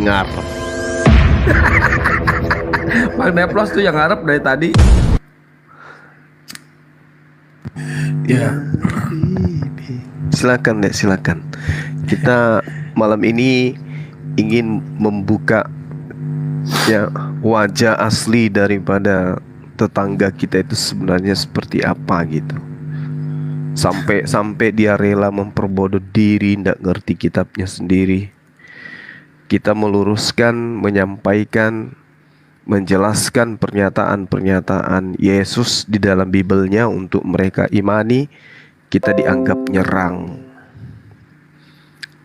Ngarep. Bang Deplos tuh yang ngarep dari tadi. Ya. Silakan deh, silakan. Kita malam ini ingin membuka ya wajah asli daripada tetangga kita itu sebenarnya seperti apa gitu. Sampai dia rela memperbodoh diri, ndak ngerti kitabnya sendiri. Kita meluruskan, menyampaikan, menjelaskan pernyataan-pernyataan Yesus di dalam Bibelnya untuk mereka imani. Kita dianggap nyerang.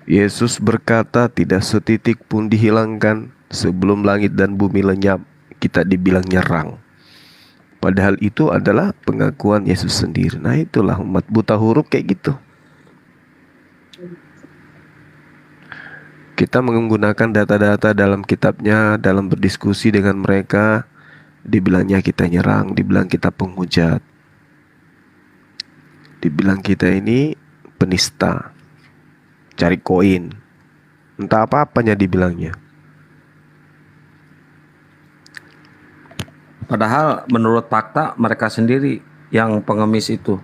Yesus berkata tidak setitik pun dihilangkan. Sebelum langit dan bumi lenyap, kita dibilang nyerang. Padahal itu adalah pengakuan Yesus sendiri. Nah itulah umat buta huruf kayak gitu. Kita menggunakan data-data dalam kitabnya, dalam berdiskusi dengan mereka, dibilangnya kita nyerang, dibilang kita penghujat, dibilang kita ini penista, cari koin, entah apa-apanya dibilangnya. Padahal menurut fakta mereka sendiri yang pengemis itu.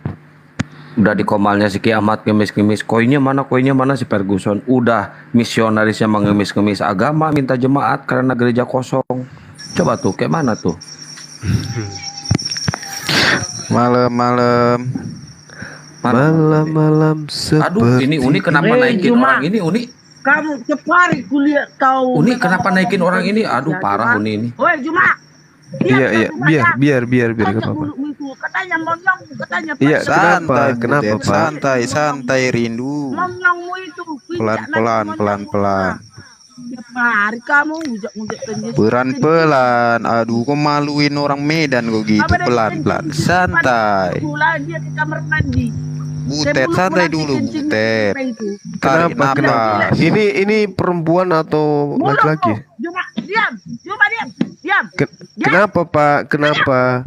Udah di komalnya si Kiamat ngemis-ngemis, koinnya mana si Ferguson. Udah misionarisnya mengemis-ngemis agama, minta jemaat karena gereja kosong. Coba tuh kayak mana tuh? Malam-malam seperti. Aduh, ini Uni kenapa naikin Cuma orang ini, Uni? kamu kepari kuliah tahu. Uni kenapa naikin orang ini? Aduh, parah Uni ini. Woi Cuma. Iya, biar gak apa-apa. Katanya monyong, katanya Iya, santai, kenapa Pak? santai rindu. monyongmu itu Pelan-pelan. Hari kamu ngujak Pelan-pelan. Aduh, kok maluin orang Medan kok gitu. Pelan-pelan, santai. Pulang dia ke kamar mandi. Butet, santai dulu, Butet. Kenapa? Ini perempuan atau laki-laki? Cuma diam. Kenapa Pak? Kenapa?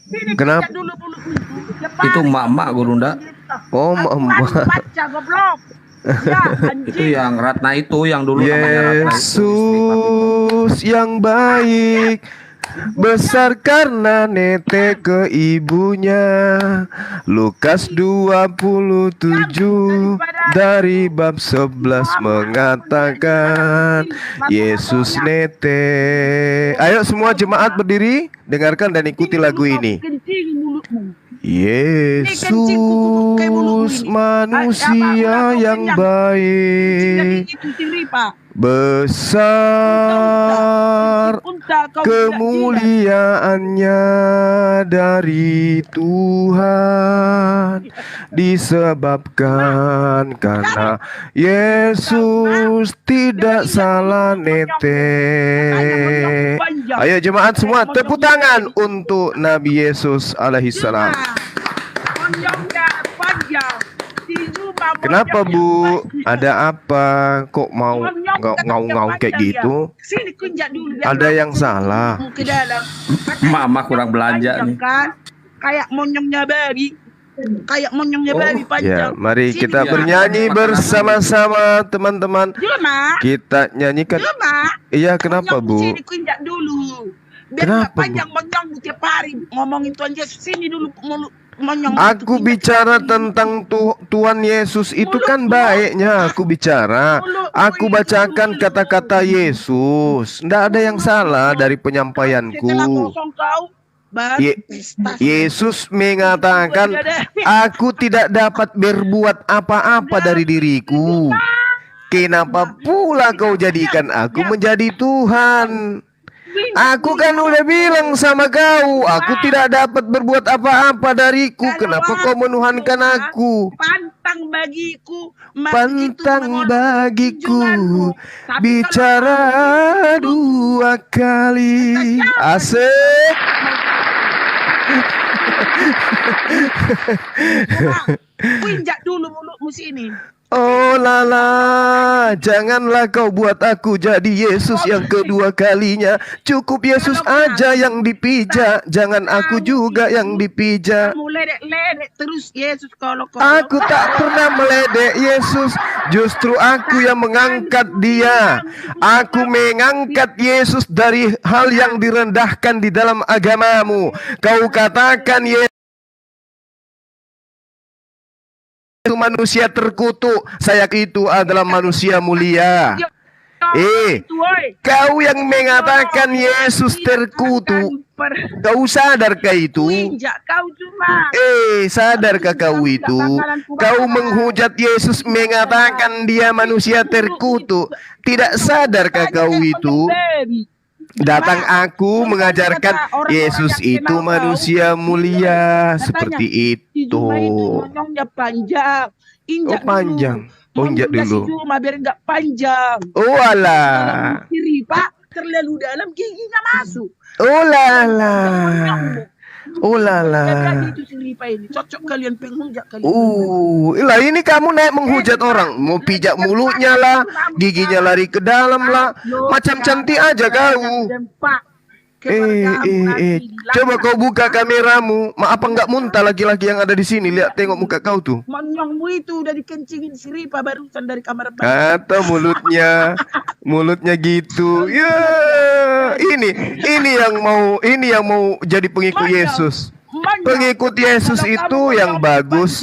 Sini, Kenapa? dulu mulutmu Itu emak-emak Gurunda. Oh, Mbak. Baca goblok. Ya, Itu yang Ratna itu yang dulu namanya Ratna itu. Yesus yang baik besar karena nete ke ibunya. Lukas 27 dari bab 11 mengatakan Yesus nete. Ayo semua jemaat berdiri, dengarkan dan ikuti lagu ini. kencing mulutmu. Yesus manusia yang baik, besar kemuliaannya dari Tuhan, disebabkan karena Yesus tidak salah nete. Ayo jemaat semua tepuk tangan untuk Nabi Yesus alaihissalam. Kenapa Bu? Ada apa? Kok mau ngaung-ngaung kayak gitu? Ada yang salah. Mama kurang belanja nih. Kayak monyongnya babi. Ya, Panjang. mari kita Sini, bernyanyi ya. bersama-sama teman-teman. Cuma, Kita nyanyikan. Iya, kenapa Bu? Sini kunjak dulu. Biar Kenapa, nggak panjang monyong tiap hari ngomongin Tuhan Yesus. Sini dulu monyong. Aku bicara tentang Tuhan Yesus itu kan baiknya aku bicara. Aku bacakan kata-kata Yesus. Nggak ada yang salah dari penyampaianku. Yesus mengatakan, aku tidak dapat berbuat apa-apa dari diriku. Kenapa pula kau jadikan aku menjadi Tuhan? Aku kan udah bilang sama kau, aku tidak dapat berbuat apa-apa dariku. Kenapa kau menuhankan aku? Pantang bagiku, bicara dua kali. Asik. Injak dulu mulutmu sini. Oh lala janganlah kau buat aku jadi Yesus yang kedua kalinya. Cukup Yesus aja yang dipijak, jangan aku juga yang dipijak. Kamu ledek-ledek terus Yesus kalau kau. Aku tak pernah meledek Yesus, justru aku yang mengangkat dia. Aku mengangkat Yesus dari hal yang direndahkan di dalam agamamu. Kau katakan Yesus itu manusia terkutuk, saya itu adalah manusia mulia. Kau yang mengatakan Yesus terkutuk, kau sadarkah itu? Kau cuma. Sadarkah kau itu? Kau menghujat Yesus mengatakan dia manusia terkutuk. Tidak sadarkah kau itu? Datang aku mengajarkan Yesus itu manusia mulia seperti itu. Monyongnya panjang. Injak panjang. Injak dulu. Cuma biar nggak panjang. Oh alah. Kiri Pak, terlalu dalam giginya masuk. Oh lala. Oh lala. Itu si Lipa ini cocok kalian penghujat kalian. Lah ini kamu naik menghujat orang, mau pijak mulutnya lah, giginya lari ke dalam lah, macam cantik aja kau. Coba kau buka kameramu, apa nggak muntah laki-laki yang ada di sini? Lihat, tengok muka kau tuh. Monyongmu itu udah dikencingin si Ripa barusan dari kamar mandi. Atau mulutnya gitu. Ya, ini yang mau jadi pengikut Yesus. Pengikut Yesus itu yang bagus.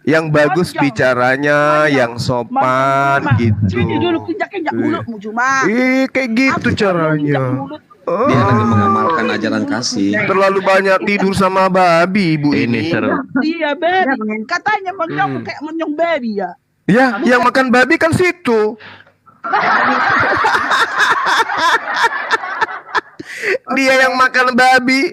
Yang bagus bicaranya, yang sopan gitu. Sini dulu injak-injak mulutmu cuma. Kayak gitu caranya. Dia lagi mengamalkan ajaran kasih. Terlalu banyak tidur sama babi ibu ini. Iya babi. Katanya monyong kayak monyong babi ya. Ya, yang makan babi kan situ. Dia yang makan babi.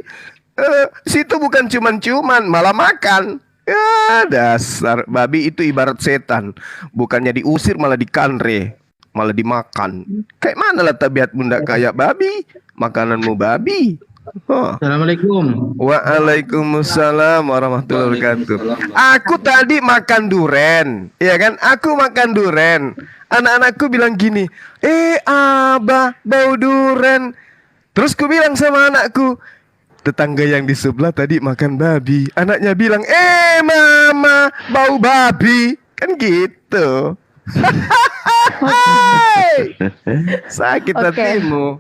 Situ bukan cuman-cuman, malah makan. Ya, dasar babi itu ibarat setan. Bukannya diusir malah dikanre, malah dimakan. Kayak mana lah tabiatmu ndak kayak babi? Makananmu babi. Assalamualaikum. Waalaikumsalam warahmatullahi wabarakatuh. Aku tadi makan duren, ya kan? Aku makan duren. Anak-anakku bilang gini, abah bau duren. Terus ku bilang sama anakku, tetangga yang di sebelah tadi makan babi. Anaknya bilang, mama bau babi. Kan gitu. Sakit hatimu.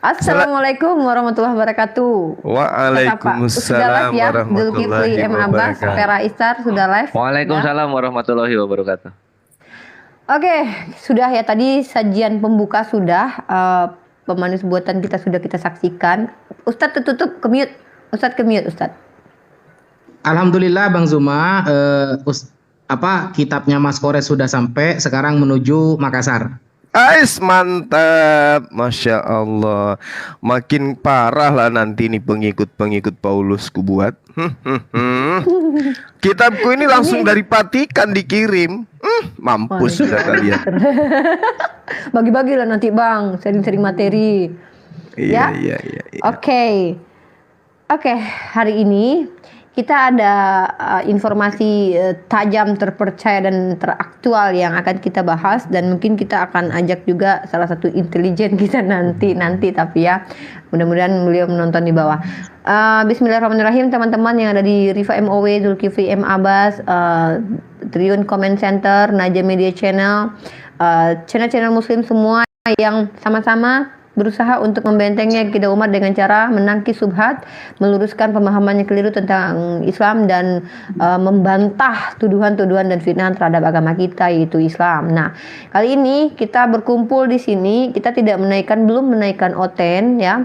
Assalamualaikum warahmatullahi wabarakatuh. Waalaikumsalam warahmatullahi wabarakatuh. Vera Istar sudah live. Waalaikumsalam warahmatullahi wabarakatuh. Oke, sudah ya, tadi sajian pembuka sudah, pemanis buatan kita sudah kita saksikan. Ustadz tutup ke mute. Ustadz ke mute, Ustadz. Alhamdulillah Bang Zuma, kitabnya Mas Kores sudah sampai, sekarang menuju Makassar. Mantap, Masya Allah. Makin parah lah nanti nih pengikut Paulus ku buat. Kitabku ini langsung dari Vatikan dikirim. Mampus sudah kalian. Bagi-bagi lah nanti Bang, sering-sering materi. Iya. Oke, hari ini kita ada informasi tajam, terpercaya dan teraktual yang akan kita bahas, dan mungkin kita akan ajak juga salah satu intelijen kita nanti tapi ya mudah-mudahan beliau menonton di bawah. Bismillahirrahmanirrahim, teman-teman yang ada di Riva MOW, Zulkifli M Abbas, Triun Comment Center, Naja Media Channel, channel-channel muslim semua yang sama-sama berusaha untuk membentengnya akidah umat dengan cara menangkis subhat, meluruskan pemahamannya keliru tentang Islam, dan membantah tuduhan-tuduhan dan fitnah terhadap agama kita, yaitu Islam. Nah, kali ini kita berkumpul di sini, kita belum menaikkan oten ya.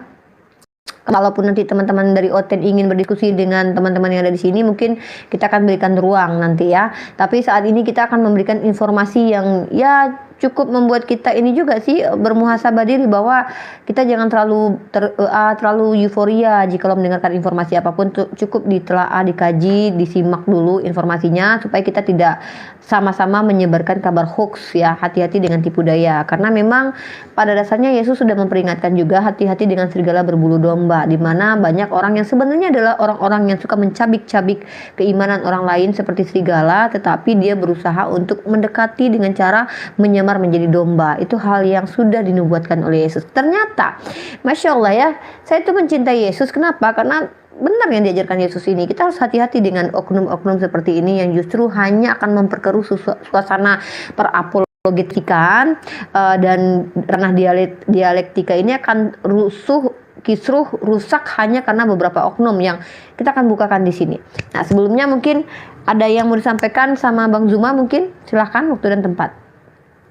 Kalaupun nanti teman-teman dari Oten ingin berdiskusi dengan teman-teman yang ada di sini, mungkin kita akan berikan ruang nanti ya. Tapi saat ini kita akan memberikan informasi yang ya cukup membuat kita ini juga sih bermuhasabah diri, bahwa kita jangan terlalu euforia jika mendengarkan informasi apapun. Cukup ditelaah, dikaji, disimak dulu informasinya supaya kita tidak sama-sama menyebarkan kabar hoax ya. Hati-hati dengan tipu daya, karena memang pada dasarnya Yesus sudah memperingatkan juga, hati-hati dengan serigala berbulu domba, di mana banyak orang yang sebenarnya adalah orang-orang yang suka mencabik-cabik keimanan orang lain seperti serigala, tetapi dia berusaha untuk mendekati dengan cara menyamar menjadi domba. Itu hal yang sudah dinubuatkan oleh Yesus. Ternyata, Masya Allah ya, saya itu mencintai Yesus. Kenapa? Karena benar yang diajarkan Yesus ini. Kita harus hati-hati dengan oknum-oknum seperti ini yang justru hanya akan memperkeruh suasana perapologetikan, dan ranah dialektika ini akan kisruh, rusak hanya karena beberapa oknum yang kita akan bukakan di sini. Nah, sebelumnya mungkin ada yang mau disampaikan sama Bang Zuma, mungkin silahkan waktu dan tempat.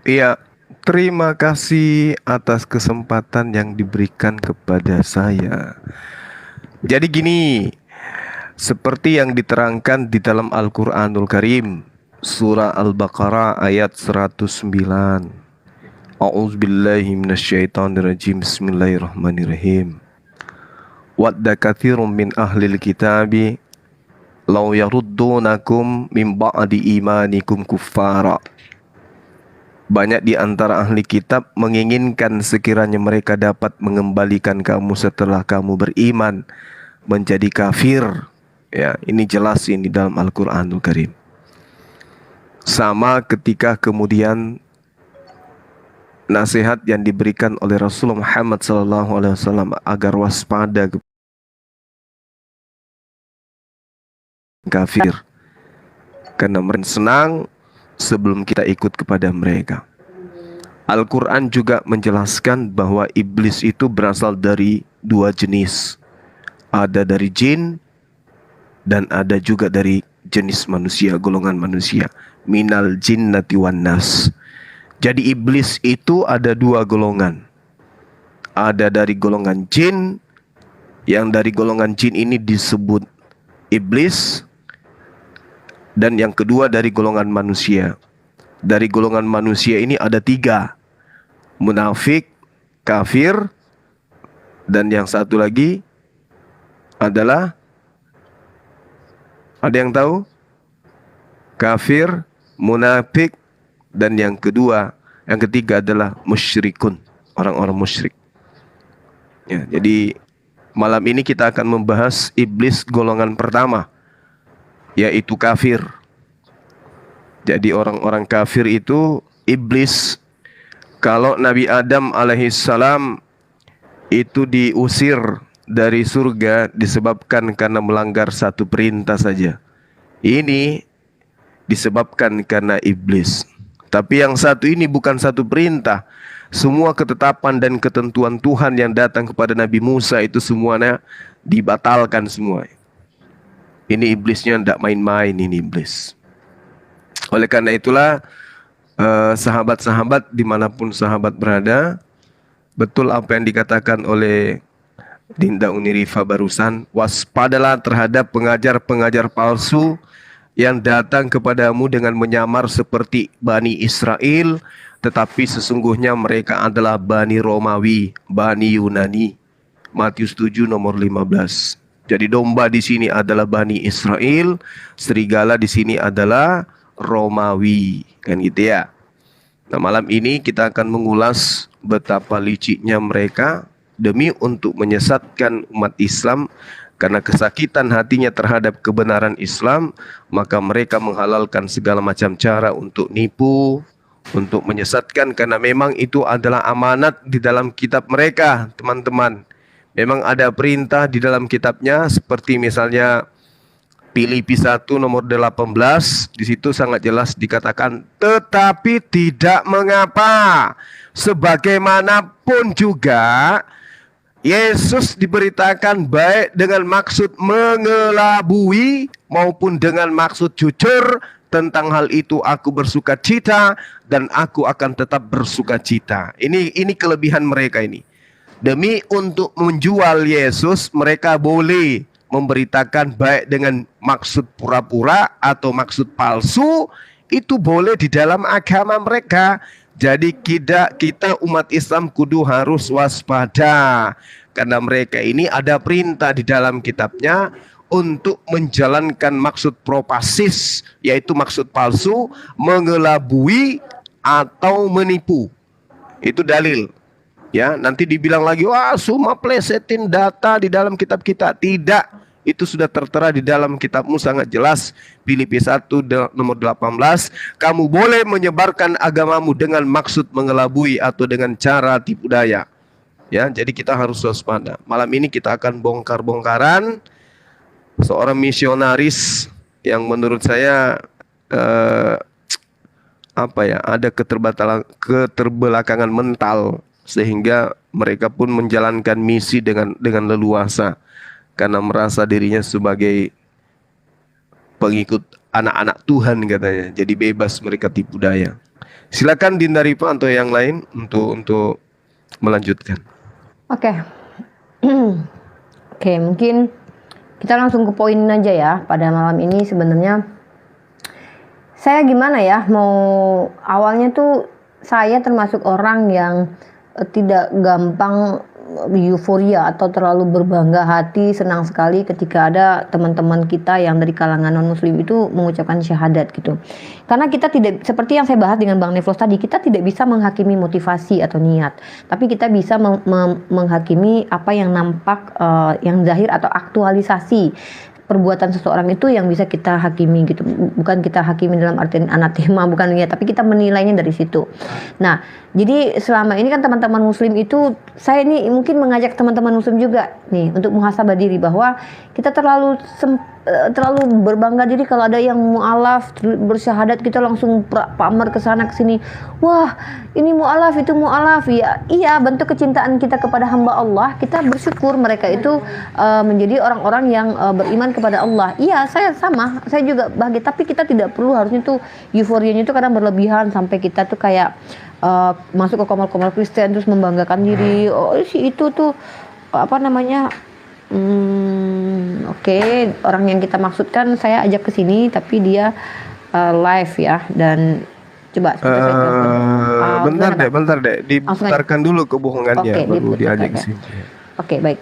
Iya, terima kasih atas kesempatan yang diberikan kepada saya. Jadi gini, seperti yang diterangkan di dalam Al-Quranul Karim, surah Al-Baqarah ayat 109. A'udzubillahi minasyaitonirrajim. Bismillahirrahmanirrahim. Wadda katsirun min ahlil kitabi law yaruddunakum min ba'di imanikum kuffara. Banyak di antara ahli kitab menginginkan sekiranya mereka dapat mengembalikan kamu setelah kamu beriman menjadi kafir. Ya, ini jelas ini dalam Al-Qur'anul Karim. Sama ketika kemudian nasihat yang diberikan oleh Rasulullah Muhammad SAW agar waspada kafir, karena mereka senang sebelum kita ikut kepada mereka. Al-Quran juga menjelaskan bahwa iblis itu berasal dari dua jenis. Ada dari jin dan ada juga dari jenis manusia, golongan manusia. Minal jinnati wan nas. Jadi iblis itu ada dua golongan. Ada dari golongan jin, yang dari golongan jin ini disebut iblis. Dan yang kedua dari golongan manusia. Dari golongan manusia ini ada tiga: munafik, kafir, dan yang satu lagi adalah, ada yang tahu? Kafir, munafik, dan yang ketiga adalah musyrikun, orang-orang musyrik. Ya, jadi malam ini kita akan membahas iblis golongan pertama, yaitu kafir. Jadi orang-orang kafir itu iblis. Kalau Nabi Adam alaihissalam itu diusir dari surga disebabkan karena melanggar satu perintah saja. Ini disebabkan karena iblis. Tapi yang satu ini bukan satu perintah. Semua ketetapan dan ketentuan Tuhan yang datang kepada Nabi Musa itu semuanya dibatalkan semua. Ini iblisnya tidak main-main, ini iblis. Oleh karena itulah sahabat-sahabat dimanapun sahabat berada, betul apa yang dikatakan oleh Dinda Unirifa barusan, waspadalah terhadap pengajar-pengajar palsu yang datang kepadamu dengan menyamar seperti Bani Israel, tetapi sesungguhnya mereka adalah Bani Romawi, Bani Yunani. Matius 7 nomor 15. Jadi domba di sini adalah Bani Israel, serigala di sini adalah Romawi, kan gitu ya. Nah, malam ini kita akan mengulas betapa liciknya mereka demi untuk menyesatkan umat Islam. Karena kesakitan hatinya terhadap kebenaran Islam, maka mereka menghalalkan segala macam cara untuk nipu, untuk menyesatkan, karena memang itu adalah amanat di dalam kitab mereka, teman-teman. Memang ada perintah di dalam kitabnya, seperti misalnya Filipi 1 nomor 18, di situ sangat jelas dikatakan, tetapi tidak mengapa, sebagaimanapun juga Yesus diberitakan baik dengan maksud mengelabui maupun dengan maksud jujur. Tentang hal itu aku bersuka cita dan aku akan tetap bersuka cita. Ini kelebihan mereka ini. Demi untuk menjual Yesus, mereka boleh memberitakan baik dengan maksud pura-pura atau maksud palsu. Itu boleh di dalam agama mereka. Jadi kita umat Islam kudu harus waspada, karena mereka ini ada perintah di dalam kitabnya untuk menjalankan maksud propasis, yaitu maksud palsu, mengelabui atau menipu. Itu dalil. Ya, nanti dibilang lagi, wah, Suma plesetin data di dalam kitab kita. Tidak, Itu sudah tertera di dalam kitabmu sangat jelas. Filipi 1 nomor 18. Kamu boleh menyebarkan agamamu dengan maksud mengelabui atau dengan cara tipu daya. Ya, jadi kita harus waspada. Malam ini kita akan bongkar-bongkaran seorang misionaris yang menurut saya ada keterbelakangan mental, sehingga mereka pun menjalankan misi dengan leluasa karena merasa dirinya sebagai pengikut anak-anak Tuhan katanya. Jadi bebas mereka tipu daya. Silakan Dinda Rifa atau yang lain untuk melanjutkan. Oke. Oke, mungkin kita langsung ke poin aja ya. Pada malam ini sebenarnya saya gimana ya, awalnya tuh saya termasuk orang yang tidak gampang euforia atau terlalu berbangga hati, senang sekali ketika ada teman-teman kita yang dari kalangan non-muslim itu mengucapkan syahadat gitu. Karena kita tidak, seperti yang saya bahas dengan Bang Neflos tadi, kita tidak bisa menghakimi motivasi atau niat, tapi kita bisa menghakimi apa yang nampak, yang zahir atau aktualisasi perbuatan seseorang itu yang bisa kita hakimi gitu. Bukan kita hakimi dalam artian anatema, bukan ya, tapi kita menilainya dari situ. Nah, jadi selama ini kan teman-teman muslim itu, saya ini mungkin mengajak teman-teman muslim juga nih untuk muhasabah diri bahwa kita terlalu berbangga diri kalau ada yang mu'alaf bersyahadat, kita langsung pamer ke sana ke sini. Wah, ini mu'alaf, itu mu'alaf. Ya, iya, bentuk kecintaan kita kepada hamba Allah. Kita bersyukur mereka itu menjadi orang-orang yang beriman kepada Allah. Iya, saya sama, saya juga bahagia. Tapi kita tidak perlu harusnya tuh euforianya itu kadang berlebihan sampai kita tuh kayak masuk ke komal-komal Kristen terus membanggakan diri. Oh, si itu tuh apa namanya? Oke, orang yang kita maksudkan saya ajak ke sini, tapi dia live ya, dan coba bentar deh, diputarkan dulu kebohongannya, baru diajak ke sini. Oke, baik.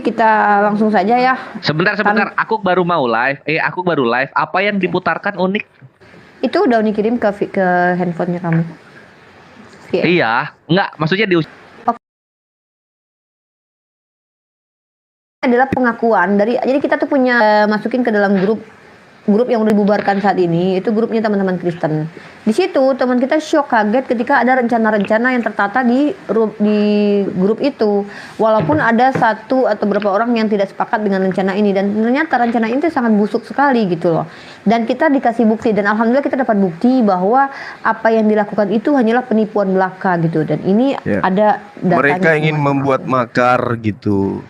Kita langsung saja ya. Sebentar, aku baru live. Apa yang diputarkan unik? Itu udah dikirim ke handphonenya kamu. Iya, enggak, maksudnya adalah pengakuan dari, jadi kita tuh punya masukin ke dalam grup yang udah dibubarkan saat ini, itu grupnya teman-teman Kristen. Di situ teman kita shock, kaget ketika ada rencana-rencana yang tertata di grup itu, walaupun ada satu atau beberapa orang yang tidak sepakat dengan rencana ini, dan ternyata rencana ini sangat busuk sekali gitu loh. Dan kita dikasih bukti, dan alhamdulillah kita dapat bukti bahwa apa yang dilakukan itu hanyalah penipuan belaka gitu, dan ini ada datanya. Mereka ingin membuat makar gitu.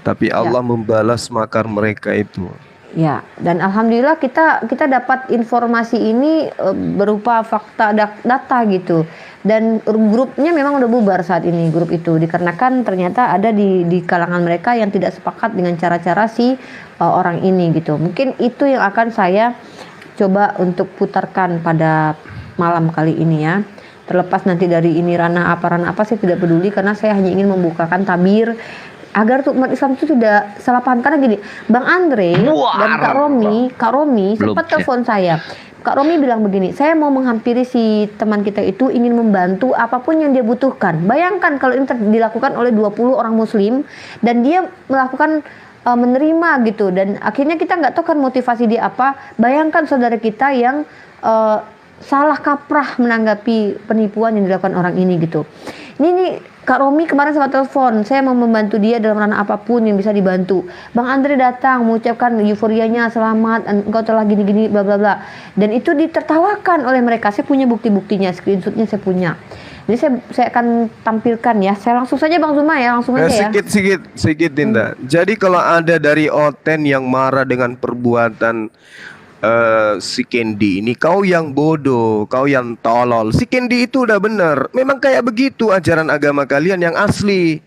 Tapi Allah membalas makar mereka itu. Ya, dan alhamdulillah kita dapat informasi ini berupa fakta data gitu. Dan grupnya memang udah bubar saat ini, grup itu, dikarenakan ternyata ada di kalangan mereka yang tidak sepakat dengan cara-cara si orang ini gitu. Mungkin itu yang akan saya coba untuk putarkan pada malam kali ini ya. Terlepas nanti dari ini ranah apa saya tidak peduli, karena saya hanya ingin membukakan tabir agar tuh umat Islam itu tidak salah paham. Karena gini, Bang Andre dan Kak Romi sempat telepon saya. Kak Romi bilang begini, saya mau menghampiri si teman kita itu, ingin membantu apapun yang dia butuhkan. Bayangkan kalau ini dilakukan oleh 20 orang muslim dan dia melakukan menerima gitu, dan akhirnya kita nggak tahu kan motivasi dia apa. Bayangkan saudara kita yang salah kaprah menanggapi penipuan yang dilakukan orang ini gitu. Ini Kak Romi kemarin sempat telepon, saya mau membantu dia dalam ranah apapun yang bisa dibantu. Bang Andre datang mengucapkan euforianya, selamat, engkau telah gini-gini, bla bla bla. Dan itu ditertawakan oleh mereka. Saya punya bukti-buktinya, screenshotnya saya punya. Jadi saya akan tampilkan ya. Saya langsung saja Bang Zuma ya, langsung aja ya. Sedikit Dinda. Jadi kalau ada dari Oten yang marah dengan perbuatan si Kendi ini, kau yang bodoh, kau yang tolol. Si Kendi itu udah bener, memang kayak begitu ajaran agama kalian yang asli.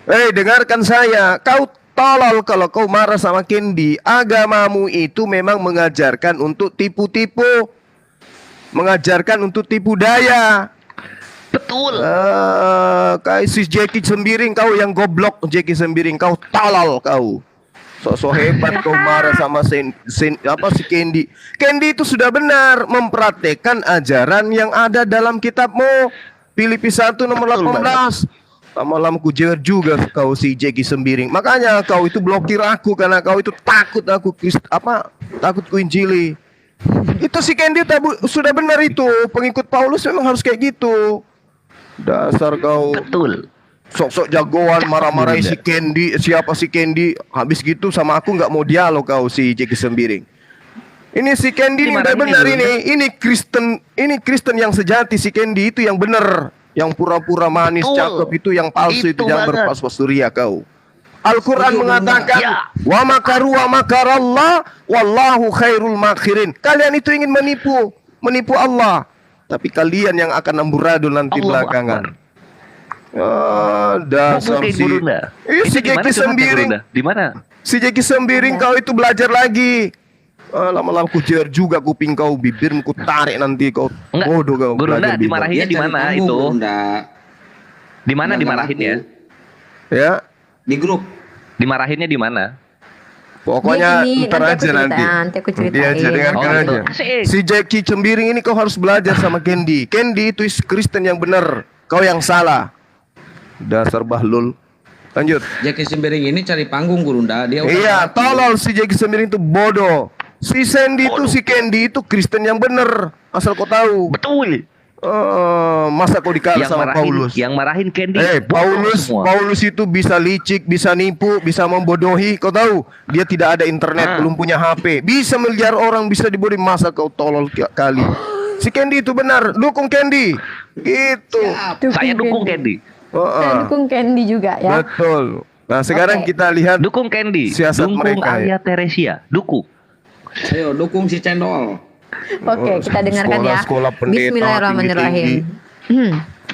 Dengarkan saya, kau tolol kalau kau marah sama Kendi. Agamamu itu memang mengajarkan untuk tipu-tipu, mengajarkan untuk tipu daya. betul. Kayak si Jeki Sembiring, kau yang goblok. Jeki Sembiring, kau tolol kau. So hebat kau marah sama si Kendi. Kendi itu sudah benar mempraktekkan ajaran yang ada dalam kitabmu, Filipi 1 nomor 18. Lama-lama ku jewer juga kau si Jeki Sembiring. Makanya kau itu blokir aku karena kau itu takut aku takut ku injili. Itu si Candy sudah benar itu. Pengikut Paulus memang harus kayak gitu. Dasar kau. Betul. Sok-sok jagoan marah-marahin si Candy. Siapa si Candy? Habis gitu sama aku nggak mau dialog kau si Jeki Sembiring. Ini si Candy ini udah benar ini. Ini Kristen yang sejati si Candy itu yang benar. Yang pura-pura manis, cakep itu yang palsu itu jangan berpas-pasuria kau. Al-Quran mengatakan, wa makaru wa makarallah, wallahu khairul makirin. Kalian itu ingin menipu Allah, tapi kalian yang akan amburadul nanti belakangan. Dasar si Jeki Sembiring. Di mana? Si Jeki Sembiring kau itu belajar lagi. Lama-lama ku jewer juga kuping kau, bibirmu ku tarik nanti kau. Bodoh kau. Gurunda dimarahinnya di mana itu? Di mana dimarahinnya? Ya. Di grup. Dimarahinnya di mana? Pokoknya Ini, ntar aja nanti. Nanti aku ceritain. Dia aja dengarkan aja. Asik. Si Jeki Sembiring ini kau harus belajar sama Candy. Candy itu Kristen yang benar, kau yang salah. Dasar bahlul. Lanjut. Jeki Sembiring ini cari panggung Gurunda. Dia Iya, tolol si Jeki Sembiring itu bodoh. Si Sandy itu, si Candy itu Kristen yang benar. Asal kau tahu. Betul. Masa kau dikalah sama Paulus? Yang marahin Candy. Paulus itu bisa licik, bisa nipu, bisa membodohi. Kau tahu? Dia tidak ada internet, belum punya HP. Bisa miliar orang bisa dibodohi. Masa kau tolol kali? Si Candy itu benar. Dukung Candy. Gitu. Saya dukung Candy. Saya dukung Candy juga ya. Betul. Nah sekarang kita lihat Dukung Candy. siasat Dukung mereka Alia Teresia. Dukung. Ayo dukung si Cendol. Oke, kita dengarkan ya. Sekolah pendeta, Bismillahirrahmanirrahim.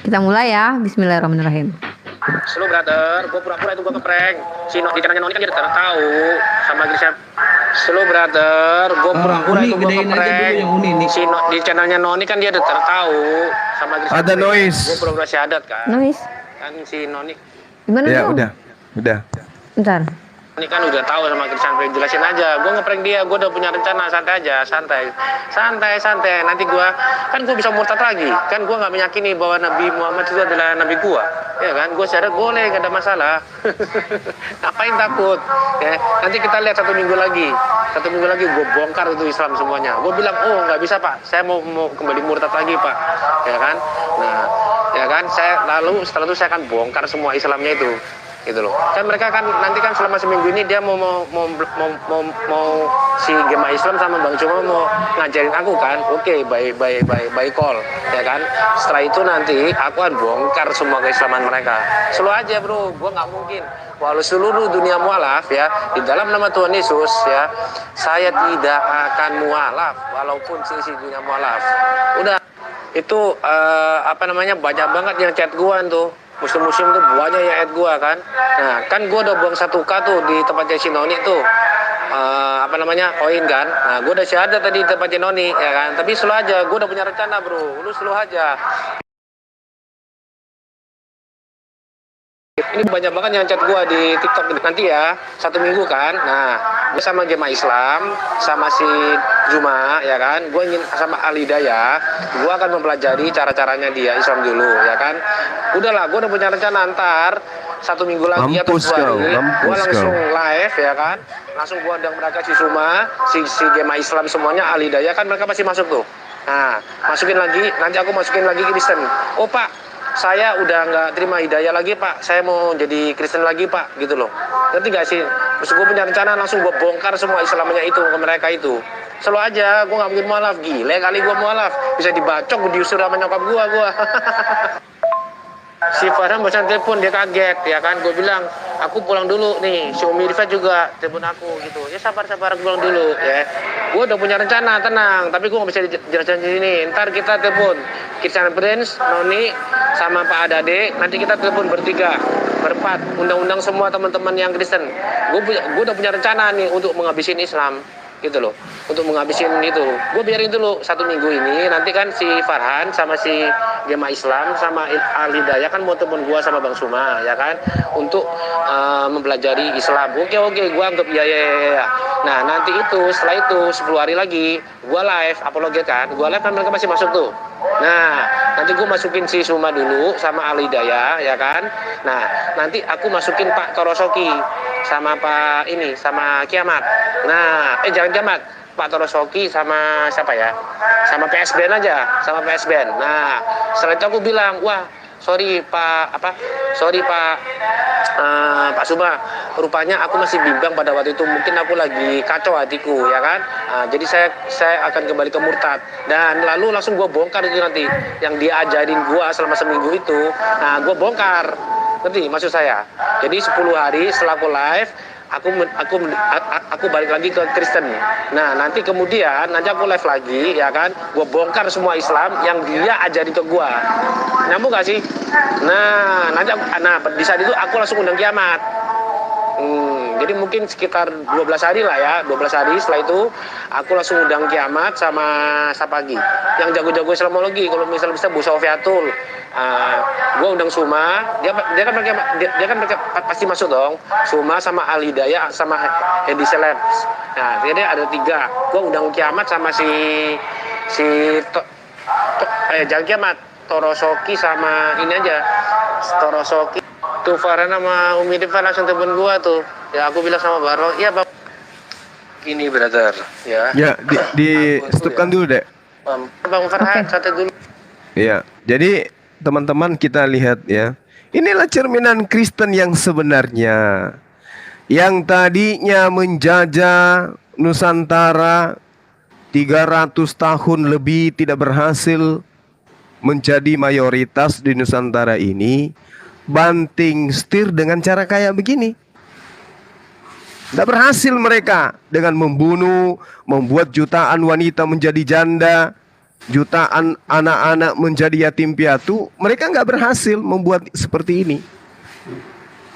Kita mulai ya. Bismillahirrahmanirrahim. Slow brother, gue pura-pura itu gue ngeprank. Si di channelnya Noni kan dia udah tahu sama Grisha. Slow brother, gue pura-pura itu gue ngeprank. Si di channelnya Noni kan dia udah tahu sama Grisha. Ada noise. Gue pura-pura syahadat kan. Noise. Kan si Noni Gimana Ya dong? udah. Bentar. ini kan udah tahu sama Christian Frey, jelasin aja. Gue ngeprank dia, gue udah punya rencana, santai aja, santai. Nanti gue bisa murtad lagi. Kan gue nggak meyakini bahwa Nabi Muhammad itu adalah Nabi gue, ya kan? Gue sadar boleh, gak ada masalah. Ngapain takut? Ya, nanti kita lihat satu minggu lagi gue bongkar itu Islam semuanya. Gue bilang, oh nggak bisa pak, saya mau kembali murtad lagi pak, ya kan? Nah, ya kan? Setelah itu saya akan bongkar semua Islamnya itu. Gitu loh. Kan mereka kan nanti kan selama seminggu ini dia mau si Gema Islam sama Bang Cuma mau ngajarin aku kan. Oke, by call, ya kan. Setelah itu nanti aku akan bongkar semua keislaman mereka. Selalu aja, bro. Gua nggak mungkin walau seluruh dunia mualaf ya, di dalam nama Tuhan Yesus ya, saya tidak akan mualaf walaupun sisi dunia mualaf. Udah itu banyak banget yang chat gua tuh. Muslim tuh banyak yang add gua kan. Nah, kan gua udah buang 1K tuh di tempatnya si Noni tuh. Koin kan. Nah, gua udah syahadat tadi di tempatnya Noni ya kan. Tapi slow aja, gua udah punya rencana, bro. Lu slow aja. Ini banyak banget yang chat gua di TikTok nanti ya, 1 minggu kan. Nah, gue sama Gema Islam, sama si Juma ya kan. Gue ingin sama Alidaya, gue akan mempelajari cara-caranya dia Islam dulu ya kan. Udahlah, gue udah punya rencana ntar 1 minggu lagi atau 2 hari, gue langsung live ya kan. Langsung gue undang mereka si Juma, si Gema Islam semuanya, Alidaya kan mereka pasti masuk tuh. Nah, masukin lagi, nanti aku masukin lagi Kristen. Oh Pak, saya udah nggak terima hidayah lagi pak, saya mau jadi Kristen lagi pak, gitu loh. Ngerti gak sih? Terus gue punya rencana langsung gue bongkar semua Islamnya itu ke mereka itu. Selalu aja, gue nggak mungkin mualaf, gile kali gue mualaf, bisa dibacok, diusir sama nyokap gue. Si Farhan bosan telepon, dia kaget ya kan. Gue bilang aku pulang dulu nih. Si Umi Rifat juga telepon aku gitu. Ya sabar aku pulang dulu ya. Gue udah punya rencana, tenang. Tapi gue nggak bisa jelasin di sini. Ntar kita telepon Christian Prince, Noni, sama Pak Adade. Nanti kita telepon bertiga, berempat. Undang-undang semua teman-teman yang Kristen. Gue udah punya rencana nih untuk menghabisin Islam. Gitu loh, untuk menghabisin itu. Gue biarin dulu 1 minggu ini. Nanti kan si Farhan sama si Gema Islam sama Alidaya kan mau telepon gue sama Bang Suma ya kan, untuk mempelajari Islam. Oke, gue anggap ya. Nah nanti itu setelah itu 10 hari lagi gue live apologet kan, gue live kan mereka masih masuk tuh. Nah Nanti gue masukin si Suma dulu sama Alidaya, ya kan. Nah, nanti aku masukin Pak Torosoki sama Pak ini, sama Kiamat. Nah, jangan Kiamat, Pak Torosoki sama siapa ya? Sama PSBN aja, sama PSBN. Nah, setelah itu aku bilang, wah, sorry Pak, Pak Suma, rupanya aku masih bimbang pada waktu itu, mungkin aku lagi kacau hatiku, ya kan. Jadi saya akan kembali ke murtad, dan lalu langsung gue bongkar itu nanti yang dia ajarin gue selama seminggu itu. Nah, gue bongkar, ngerti maksud saya. Jadi 10 hari setelah aku live, aku balik lagi ke Kristen. Nah, nanti kemudian aku live lagi, ya kan. Gue bongkar semua Islam yang dia ajarin ke gue. Nyambung gak sih? Nah, di saat itu aku langsung undang Kiamat. Jadi mungkin sekitar 12 hari lah ya, 12 hari setelah itu aku langsung undang Kiamat sama Sapagi yang jago-jago Islamologi. Kalau misalnya bisa Bu Sofiatul, gue undang Suma, dia kan pasti masuk dong. Suma sama Alidaya sama Hedi Celebs. Nah, jadi ada 3. Gue undang Kiamat sama jangan Kiamat, Torosoki sama ini aja, Torosoki. Tuh Farhan sama Umi Diva langsung temen gua tuh. Ya aku bilang sama Baro, iya Bang. Gini brother, ya. Ya, di stopkan dulu, Dek. Bang Farhan, catat dulu. Ya, jadi teman-teman kita lihat ya. Inilah cerminan Kristen yang sebenarnya. Yang tadinya menjajah Nusantara 300 tahun lebih tidak berhasil menjadi mayoritas di Nusantara ini, banting setir dengan cara kayak begini. Tidak berhasil mereka dengan membunuh, membuat jutaan wanita menjadi janda, jutaan anak-anak menjadi yatim piatu. Mereka nggak berhasil membuat seperti ini.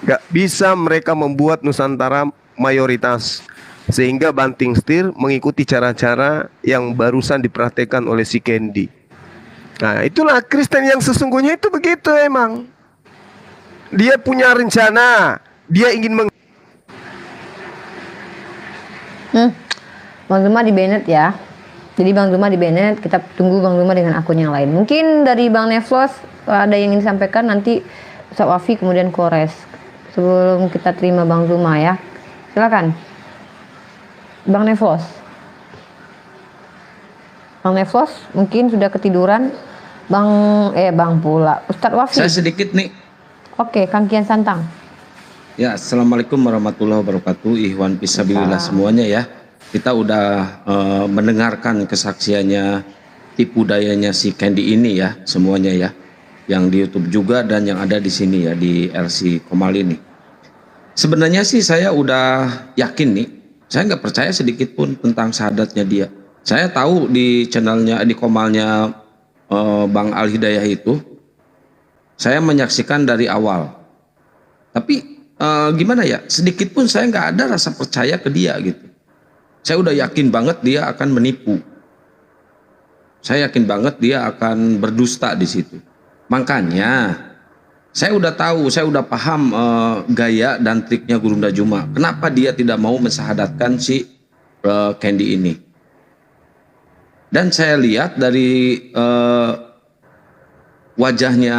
Nggak bisa mereka membuat Nusantara mayoritas, sehingga banting setir mengikuti cara-cara yang barusan dipraktekkan oleh si Candy. Nah, itulah Kristen yang sesungguhnya itu begitu emang. Dia punya rencana, dia ingin Bang Zuma di Bennett ya. Jadi Bang Zuma di Bennett, kita tunggu Bang Zuma dengan akun yang lain. Mungkin dari Bang Neflos ada yang ingin disampaikan, nanti Ustaz Wafi kemudian Kores. Sebelum kita terima Bang Zuma ya. Silakan. Bang Neflos. Bang Neflos mungkin sudah ketiduran. Bang pula. Ustaz Wafi. Saya sedikit nih. Oke, Kang Kian Santang. Ya, assalamualaikum warahmatullahi wabarakatuh. Ikhwan fisabilillah semuanya ya. Kita udah mendengarkan kesaksiannya, tipu dayanya si Candy ini ya, semuanya ya. Yang di YouTube juga dan yang ada di sini ya, di LC Komal ini. Sebenarnya sih saya udah yakin nih. Saya nggak percaya sedikit pun tentang syahadatnya dia. Saya tahu di channelnya, di Komalnya Bang Al Hidayah itu, saya menyaksikan dari awal. Tapi gimana ya, sedikit pun saya nggak ada rasa percaya ke dia gitu. Saya udah yakin banget dia akan menipu. Saya yakin banget dia akan berdusta di situ. Makanya saya udah tahu, saya udah paham gaya dan triknya Gurunda Juma. Kenapa dia tidak mau mensahadatkan si Candy ini? Dan saya lihat dari wajahnya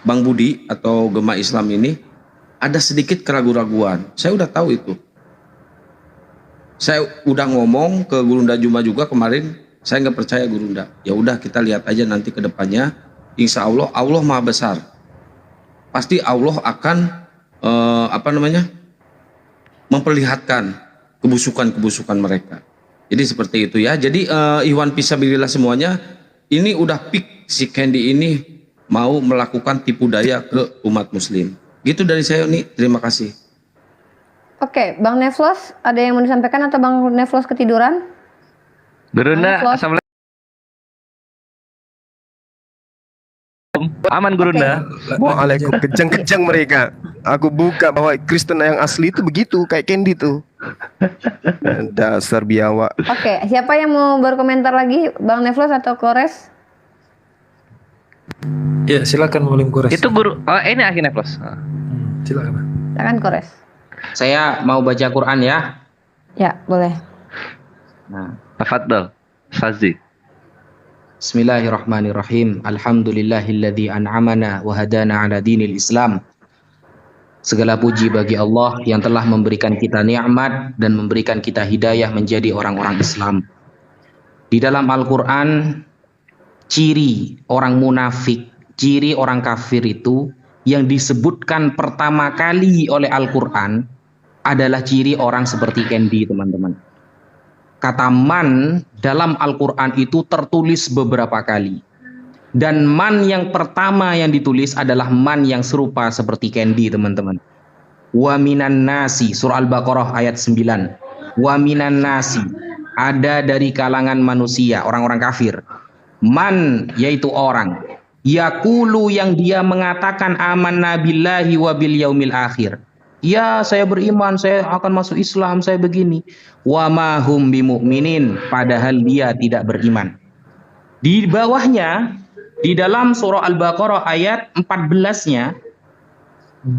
Bang Budi atau Gema Islam ini ada sedikit keraguan-raguan. Saya udah tahu itu. Saya udah ngomong ke Gurunda Juma juga kemarin, saya nggak percaya Gurunda. Ya udah kita lihat aja nanti ke depannya. Insya Allah, Allah Maha Besar. Pasti Allah akan memperlihatkan kebusukan-kebusukan mereka. Jadi seperti itu ya. Jadi Ikhwan fisabilillah semuanya, ini udah peak si Candy ini mau melakukan tipu daya ke umat muslim. Gitu dari saya nih, terima kasih. Oke, Bang Neflos, ada yang mau disampaikan atau Bang Neflos ketiduran? Gurunda, assalamualaikum. Aman Gurunda. Waalaikumsalam. Kejang-kejang mereka. Aku buka bahwa Kristen yang asli itu begitu, kayak Candy tuh. Dasar biawa. Oke, siapa yang mau berkomentar lagi? Bang Neflos atau Kores? Ya, silakan Mulim Kores. Itu guru. Oh, ini akhirnya plus. Silakan. Silakan Kores. Saya mau baca Quran ya. Ya, boleh. Nah, Tafadhol, Fazi. Bismillahirrahmanirrahim. Alhamdulillahilladzi an'amana wa hadana ala dinil Islam. Segala puji bagi Allah yang telah memberikan kita nikmat dan memberikan kita hidayah menjadi orang-orang Islam. Di dalam Al-Qur'an, ciri orang munafik, ciri orang kafir itu yang disebutkan pertama kali oleh Al-Qur'an adalah ciri orang seperti Kendi, teman-teman. Kata man dalam Al-Quran itu tertulis beberapa kali. Dan man yang pertama yang ditulis adalah man yang serupa seperti Kendi, teman-teman. Wa minan nasi, surah Al-Baqarah ayat 9. Wa minan nasi, ada dari kalangan manusia, orang-orang kafir. Man, yaitu orang. Yaqulu, yang dia mengatakan amanna billahi wa bil yaumil akhir. Ya, saya beriman, saya akan masuk Islam, saya begini. Wa ma hum bimu'minin, padahal dia tidak beriman. Di bawahnya, di dalam surah Al-Baqarah ayat 14-nya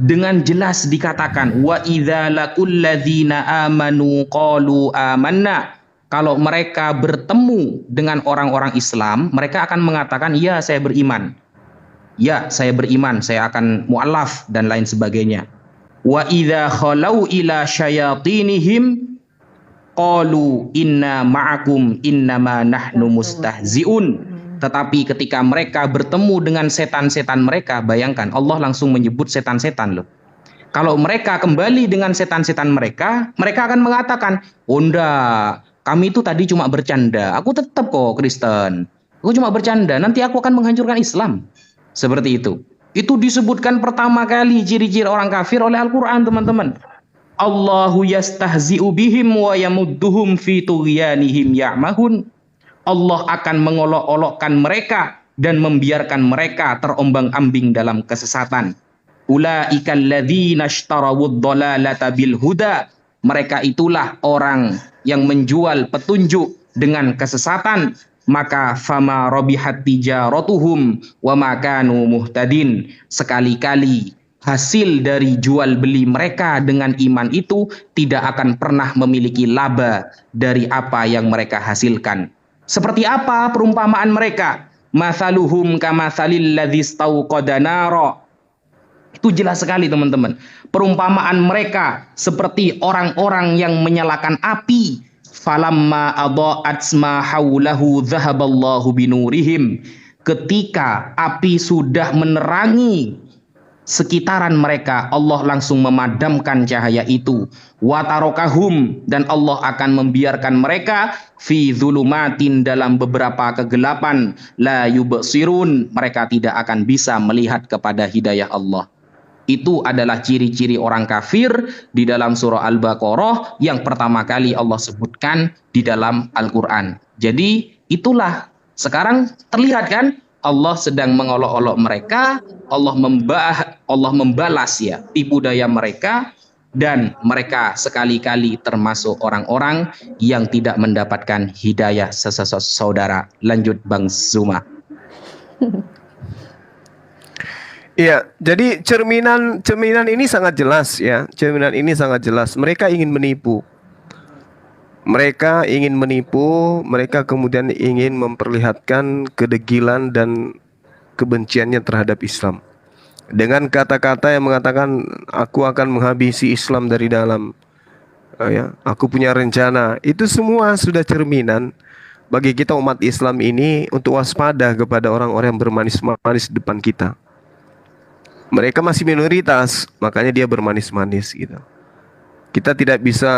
dengan jelas dikatakan wa idza laqul ladzina amanu qalu amanna. Kalau mereka bertemu dengan orang-orang Islam, mereka akan mengatakan, ya saya beriman. Ya, saya beriman, saya akan mu'alaf dan lain sebagainya. Wa idza khalau ila syayatinihim qalu inna ma'akum innama nahnu mustahziun. Tetapi ketika mereka bertemu dengan setan-setan mereka, bayangkan Allah langsung menyebut setan-setan loh. Kalau mereka kembali dengan setan-setan mereka, mereka akan mengatakan, "Oh enggak, kami itu tadi cuma bercanda. Aku tetap kok Kristen. Aku cuma bercanda, nanti aku akan menghancurkan Islam." Seperti itu. Itu disebutkan pertama kali ciri-ciri orang kafir oleh Al-Quran, teman-teman. Allahu yastahzi'u bihim wa yamudduhum fi tughyanihim ya'mahun. Allah akan mengolok-olokkan mereka dan membiarkan mereka terombang-ambing dalam kesesatan. Ulaikal ladzina ishtarawud dhalalata bil huda. Mereka itulah orang yang menjual petunjuk dengan kesesatan. Maka fama robihat tijaratuhum wa makanu muhtadin. Sekali-kali hasil dari jual beli mereka dengan iman itu tidak akan pernah memiliki laba dari apa yang mereka hasilkan. Seperti apa perumpamaan mereka? Mathaluhum kamathalil ladzi istauqada nara. Itu jelas sekali, teman-teman. Perumpamaan mereka seperti orang-orang yang menyalakan api. Falamma adha'at ma haulahu dhahaballahu binurihim. Ketika api sudah menerangi sekitaran mereka, Allah langsung memadamkan cahaya itu. Wa tarokahum, dan Allah akan membiarkan mereka fi dzulumatin, dalam beberapa kegelapan. La yubsirun, mereka tidak akan bisa melihat kepada hidayah Allah. Itu adalah ciri-ciri orang kafir di dalam surah Al-Baqarah yang pertama kali Allah sebutkan di dalam Al-Quran. Jadi itulah sekarang terlihat kan, Allah sedang mengolok-olok mereka, Allah membalas ya tipu daya mereka, dan mereka sekali-kali termasuk orang-orang yang tidak mendapatkan hidayah saudara. Lanjut Bang Zuma. Iya, jadi cerminan ini sangat jelas ya. Cerminan ini sangat jelas. Mereka ingin menipu. Mereka ingin menipu, mereka kemudian ingin memperlihatkan kedegilan dan kebenciannya terhadap Islam. Dengan kata-kata yang mengatakan, aku akan menghabisi Islam dari dalam. Ya, aku punya rencana. Itu semua sudah cerminan bagi kita umat Islam ini untuk waspada kepada orang-orang yang bermanis-manis di depan kita. Mereka masih minoritas, makanya dia bermanis-manis gitu. Kita tidak bisa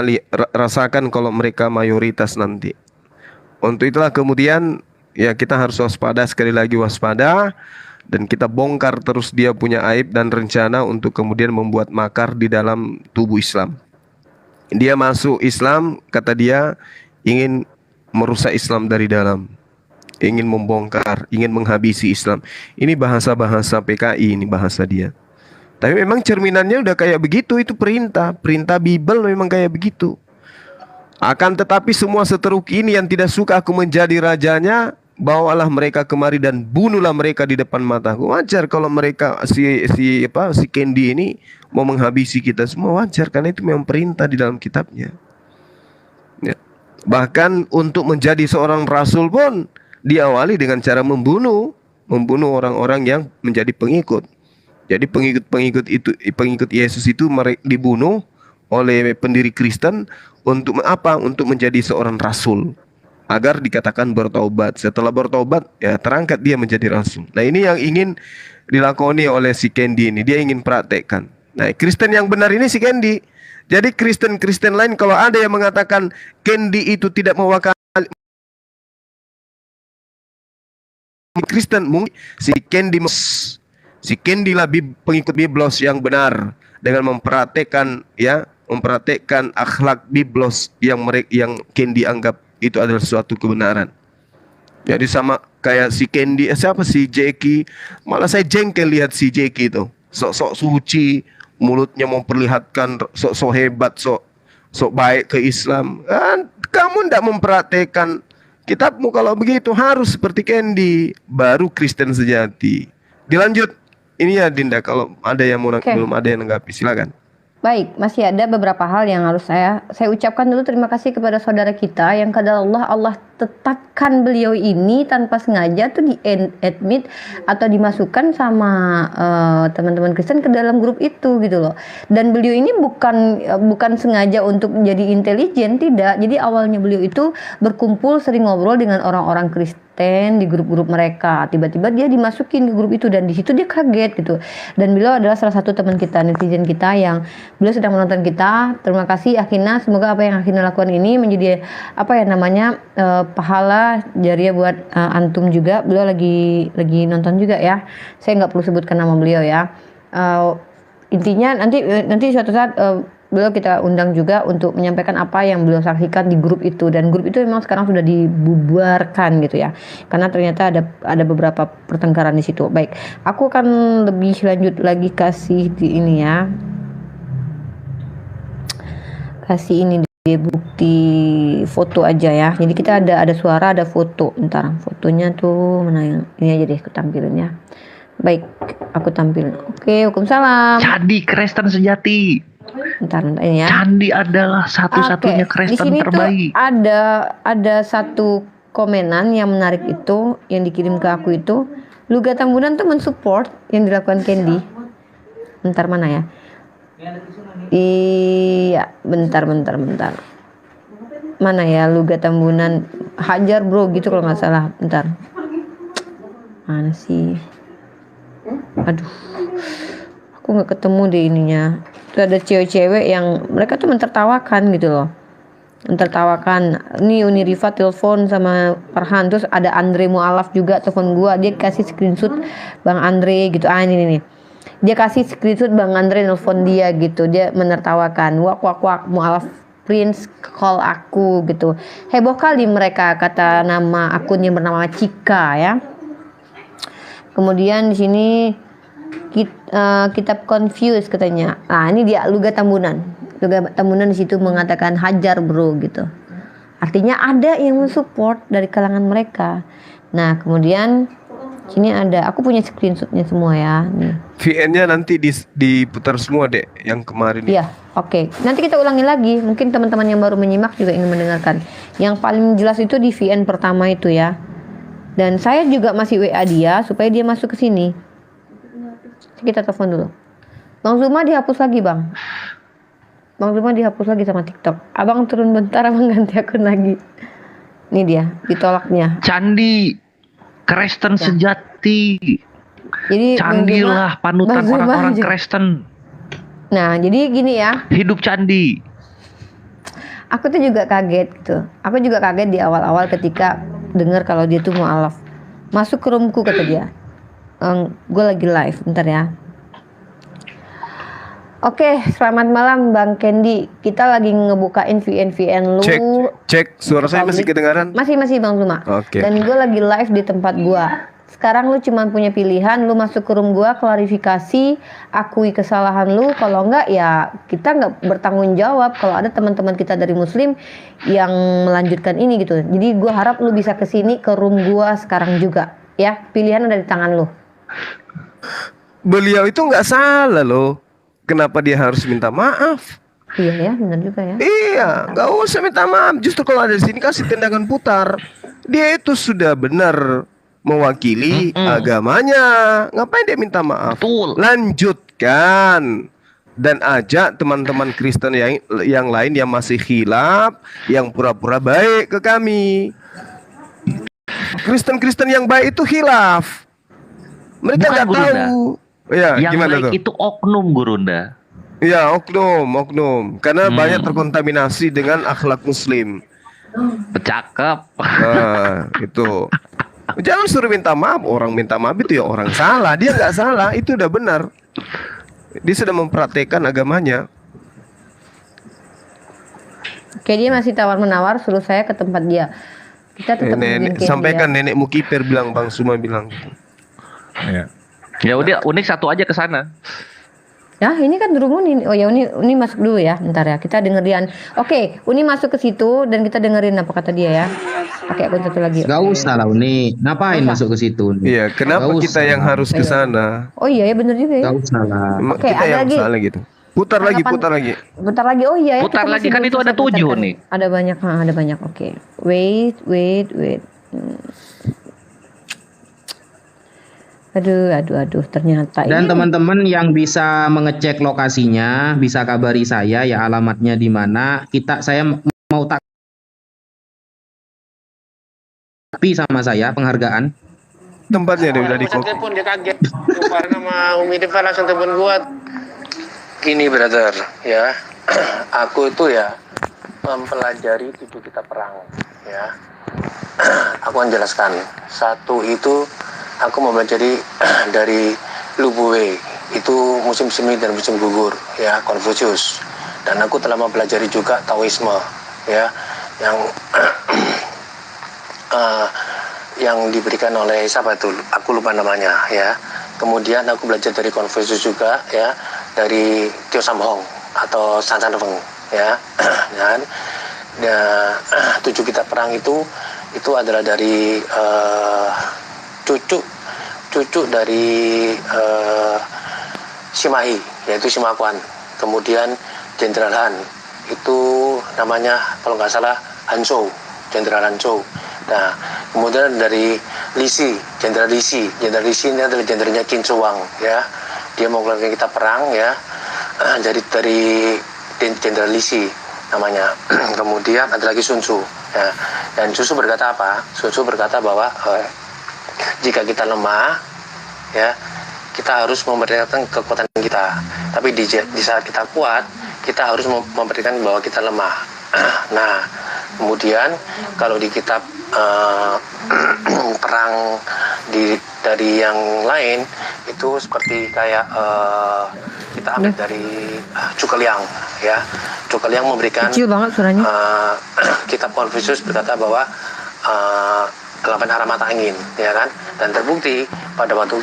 rasakan kalau mereka mayoritas nanti. Untuk itulah kemudian ya kita harus waspada, sekali lagi waspada, dan kita bongkar terus dia punya aib dan rencana untuk kemudian membuat makar di dalam tubuh Islam. Dia masuk Islam, kata dia ingin merusak Islam dari dalam, ingin membongkar, ingin menghabisi Islam. Ini bahasa-bahasa PKI, ini bahasa dia. Tapi memang cerminannya udah kayak begitu, itu perintah Bible memang kayak begitu. Akan tetapi semua seteruk ini yang tidak suka aku menjadi rajanya, bawalah mereka kemari dan bunuhlah mereka di depan mataku. Wajar kalau mereka si Kendi ini mau menghabisi kita semua, wajar karena itu memang perintah di dalam kitabnya. Ya. Bahkan untuk menjadi seorang rasul pun diawali dengan cara membunuh orang-orang yang menjadi pengikut. Jadi pengikut Yesus itu dibunuh oleh pendiri Kristen untuk apa? Untuk menjadi seorang rasul, agar dikatakan bertobat. Setelah bertobat, ya terangkat dia menjadi rasul. Nah, ini yang ingin dilakoni oleh si Candy ini. Dia ingin praktekkan. Nah, Kristen yang benar ini si Candy. Jadi Kristen lain kalau ada yang mengatakan Candy itu tidak mewakili Kristen, mungkin si Candy lah pengikut Biblos yang benar dengan mempraktekkan akhlak Biblos yang Candy anggap itu adalah suatu kebenaran. Jadi sama kayak si Candy, siapa si Jackie, malah saya jengkel lihat si Jackie itu sok-sok suci, mulutnya memperlihatkan sok-sok hebat, sok baik ke Islam. Kamu tidak mempraktekkan kitabmu. Kalau begitu harus seperti Candy, baru Kristen sejati. Dilanjut. Ini ya Dinda, kalau ada yang mau belum ada yang nanggapi, silakan. Baik, masih ada beberapa hal yang harus saya ucapkan dulu. Terima kasih kepada saudara kita yang kepada Allah tetapkan beliau ini tanpa sengaja tuh di-admit atau dimasukkan sama teman-teman Kristen ke dalam grup itu gitu loh. Dan beliau ini bukan sengaja untuk jadi intelijen, tidak. Jadi awalnya beliau itu berkumpul sering ngobrol dengan orang-orang Kristen di grup-grup mereka. Tiba-tiba dia dimasukin ke grup itu dan di situ dia kaget gitu. Dan beliau adalah salah satu teman kita, netizen kita yang beliau sedang menonton kita. Terima kasih Akhina, semoga apa yang Akhina lakukan ini menjadi pahala jariah buat antum juga. Beliau lagi nonton juga ya. Saya nggak perlu sebutkan nama beliau ya. Intinya nanti suatu saat beliau kita undang juga untuk menyampaikan apa yang beliau saksikan di grup itu, dan grup itu memang sekarang sudah dibubarkan gitu ya, karena ternyata ada beberapa pertengkaran di situ. Baik, aku akan lebih lanjut lagi kasih di ini ya, kasih ini di bukti foto aja ya. Jadi kita ada suara, ada foto. Ntar fotonya tuh mana yang ini aja deh, aku tampilin ya. Baik, aku tampilin. Oke, Waalaikumsalam. Candi Kristen sejati. Bentar ini ya. Candi adalah satu-satunya Kristen terbaik. Ada satu komenan yang menarik itu yang dikirim ke aku itu. Luga Tambunan tuh mensupport yang dilakukan Candy. Bentar mana ya? Iya, bentar. Mana ya Luga Tambunan? Hajar bro gitu kalau nggak salah. Bentar. Mana sih? Aduh, aku nggak ketemu deh ininya. Tuh ada cewek-cewek yang mereka tuh mentertawakan gitu loh, mentertawakan. Ini Uni Rifa telepon sama Farhan, terus ada Andre Mualaf juga telepon gua, dia kasih screenshot Bang Andre gitu. Ini nih, dia kasih screenshot Bang Andre nelfon dia gitu, dia menertawakan. Wak Mualaf Prince call aku gitu. Heboh kali mereka, kata nama akunnya bernama Cika ya. Kemudian di sini kitab Confuse katanya. Ini dia Luga Tambunan. Luga Tambunan di situ mengatakan hajar bro gitu. Artinya ada yang mensupport dari kalangan mereka. Nah, kemudian sini ada, aku punya screenshotnya semua ya. Nih. VN-nya nanti diputar semua dek yang kemarin. Iya, oke. Nanti kita ulangi lagi. Mungkin teman-teman yang baru menyimak juga ingin mendengarkan. Yang paling jelas itu di VN pertama itu ya. Dan saya juga masih WA dia supaya dia masuk ke sini. Kita telepon dulu. Bang Zuma dihapus lagi bang. Bang Zuma dihapus lagi sama TikTok. Abang turun bentar, abang ganti akun lagi. Ini dia, ditolaknya. Candi Kristen ya. Sejati. Jadi candilah panutan orang-orang Kristen. Nah, jadi gini ya. Hidup Candi. Aku tuh juga kaget gitu. Aku juga kaget di awal-awal ketika dengar kalau dia tuh mualaf. Masuk ke roomku kata dia. Gue lagi live, bentar ya. Oke, selamat malam Bang Candy. Kita lagi ngebukain VN lu. Cek, suara saya masih kedengaran? Masih Bang Zuma. Oke. Dan gue lagi live di tempat gue. Sekarang lu cuma punya pilihan, lu masuk ke room gue, klarifikasi, akui kesalahan lu. Kalau enggak ya kita nggak bertanggung jawab. Kalau ada teman-teman kita dari Muslim yang melanjutkan ini gitu. Jadi gue harap lu bisa kesini ke room gue sekarang juga. Ya, pilihan ada di tangan lu. Beliau itu nggak salah loh. Kenapa dia harus minta maaf? Iya ya, benar juga ya. Iya, nggak usah minta maaf. Justru kalau ada di sini kasih tendangan putar. Dia itu sudah benar mewakili agamanya. Ngapain dia minta maaf? Betul. Lanjutkan dan ajak teman-teman Kristen yang lain yang masih khilaf, yang pura-pura baik ke kami. Kristen-Kristen yang baik itu khilaf. Mereka Bukan, nggak Gurunda. tahu. Ya, Yang gimana baik tuh? itu oknum, Gurunda. Ya, oknum. Karena banyak terkontaminasi dengan akhlak Muslim. Cakep. Nah, itu. Jangan suruh minta maaf. Orang minta maaf itu ya orang salah. Dia nggak salah. Itu udah benar. Dia sudah mempraktekkan agamanya. Oke, dia masih tawar-menawar suruh saya ke tempat dia. Kita tetap Nenek, mungkin sampaikan dia. nenek Mukiper bilang, Bang Suma bilang. Ya. Ya udah, Unik satu aja ke sana. Ya, ini kan Drumun ini. Oh ya, Uni masuk dulu ya. Bentar ya. Kita dengerin. Oke, Uni masuk ke situ dan kita dengerin apa kata dia ya. Pakai akun satu lagi. Gak usah lah Uni. Ngapain masuk ke situ? Uni? Iya, kenapa Gak kita usah. yang harus ke sana? Oh iya ya bener juga ya. Gak usah lah. Oke, Kita ada yang lagi. salah gitu. Putar lagi. Bentar lagi. Oh iya ya. Putar kita lagi, masih kan belum itu ada selesai 7 putarkan. nih. Ada banyak, ada banyak. Oke. Wait. Aduh, ternyata Dan ini teman-teman yang bisa mengecek lokasinya, bisa kabari saya ya alamatnya di mana. Saya mau tapi sama saya penghargaan. Tempatnya dia udah di Saya telepon dia kaget. Kemarin sama Umi Deva langsung telepon gua. Gini brother, ya. Aku itu ya mempelajari 7 kitab perang, ya. Aku akan jelaskan. Satu itu aku mempelajari dari Lubue, itu musim semi dan musim gugur, ya, Konfusius. Dan aku telah mempelajari juga Taoisme, ya, yang diberikan oleh siapa itu? Aku lupa namanya, ya. Kemudian aku belajar dari Konfusius juga, ya, dari Tio Samhong atau San San Feng, ya. Dan 7 kitab perang itu adalah dari cucu dari Shimahi, yaitu Shimakuan. Kemudian Jenderal Han itu namanya kalau nggak salah Hanzhou, Jenderal Hanzhou. Nah, kemudian dari Lisi, Jenderal Lisi ini adalah jenderalnya Qin Shi Huang, ya. Dia mau melakukan kita perang, ya. Jadi dari Jenderal Lisi namanya. Kemudian ada lagi Sun Tzu, ya. Dan Sun Tzu berkata apa? Sun Tzu berkata bahwa jika kita lemah, ya, kita harus memperlihatkan kekuatan kita. Tapi di saat kita kuat, kita harus memperlihatkan bahwa kita lemah. Nah, kemudian kalau di kitab perang dari yang lain itu seperti kayak kita ambil dari Cukeliang, ya. Cukeliang memberikan kecil banget suaranya. kitab Konfusius berkata bahwa 8 arah mata angin, ya kan? Dan terbukti pada waktu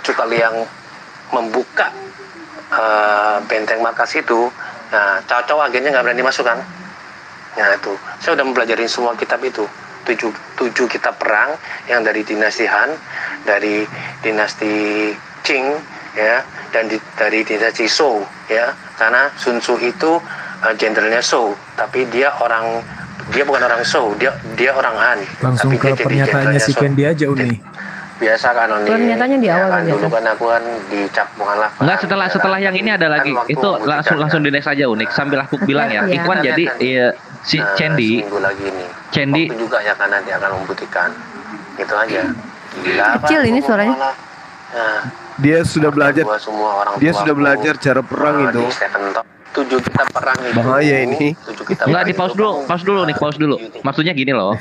Cukeliang membuka benteng markas itu, nah cowok-cowok agennya nggak berani masuk kan? Nah itu, saya udah mempelajari semua kitab itu, 7 kitab perang yang dari dinasti Han, dari dinasti Qing, ya, dan dari dinasti Zhou, ya. Karena Sun Tzu itu jenderalnya Zhou, tapi dia bukan orang Zhou, dia orang Han. Langsung tapi ke dia jadi pernyataannya jenderalnya si Kendi aja Uni. Biasa kan Oni. Pernyataannya di awal kan, aja, dulu kan? kan aku kan dicap bukanlah. Enggak, setelah yang ini ada lagi. Kan waktu Itu dicap, langsung di next aja Unik. Sambil aku bilang ya, Iya. Ikhwan jadi si Cendi, seminggu lagi ini. Cendi Waktu juga ya kan nanti akan membuktikan. Gitu aja. Gila, Kecil Pak, ini gua suaranya. malah. Nah, Dia sudah belajar. gua semua orang Dia tua sudah aku, belajar cara perang itu. di Stephen Top. 7 kitab perang itu. Bahaya ini. 7 kitab Enggak, perang di pause itu dulu, kamu, pause dulu. Maksudnya gini loh.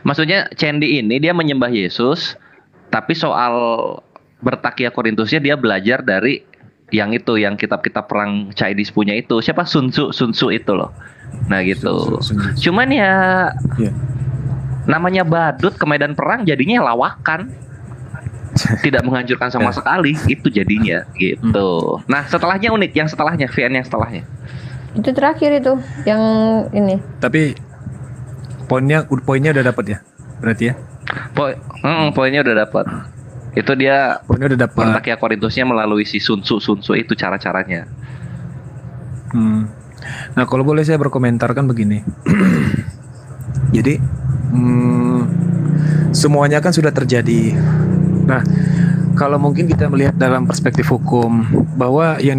Maksudnya Cendi ini dia menyembah Yesus, tapi soal bertakia Korintusnya dia belajar dari yang kitab-kitab perang Chinese punya itu. Siapa? Sun Tzu itu loh. Nah gitu. Sun Tzu. Cuman ya Iya. namanya badut ke medan perang jadinya lawakan. Tidak menghancurkan sama sekali, itu jadinya gitu. Nah, setelahnya Unik, yang setelahnya, VN yang setelahnya. Itu terakhir itu yang ini. Tapi poinnya udah dapat ya? Berarti ya? Poinnya udah dapat. Itu dia Poinnya udah dapat. Takia Korintusnya melalui si Sun Tzu itu cara-caranya. Nah, kalau boleh saya berkomentar kan begini. Jadi semuanya kan sudah terjadi. Nah, kalau mungkin kita melihat dalam perspektif hukum bahwa yang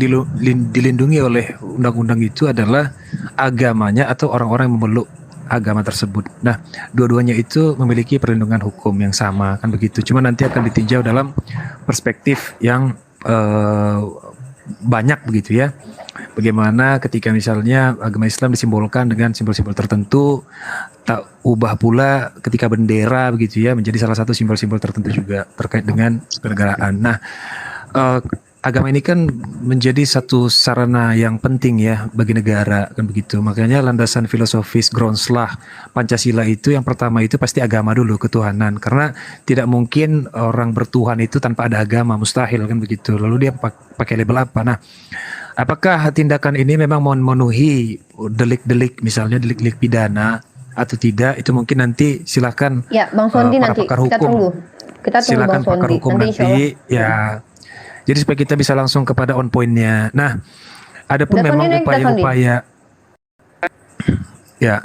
dilindungi oleh undang-undang itu adalah agamanya atau orang-orang yang memeluk agama tersebut. Nah, dua-duanya itu memiliki perlindungan hukum yang sama kan begitu. Cuma nanti akan ditinjau dalam perspektif yang banyak begitu ya. Bagaimana ketika misalnya agama Islam disimbolkan dengan simbol-simbol tertentu, tak ubah pula ketika bendera begitu ya menjadi salah satu simbol-simbol tertentu juga terkait dengan kenegaraan. Nah, agama ini kan menjadi satu sarana yang penting ya bagi negara kan begitu. Makanya landasan filosofis Groundslah Pancasila itu yang pertama itu pasti agama dulu, ketuhanan. Karena tidak mungkin orang bertuhan itu tanpa ada agama, mustahil kan begitu. Lalu dia pakai label apa? Nah, apakah tindakan ini memang memenuhi delik-delik misalnya delik-delik pidana atau tidak? Itu mungkin nanti silakan Ya, Bang Sondi para nanti pakar kita hukum. tunggu. Kita tunggu Silakan Bang pakar Sondi. hukum Nanti insya Allah. nanti ya. Jadi supaya kita bisa langsung kepada on point-nya. Nah, adapun Kita memang Sondi nih, kita Sondi. upaya-upaya ya,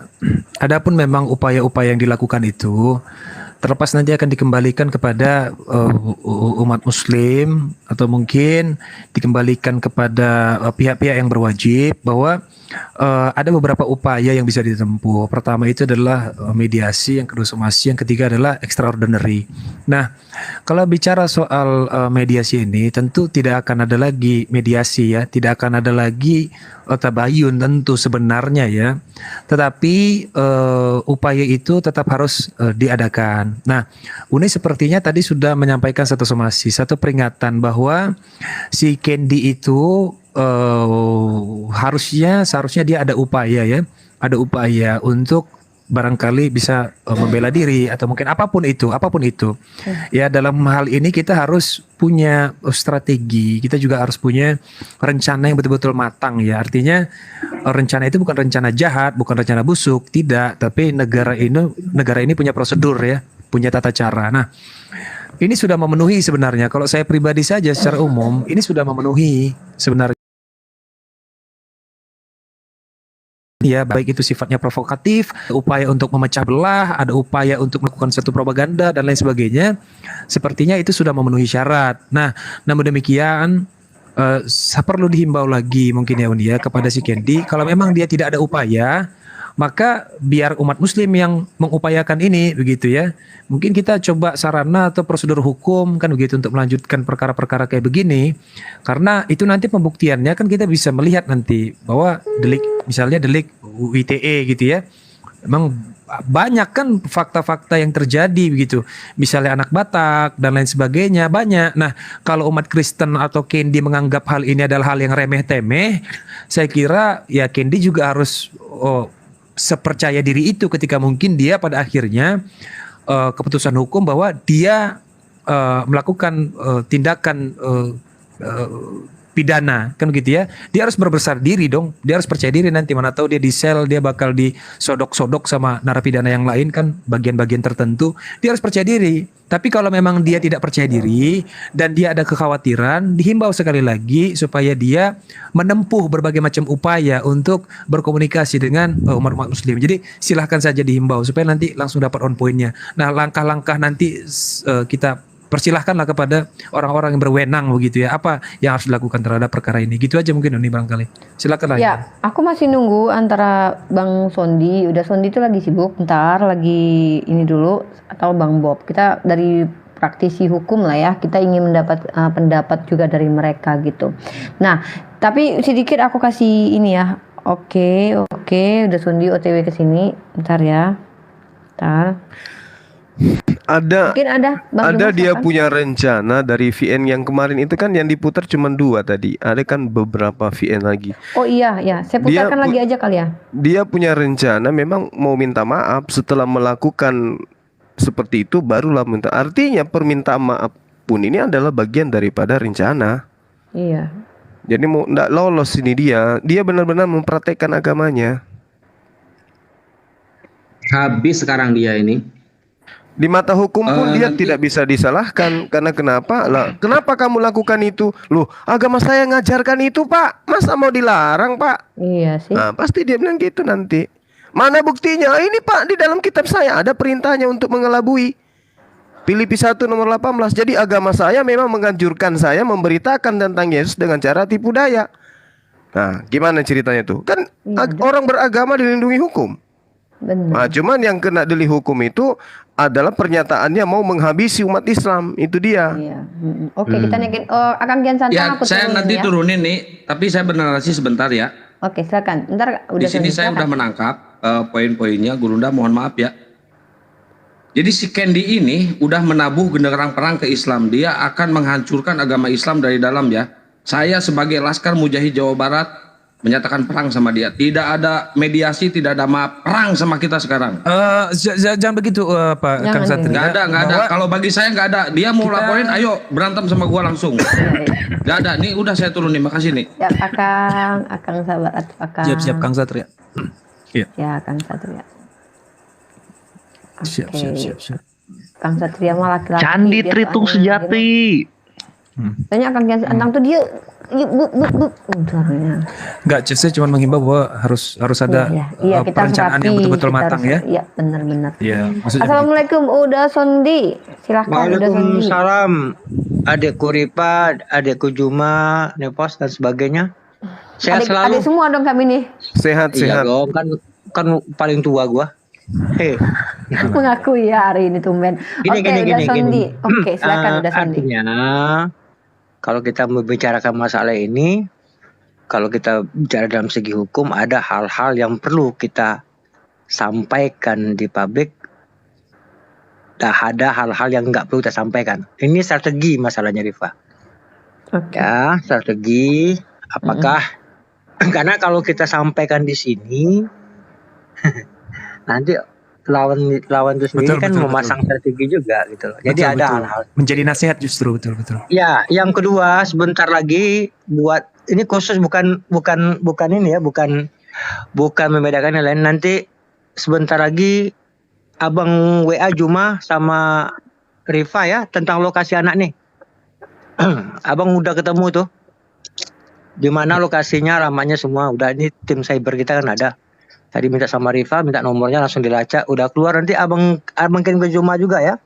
adapun memang upaya-upaya yang dilakukan itu terlepas nanti akan dikembalikan kepada umat muslim atau mungkin dikembalikan kepada pihak-pihak yang berwajib bahwa ada beberapa upaya yang bisa ditempuh. Pertama itu adalah mediasi, yang kedua somasi, yang ketiga adalah extraordinary. Nah, kalau bicara soal mediasi ini tentu tidak akan ada lagi mediasi ya, tidak akan ada lagi tabayun tentu sebenarnya ya. Tetapi upaya itu tetap harus diadakan. Nah, Uni sepertinya tadi sudah menyampaikan satu somasi, satu peringatan bahwa si Candy itu seharusnya dia ada upaya ya, ada upaya untuk barangkali bisa membela diri atau mungkin apapun itu. Ya, dalam hal ini kita harus punya strategi, kita juga harus punya rencana yang betul-betul matang ya. Artinya rencana itu bukan rencana jahat, bukan rencana busuk, tidak, tapi negara ini punya prosedur ya, punya tata cara. Nah, ini sudah memenuhi sebenarnya. Kalau saya pribadi saja secara umum, ini sudah memenuhi sebenarnya. Ya, baik itu sifatnya provokatif, upaya untuk memecah belah, ada upaya untuk melakukan satu propaganda dan lain sebagainya. Sepertinya itu sudah memenuhi syarat. Nah, namun demikian perlu dihimbau lagi mungkin ya Uni ya kepada si Candy, kalau memang dia tidak ada upaya, maka biar umat muslim yang mengupayakan ini begitu ya. Mungkin kita coba sarana atau prosedur hukum kan begitu untuk melanjutkan perkara-perkara kayak begini. Karena itu nanti pembuktiannya kan kita bisa melihat nanti bahwa misalnya delik ITE gitu ya. Memang banyak kan fakta-fakta yang terjadi begitu. Misalnya anak Batak dan lain sebagainya banyak. Nah, kalau umat Kristen atau Candy menganggap hal ini adalah hal yang remeh-temeh, saya kira ya Candy juga harus sepercaya diri itu ketika mungkin dia pada akhirnya keputusan hukum bahwa dia melakukan tindakan pidana kan gitu ya, dia harus berbesar diri dong, dia harus percaya diri. Nanti mana tahu dia di sel, dia bakal disodok-sodok sama narapidana yang lain kan, bagian-bagian tertentu, dia harus percaya diri. Tapi kalau memang dia tidak percaya diri dan dia ada kekhawatiran, dihimbau sekali lagi supaya dia menempuh berbagai macam upaya untuk berkomunikasi dengan umat-umat muslim. Jadi silahkan saja dihimbau supaya nanti langsung dapat on point-nya. Nah, langkah-langkah nanti kita persilahkanlah kepada orang-orang yang berwenang begitu ya, apa yang harus dilakukan terhadap perkara ini. Gitu aja mungkin Uni barangkali. Silakan. Ya, aku masih nunggu antara Bang Sondi. Udah Sondi itu lagi sibuk, ntar lagi ini dulu, atau Bang Bob. Kita dari praktisi hukum lah ya, kita ingin mendapat pendapat juga dari mereka gitu. Nah, tapi sedikit aku kasih ini ya. Oke, udah Sondi OTW ke sini. Bentar ya. Bentar. Mungkin ada Bang Ada Dimas, dia silakan. punya rencana dari VN yang kemarin itu kan, yang diputar cuma 2 tadi. Ada kan beberapa VN lagi. Oh iya, saya putarkan lagi aja kali ya. Dia punya rencana memang mau minta maaf setelah melakukan seperti itu, barulah minta. Artinya permintaan maaf pun ini adalah bagian daripada rencana. Iya. Jadi mau ndak lolos ini dia benar-benar mempraktekkan agamanya. Habis sekarang dia ini. Di mata hukum pun dia nanti- tidak bisa disalahkan. Karena kenapa? Lah, kenapa kamu lakukan itu? Loh, agama saya ngajarkan itu, Pak. Masa mau dilarang, Pak? Iya sih. Nah, pasti dia bilang gitu nanti. Mana buktinya? Ini, Pak, di dalam kitab saya ada perintahnya untuk mengelabui. Filipi 1 nomor 18. Jadi agama saya memang menganjurkan saya memberitakan tentang Yesus dengan cara tipu daya. Nah, gimana ceritanya tuh? Kan orang beragama dilindungi hukum. Benar. Nah, cuman yang kena delik hukum itu adalah pernyataannya mau menghabisi umat Islam. Itu dia. Iya. Oke, kita naikin. Oh, Akang Kian Santang Ya, aku saya turunin nanti ya. turunin nih, tapi saya bernarasi sebentar ya. Oke, silakan. Ntar udah Di sini saya silakan. udah menangkap poin-poinnya. Gurunda mohon maaf ya. Jadi si Candy ini udah menabuh genderang perang ke Islam. Dia akan menghancurkan agama Islam dari dalam ya. Saya sebagai Laskar Mujahid Jawa Barat menyatakan perang sama dia. Tidak ada mediasi, tidak ada maaf. Perang sama kita sekarang. Jangan begitu Pak Jangan Kang Satria. Nggak ada. Bahwa- Kalau bagi saya nggak ada. Dia mau laporin, ayo berantem sama gua langsung. Nggak ada. Nih udah saya turunin. Makasih nih. Ya, Akang sabar atuh, Akang. Siap Kang Satria. Ya, Kang Satria. Siap. Kang Satria mah laki-laki. Candi dia Tritung soalnya sejati. Tanya Kang Kian Santang tuh dia suaranya. Enggak, saya cuma menghimbau bahwa harus ada Iya, kita perencanaan yang rapi, betul-betul kita matang harus- ya. Iya, benar-benar. Iya, maksudnya Assalamualaikum, Uda Sondi. Silahkan Uda Sondi. Waalaikumsalam, adikku Ripa, adikku Juma, Nepos dan sebagainya. Sehat selalu. Adik semua dong kami nih. Sehat, Iya sehat. dong, kan paling tua gua. Hei, Mengakui ya hari ini tumben. Gini, Oke, gini, Uda gini, Sondi. gini. Oke, silakan Uda Sondi. Artinya, kalau kita membicarakan masalah ini, kalau kita bicara dalam segi hukum, ada hal-hal yang perlu kita sampaikan di publik. Ada hal-hal yang nggak perlu kita sampaikan. Ini strategi masalahnya, Rifa. Oke. Ya, strategi. Apakah karena kalau kita sampaikan di sini, nanti lawan itu sendiri Betul, kan betul, memasang strategi juga gitu loh. Jadi ada hal-hal. menjadi nasihat justru betul. Ya, yang kedua sebentar lagi buat ini khusus bukan ini ya, bukan membedakan yang lain. Nanti sebentar lagi Abang WA Juma sama Rifa ya tentang lokasi anak nih. Abang udah ketemu tuh. Di mana lokasinya, alamatnya semua udah, ini tim cyber kita kan ada. Tadi minta sama Rifa, minta nomornya langsung dilacak, udah keluar, nanti abang kirim ke Juma juga ya.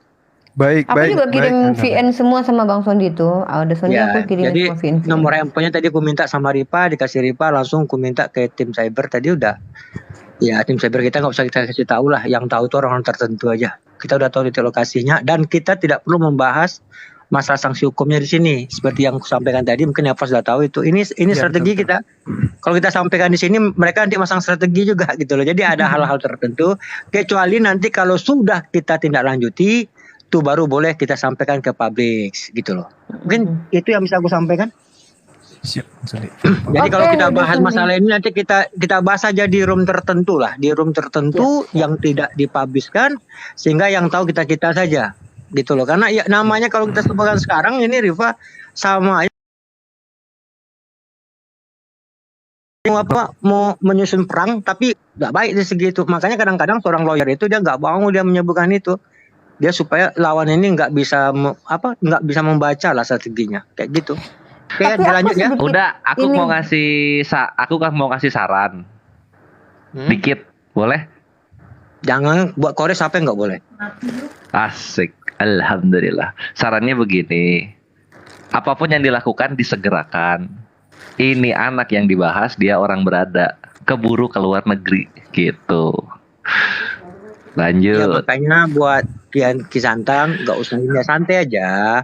Baik, Aku baik. juga kirim baik. VN semua sama Bang Sondi tuh. Uda Sondi Ya, aku kirim jadi sama VN. nomor handphonenya tadi aku minta sama Rifa, dikasih Rifa, langsung aku minta ke tim cyber tadi udah. Ya tim cyber kita nggak usah kita kasih tahu lah, yang tahu tuh orang tertentu aja. Kita udah tahu titik lokasinya dan kita tidak perlu membahas masalah sanksi hukumnya di sini. Seperti yang aku sampaikan tadi, mungkin ya sudah tahu itu. Ini strategi betul. kita. Kalau kita sampaikan di sini, mereka nanti masang strategi juga gitu loh. Jadi ada hal-hal tertentu. Kecuali nanti kalau sudah kita tindak lanjuti, itu baru boleh kita sampaikan ke publik gitu loh. Mungkin itu yang bisa aku sampaikan. Siap, Sondi. Jadi Oke, kalau kita udah bahas Sondi. masalah ini nanti kita bahas aja di room tertentu lah, di room tertentu yang tidak dipublishkan sehingga yang tahu kita saja gitu loh. Karena ya namanya kalau kita sebutkan sekarang ini Rifa sama aja mau menyusun perang tapi nggak baik di segi itu. Makanya kadang-kadang seorang lawyer itu dia nggak mau dia menyebutkan itu. Dia supaya lawan ini nggak bisa membaca lah strateginya kayak gitu. Oke, Tapi aku dilanjut ya. sedikit Udah, aku ini. mau ngasih saran. Dikit, boleh? Jangan buat kores apa nggak boleh. Asik. Alhamdulillah. Sarannya begini. Apapun yang dilakukan disegerakan. Ini anak yang dibahas dia orang berada, keburu ke luar negeri gitu. Ya Lanjut. makanya buat Kian Kisantang nggak usah ini, santai aja,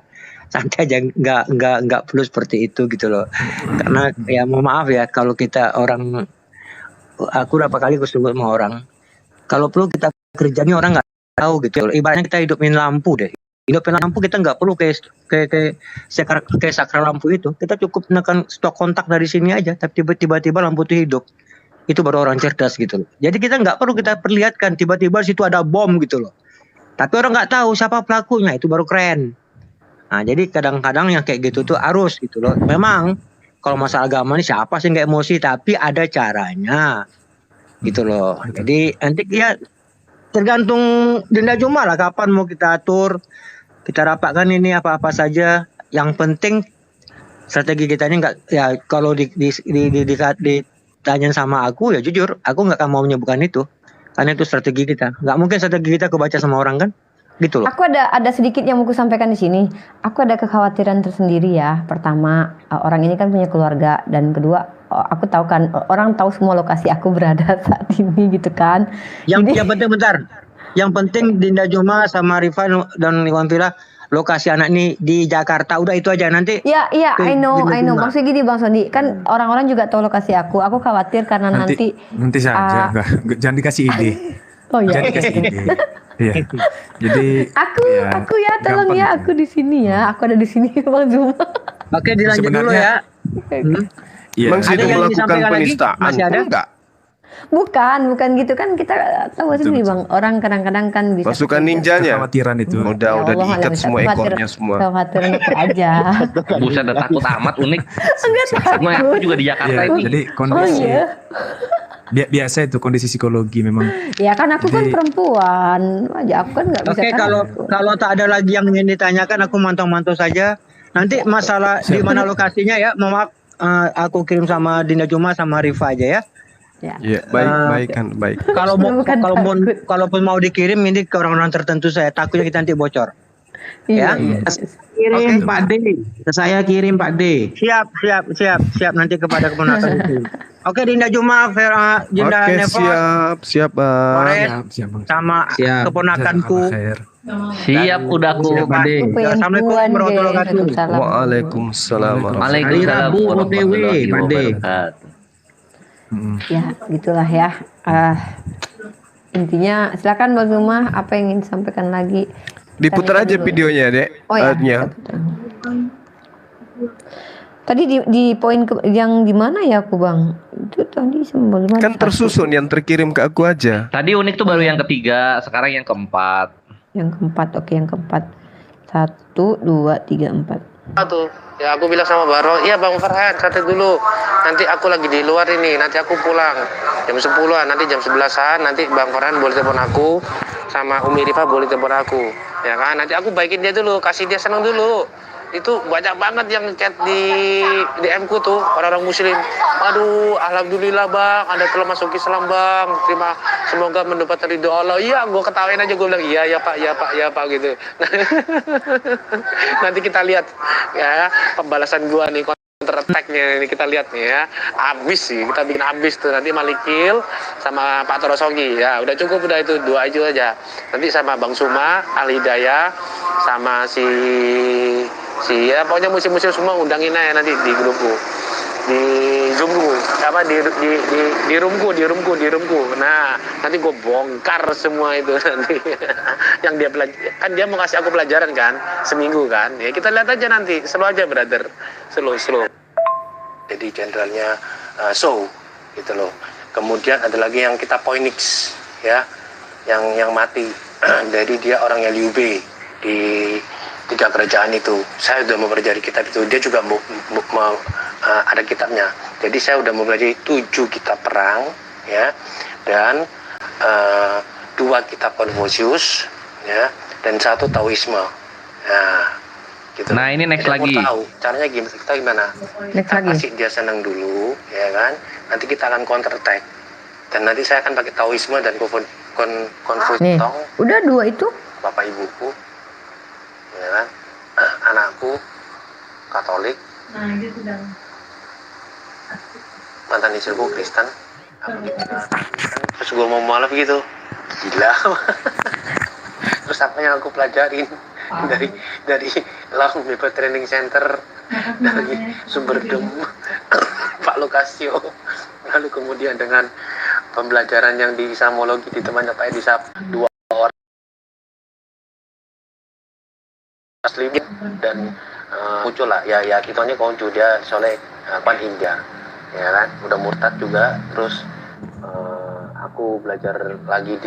nggak perlu seperti itu gitu loh. Karena ya mohon maaf ya kalau kita orang, aku berapa kali aku sebut sama orang, kalau perlu kita kerjanya orang nggak tahu gitu loh. Ibaratnya kita hidupin lampu deh. Hidupin lampu kita nggak perlu kayak sakral lampu itu. Kita cukup menekan stok kontak dari sini aja, tapi tiba-tiba lampu itu hidup. Itu baru orang cerdas gitu loh. Jadi kita nggak perlu kita perlihatkan tiba-tiba di situ ada bom gitu loh. Tapi orang nggak tahu siapa pelakunya, itu baru keren. Nah jadi kadang-kadang yang kayak gitu tuh harus gitu loh. Memang kalau masalah agama ini siapa sih nggak emosi, tapi ada caranya gitu loh. Jadi nanti ya tergantung Dinda Juma lah kapan mau kita atur. Kita rapatkan ini apa-apa saja. Yang penting strategi kita ini nggak, ya kalau ditanya sama aku ya jujur, aku nggak akan mau menyebutkan itu. Karena itu strategi kita. Nggak mungkin strategi kita kebaca sama orang kan? Gitu loh. Aku ada sedikit yang mau aku sampaikan di sini. Aku ada kekhawatiran tersendiri ya. Pertama, orang ini kan punya keluarga, dan kedua, aku tahu kan orang tahu semua lokasi aku berada saat ini gitu kan. Yang penting bentar. Yang penting Dinda Juma sama Rifan dan Iwan Fira lokasi anak ini di Jakarta. Udah itu aja nanti. Iya, I know. Juma. Maksudnya gini Bang Sondi, kan orang-orang juga tahu lokasi aku. Aku khawatir karena nanti saja, jangan dikasih ide. Oh iya. Jangan dikasih ide. Iya. Jadi aku ya tolong ya, aku di sini ya. Aku ada di sini Bang Zuma. Oke, dilanjut dulu ya. Iya. Bang Sido melakukan penistaan. Masih ada? Enggak. Bukan gitu kan, kita tahu sendiri Bang. Orang kadang-kadang kan bisa Pasukan ninjanya. Kekhawatiran itu. Udah diikat semua ekornya semua. Kekhawatiran aku aja. Buset, udah takut amat Unik. Enggak Semua aku takut. juga di Jakarta Iya, ini. jadi kondisi biasa itu kondisi psikologi memang. Ya kan aku kan perempuan, aja aku kan nggak bisa. Oke, kalau tak ada lagi yang ingin ditanyakan, aku mantau-mantau saja. Nanti masalah di mana lokasinya ya, mohon maaf, aku kirim sama Dinda Juma sama Rifa aja ya. Iya, baik. Kalaupun mau dikirim ini ke orang-orang tertentu, saya takutnya kita nanti bocor. Iya. Kirim Pak D. Ke saya kirim Pak D. Siap nanti kepada keponakan itu. Oke, Dinda Juma, Dinda Oke, Nevo, siap Bang. Siap, Bang. sama keponakanku. Siap, udah aku. Pak D. Assalamualaikum warahmatullahi wabarakatuh. Waalaikumsalam. Waalaikumsalam Rabu warahmatullahi OTW, Pak D. wabarakatuh. Ya, gitulah ya. Intinya silakan Bang Zuma, apa yang ingin disampaikan lagi? Diputar aja videonya, Dek. Oh ya. Tadi di poin yang di mana ya aku Bang? Itu tadi sama Bang. Kan tersusun yang terkirim ke aku aja. Tadi Unik tuh baru yang ketiga, sekarang yang keempat. Yang keempat, oke yang keempat. 1, 2, 3, 4. Tuh, ya aku bilang sama Baro, iya Bang Farhan, catat dulu. Nanti aku lagi di luar ini, nanti aku pulang jam 10-an, nanti jam 11-an, nanti Bang Farhan boleh telepon aku, sama Umi Rifa boleh telepon aku. Ya kan, nanti aku baikin dia dulu, kasih dia senang dulu. Itu banyak banget yang chat di DM ku tuh, orang-orang muslim. Aduh, alhamdulillah Bang, Anda telah masuk Islam Bang. Semoga mendapat ridho Allah. Iya, gue ketawain aja, gue bilang iya Pak gitu. Nanti kita lihat ya pembalasan gue nih, counter attack-nya ini kita lihat nih ya. Abis sih, kita bikin abis tuh nanti Malikil sama Pak Torosogi. Ya, udah cukup, udah itu dua aja. Nanti sama Bang Suma, Al Hidayah, sama si ya pokoknya musim-musim semua undangin aja nanti di grupku, di zoomku, apa di roomku. Nah nanti gue bongkar semua itu nanti yang dia kan dia mau kasih aku pelajaran kan seminggu kan, ya kita lihat aja nanti, slow aja brother, slow. Jadi jenderalnya show gitu loh. Kemudian ada lagi yang kita Poinix ya, yang mati. Jadi dia orangnya Liu Bei di 3 kerajaan itu. Saya udah mempelajari kitab itu. Dia juga ada kitabnya. Jadi saya udah mempelajari 7 kitab perang ya, dan 2 kitab Konfusius ya, dan 1 Taoisme. Nah, gitu. Nah, ini next lagi. Tahu caranya gimana? Kita kasih dia senang dulu, ya kan? Nanti kita akan counter attack. Dan nanti saya akan pakai Taoisme dan Konfusius. Udah 2 itu? Bapak ibuku, ya kan? Anakku Katolik. Mantan istriku Kristen. Terus gue mau mualaf gitu, gila. Terus apa yang aku pelajarin dari Long Paper Training Center, dari Sumberdem, Pak Lokasio, lalu kemudian dengan pembelajaran yang di Islamologi di temannya Pak Edisap, 2 orang asli dan muncul lah ya kitanya koncu dia soleh Kwan India, ya kan, udah murtad juga. Terus aku belajar lagi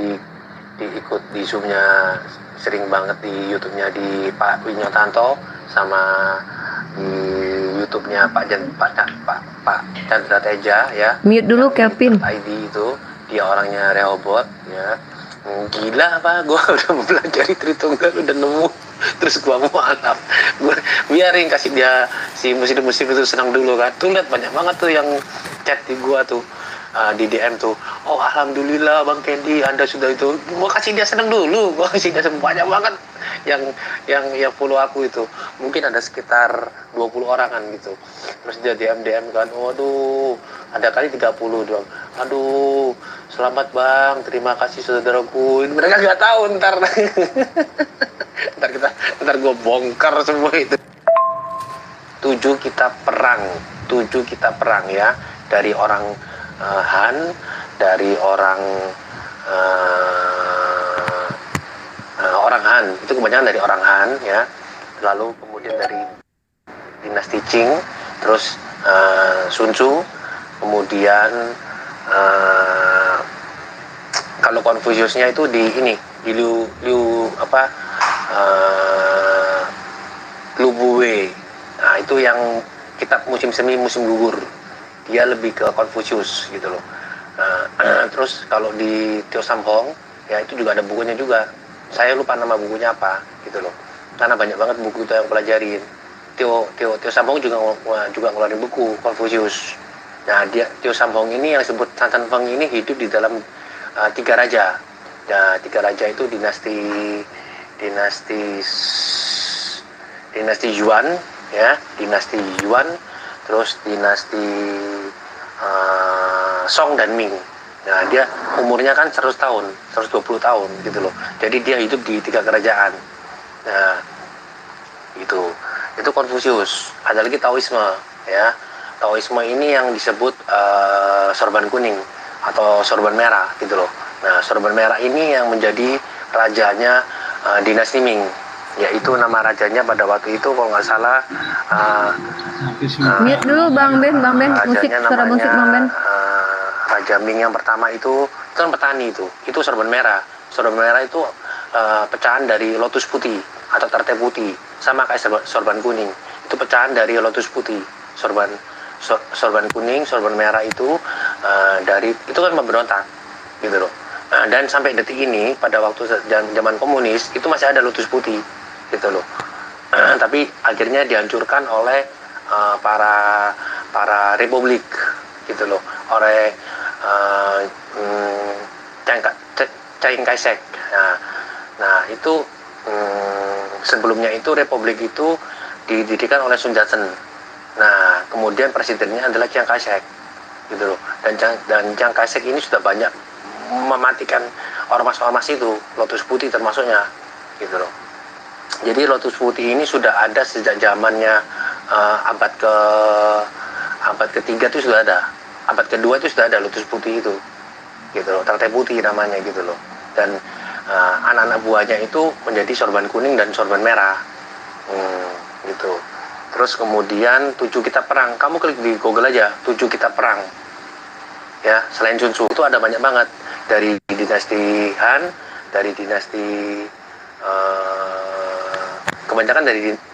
ikut di Zoom-nya, sering banget di YouTube-nya di Pak Winyo Tanto, sama di YouTube-nya Pak Chandra Teja ya. Mute dulu Kelvin. ID itu dia orangnya Rehoboth ya. Gila apa, gue udah mempelajari Tritunggal, udah nemu, terus gue mualaf, gue biarin kasih dia si muslim itu senang dulu kan. Tuh lihat banyak banget tuh yang chat di gue tuh, di DM tuh, oh alhamdulillah Bang Kendi Anda sudah itu, gue kasih dia senang dulu, gue kasih dia banyak banget yang follow aku itu, mungkin ada sekitar 20 orangan gitu. Terus dia DM kan, waduh ada kali 30 doang, aduh selamat Bang, terima kasih saudaraku. Mereka nggak tahu ntar ntar gue bongkar semua itu. 7 kita perang ya, dari orang Han, dari orang Han itu kebanyakan dari orang Han ya, lalu kemudian dari dinasti Qing, terus Sun Tzu, kemudian kalau Konfusiusnya itu di Liu Bue. Nah itu yang kitab musim semi musim gugur, dia lebih ke Konfusius gitu loh. Terus kalau di Tio Sam Hong ya itu juga ada bukunya juga, saya lupa nama bukunya apa gitu loh, karena banyak banget buku itu yang pelajarin. Tio Sam Hong juga ngeluarin buku Konfusius. Nah Tio Sam Hong ini yang disebut San San Feng ini hidup di dalam 3 raja. Nah 3 raja itu dinasti Yuan ya, dinasti Yuan, terus dinasti Song dan Ming. Nah dia umurnya kan 100 tahun, 120 tahun gitu loh. Jadi dia hidup di 3 kerajaan. Nah itu Konfusius. Ada lagi Taoisme ya. Taoisme ini yang disebut sorban kuning atau sorban merah gitu loh. Nah sorban merah ini yang menjadi rajanya dinasti Ming, yaitu nama rajanya pada waktu itu kalau nggak salah Mute dulu Bang Ben, musik, suara musik Bang Ben. Raja Ming yang pertama itu kan petani, itu sorban merah. Sorban merah itu pecahan dari lotus putih atau tarte putih, sama kayak sorban kuning, itu pecahan dari lotus putih. Sorban kuning, sorban merah itu dari itu kan pemberontak gitu loh. Dan sampai detik ini pada waktu zaman komunis itu masih ada lotus putih gitu loh. Tapi akhirnya dihancurkan oleh para republik gitu loh, oleh Chiang Kai-shek. Nah itu sebelumnya itu republik itu didirikan oleh Sun Yat-sen. Nah kemudian presidennya adalah Chiang Kai-shek gitu loh. Dan Chiang Kai-shek ini sudah banyak mematikan ormas-ormas itu, lotus putih termasuknya gitu loh. Jadi lotus putih ini sudah ada sejak zamannya abad ketiga itu sudah ada, abad kedua itu sudah ada lotus putih itu gitu loh, tarte putih namanya gitu loh. Dan anak-anak buahnya itu menjadi sorban kuning dan sorban merah gitu. Terus kemudian 7 kitab perang, kamu klik di Google aja 7 kitab perang ya, selain Sun Tzu itu ada banyak banget, dari dinasti Han, dari dinasti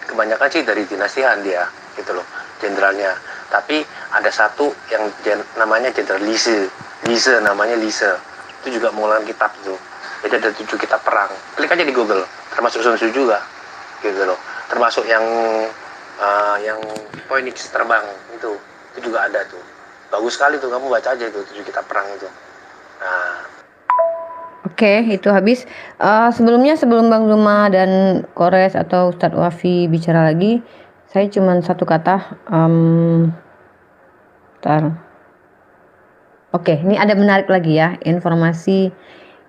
kebanyakan sih dari dinasti Han dia gitu loh jenderalnya. Tapi ada satu yang namanya Jenderal Lise namanya Lise, itu juga mengeluarkan kitab itu. Jadi ada 7 kitab perang, klik aja di Google, termasuk Sun Tzu juga gitu loh, termasuk yang Phoenix terbang itu juga ada tuh. Bagus sekali tuh, kamu baca aja itu 7 kitab perang itu. Nah Oke, itu habis. Sebelum Bang Zuma dan Kores atau Ustadz Wafi bicara lagi, saya cuma satu kata. Oke, ini ada menarik lagi ya, informasi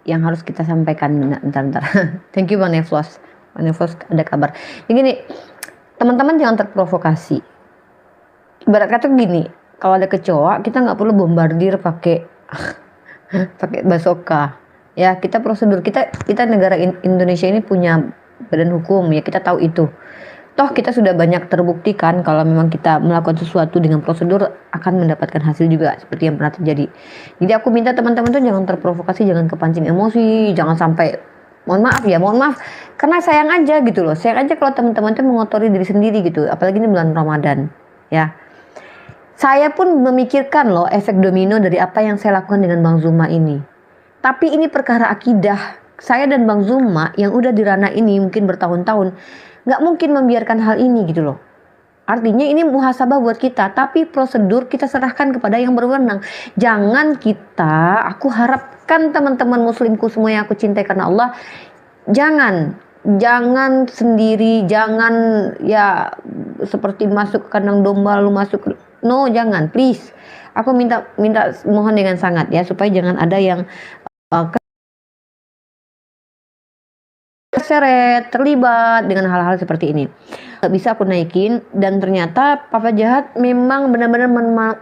yang harus kita sampaikan. Bentar. Thank you Bang Nevlos. Bang Nevlos ada kabar. Begini, teman-teman jangan terprovokasi. Ibarat kata gini, kalau ada kecoa, kita nggak perlu bombardir pakai basoka. Ya, kita prosedur, kita negara Indonesia ini punya badan hukum ya, kita tahu itu. Toh kita sudah banyak terbuktikan kalau memang kita melakukan sesuatu dengan prosedur akan mendapatkan hasil juga seperti yang pernah terjadi. Jadi aku minta teman-teman tuh jangan terprovokasi, jangan kepancing emosi, jangan sampai mohon maaf karena sayang aja gitu loh. Sayang aja kalau teman-teman tuh mengotori diri sendiri gitu, apalagi ini bulan Ramadan ya. Saya pun memikirkan loh efek domino dari apa yang saya lakukan dengan Bang Zuma ini. Tapi ini perkara akidah. Saya dan Bang Zuma yang udah di ranah ini mungkin bertahun-tahun, nggak mungkin membiarkan hal ini gitu loh. Artinya ini muhasabah buat kita, tapi prosedur kita serahkan kepada yang berwenang. Jangan kita, aku harapkan teman-teman muslimku semua yang aku cintai karena Allah, jangan sendiri, jangan ya seperti masuk ke kandang domba lu masuk. No, jangan, please. Aku minta mohon dengan sangat ya, supaya jangan ada yang terseret, terlibat dengan hal-hal seperti ini. Gak bisa aku naikin, dan ternyata Papa Jahat memang benar-benar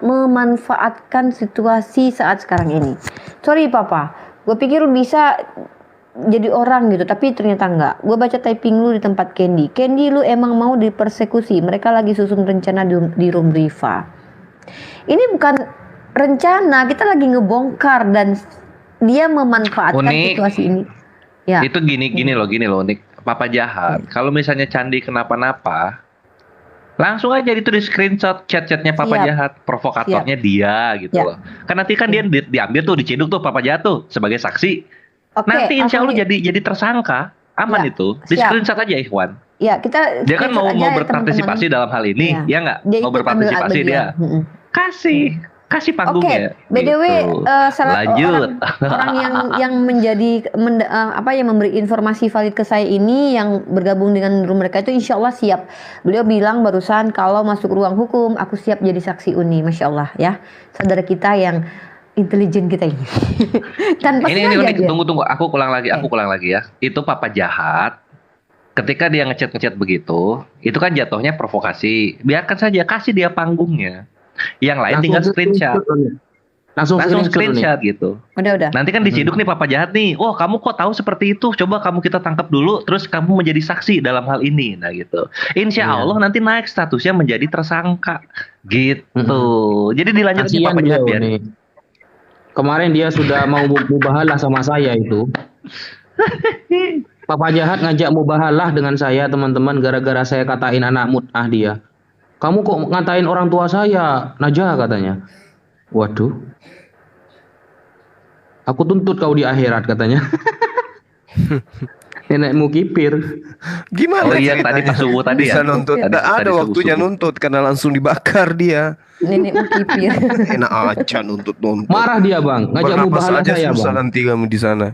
memanfaatkan situasi saat sekarang ini. Sorry Papa, gue pikir lu bisa jadi orang gitu, tapi ternyata enggak. Gue baca typing lu di tempat Candy. Candy, lu emang mau dipersekusi. Mereka lagi susun rencana di room Riva. Ini bukan rencana, kita lagi ngebongkar dan dia memanfaatkan situasi ini. Ya. Itu gini loh Nick. Papa Jahat, kalau misalnya Candi kenapa-napa, langsung aja itu di screenshot chat-chatnya Papa Jahat, provokatornya dia gitu loh. Kan nanti kan dia diambil tuh, diciduk tuh Papa Jahat tuh sebagai saksi. Nanti insya Allah jadi tersangka, aman itu. Di screenshot aja Ikhwan. Ya, dia kan mau berpartisipasi dalam hal ini, ya nggak? Mau berpartisipasi dia. Kasih panggungnya. BTW salah lanjut. orang yang yang memberi informasi valid ke saya ini yang bergabung dengan room mereka itu insya Allah siap. Beliau bilang barusan kalau masuk ruang hukum aku siap jadi saksi Uni. Masya Allah ya, saudara kita yang intelijen kita ini. ini unik. Tunggu, aku ulang lagi ya. Itu Papa Jahat. Ketika dia ngechat begitu, itu kan jatuhnya provokasi. Biarkan saja, kasih dia panggungnya. Yang lain tinggal screenshot. Langsung screenshot gitu. Udah. Nanti kan diciduk nih Papa Jahat nih. Oh, kamu kok tahu seperti itu? Coba kita tangkap dulu, terus kamu menjadi saksi dalam hal ini. Nah gitu. Insya Allah nanti naik statusnya menjadi tersangka. Gitu. Jadi dilanjut nih Papa Jahat biar. Kemarin dia sudah mau mubahalah sama saya itu. Papa Jahat ngajak mubahalah dengan saya teman-teman gara-gara saya katain anak mut'ah dia. Kamu kok ngatain orang tua saya, Najah katanya. Waduh. Aku tuntut kau di akhirat katanya. Nenekmu kipir. Gimana? Oh iya tadi pas subuh tadi bisa ya. Nuntut. Ada waktunya nuntut karena langsung dibakar dia. Nenekmu kipir. Enak aja nuntut. Marah dia bang. Ngajak mubahalah saya susah bang. Nanti kamu di sana.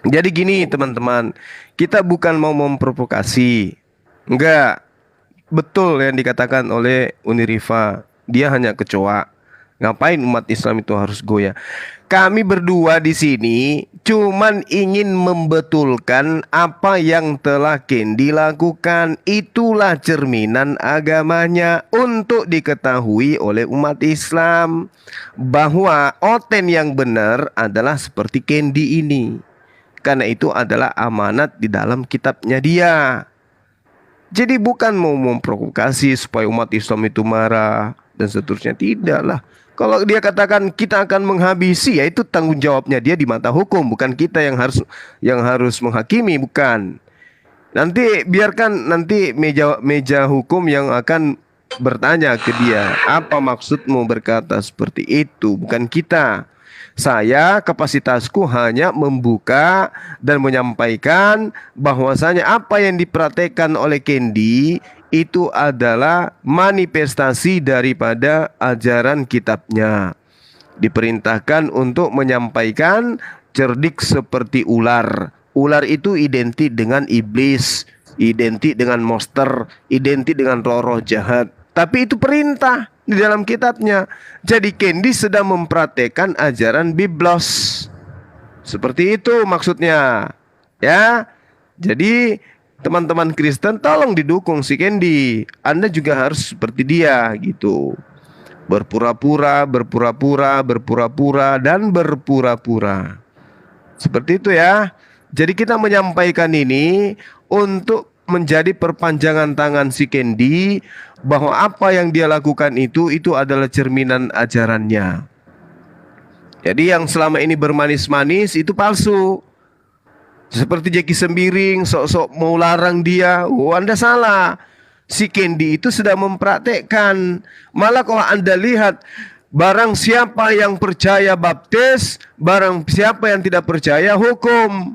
Jadi gini teman-teman, kita bukan mau memprovokasi. Enggak. Betul yang dikatakan oleh Uni Riva, dia hanya kecoa. Ngapain umat Islam itu harus goyah? Kami berdua di sini cuman ingin membetulkan apa yang telah Candy lakukan. Itulah cerminan agamanya untuk diketahui oleh umat Islam bahwa Oten yang benar adalah seperti Candy ini. Karena itu adalah amanat di dalam kitabnya dia. Jadi bukan mau memprovokasi supaya umat Islam itu marah dan seterusnya, tidaklah. Kalau dia katakan kita akan menghabisi, ya itu tanggung jawabnya dia di mata hukum, bukan kita yang harus menghakimi, bukan. Nanti biarkan nanti meja hukum yang akan bertanya ke dia, apa maksudmu berkata seperti itu, bukan kita. Saya kapasitasku hanya membuka dan menyampaikan bahwasanya apa yang dipraktekkan oleh Candy itu adalah manifestasi daripada ajaran kitabnya. Diperintahkan untuk menyampaikan cerdik seperti ular. Ular itu identik dengan iblis, identik dengan monster, identik dengan roh-roh jahat. Tapi itu perintah di dalam kitabnya. Jadi Candy sedang mempraktekkan ajaran Biblos. Seperti itu maksudnya. Ya. Jadi teman-teman Kristen tolong didukung si Candy. Anda juga harus seperti dia gitu. Berpura-pura, dan berpura-pura. Seperti itu ya. Jadi kita menyampaikan ini untuk menjadi perpanjangan tangan si Candy, bahwa apa yang dia lakukan itu adalah cerminan ajarannya. Jadi yang selama ini bermanis-manis itu palsu. Seperti Jeki Sembiring sok-sok mau larang dia, Anda salah. Si Candy itu sudah mempraktekkan. Malah kalau Anda lihat Barang siapa yang percaya baptis, barang siapa yang tidak percaya hukum.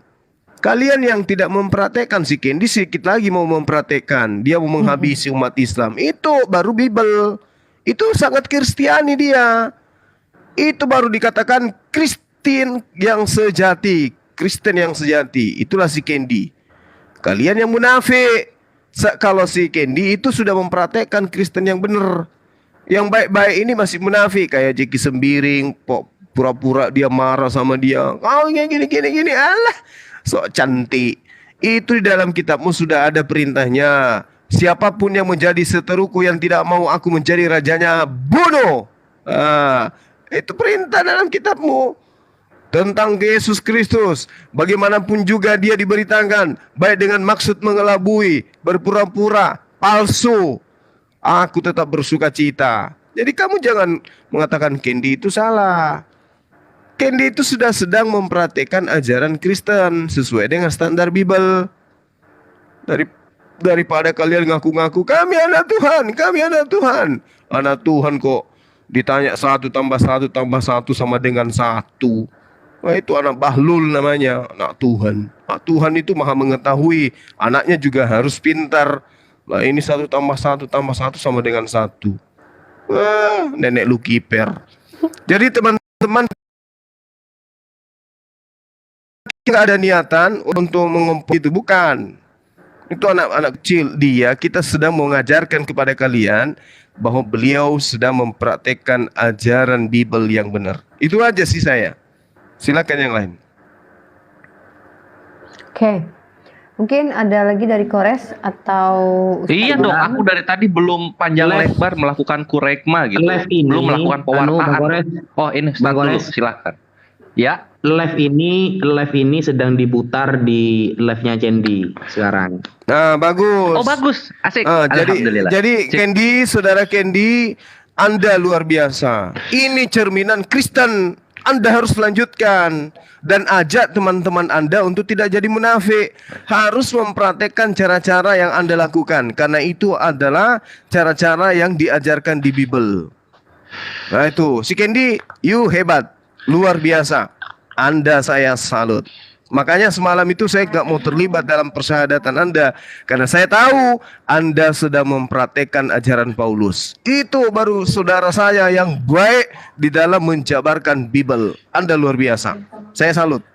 Kalian yang tidak mempraktekkan, si Kendi sedikit lagi mau mempraktekkan. Dia mau menghabisi umat Islam. Itu baru Bible. Itu sangat Kristiani dia. Itu baru dikatakan Kristen yang sejati. Kristen yang sejati. Itulah si Kendi. Kalian yang munafik. Kalau si Kendi itu sudah mempraktekkan Kristen yang benar. Yang baik-baik ini masih munafik. Kayak Jeki Sembiring, pura-pura dia marah sama dia. Oh gini. Alah, sok cantik. Itu di dalam kitabmu sudah ada perintahnya. Siapapun yang menjadi seteruku yang tidak mau aku menjadi rajanya, bunuh. Itu perintah dalam kitabmu. Tentang Yesus Kristus, bagaimanapun juga dia diberitakan, baik dengan maksud mengelabui, berpura-pura, palsu, aku tetap bersuka cita. Jadi kamu jangan mengatakan Kendi itu salah. Kendi itu sudah sedang mempraktikkan ajaran Kristen sesuai dengan standar Bible. Daripada kalian ngaku-ngaku kami anak Tuhan, kami anak Tuhan. Anak Tuhan kok ditanya 1 tambah 1 tambah 1 sama dengan 1. Wah, itu anak bahlul namanya, anak Tuhan. Anak Tuhan itu maha mengetahui, anaknya juga harus pintar. Lah ini 1 tambah 1 tambah 1 sama dengan 1. Wah, nenek lu kiper. Jadi teman-teman, tidak ada niatan untuk mengumpul itu, bukan. Itu anak-anak kecil. Kita sedang mengajarkan kepada kalian bahwa beliau sedang mempraktekkan ajaran Bible yang benar. Itu aja sih saya. Silakan yang lain. Oke. Mungkin ada lagi dari Kores atau Iya dong, aku dari tadi belum panjang lebar melakukan kurekma gitu. Belum melakukan pewartaan. Oh, ini start dulu, silakan. Ya, live ini sedang diputar di live-nya Cendi sekarang. Nah, bagus. Oh, bagus. Asik. Alhamdulillah. Jadi Kendi, saudara Kendi, Anda luar biasa. Ini cerminan Kristen. Anda harus lanjutkan dan ajak teman-teman Anda untuk tidak jadi munafik. Harus mempraktekkan cara-cara yang Anda lakukan, karena itu adalah cara-cara yang diajarkan di Bible. Nah itu, si Kendi, you hebat, luar biasa. Anda saya salut. Makanya semalam itu saya gak mau terlibat dalam persyahadatan Anda, karena saya tahu Anda sedang mempraktekkan ajaran Paulus. Itu baru saudara saya yang baik di dalam menjabarkan Bible. Anda luar biasa. Saya salut.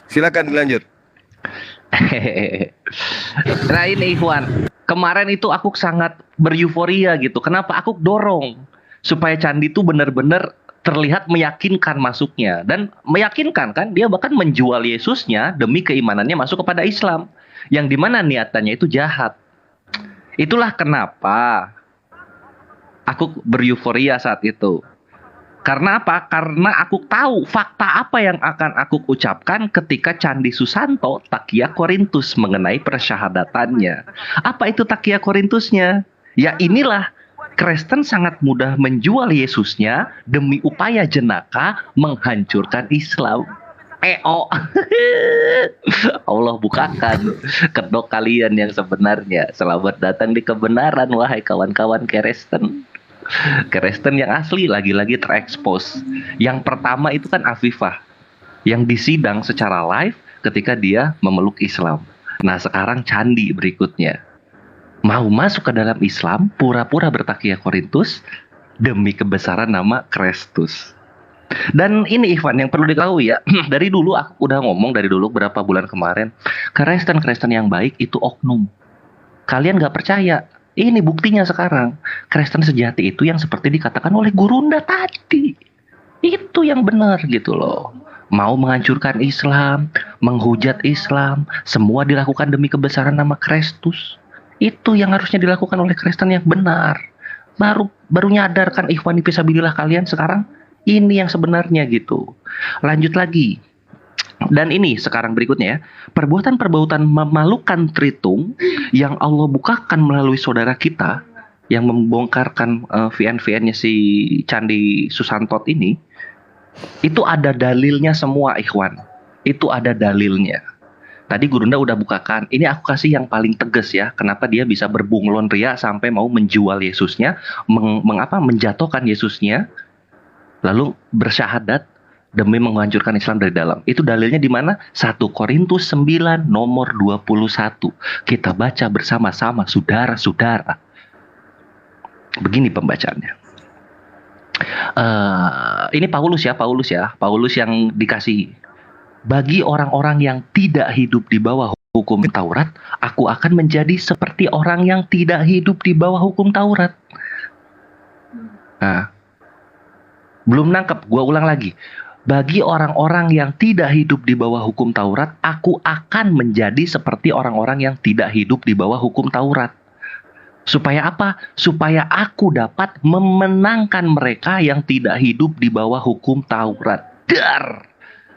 Silakan dilanjut. Nah ini Ikhwan, kemarin itu aku sangat beryuforia gitu. Kenapa? Aku dorong supaya Candi itu benar-benar terlihat meyakinkan masuknya, dan meyakinkan kan, dia bahkan menjual Yesusnya demi keimanannya masuk kepada Islam, yang dimana niatannya itu jahat. Itulah kenapa aku beryuforia saat itu. Karena apa? Karena aku tahu fakta apa yang akan aku ucapkan ketika Candi Susanto takia Korintus mengenai persyahadatannya. Apa itu takia Korintusnya? Ya inilah, Kristen sangat mudah menjual Yesusnya demi upaya jenaka menghancurkan Islam. Allah bukakan kedok kalian yang sebenarnya. Selamat datang di kebenaran, wahai kawan-kawan Kristen. Kristen yang asli lagi-lagi terekspos. Yang pertama itu kan Afifah, yang disidang secara live ketika dia memeluk Islam. Nah sekarang Candi berikutnya mau masuk ke dalam Islam, pura-pura bertakia Korintus demi kebesaran nama Kristus. Dan ini Ikhwan yang perlu diketahui ya, dari dulu aku udah ngomong dari dulu berapa bulan kemarin, Kristen yang baik itu oknum. Kalian gak percaya? Ini buktinya sekarang. Kristen sejati itu yang seperti dikatakan oleh Gurunda tadi. Itu yang benar gitu loh. Mau menghancurkan Islam, menghujat Islam, semua dilakukan demi kebesaran nama Kristus. Itu yang harusnya dilakukan oleh Kristen yang benar. Baru nyadarkan Ikhwani Fisabilillah kalian sekarang ini yang sebenarnya gitu. Lanjut lagi. Dan ini sekarang berikutnya ya, perbuatan-perbuatan memalukan Tritung yang Allah bukakan melalui saudara kita yang membongkarkan VN-VN-nya si Candi Susantot ini, itu ada dalilnya semua Ikhwan. Itu ada dalilnya. Tadi Gurunda udah bukakan. Ini aku kasih yang paling tegas ya. Kenapa dia bisa berbunglon ria sampai mau menjual Yesusnya, menjatuhkan Yesusnya lalu bersyahadat demi menghancurkan Islam dari dalam. Itu dalilnya di mana? 1 Korintus 9 nomor 21. Kita baca bersama-sama saudara-saudara. Begini pembacaannya. Ini Paulus yang dikasih. Bagi orang-orang yang tidak hidup di bawah hukum Taurat, aku akan menjadi seperti orang yang tidak hidup di bawah hukum Taurat. Nah, belum nangkep, gua ulang lagi. Bagi orang-orang yang tidak hidup di bawah hukum Taurat, aku akan menjadi seperti orang-orang yang tidak hidup di bawah hukum Taurat. Supaya apa? Supaya aku dapat memenangkan mereka yang tidak hidup di bawah hukum Taurat. Dar!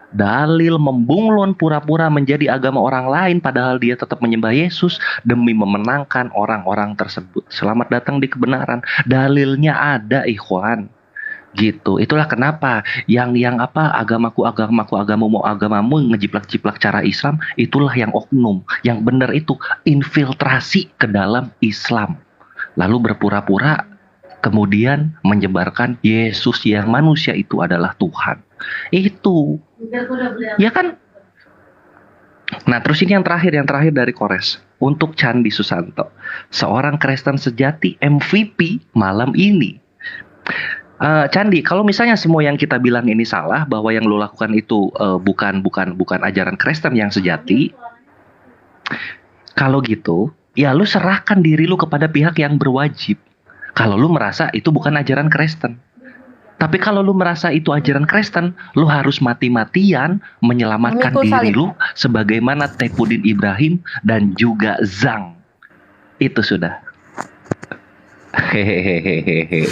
Dalil membunglon pura-pura menjadi agama orang lain padahal dia tetap menyembah Yesus demi memenangkan orang-orang tersebut. Selamat datang di kebenaran. Dalilnya ada, ikhwan. Gitu. Itulah kenapa yang agamamu ngejiplak-jiplak cara Islam, itulah yang oknum. Yang benar itu infiltrasi ke dalam Islam. Lalu berpura-pura kemudian menyebarkan Yesus yang manusia itu adalah Tuhan. Itu. Ya kan? Nah, terus ini yang terakhir dari Kores. Untuk Candi Susanto, seorang Kristen sejati MVP malam ini. Candi, kalau misalnya semua yang kita bilang ini salah, bahwa yang lo lakukan itu bukan ajaran Kristen yang sejati, kalau gitu, ya lo serahkan diri lo kepada pihak yang berwajib. Kalau lo merasa itu bukan ajaran Kristen. Tapi kalau lu merasa itu ajaran Kristen, lu harus mati-matian menyelamatkan diri lu sebagaimana Tepudin Ibrahim dan juga Zhang. Itu sudah. Hehehehe.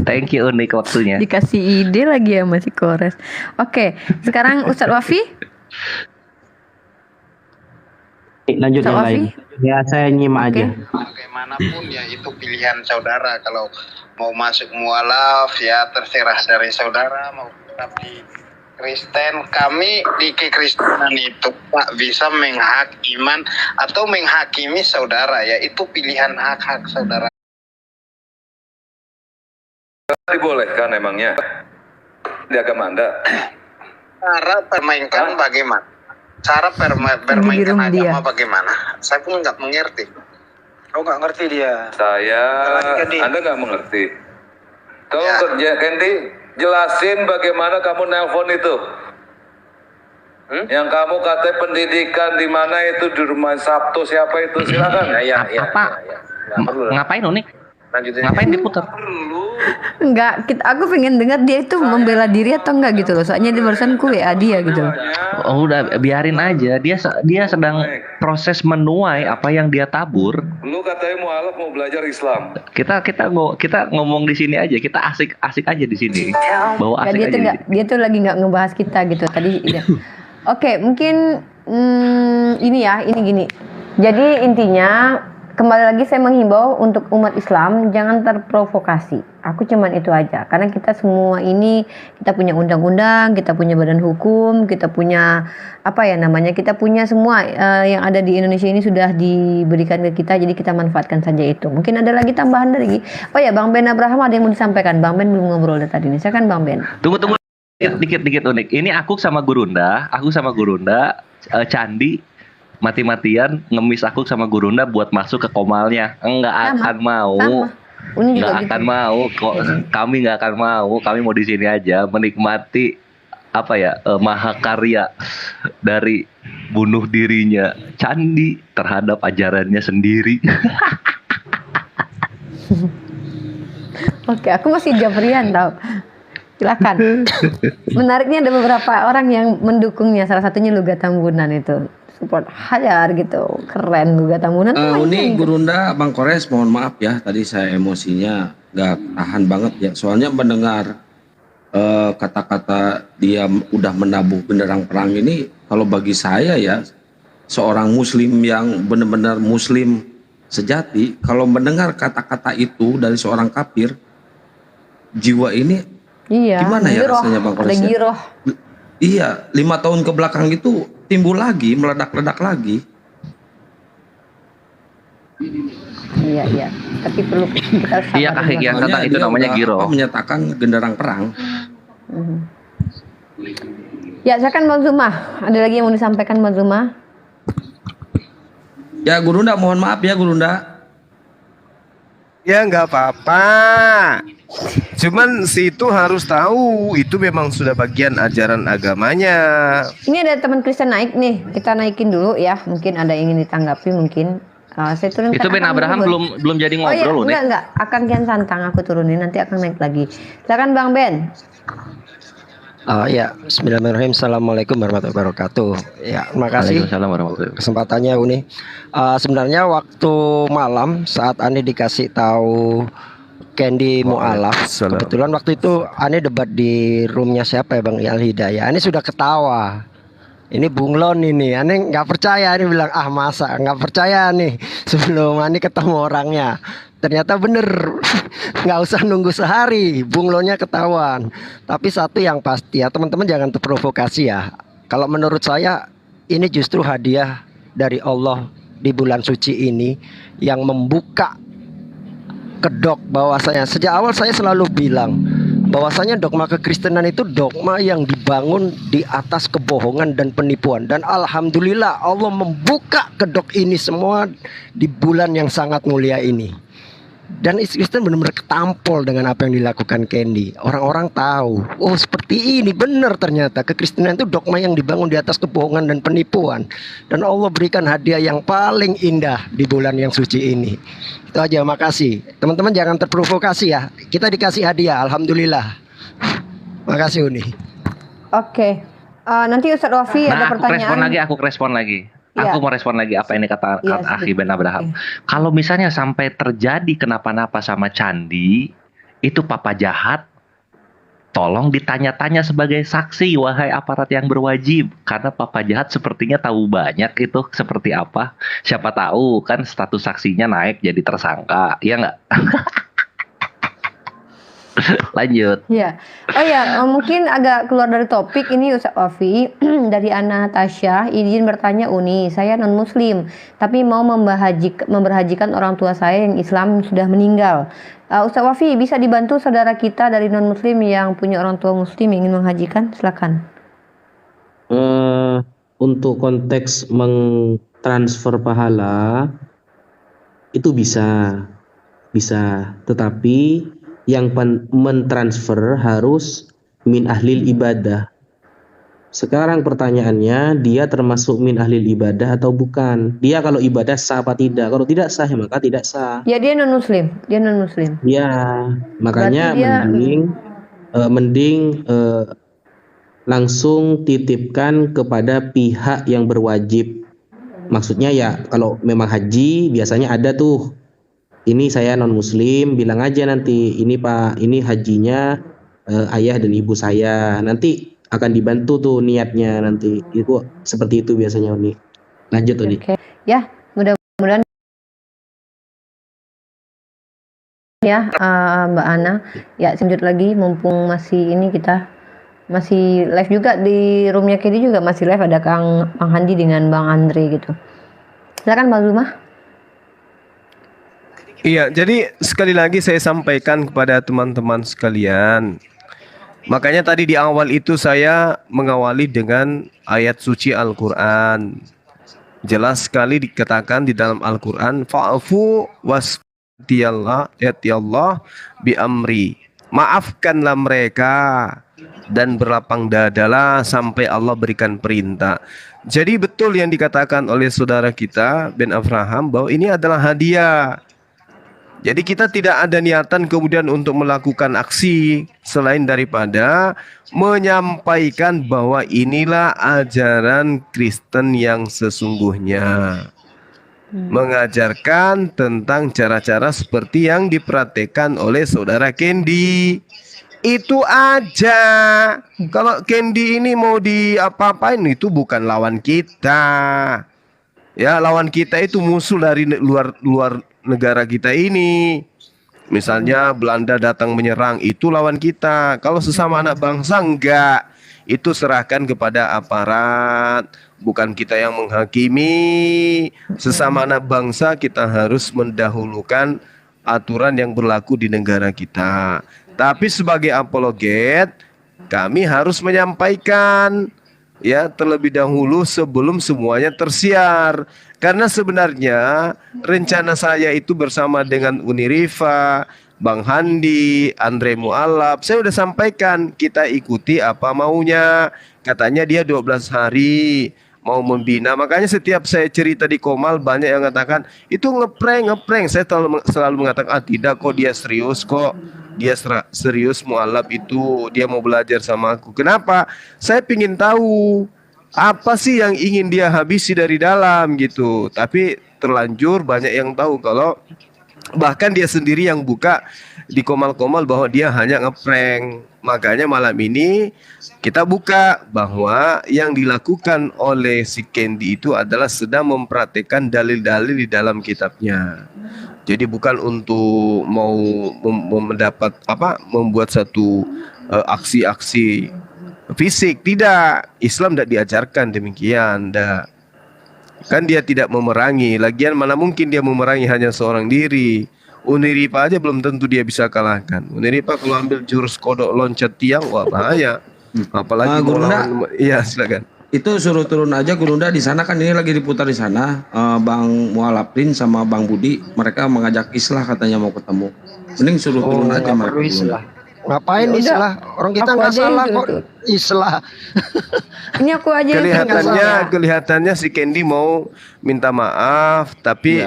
Thank you Unik waktunya. Dikasih ide lagi ya masih Kores. Oke, sekarang Ustadz Wafi. Lanjut yang lain. Ya saya nyimak aja. Bagaimanapun ya itu pilihan saudara. Kalau mau masuk mualaf ya terserah dari saudara, mau tetap di Kristen. Kami di kekristenan itu tak bisa menghakiman atau menghakimi saudara, ya itu pilihan hak-hak saudara. Dibolehkan emangnya di agama Anda? Cara permainkan bagaimana? Cara bermainkan agama bagaimana? Saya pun nggak mengerti. Oh nggak ngerti dia. Anda nggak mengerti. Tolong kerja, Kendi, jelasin bagaimana kamu nelpon itu. Yang kamu katanya pendidikan di mana itu di rumah Sabtu siapa itu, silakan. Ngapain Unik? Ngapain diputar? Enggak, aku pengen dengar dia itu membela diri atau enggak gitu loh. Soalnya di barusan ku WA dia gitu loh. Oh udah biarin aja. Dia sedang proses menuai apa yang dia tabur. Lu katanya mualaf mau belajar Islam. Kita ngomong di sini aja. Kita asik aja di sini. Bawa asik aja. Dia tuh lagi nggak ngebahas kita gitu tadi. Oke, mungkin ini gini. Jadi intinya kembali lagi saya menghimbau untuk umat Islam jangan terprovokasi. Aku cuman itu aja. Karena kita semua ini kita punya undang-undang, kita punya badan hukum, kita punya kita punya semua yang ada di Indonesia ini sudah diberikan ke kita. Jadi kita manfaatkan saja itu. Mungkin ada lagi tambahan lagi. Oh ya, Bang Ben Abraham ada yang mau disampaikan. Bang Ben belum ngobrol dari tadi ini. Saya kan Bang Ben. Tunggu dikit Unik. Ini aku sama Gurunda, Candi mati-matian ngemis aku sama Gurunda buat masuk ke komalnya. Akan mau. Kami nggak akan mau. Kami mau di sini aja menikmati mahakarya dari bunuh dirinya Candi terhadap ajarannya sendiri. Oke, aku masih Jabrian tau. Silakan. Menariknya ada beberapa orang yang mendukungnya. Salah satunya Luga Tambunan itu. Support Hajar gitu, keren juga Tambunan. Unik Gurunda, Bang Kores, mohon maaf ya, tadi saya emosinya nggak tahan banget ya, soalnya mendengar kata-kata dia udah menabuh benderang perang ini, kalau bagi saya ya, seorang Muslim yang benar-benar Muslim sejati, kalau mendengar kata-kata itu dari seorang kafir, jiwa ini gimana ya rasanya Bang Kores? Iya, 5 tahun ke belakang itu timbul lagi, meledak-ledak lagi. Iya. Tapi perlu kita Iya, itu namanya Giro. Menyatakan genderang perang. Ya, silakan Bang Zuma. Ada lagi yang mau disampaikan Bang Zuma? Ya Gurunda, mohon maaf ya Gurunda. Ya nggak apa-apa. Cuman si itu harus tahu itu memang sudah bagian ajaran agamanya. Ini ada teman Kristen naik nih. Kita naikin dulu ya. Mungkin ada yang ingin ditanggapi mungkin. Saya turunkan. Itu Ben akan Abraham dulu. belum jadi Oh iya, ngobrol loh nih. enggak. Akan kian santang aku turunin nanti akan naik lagi. Silakan Bang Ben. Ya, Bismillahirrahmanirrahim. Assalamualaikum warahmatullahi wabarakatuh. Ya, terima kasih Waalaikumsalam warahmatullahi wabarakatuh. kesempatannya Uni. Sebenarnya waktu malam saat Ani dikasih tahu Candy Mu'alaf, kebetulan waktu itu Ani debat di roomnya siapa ya Bang Al Hidayah. Ani sudah ketawa. Ini bunglon ini, Ani nggak percaya, Ani bilang masa nggak percaya nih sebelum Ani ketemu orangnya. Ternyata bener, nggak usah nunggu sehari, bunglonnya ketahuan. Tapi satu yang pasti ya teman-teman jangan terprovokasi ya. Kalau menurut saya ini justru hadiah dari Allah di bulan suci ini yang membuka kedok bahwasanya sejak awal saya selalu bilang bahwasanya dogma kekristenan itu dogma yang dibangun di atas kebohongan dan penipuan, dan alhamdulillah Allah membuka kedok ini semua di bulan yang sangat mulia ini. Dan Kristen benar-benar ketampol dengan apa yang dilakukan Candy. Orang-orang tahu, oh seperti ini benar ternyata kekristenan itu dogma yang dibangun di atas kebohongan dan penipuan. Dan Allah berikan hadiah yang paling indah di bulan yang suci ini. Itu aja, makasih. Teman-teman jangan terprovokasi ya. Kita dikasih hadiah, alhamdulillah. Makasih Uni. Oke. Nanti Ustadz Wafi ada pertanyaan. Aku respon lagi. Iya. Aku mau respon lagi apa yang kata Iya, Akhi Ben Abraham. Kalau misalnya sampai terjadi kenapa-napa sama Candi, itu papa jahat, tolong ditanya-tanya sebagai saksi, wahai aparat yang berwajib. Karena papa jahat sepertinya tahu banyak itu seperti apa. Siapa tahu kan status saksinya naik jadi tersangka, ya nggak? Lanjut. Ya, oh ya, mungkin agak keluar dari topik ini Ustaz Wafi. Dari Ana Tasya, izin bertanya Uni, saya non Muslim, tapi mau memberhajikan orang tua saya yang Islam sudah meninggal. Ustaz Wafi, bisa dibantu saudara kita dari non Muslim yang punya orang tua Muslim yang ingin menghajikan? Silakan. Untuk konteks mentransfer pahala itu bisa, tetapi yang mentransfer harus min ahlil ibadah. Sekarang pertanyaannya, dia termasuk min ahlil ibadah atau bukan? Dia kalau ibadah sah apa tidak? Kalau tidak sah, ya maka tidak sah. Ya, dia non Muslim. Ya, makanya mending langsung titipkan kepada pihak yang berwajib. Maksudnya ya kalau memang haji biasanya ada tuh, ini saya non Muslim, bilang aja nanti ini Pak, ini hajinya ayah dan ibu saya, nanti akan dibantu tuh niatnya nanti. Itu seperti itu biasanya Uni. Lanjut Uni. Oke. Ya, mudah-mudahan ya Mbak Ana. Ya, lanjut lagi mumpung masih ini kita masih live juga di roomnya Kedi juga masih live, ada Bang Handi dengan Bang Andre gitu. Silakan Bang Zuma. Iya, jadi sekali lagi saya sampaikan kepada teman-teman sekalian. Makanya tadi di awal itu saya mengawali dengan ayat suci Al-Quran. Jelas sekali dikatakan di dalam Al-Quran, fa'fu wasfiyallah bi amri. Maafkanlah mereka dan berlapang dadalah sampai Allah berikan perintah. Jadi betul yang dikatakan oleh saudara kita Ben Abraham bahwa ini adalah hadiah. Jadi kita tidak ada niatan kemudian untuk melakukan aksi selain daripada menyampaikan bahwa inilah ajaran Kristen yang sesungguhnya. Mengajarkan tentang cara-cara seperti yang dipraktekkan oleh saudara Candy. Itu aja. Kalau Candy ini mau diapa-apain itu bukan lawan kita. Ya, lawan kita itu musuh dari luar negara kita ini. Misalnya Belanda datang menyerang, itu lawan kita. Kalau sesama anak bangsa enggak. Itu serahkan kepada aparat, bukan kita yang menghakimi. Sesama anak bangsa kita harus mendahulukan aturan yang berlaku di negara kita. Tapi sebagai apologet, kami harus menyampaikan ya terlebih dahulu sebelum semuanya tersiar. Karena sebenarnya rencana saya itu bersama dengan Unirifa, Bang Handi, Andre Mualaf, saya udah sampaikan kita ikuti apa maunya. Katanya dia 12 hari mau membina. Makanya setiap saya cerita di Komal banyak yang mengatakan itu ngeprank. Saya selalu mengatakan tidak kok, dia serius kok. Dia serius Mualaf itu, dia mau belajar sama aku. Kenapa? Saya ingin tahu apa sih yang ingin dia habisi dari dalam gitu. Tapi terlanjur banyak yang tahu kalau bahkan dia sendiri yang buka di Komal-Komal bahwa dia hanya ngeprank. Makanya malam ini kita buka bahwa yang dilakukan oleh si Candy itu adalah sedang mempraktekkan dalil-dalil di dalam kitabnya. Jadi bukan untuk mau mendapat membuat satu aksi-aksi fisik, tidak. Islam tidak diajarkan demikian, tidak. Kan dia tidak memerangi. Lagian mana mungkin dia memerangi hanya seorang diri. Uniripa aja belum tentu dia bisa kalahkan. Uniripa kalau ambil jurus kodok loncat tiang, wah bahaya. Apalagi Gurunda, iya silakan. itu suruh turun aja Gurunda di sana kan, ini lagi diputar di sana. Bang Mualafin sama Bang Budi mereka mengajak Islah katanya mau ketemu. Mending suruh turun aja mereka. Islah. Ngapain Ya udah, Islah? Orang kita aku nggak aja yang salah kok. turun. Islah. Ini aku aja yang Kelihatannya si Candy mau minta maaf, tapi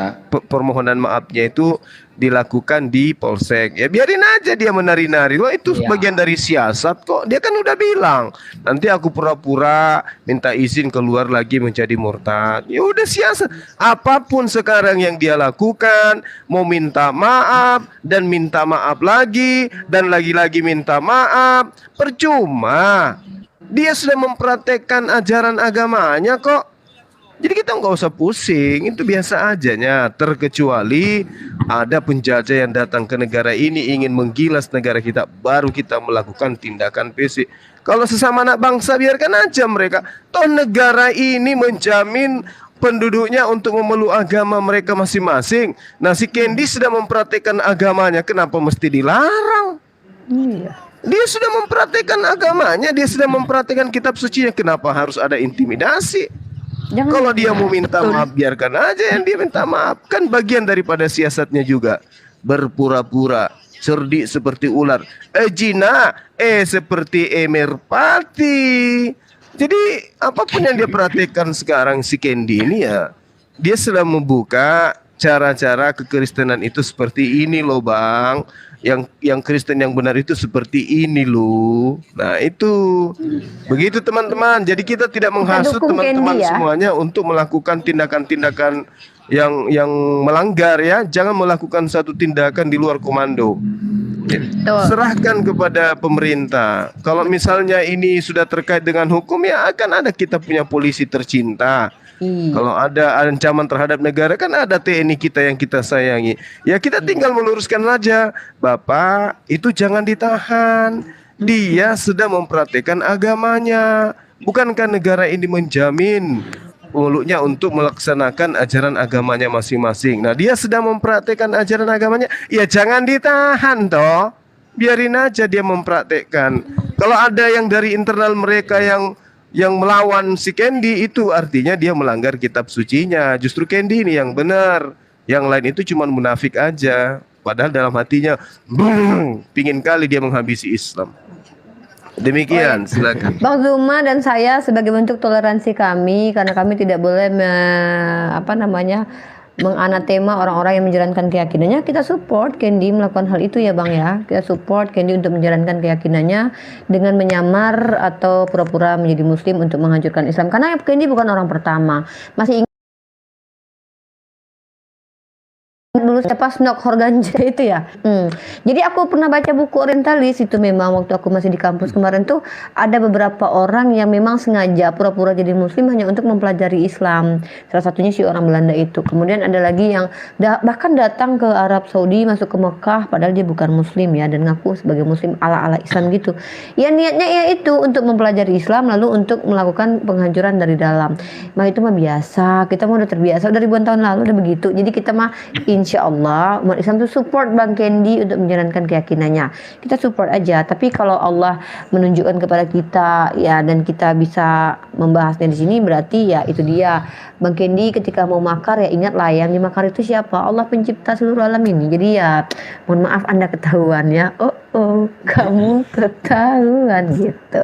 permohonan maafnya itu dilakukan di polsek. Ya biarin aja dia menari-nari. Wah itu bagian dari siasat kok. Dia kan udah bilang, nanti aku pura-pura minta izin keluar lagi menjadi murtad. Ya udah siasat. Apapun sekarang yang dia lakukan, mau minta maaf dan minta maaf lagi dan lagi-lagi minta maaf, percuma. Dia sudah mempraktekkan ajaran agamanya kok. Jadi kita nggak usah pusing, itu biasa ajanya. Terkecuali ada penjajah yang datang ke negara ini ingin menggilas negara kita, baru kita melakukan tindakan fisik. Kalau sesama anak bangsa biarkan aja mereka. Toh negara ini menjamin penduduknya untuk memeluk agama mereka masing-masing. Nah si Candy sedang mempraktekkan agamanya, kenapa mesti dilarang? Dia sudah mempraktekkan agamanya, dia sudah mempraktekkan kitab sucinya, kenapa harus ada intimidasi? Kalau dia mau minta maaf, biarkan aja yang dia minta maaf. Kan bagian daripada siasatnya juga. Berpura-pura, cerdik seperti ular, jina, seperti merpati. Jadi apapun yang dia perhatikan sekarang si Candy ini ya, dia sedang membuka cara-cara kekristenan itu seperti ini loh bang. Yang Kristen yang benar itu seperti ini loh. Nah itu begitu teman-teman. Jadi kita tidak menghasut teman-teman semuanya untuk melakukan tindakan-tindakan yang melanggar ya. Jangan melakukan satu tindakan di luar komando. Serahkan kepada pemerintah. Kalau misalnya ini sudah terkait dengan hukum ya akan ada kita punya polisi tercinta. Kalau ada ancaman terhadap negara kan ada TNI kita yang kita sayangi. Ya kita tinggal meluruskan saja, Bapak itu jangan ditahan. Dia sedang mempraktekkan agamanya. Bukankah negara ini menjamin mulutnya untuk melaksanakan ajaran agamanya masing-masing. Nah dia sedang mempraktekkan ajaran agamanya, ya jangan ditahan toh. Biarin aja dia mempraktekkan. Kalau ada yang dari internal mereka yang melawan si Candy, itu artinya dia melanggar kitab sucinya. Justru Candy ini yang benar, yang lain itu cuma munafik aja. Padahal dalam hatinya pingin kali dia menghabisi Islam. Demikian, silakan. Bang Zuma dan saya sebagai bentuk toleransi kami, karena kami tidak boleh menganatema orang-orang yang menjalankan keyakinannya, kita support Candy melakukan hal itu ya bang ya. Kita support Candy untuk menjalankan keyakinannya dengan menyamar atau pura-pura menjadi muslim untuk menghancurkan Islam. Karena Candy bukan orang pertama. Masih dulu siapa Snok Horganja itu ya. Jadi aku pernah baca buku orientalis itu, memang waktu aku masih di kampus kemarin tuh ada beberapa orang yang memang sengaja pura-pura jadi muslim hanya untuk mempelajari Islam. Salah satunya si orang Belanda itu. Kemudian ada lagi yang bahkan datang ke Arab Saudi, masuk ke Mekah padahal dia bukan muslim ya, dan ngaku sebagai muslim ala-ala Islam gitu. Ya niatnya ya itu untuk mempelajari Islam lalu untuk melakukan penghancuran dari dalam. Mah itu mah biasa. Kita mah udah terbiasa, udah ribuan tahun lalu udah begitu. Jadi kita mah insya Allah umat Islam tuh support Bang Kendi untuk menjalankan keyakinannya. Kita support aja. Tapi kalau Allah menunjukkan kepada kita ya dan kita bisa membahasnya di sini, berarti ya itu dia. Bang Kendi ketika mau makar ya ingatlah yang dimakar itu siapa? Allah pencipta seluruh alam ini. Jadi ya mohon maaf Anda ketahuan ya. Oh, kamu ketahuan gitu.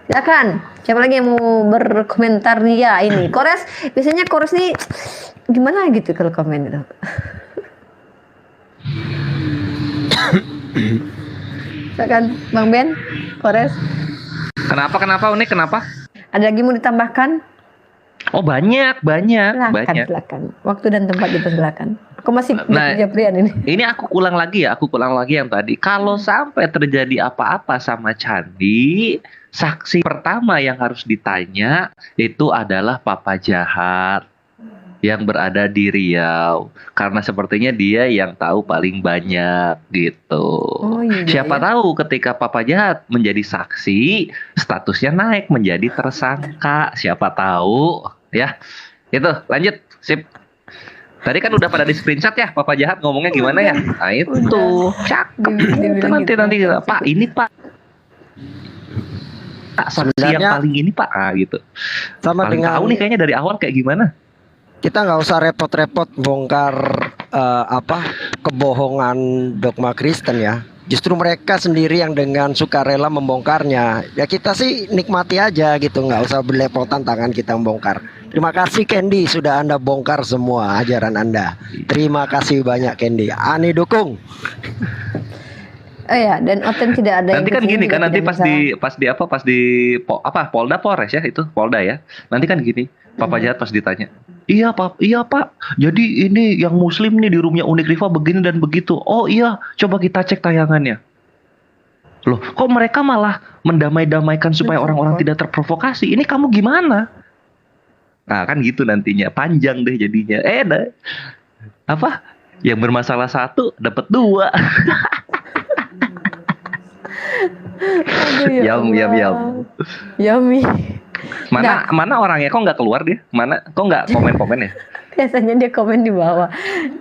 Silakan. Siapa lagi yang mau berkomentar dia ini? Kores, biasanya Kores nih gimana gitu kalau komen itu? Silakan Bang Ben, Kores. Kenapa Unik? Kenapa? Ada lagi mau ditambahkan? Oh banyak. Silakan. Waktu dan tempat dipersilakan. Aku masih Japrian ini. Ini aku ulang lagi yang tadi. Kalau sampai terjadi apa-apa sama Candi, saksi pertama yang harus ditanya itu adalah Papa Jahat yang berada di Riau. Karena sepertinya dia yang tahu paling banyak gitu. Siapa tahu ketika Papa Jahat menjadi saksi, statusnya naik menjadi tersangka. Siapa tahu ya. Itu lanjut, sip. Tadi kan udah pada di screenshot ya Papa Jahat ngomongnya gimana ya? Nah itu cakep. Nanti Pak ini Pak saksi yang paling ini Pak gitu. Sama paling dengan tahu nih kayaknya dari awal kayak gimana. Kita nggak usah repot-repot bongkar kebohongan dogma Kristen ya. Justru mereka sendiri yang dengan sukarela membongkarnya. Ya kita sih nikmati aja gitu, nggak usah berlepotan tangan kita membongkar. Terima kasih Kendi sudah Anda bongkar semua ajaran Anda. Terima kasih banyak Kendi. Ani dukung. Oh ya, dan Oten tidak ada. Nanti kan gini kan, nanti pas di Polda Polres ya itu Polda ya. Nanti kan gini, Papa Jahat pas ditanya, iya Pak. Jadi ini yang Muslim nih di roomnya Unik Riva begini dan begitu. Oh iya, coba kita cek tayangannya. Loh, kok mereka malah mendamai-damaikan supaya orang-orang tidak terprovokasi? Ini kamu gimana? Nah kan gitu nantinya, panjang deh jadinya. Apa? Yang bermasalah satu dapat dua. Aduh, Yummy. Mana orangnya kok nggak keluar dia? Kok nggak komen ya? Biasanya dia komen di bawah.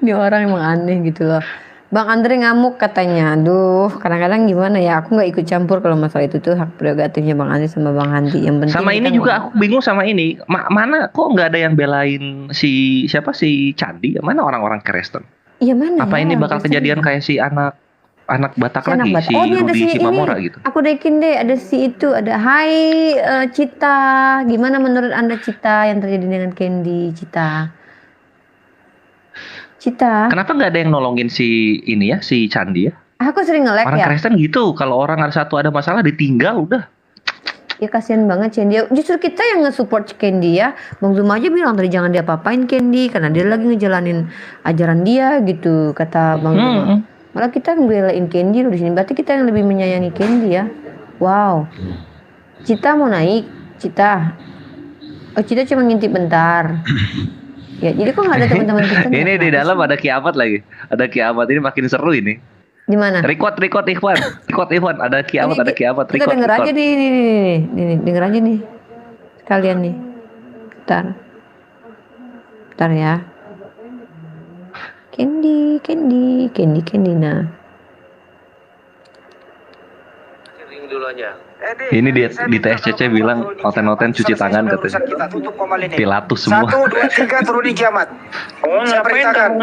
Ini orang emang aneh gitu loh. Bang Andre ngamuk katanya. Aduh, kadang-kadang gimana ya? Aku nggak ikut campur kalau masalah itu tuh hak prerogatifnya Bang Andre sama Bang Handi. Yang penting sama ini juga aku bingung sama ini. Mana kok nggak ada yang belain si Candi? Mana orang-orang Kristen? Iya mana? Apa ini bakal kejadian kayak si anak Batak lagi, si Rudi Cimamora gitu? Aku dekin deh, ada si itu, ada Hai Cita. Gimana menurut Anda Cita yang terjadi dengan Kendi Cita? Kenapa nggak ada yang nolongin si Candi ya? Aku sering nge-lag ya. Orang Kristen gitu, kalau orang ada masalah ditinggal udah. Ya kasihan banget Kendi. Justru kita yang nge-support Kendi ya. Bang Zuma aja bilang tadi jangan diapa-apain Kendi karena dia lagi ngejalanin ajaran dia gitu, kata Bang Zuma. Malah kita ngebelain Kendi loh di sini. Berarti kita yang lebih menyayangi Kendi ya. Wow. Cita mau naik, Cita. Oh, Cita cuma ngintip bentar. Ya, jadi kok nggak ada teman-teman kita? Ini di dalam ada kiamat lagi. Ada kiamat, ini makin seru ini. Di mana? Record Ikhwan. Ada kiamat. Kita denger aja nih. Denger aja nih. Sekalian nih. Bentar ya. Kendi nah. Kering dulu aja. Ini di TSCC bilang noten cuci tangan katanya. Pilatus semua. 1, 2, 3 turunin kiamat. Saya perintahkan.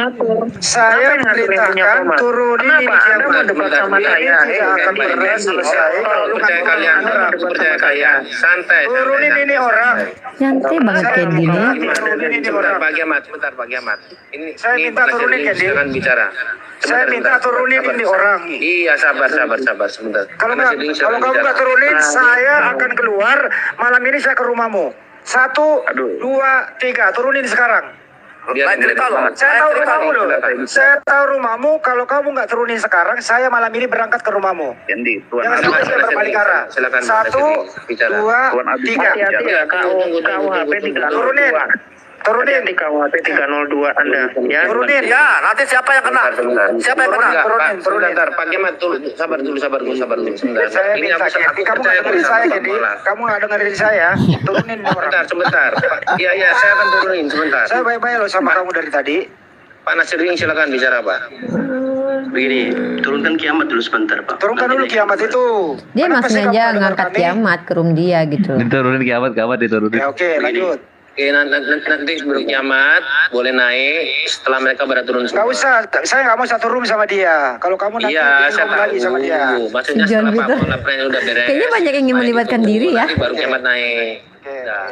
Saya perintahkan turunin kiamat. Ini tidak akan pernah selesai. Percaya kalian. Santai. Turunin ini orang. Santai banget Kendi nih. Bentar Pak Giamat. Ini saya minta turunin Kendi. Jangan bicara. Saya minta turunin ini orang. Iya, sabar sebentar. Kalau kamu nggak turunin, saya akan keluar. Malam ini saya ke rumahmu. 1, 2, 3, turunin sekarang. Saya tahu rumahmu loh. Saya tahu rumahmu. Kalau kamu nggak turunin sekarang, saya malam ini berangkat ke rumahmu. Jangan sampai saya berbalik arah. 1, 2, 3. KUHP Turunin. Di KUHP 302 Anda ya. Turunin ya. Nanti siapa yang kena? Turunin. Sebentar, Pak Giamat sabar dulu. Sebentar. Saya minta Kendi, kamu nggak dengerin saya Kendi. Kamu nggak dengerin saya. Turunin orang. Sebentar. Iya, saya akan turunin sebentar. Saya baik-baik loh sama kamu dari tadi. Pak Nasruddin silakan bicara Pak. Begini, turunkan kiamat dulu sebentar Pak. Turunkan dulu kiamat itu. Dia Kenapa masih sih kamu aja nggak dengar ngangkat kami? kiamat ke room dia gitu. Diturunin kiamat diturunin. Ya, oke, lanjut. Oke, nanti sebelum kiamat boleh naik setelah mereka pada turun Gak semua. usah, saya nggak mau satu room sama dia. Kalau kamu nanti Iya, bikin saya room lagi sama dia. tahu. Maksudnya Si John setelah Pak Peter. Polapren udah beres. Kayaknya banyak yang ingin melibatkan diri ya. Nanti baru kiamat naik. Nah,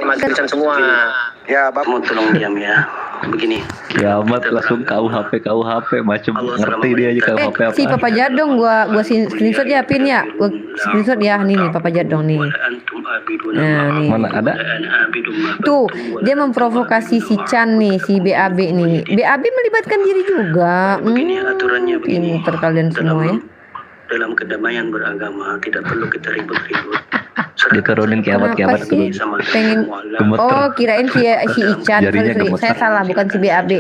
Mas Kristen semua. Ya, Bapak. Kamu tolong diam ya. Begini. Kiamat langsung KUHP macam ngerti dia aja KUHP apa. Si Papa Jadong gua screenshot ya pin ya. Gua screenshot ya nih Papa Jadong nih. Nah, nih. Mana ada? Tuh, dia memprovokasi si Chan nih, si BAB nih. BAB melibatkan diri juga. Pinter kalian semua ya. Dalam kedamaian beragama tidak perlu kita ribut-ribut. Diturunin kiamat Kenapa sih? Pengen oh kirain si Ican. Jarinya Sorry, gemeter. saya salah bukan si BAB.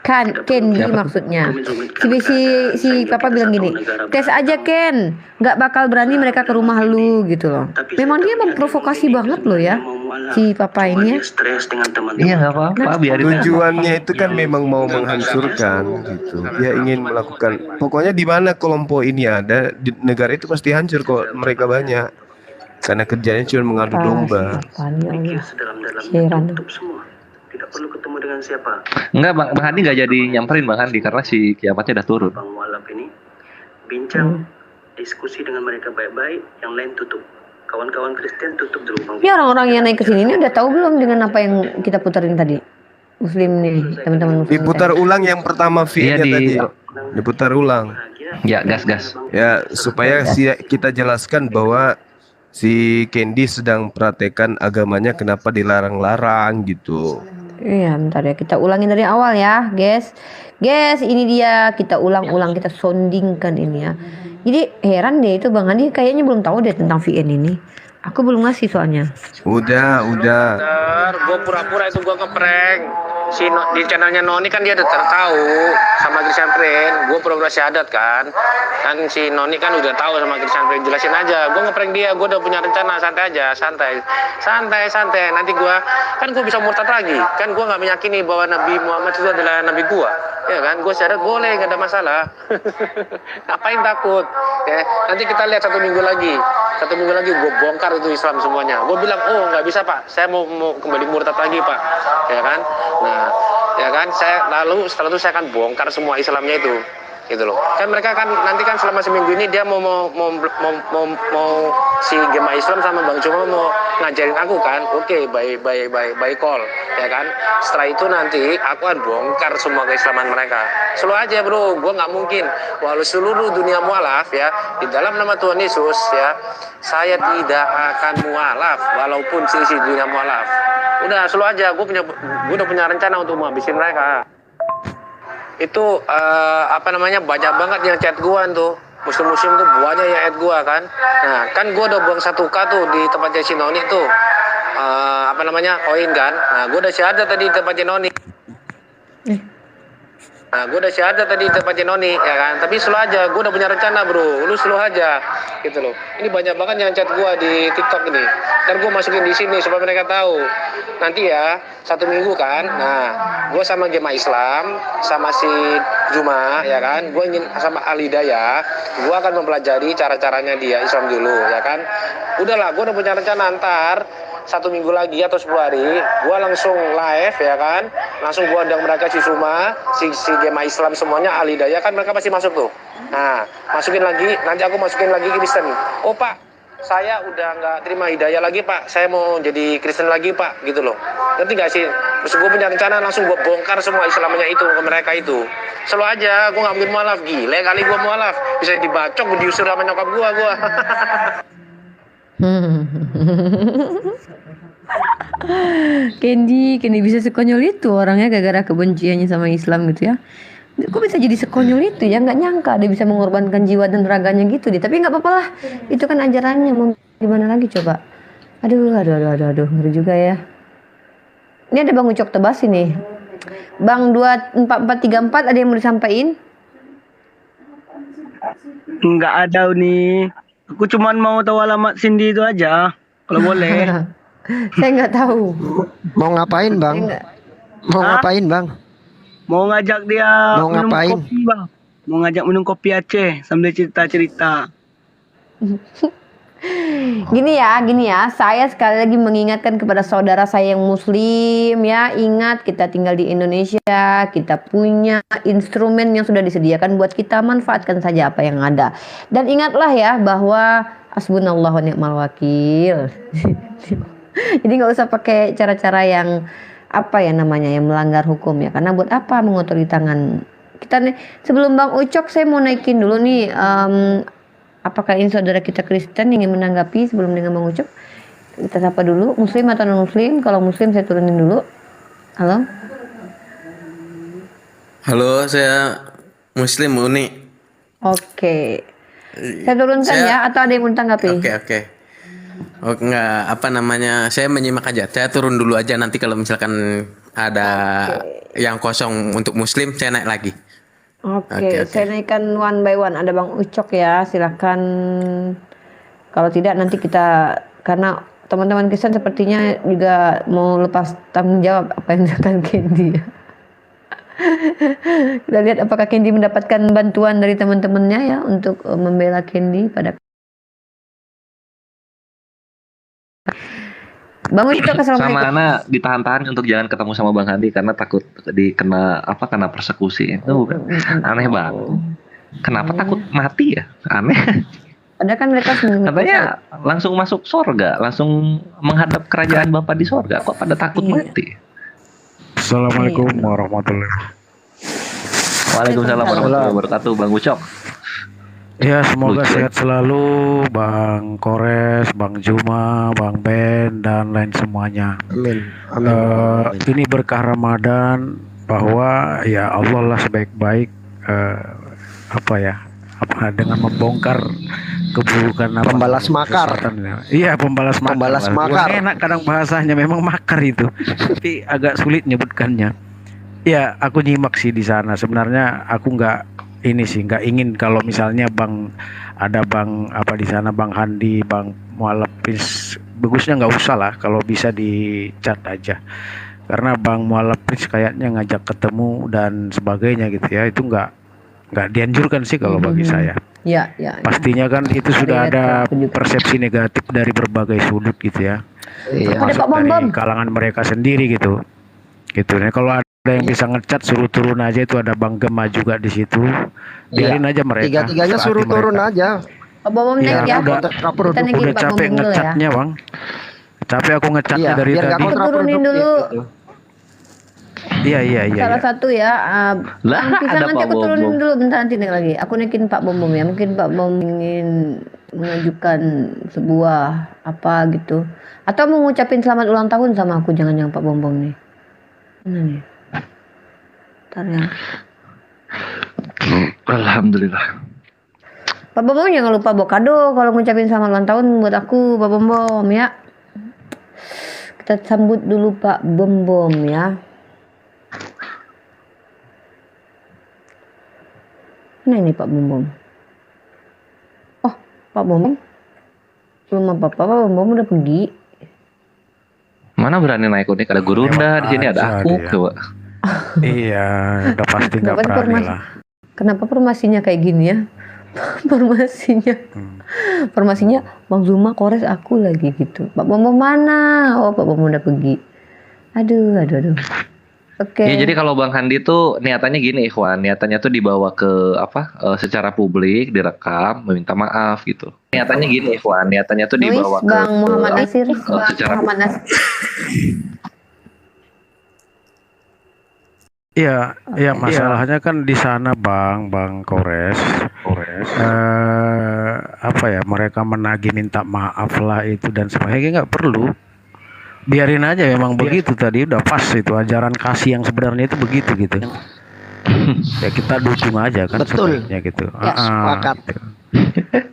Kan Candy maksudnya. Si Papa bilang gini, tes aja Ken, nggak bakal berani mereka ke rumah lu gitu loh. Memang dia memprovokasi banget loh ya, si Papa ini ya. Iya nggak apa-apa, biarin aja. Tujuannya itu kan memang mau menghancurkan gitu. Dia ingin melakukan. Pokoknya di mana kelompok ini ada, di negara itu pasti hancur kok. Mereka banyak. Karena kerjanya cuma mengadu domba. Heran. Tidak perlu ketemu dengan siapa. Enggak, Bang Handi nggak jadi nyamperin Bang Handi karena si kiamatnya udah turun. Bang Mualaf ini bincang, diskusi dengan mereka baik-baik, yang lain tutup. Kawan-kawan Kristen tutup dulu Bang. Ini orang-orang yang naik ke sini ini udah tahu belum dengan apa yang kita puterin tadi? Muslim nih, teman-teman Muslim. Diputar ulang yang pertama Iya, V-nya tadi. di- Diputar ulang. Ya, gas. Ya, supaya kita jelaskan bahwa si Candy sedang praktekkan agamanya kenapa dilarang-larang gitu. Iya, bentar ya. Kita ulangin dari awal ya, guys. Guys, ini dia. Kita ulang-ulang, kita soundingkan ini ya. Jadi heran deh itu Bang Andi kayaknya belum tahu deh tentang VN ini. Aku belum ngasih soalnya. Udah. Gue pura-pura itu gue ngeprank. Di channelnya Noni kan dia udah tahu sama Christian Friend. Gue pura-pura syahadat kan. Kan si Noni kan udah tahu sama Christian Friend. Jelasin aja. Gue ngeprank dia. Gue udah punya rencana. Santai aja. Santai. Nanti gue bisa murtad lagi. Kan gue nggak meyakini bahwa Nabi Muhammad itu adalah Nabi gue. Ya kan. Gue syahadat boleh. Gak ada masalah. Ngapain takut? Ya. Nanti kita lihat 1 minggu lagi. 1 minggu lagi gue bongkar itu Islam semuanya. Gue bilang, oh nggak bisa Pak. Saya mau kembali murtad lagi Pak. Ya kan. Nah, ya kan setelah itu saya akan bongkar semua Islamnya itu gitu loh. Kan mereka kan nanti kan selama seminggu ini dia mau si Gema Islam sama Bang Cuma mau ngajarin aku kan. Oke, by call ya kan. Setelah itu nanti aku akan bongkar semua keislaman mereka. Selalu aja bro, gue nggak mungkin walau seluruh dunia mualaf ya di dalam nama Tuhan Yesus ya, saya tidak akan mualaf walaupun sisi dunia mualaf. Udah selalu aja, gue udah punya rencana untuk menghabisin mereka. Itu banyak banget yang chat gue tuh. Muslim tuh banyak yang add gue kan. Nah kan gue udah buang 1K tuh di tempatnya si Noni tuh. Koin kan. Nah gue udah syahadat tadi di tempatnya Noni. Ya kan. Tapi slow aja, gue udah punya rencana bro. Lu slow aja gitu loh. Ini banyak banget yang chat gue di TikTok ini. Dan gue masukin di sini supaya mereka tahu. Nanti ya 1 minggu kan. Nah, gue sama Gema Islam, sama si Juma ya kan. Gue ingin sama Alidaya. Gue akan mempelajari cara-caranya dia Islam dulu ya kan. Udahlah, gue udah punya rencana ntar 1 minggu lagi atau 10 hari gue langsung live ya kan, langsung gue undang mereka si Suma, si Gema Islam semuanya, Alidaya kan mereka pasti masuk tuh. Nah masukin lagi, nanti aku masukin lagi Kristen. Oh Pak, saya udah nggak terima hidayah lagi Pak, saya mau jadi Kristen lagi Pak gitu loh. Ngerti gak sih? Terus gue punya rencana langsung gue bongkar semua Islamnya itu ke mereka itu. Selalu aja, gue nggak mungkin mualaf, gile kali gue mualaf, bisa dibacok, gue diusir sama nyokap gue. Candy bisa sekonyol itu orangnya gara-gara kebenciannya sama Islam gitu ya. Kok bisa jadi sekonyol itu ya, nggak nyangka dia bisa mengorbankan jiwa dan raganya gitu deh. Tapi nggak apa-apa lah, itu kan ajarannya, mau gimana lagi coba. Aduh, ngeri juga ya. Ini ada Bang Ucok Tebas ini. Bang 24434 ada yang mau disampaikan? Nggak ada nih. Aku cuman mau tahu alamat Cindy itu aja. Kalau boleh. Saya nggak tahu. Mau ngapain Saya bang? nggak. Mau Hah? ngapain bang? Mau ngajak dia Mau minum ngapain? kopi bang. Mau ngajak minum kopi Aceh sambil cerita-cerita. Gini ya, saya sekali lagi mengingatkan kepada saudara saya yang muslim ya, ingat kita tinggal di Indonesia, kita punya instrumen yang sudah disediakan buat kita, manfaatkan saja apa yang ada. Dan ingatlah ya bahwa hasbunallahu wa ni'mal wakil. Jadi nggak usah pakai cara-cara yang apa ya namanya, yang melanggar hukum ya, karena buat apa mengotori tangan kita nih. Sebelum Bang Ucok, saya mau naikin dulu nih, apakah ini saudara kita Kristen yang ingin menanggapi sebelum dengan Bang Ucok? Kita sapa dulu, muslim atau non muslim? Kalau muslim saya turunin dulu. Halo? Halo, saya Muslim Uni. Oke. Saya turunkan ya, atau ada yang mau tanggapi? Oke. Oh enggak, apa namanya? Saya menyimak aja. Saya turun dulu aja, nanti kalau misalkan ada yang kosong untuk Muslim, saya naik lagi. Oke, saya naikkan one by one. Ada Bang Ucok ya, silakan. Kalau tidak nanti kita, karena teman-teman Kristen sepertinya juga mau lepas tanggung jawab apa yang dilakukan Candy. Kita lihat apakah Candy mendapatkan bantuan dari teman-temannya ya untuk membela Candy pada Bang Ucok. Assalamualaikum. Sama Ana ditahan-tahan untuk jangan ketemu sama Bang Handi karena takut kena persekusi. Itu aneh banget. Kenapa takut mati ya? Aneh. Padahal kan mereka katanya langsung masuk sorga, langsung menghadap kerajaan Bapa di sorga. Kok pada takut mati? Assalamualaikum warahmatullahi wabarakatuh. Waalaikumsalam warahmatullahi wabarakatuh, Bang Ucok. Ya, semoga sehat selalu Bang Kores, Bang Juma, Bang Ben, dan lain semuanya. Amin. Ini berkah Ramadan, bahwa ya Allah lah sebaik-baik dengan membongkar keburukan Pembalas makar. Iya, pembalas makar. Pembalas makar. Enak kadang bahasanya, memang makar itu, tapi agak sulit nyebutkannya. Ya, aku nyimak sih di sana. Sebenarnya aku nggak ingin kalau misalnya Bang di sana, Bang Handi, Bang Mualaf Prince, bagusnya nggak usah lah, kalau bisa di chat aja, karena Bang Mualaf Prince kayaknya ngajak ketemu dan sebagainya gitu ya, itu nggak dianjurkan sih kalau bagi saya. Ya. Pastinya kan itu sudah ada persepsi negatif dari berbagai sudut gitu ya, termasuk dari kalangan mereka sendiri gitu. Nah, kalau ada yang bisa ngecat, suruh turun aja, itu ada Bang Gema juga di situ. Biarin aja mereka. Tiga-tiganya suruh turun aja. Pak Bomom naik ya. Udah capek ngecatnya Bang. Capek aku ngecatnya dari tadi. Aku turunin dulu. Iya. Salah satu ya. Nanti aku turunin dulu, bentar nanti naik lagi. Aku naikin Pak Bomom ya. Mungkin Pak Bom ingin mengajukan sebuah apa gitu. Atau mau ngucapin selamat ulang tahun sama aku, jangan yang Pak Bomom nih. Mana nih? Bentar ya. Alhamdulillah. Pak Bom jangan lupa bawa kado kalau ngucapin selamat ulang tahun buat aku, Pak Bom ya. Kita sambut dulu Pak Bom ya. Mana ini Pak Bom? Oh, Pak Bom belum apa-apa, Pak Bom udah pergi. Mana berani naik unik, ada Gurunda di sini, ada aku coba. Iya, udah pasti nggak berani lah. Kenapa formasinya kayak gini ya? Formasinya Bang Zuma, Kores, aku lagi gitu. Pak Bom mana? Oh, Pak Bom udah pergi. Aduh. Oke. Ya, jadi kalau Bang Handi tuh niatannya gini, Ikhwan. Niatannya tuh dibawa ke secara publik, direkam, meminta maaf gitu. Niatannya gini, Ikhwan. Niatannya tuh dibawa ke Bang Muhammad Nasir, secara Muhammad Nasir. Iya, masalahnya kan di sana Bang Kores. Mereka menagih minta maaf lah itu dan sebagainya, nggak perlu. Biarin aja, memang begitu tadi udah pas itu ajaran kasih yang sebenarnya itu begitu gitu. Ya kita dukung aja kan, sebaiknya gitu. Ya, sepakat.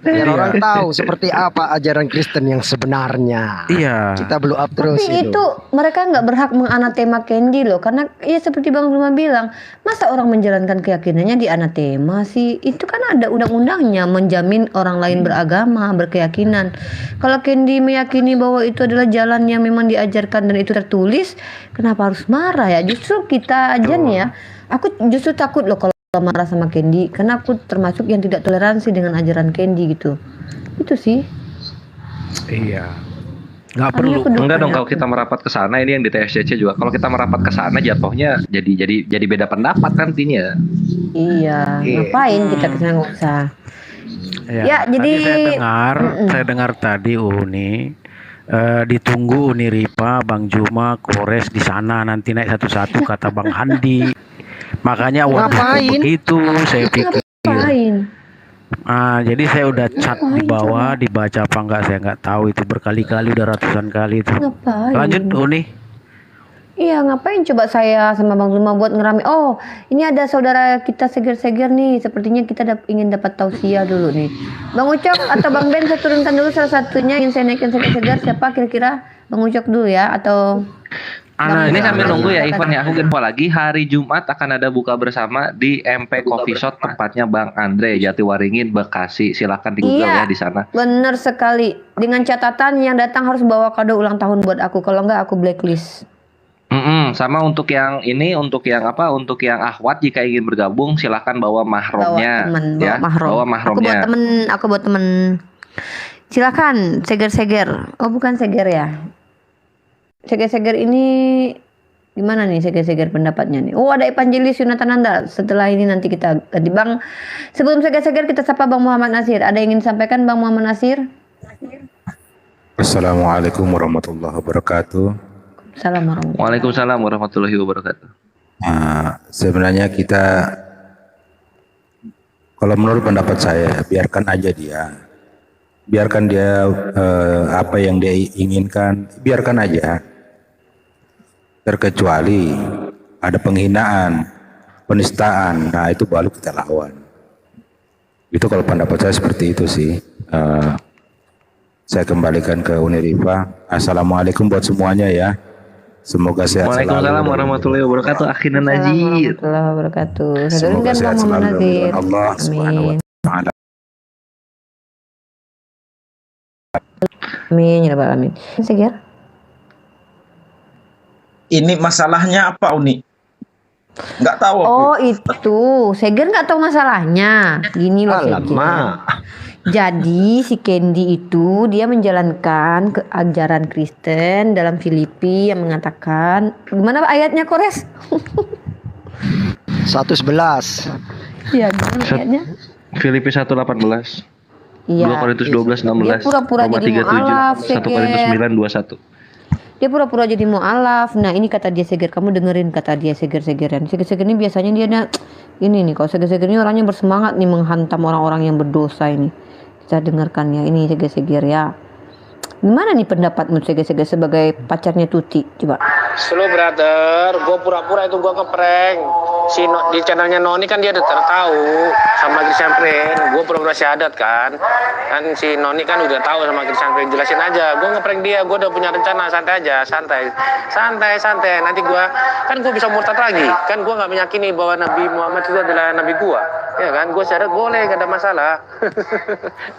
Biar orang tahu seperti apa ajaran Kristen yang sebenarnya. Iya. Kita blow up terus Tapi itu mereka nggak berhak menganatema Candy loh, karena ya seperti Bang Zuma bilang, masa orang menjalankan keyakinannya di anatema sih? Itu kan ada undang-undangnya menjamin orang lain beragama, berkeyakinan. Kalau Candy meyakini bahwa itu adalah jalan yang memang diajarkan dan itu tertulis, kenapa harus marah ya? Justru kita aja nih ya, aku justru takut loh kalau marah sama Candy, karena aku termasuk yang tidak toleransi dengan ajaran Candy gitu. Itu sih. Iya. Nggak Makanya perlu. aku Enggak dong ya. kalau kita merapat ke sana, ini yang di TSCC juga. Kalau kita merapat ke sana jatuhnya jadi beda pendapat nantinya. Iya, ngapain kita kesana, nggak usah. Ya, jadi tadi saya dengar tadi Uni ditunggu Uni Ripa, Bang Juma, Kores di sana nanti naik satu-satu kata Bang Handi. Makanya waktu Ngapain? begitu saya pikir. ngapain? Jadi saya udah chat di bawah, dibaca apa enggak saya nggak tahu, itu berkali-kali, udah ratusan kali itu. Ngapain? Lanjut Uni. Iya, ngapain coba saya sama Bang Zuma buat ngerame? Oh, ini ada saudara kita seger-seger nih. Sepertinya kita ingin dapat tausiah dulu nih. Bang Ucok atau Bang Ben, saya turunkan dulu salah satunya yang saya naikin seger-seger. Siapa kira-kira? Bang Ucok dulu ya, atau Ini sambil nunggu ya Ivan ya, aku info lagi hari Jumat akan ada buka bersama di MP Coffee Shop, tempatnya Bang Andre, Jatiwaringin, Bekasi. Silakan di Google Iya. ya di sana. Bener sekali. Dengan catatan yang datang harus bawa kado ulang tahun buat aku. Kalau enggak aku blacklist. Sama untuk yang ini, untuk yang apa? Untuk yang akhwat jika ingin bergabung silakan bawa mahromnya, Bawa temen, ya. bawa mahrom. Bawa Aku mahromnya. buat temen. Silakan, seger-seger. Oh, bukan seger ya. Seger-seger ini gimana nih seger-seger pendapatnya nih? Oh, ada Evangelis Yunatananda. Setelah ini nanti kita ganti Bang. Sebelum seger-seger kita sapa Bang Muhammad Nasir. Ada yang ingin disampaikan Bang Muhammad Nasir? Assalamualaikum warahmatullahi wabarakatuh. Assalamualaikum. Waalaikumsalam warahmatullahi wabarakatuh. Sebenarnya kita, kalau menurut pendapat saya, biarkan aja biarkan dia apa yang dia inginkan, biarkan aja. Terkecuali ada penghinaan, penistaan, nah itu baru kita lawan. Itu kalau pendapat saya seperti itu sih. Saya kembalikan ke Unirifa. Assalamualaikum buat semuanya ya. Semoga sehat selalu. Waalaikumsalam warahmatullahi wabarakatuh. Akhirnya Najir. Warahmatullahi wabarakatuh. Semoga sehat selalu Nazir. dengan Allah Subhanahu wa taala. Amin ya rabbal alamin. Seger. Ini masalahnya apa Uni? Nggak tahu aku. Oh itu, Seger nggak tahu masalahnya. Gini loh Seger. Jadi si Candy itu dia menjalankan ajaran Kristen dalam Filipi yang mengatakan, gimana ayatnya Kores? 111. Iya, gimana ayatnya? Filipi 1:18. Iya. 2 Korintus 12:16. Dia pura-pura Roma jadi 3:7. mualaf, 1 Korintus 9:21. Dia pura-pura jadi mualaf. Nah ini kata dia Seger, kamu dengerin kata dia Seger-Segeran. Seger-Seger ini biasanya dia ini nih, kalau Seger-Seger ini orangnya bersemangat nih menghantam orang-orang yang berdosa ini. Kita dengarkan ya, ini Seger-Seger ya. Gimana nih pendapatmu Seger-Seger sebagai pacarnya Tuti? Coba. Slow brother, gue pura-pura itu gue ngeprank. Di channelnya Noni kan dia udah tahu sama Christian Prince. Gue pura-pura syahadat kan. Kan si Noni kan udah tahu sama Christian Prince. Jelasin aja, gue ngeprank dia. Gue udah punya rencana, santai aja, santai. Nanti gue bisa murtad lagi. Kan gue nggak meyakini bahwa Nabi Muhammad itu adalah Nabi gue. Ya kan, gue syahadat boleh, gak ada masalah.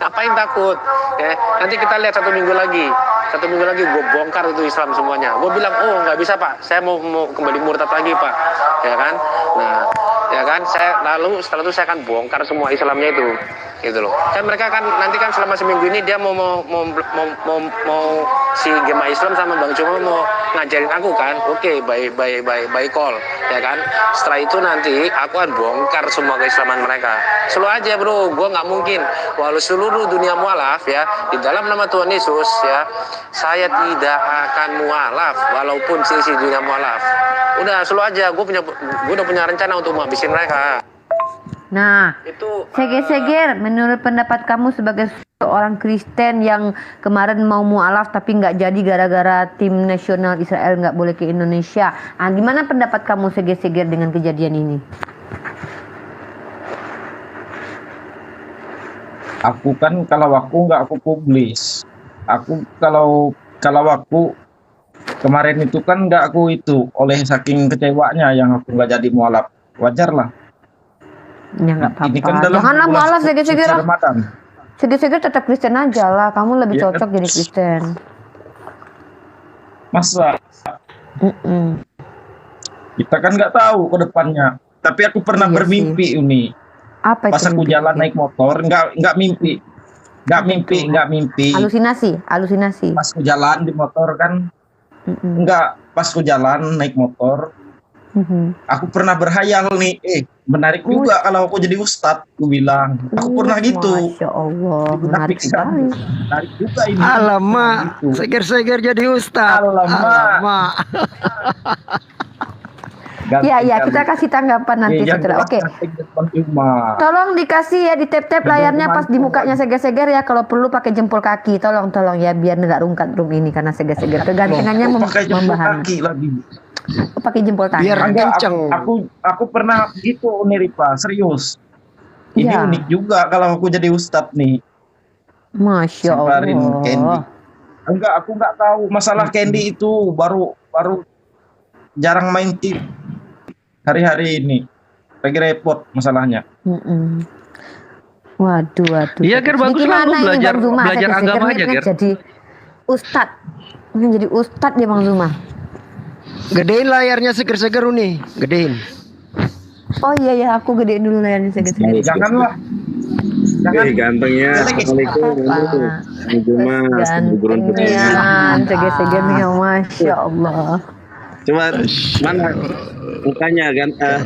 Ngapain takut? Ya, nanti kita lihat 1 minggu lagi. 1 minggu lagi gue bongkar itu Islam semuanya. Gue bilang, oh nggak bisa Pak, saya mau kembali murtad lagi Pak. Ya kan? Nah, ya kan, setelah itu saya akan bongkar semua Islamnya itu, gitu loh. Kan mereka kan nanti kan selama seminggu ini dia mau si Gema Islam sama Bang Cuma mau ngajarin aku kan, oke, by call, ya kan. Setelah itu nanti aku akan bongkar semua keislaman mereka. Selalu aja bro, gue nggak mungkin, walau seluruh dunia mualaf ya, di dalam nama Tuhan Yesus ya, saya tidak akan mualaf walaupun sisi dunia mualaf. Udah selalu aja, gue udah punya rencana untuk menghabisin mereka. Nah, Seger-Seger, menurut pendapat kamu sebagai seorang Kristen yang kemarin mau mualaf tapi nggak jadi gara-gara tim nasional Israel nggak boleh ke Indonesia. Gimana pendapat kamu Seger-Seger dengan kejadian ini? Aku kan kalau aku nggak aku publis. Aku kalau aku kemarin itu kan nggak aku itu oleh saking kecewanya yang aku nggak jadi mualaf. Wajar lah. Ya nggak Ini kan apa-apa. dalam Janganlah bulan mualaf suci seger-seger lah. Ramadan. Seger-seger tetap Kristen aja lah. Kamu lebih Ya, cocok jadi Kristen. masa kita kan nggak tahu ke depannya. Tapi aku pernah bermimpi Uni. Apa Pas itu aku mimpi? jalan naik motor, nggak mimpi. Nggak mimpi. Halusinasi. Pas aku jalan di motor kan, pas aku jalan naik motor, aku pernah berhayal nih, menarik juga kalau aku jadi ustadz, aku bilang. Aku pernah gitu. Masya Allah, menarik sekali. Menarik juga ini. Alamak, seger-seger jadi ustaz. Alamak. Ya, kita kasih tanggapan nanti setelah. Oke. Tolong dikasih ya di tap-tap layarnya pas di mukanya seger-seger ya. Kalau perlu pakai jempol kaki, tolong ya biar nggak rungkat room ini karena seger-seger. Kegantengannya membahana. Pakai jempol tangan. Biar kenceng. Aku pernah gitu Uniripa, serius. Ini Ya. unik juga kalau aku jadi ustadz nih. Masya Sabarin Allah. Candy. Enggak, aku nggak tahu masalah Candy itu baru jarang main tim hari-hari ini. Lagi repot masalahnya. Waduh. Iya, Ger, bagus lah lu belajar agama aja, Ger. Jadi ustad. Mungkin jadi ustad dia Bang Zuma. Gedein layarnya seger-seger Uni, gedein. Oh iya, aku gedein dulu layarnya seger-seger. Janganlah. Gantengnya. Assalamualaikum. Gantengnya, seger-segernya, Masya Allah. Cuma mana mukanya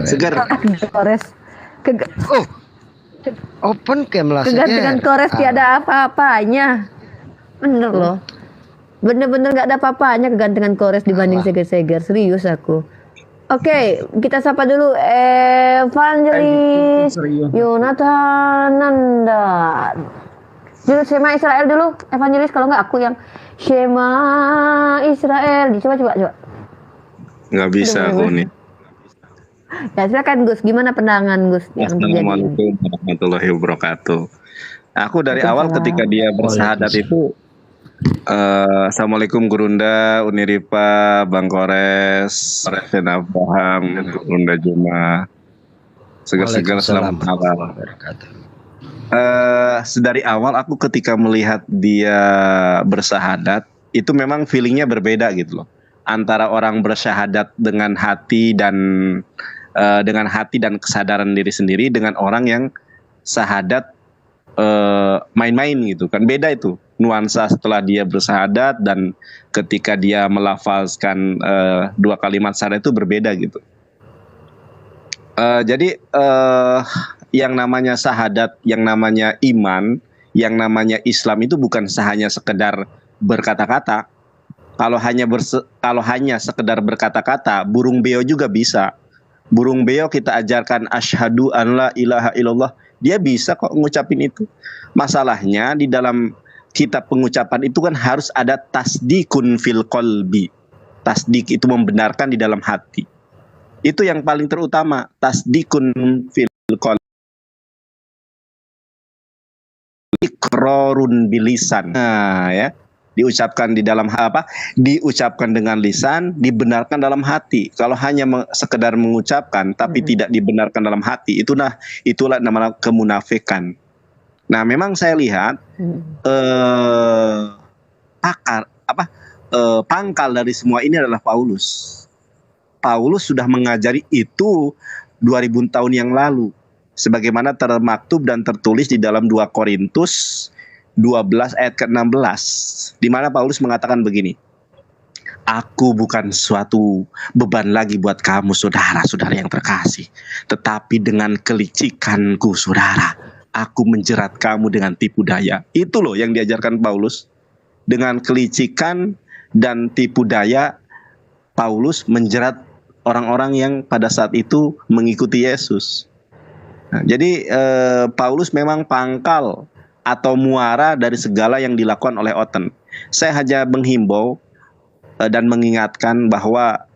segar. Kores. Open cam lah. Kegantengan kores tiada apa-apanya. Bener loh. Bener-bener gak ada apa-apanya kegantengan kores dibanding seger-seger. Serius aku. Oke, kita sapa dulu Evangelis Yonatan Nanda. Dulu Shema Israel dulu, Evangelis, kalau nggak aku yang Shema Israel. Coba. Nggak bisa aku nih. Ya silakan Gus, gimana pandangan Gus yang terjadi? Assalamualaikum warahmatullahi wabarakatuh. Aku dari awal ketika dia bersahadat itu, Assalamualaikum Gurunda, Uniripa, Bang Kores, Vena Faham, Gurunda Juma, segar-segar selamat malam. Dari awal aku ketika melihat dia bersahadat, itu memang feelingnya berbeda gitu loh. Antara orang bersyahadat dengan hati dan kesadaran diri sendiri dengan orang yang syahadat main-main gitu kan, beda itu nuansa setelah dia bersahadat dan ketika dia melafazkan dua kalimat syahadat itu berbeda gitu. Jadi yang namanya syahadat, yang namanya iman, yang namanya Islam itu bukan hanya sekedar berkata-kata. Kalau hanya sekedar berkata-kata, burung beo juga bisa. Burung beo kita ajarkan asyhadu an la ilaha illallah, dia bisa kok ngucapin itu. Masalahnya di dalam kitab pengucapan itu kan harus ada tasdikun fil qalbi. Tasdik itu membenarkan di dalam hati. Itu yang paling terutama, tasdikun fil qalbi. Iqrarun bilisan. Nah, ya. Diucapkan di dalam diucapkan dengan lisan, dibenarkan dalam hati. Kalau hanya sekedar mengucapkan tapi tidak dibenarkan dalam hati, itulah namanya kemunafikan. Nah, memang saya lihat pangkal dari semua ini adalah Paulus. Paulus sudah mengajari itu 2000 tahun yang lalu, sebagaimana termaktub dan tertulis di dalam 2 Korintus 12 ayat ke-16, di mana Paulus mengatakan begini, aku bukan suatu beban lagi buat kamu saudara-saudara yang terkasih, tetapi dengan kelicikanku saudara, aku menjerat kamu dengan tipu daya. Itu loh yang diajarkan Paulus. Dengan kelicikan dan tipu daya, Paulus menjerat orang-orang yang pada saat itu mengikuti Yesus. Nah, jadi Paulus memang pangkal atau muara dari segala yang dilakukan oleh Oten. Saya hanya menghimbau dan mengingatkan bahwa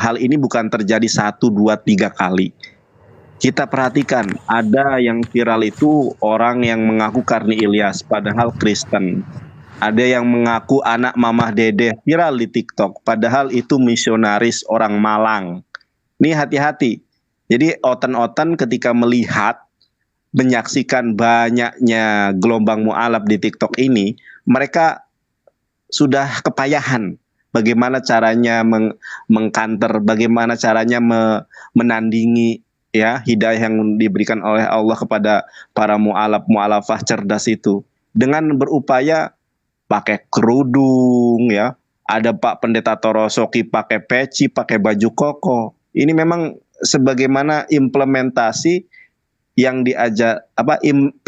hal ini bukan terjadi 1, 2, 3 kali. Kita perhatikan, ada yang viral itu orang yang mengaku Karni Ilyas, padahal Kristen. Ada yang mengaku anak Mamah Dedeh, viral di TikTok, padahal itu misionaris orang Malang. Nih hati-hati. Jadi otan-otan ketika melihat, menyaksikan banyaknya gelombang mu'alaf di TikTok ini, mereka sudah kepayahan bagaimana caranya mengkanter, bagaimana caranya menandingi ya hidayah yang diberikan oleh Allah kepada para mu'alafah cerdas itu, dengan berupaya pakai kerudung ya. Ada Pak Pendeta Torosoki pakai peci, pakai baju koko. Ini memang sebagaimana implementasi yang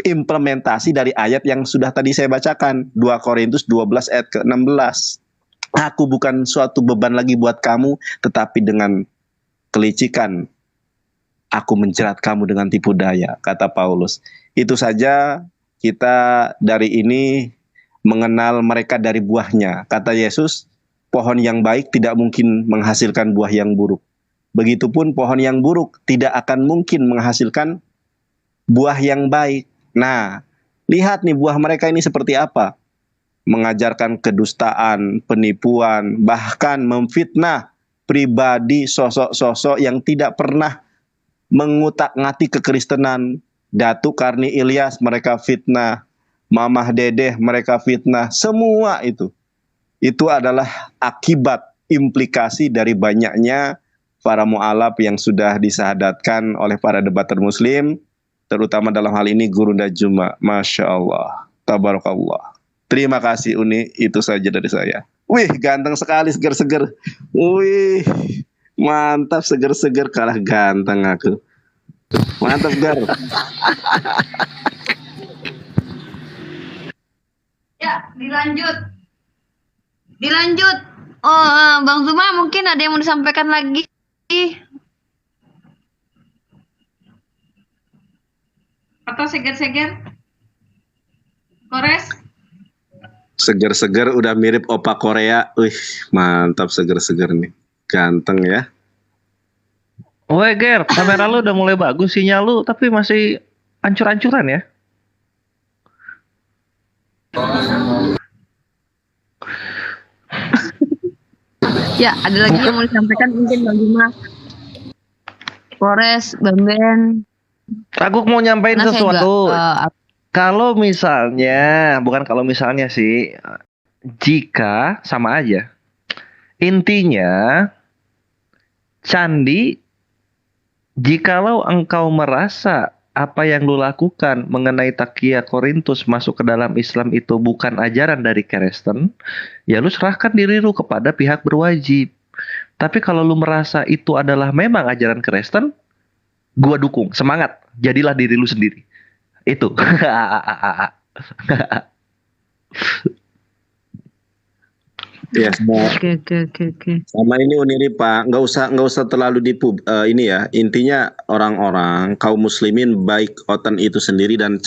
implementasi dari ayat yang sudah tadi saya bacakan, 2 Korintus 12 ayat ke-16. Aku bukan suatu beban lagi buat kamu, tetapi dengan kelicikan aku menjerat kamu dengan tipu daya, kata Paulus. Itu saja, kita dari ini mengenal mereka dari buahnya. Kata Yesus, pohon yang baik tidak mungkin menghasilkan buah yang buruk. Begitupun pohon yang buruk tidak akan mungkin menghasilkan buah yang baik. Nah, lihat nih buah mereka ini seperti apa. Mengajarkan kedustaan, penipuan, bahkan memfitnah pribadi sosok-sosok yang tidak pernah mengutak-ngatik kekristenan. Datuk Karni Ilyas mereka fitnah, Mamah Dedeh mereka fitnah, semua itu adalah akibat implikasi dari banyaknya para mu'alaf yang sudah disahadatkan oleh para debater muslim, terutama dalam hal ini Gurunda Juma. Masya Allah, tabarakallah. Terima kasih Uni, itu saja dari saya. Wih, ganteng sekali, seger-seger. Wih, mantap, seger-seger, kalah ganteng aku. Mantap, Gar. Ya, dilanjut. Oh, Bang Zuma mungkin ada yang mau disampaikan lagi. Atau seger-seger? Kores? Seger-seger udah mirip opa Korea. Wih, mantap, seger-seger nih. Ganteng ya. Weh Ger, kamera lu udah mulai bagus, sinyal lu tapi masih ancur-ancuran ya. Ya, ada lagi yang mau disampaikan mungkin Bang Zuma. Kores, Bang Ben. Aku mau nyampein Karena saya sesuatu. juga, Kalau misalnya, bukan kalau misalnya sih, jika sama aja. Intinya, candi, jikalau engkau merasa apa yang lu lakukan mengenai Takia Korintus masuk ke dalam Islam itu bukan ajaran dari Kristen, ya lu serahkan diri lu kepada pihak berwajib. Tapi kalau lu merasa itu adalah memang ajaran Kristen, gua dukung, semangat, jadilah diri lu sendiri. Itu. Ya, Oke. sama ini Uniri Pak, nggak usah terlalu ini ya. Intinya orang-orang kaum muslimin baik otan itu sendiri dan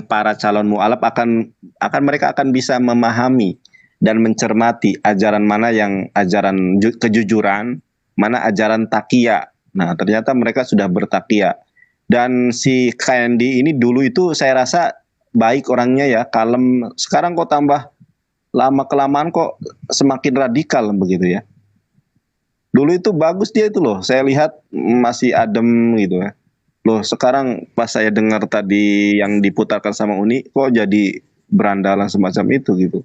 para calon mu'alaf mereka akan bisa memahami dan mencermati ajaran mana yang ajaran kejujuran, mana ajaran takia. Nah, ternyata mereka sudah bertakia. Dan si Candy ini dulu itu saya rasa baik orangnya ya, kalem. Sekarang kok tambah lama-kelamaan kok semakin radikal begitu ya. Dulu itu bagus dia itu loh, saya lihat masih adem gitu ya. Loh sekarang pas saya dengar tadi yang diputarkan sama Uni, kok jadi berandalan semacam itu gitu.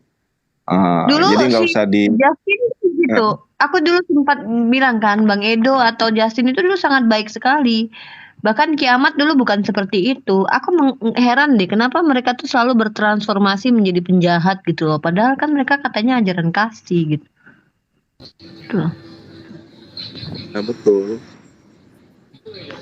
Dulu Jadi nggak si usah Justin gitu. Aku dulu sempat bilang kan, Bang Edo atau Justin itu dulu sangat baik sekali. Bahkan Kiamat dulu bukan seperti itu. Aku heran deh kenapa mereka tuh selalu bertransformasi menjadi penjahat gitu loh. Padahal kan mereka katanya ajaran kasih gitu. Tuh. Nah, betul.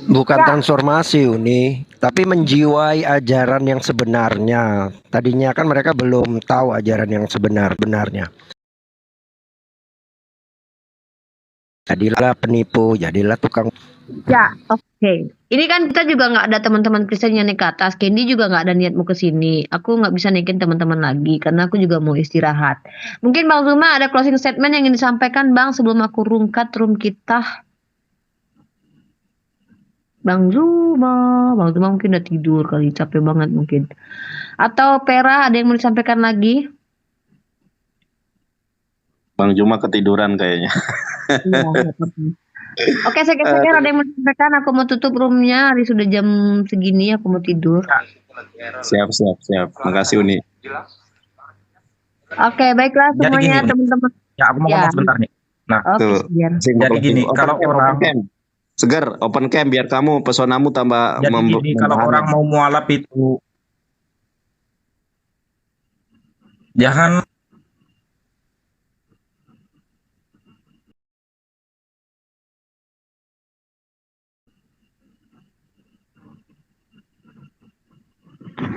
Bukan transformasi Uni, tapi menjiwai ajaran yang sebenarnya. Tadinya kan mereka belum tahu ajaran yang sebenar-benarnya. Jadilah penipu, jadilah tukang. Ya, oke. Ini kan kita juga nggak ada teman-teman Kristen yang naik ke atas. Candy juga nggak ada niat mau ke sini. Aku nggak bisa naikin teman-teman lagi karena aku juga mau istirahat. Mungkin Bang Zuma ada closing statement yang ingin disampaikan Bang sebelum aku rungkat room kita. Bang Zuma mungkin udah tidur kali, capek banget mungkin. Atau Pera ada yang mau disampaikan lagi? Bang Juma ketiduran kayaknya. Iya, nggak apa-apa. Oke, seger ada yang mau disampaikan? Aku mau tutup roomnya, hari sudah jam segini, aku mau tidur. Siap. Makasih Uni. Oke, baiklah Jadi semuanya gini, teman-teman. Ya, aku mau ngomong sebentar nih. Nah, Tuh. jadi gini, kalau orang Segar, open cam biar kamu pesonamu tambah jadi gini, kalau orang mau mualaf itu jangan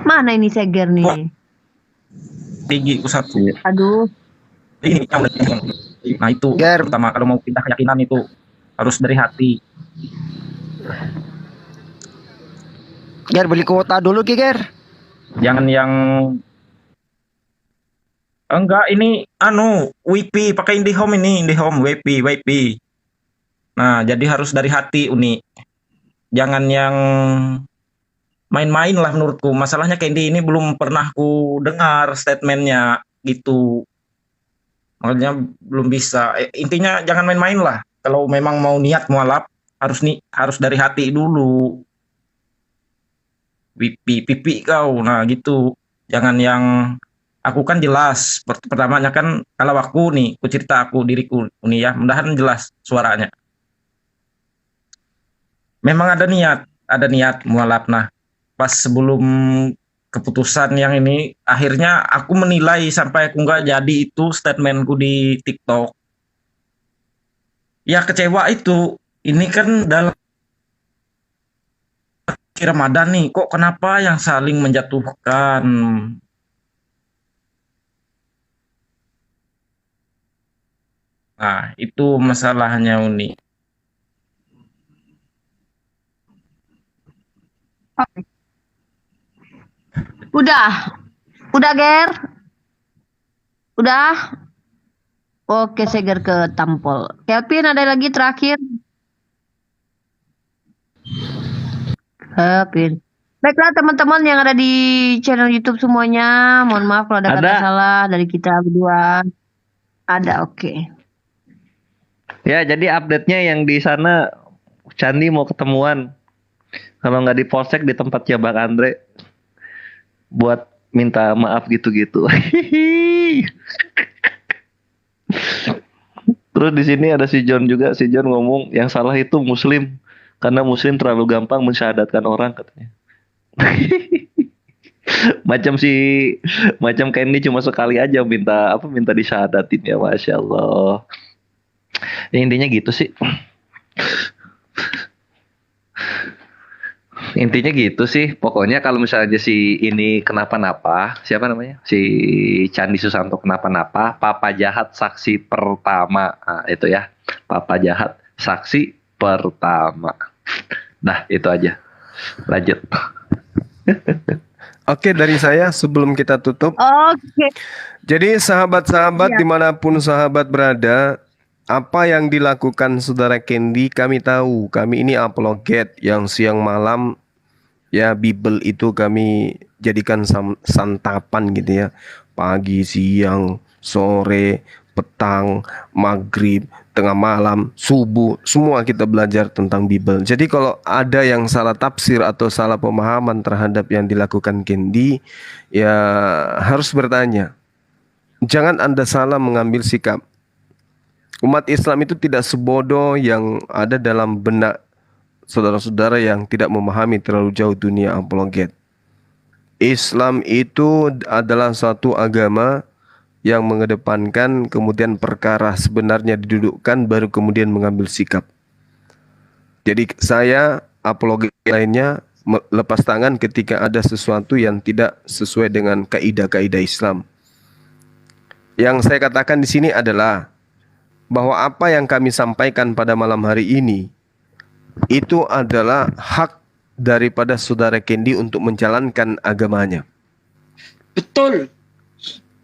Mana ini Seger nih? tinggi pusat. Aduh. Ini yang udah tinggi. Nah itu pertama kalau mau pindah keyakinan itu harus dari hati. Ger, beli kuota dulu Ki, Ger. Jangan yang enggak ini WiFi pakai IndiHome ini, IndiHome WiFi. Nah, jadi harus dari hati Uni. Jangan yang main-main lah menurutku. Masalahnya Candy ini belum pernah ku dengar statementnya gitu. Makanya belum bisa. Intinya jangan main-main lah. Kalau memang mau niat mualaf harus dari hati dulu. Pipi kau. Nah gitu. Jangan yang aku kan jelas. Pertamanya kan kalau aku nih, ku cerita diriku Uni ya. Mudahan jelas suaranya. Memang ada niat mualaf. Nah, pas sebelum keputusan yang ini, akhirnya aku menilai sampai aku nggak jadi itu statementku di TikTok. Ya kecewa itu. Ini kan dalam Ramadan nih, kok kenapa yang saling menjatuhkan? Nah, itu masalahnya Uni. Udah Ger? Udah? Oke, Seger ke tampol. Kelvin ada lagi terakhir? Kelvin. Baiklah teman-teman yang ada di channel YouTube semuanya, mohon maaf kalau ada kata salah dari kita berdua. Ada, oke. Ya, jadi update-nya yang di sana Candi mau ketemuan. Kalau nggak di Polsek di tempatnya Bang Andre buat minta maaf gitu-gitu. Terus di sini ada si John juga. Si John ngomong yang salah itu Muslim karena Muslim terlalu gampang mensyahadatkan orang katanya. Macam Candy cuma sekali aja minta disyahadatin ya, Masya Allah. Ya, intinya gitu sih. Intinya gitu sih. Pokoknya kalau misalnya si ini kenapa-napa, siapa namanya? Si Candi Susanto kenapa-napa, Papa Jahat saksi pertama. Nah, itu ya. Papa Jahat saksi pertama. Nah, itu aja. Lanjut. Oke, dari saya sebelum kita tutup. Oke. Jadi sahabat-sahabat dimanapun sahabat berada, apa yang dilakukan saudara Candy kami tahu. Kami ini apologet yang siang malam ya Bible itu kami jadikan santapan gitu ya. Pagi, siang, sore, petang, maghrib, tengah malam, subuh, semua kita belajar tentang Bible. Jadi kalau ada yang salah tafsir atau salah pemahaman terhadap yang dilakukan Candy, ya harus bertanya. Jangan Anda salah mengambil sikap. Umat Islam itu tidak sebodoh yang ada dalam benak saudara-saudara yang tidak memahami terlalu jauh dunia apologet. Islam itu adalah satu agama yang mengedepankan kemudian perkara sebenarnya didudukkan baru kemudian mengambil sikap. Jadi saya apologet lainnya lepas tangan ketika ada sesuatu yang tidak sesuai dengan kaidah-kaidah Islam. Yang saya katakan di sini adalah bahwa apa yang kami sampaikan pada malam hari ini itu adalah hak daripada saudara Candy untuk menjalankan agamanya. Betul.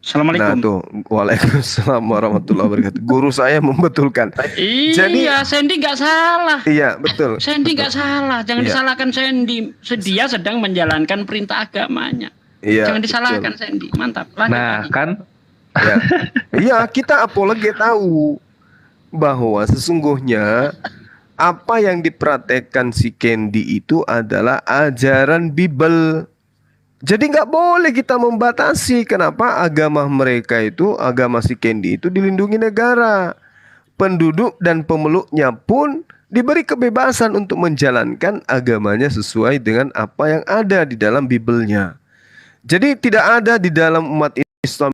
Assalamualaikum. Nah tuh, waalaikumsalam warahmatullahi wabarakatuh. Guru saya membetulkan. Iya, Sandy nggak salah. Iya, betul. Sandy nggak salah. Jangan Iya. disalahkan Sandy. Dia sedang menjalankan perintah agamanya. Iya, Jangan disalahkan betul. Sandy. Mantap. Lanjut Nah, lagi. kan Ya. Iya, kita apologet tahu bahwa sesungguhnya apa yang dipraktekkan si Candy itu adalah ajaran Bible. Jadi nggak boleh kita membatasi. Kenapa agama mereka itu, agama si Candy itu dilindungi negara. Penduduk dan pemeluknya pun diberi kebebasan untuk menjalankan agamanya sesuai dengan apa yang ada di dalam Bible-nya. Jadi tidak ada di dalam umat Islam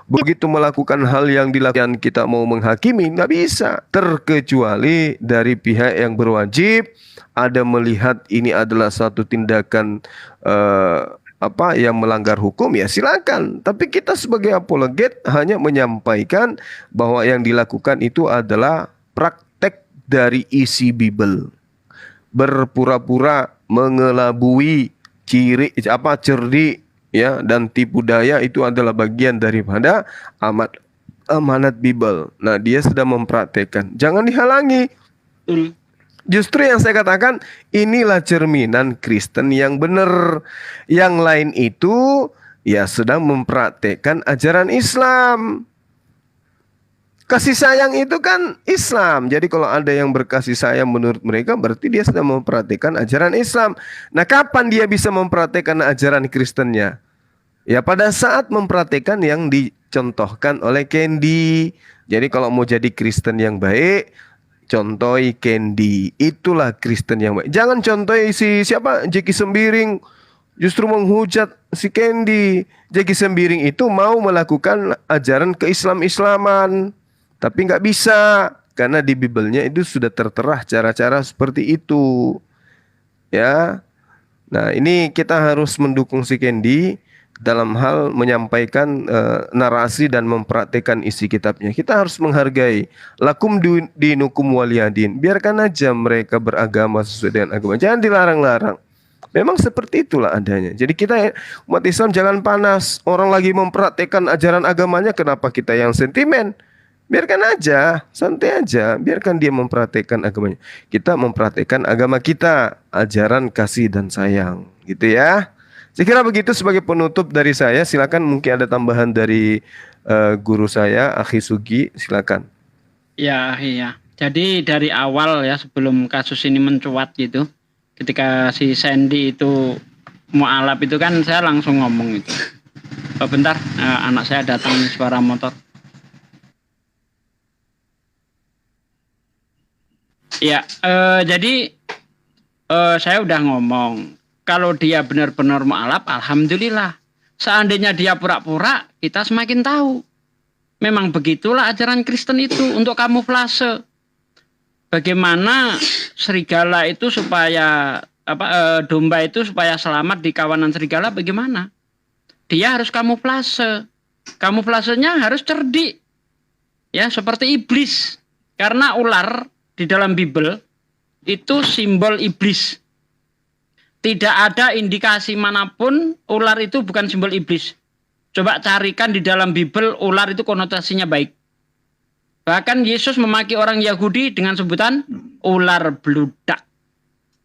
begitu melakukan hal yang dilakukan kita mau menghakimi, nggak bisa, terkecuali dari pihak yang berwajib ada melihat ini adalah satu tindakan yang melanggar hukum, ya silakan. Tapi kita sebagai apologet hanya menyampaikan bahwa yang dilakukan itu adalah praktek dari isi Bible. Berpura-pura mengelabui cerdik ya, dan tipu daya itu adalah bagian daripada amanat Bible. Nah, dia sedang mempraktekkan. Jangan dihalangi. Justru yang saya katakan inilah cerminan Kristen yang benar. Yang lain itu ya sedang mempraktekkan ajaran Islam. Kasih sayang itu kan Islam. Jadi kalau ada yang berkasih sayang menurut mereka, berarti dia sedang mempraktikkan ajaran Islam. Nah, kapan dia bisa mempraktikkan ajaran Kristennya? Ya pada saat mempraktikkan yang dicontohkan oleh Candy. Jadi kalau mau jadi Kristen yang baik, contohi Candy. Itulah Kristen yang baik. Jangan contohi Jeki Sembiring. Justru menghujat si Candy. Jeki Sembiring itu mau melakukan ajaran keislam-islaman. Tapi nggak bisa, karena di Bible-nya itu sudah tertera cara-cara seperti itu. Ya. Nah, ini kita harus mendukung si Candy dalam hal menyampaikan narasi dan mempraktekkan isi kitabnya. Kita harus menghargai lakum dinukum waliyadin. Biarkan aja mereka beragama sesuai dengan agama. Jangan dilarang-larang. Memang seperti itulah adanya. Jadi kita umat Islam jangan panas. Orang lagi mempraktekkan ajaran agamanya, kenapa kita yang sentimen? Biarkan aja, santai aja. Biarkan dia mempraktekkan agamanya. Kita mempraktekkan agama kita, ajaran kasih dan sayang, gitu ya. Saya kira begitu sebagai penutup dari saya. Silakan, mungkin ada tambahan dari guru saya, Akhi Sugi. Silakan. Ya, iya. Jadi dari awal ya, sebelum kasus ini mencuat gitu, ketika si Sandy itu mualaf itu kan saya langsung ngomong itu. Oh, bentar, anak saya datang, suara motor. Ya, jadi saya udah ngomong, kalau dia benar-benar mualaf, alhamdulillah. Seandainya dia pura-pura, kita semakin tahu. Memang begitulah ajaran Kristen itu, untuk kamuflase. Bagaimana serigala itu supaya domba itu supaya selamat di kawanan serigala, bagaimana? Dia harus kamuflase. Kamuflasenya harus cerdik. Ya, seperti iblis. Karena ular di dalam Bible itu simbol iblis. Tidak ada indikasi manapun ular itu bukan simbol iblis. Coba carikan di dalam Bible ular itu konotasinya baik. Bahkan Yesus memaki orang Yahudi dengan sebutan ular beludak.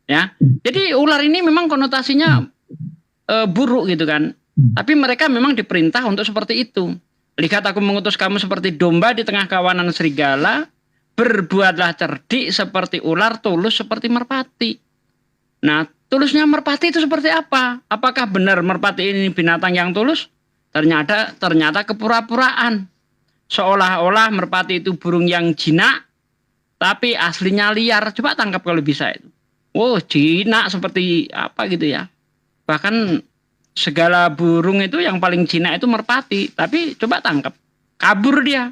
Ya. Jadi ular ini memang konotasinya buruk gitu kan. Tapi mereka memang diperintah untuk seperti itu. Lihat, aku mengutus kamu seperti domba di tengah kawanan serigala. Berbuatlah cerdik seperti ular, tulus seperti merpati. Nah, tulusnya merpati itu seperti apa? Apakah benar merpati ini binatang yang tulus? Ternyata kepura-puraan. Seolah-olah merpati itu burung yang jinak, tapi aslinya liar. Coba tangkap kalau bisa itu. Wow, jinak seperti apa gitu ya. Bahkan segala burung itu yang paling jinak itu merpati. Tapi coba tangkap, kabur dia.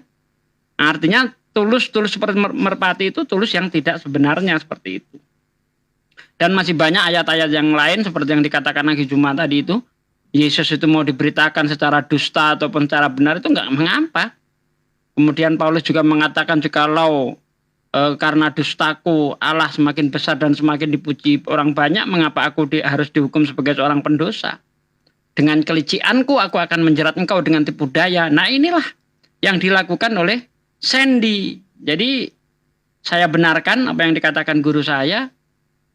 Artinya tulus seperti merpati itu tulus yang tidak sebenarnya seperti itu. Dan masih banyak ayat-ayat yang lain seperti yang dikatakan Akhi Juma tadi itu. Yesus itu mau diberitakan secara dusta ataupun secara benar itu enggak mengapa. Kemudian Paulus juga mengatakan, jikalau karena dustaku Allah semakin besar dan semakin dipuji orang banyak, mengapa aku harus dihukum sebagai seorang pendosa? dengan kelicikanku aku akan menjerat engkau dengan tipu daya. Nah inilah yang dilakukan oleh Sandy. Jadi saya benarkan apa yang dikatakan guru saya,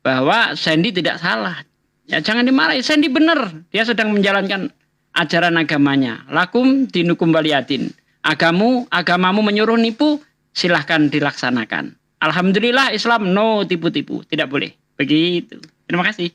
bahwa Sandy tidak salah. Ya jangan dimarahi, Sandy benar. Dia sedang menjalankan ajaran agamanya. Lakum dinukum waliyatin. Agamamu menyuruh nipu, silahkan dilaksanakan. Alhamdulillah Islam no tipu-tipu, tidak boleh. Begitu. Terima kasih.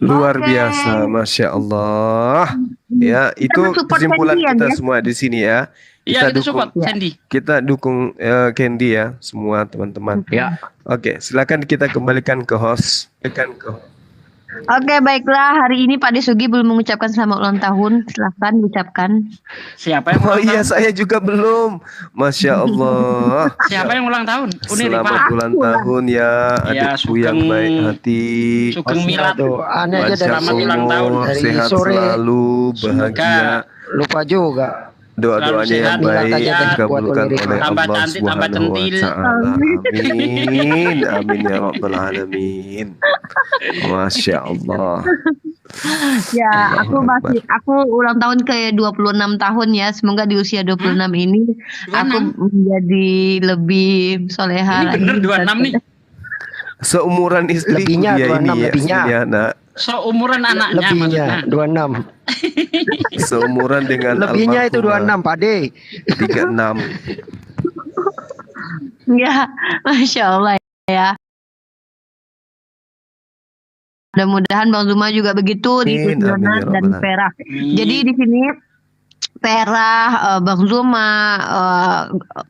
Luar biasa, Masya Allah. Ya, itu kesimpulan kita semua di sini ya. Iya, kita support Sandy. Kita dukung Candy ya, semua teman-teman. Ya. Oke, silakan kita kembalikan ke host. Oke, baiklah. Hari ini Pak Desugi belum mengucapkan selamat ulang tahun. Silahkan diucapkan. Siapa yang Oh ulang iya, tahun? saya juga belum. Masya Allah. Siapa yang ulang tahun? Selamat ulang tahun ya Ya, adikku yang baik hati. Sugeng Milad. Aneh aja dari Selamat ulang tahun. dari Sehat sore. selalu, bahagia. Lupa juga. Doa-doanya yang Milad baik aja dan dikabulkan kuat oleh Tambah Allah cantik, tambah Subhanahu wa centil. taala. Amin. Amin ya rabbal alamin. Masya Allah. Ya, aku ulang tahun ke 26 tahun ya. Semoga di usia 26 ini aku menjadi lebih soleha Ini lagi. bener 26 nih. Seumuran istri Lebihnya, dia 26 ini ya, lebihnya. Asliana. Seumuran anaknya Lebihnya maksudnya. 26. Seumuran dengan Lebihnya itu 26, Pak De. 36. Ya, Masya Allah ya. Mudah-mudahan Bang Zuma juga begitu di Amin, amin, Kusionat ya dan Rabbal Perah. Jadi di sini Perah, Bang Zuma,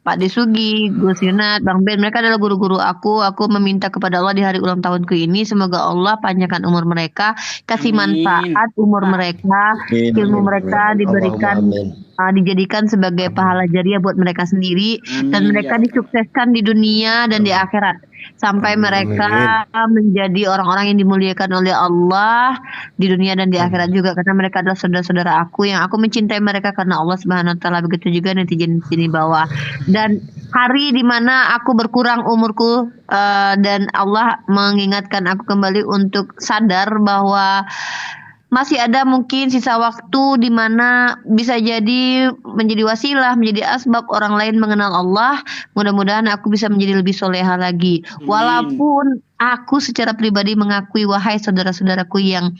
Pak Desugi, Gus Yunat, Bang Ben, mereka adalah guru-guru aku. Aku meminta kepada Allah di hari ulang tahunku ini, semoga Allah panjangkan umur mereka, kasih manfaat umur mereka, ilmu mereka diberikan, dijadikan sebagai pahala jariah buat mereka sendiri, dan mereka disukseskan di dunia dan di akhirat. Sampai mereka menjadi orang-orang yang dimuliakan oleh Allah di dunia dan di akhirat juga, karena mereka adalah saudara-saudara aku yang aku mencintai mereka karena Allah Subhanahu wa taala. Begitu juga netizen di sini bawah. Dan hari dimana aku berkurang umurku dan Allah mengingatkan aku kembali untuk sadar bahwa masih ada mungkin sisa waktu di mana bisa jadi menjadi wasilah, menjadi asbab orang lain mengenal Allah. Mudah-mudahan aku bisa menjadi lebih soleha lagi. Walaupun aku secara pribadi mengakui, wahai saudara-saudaraku yang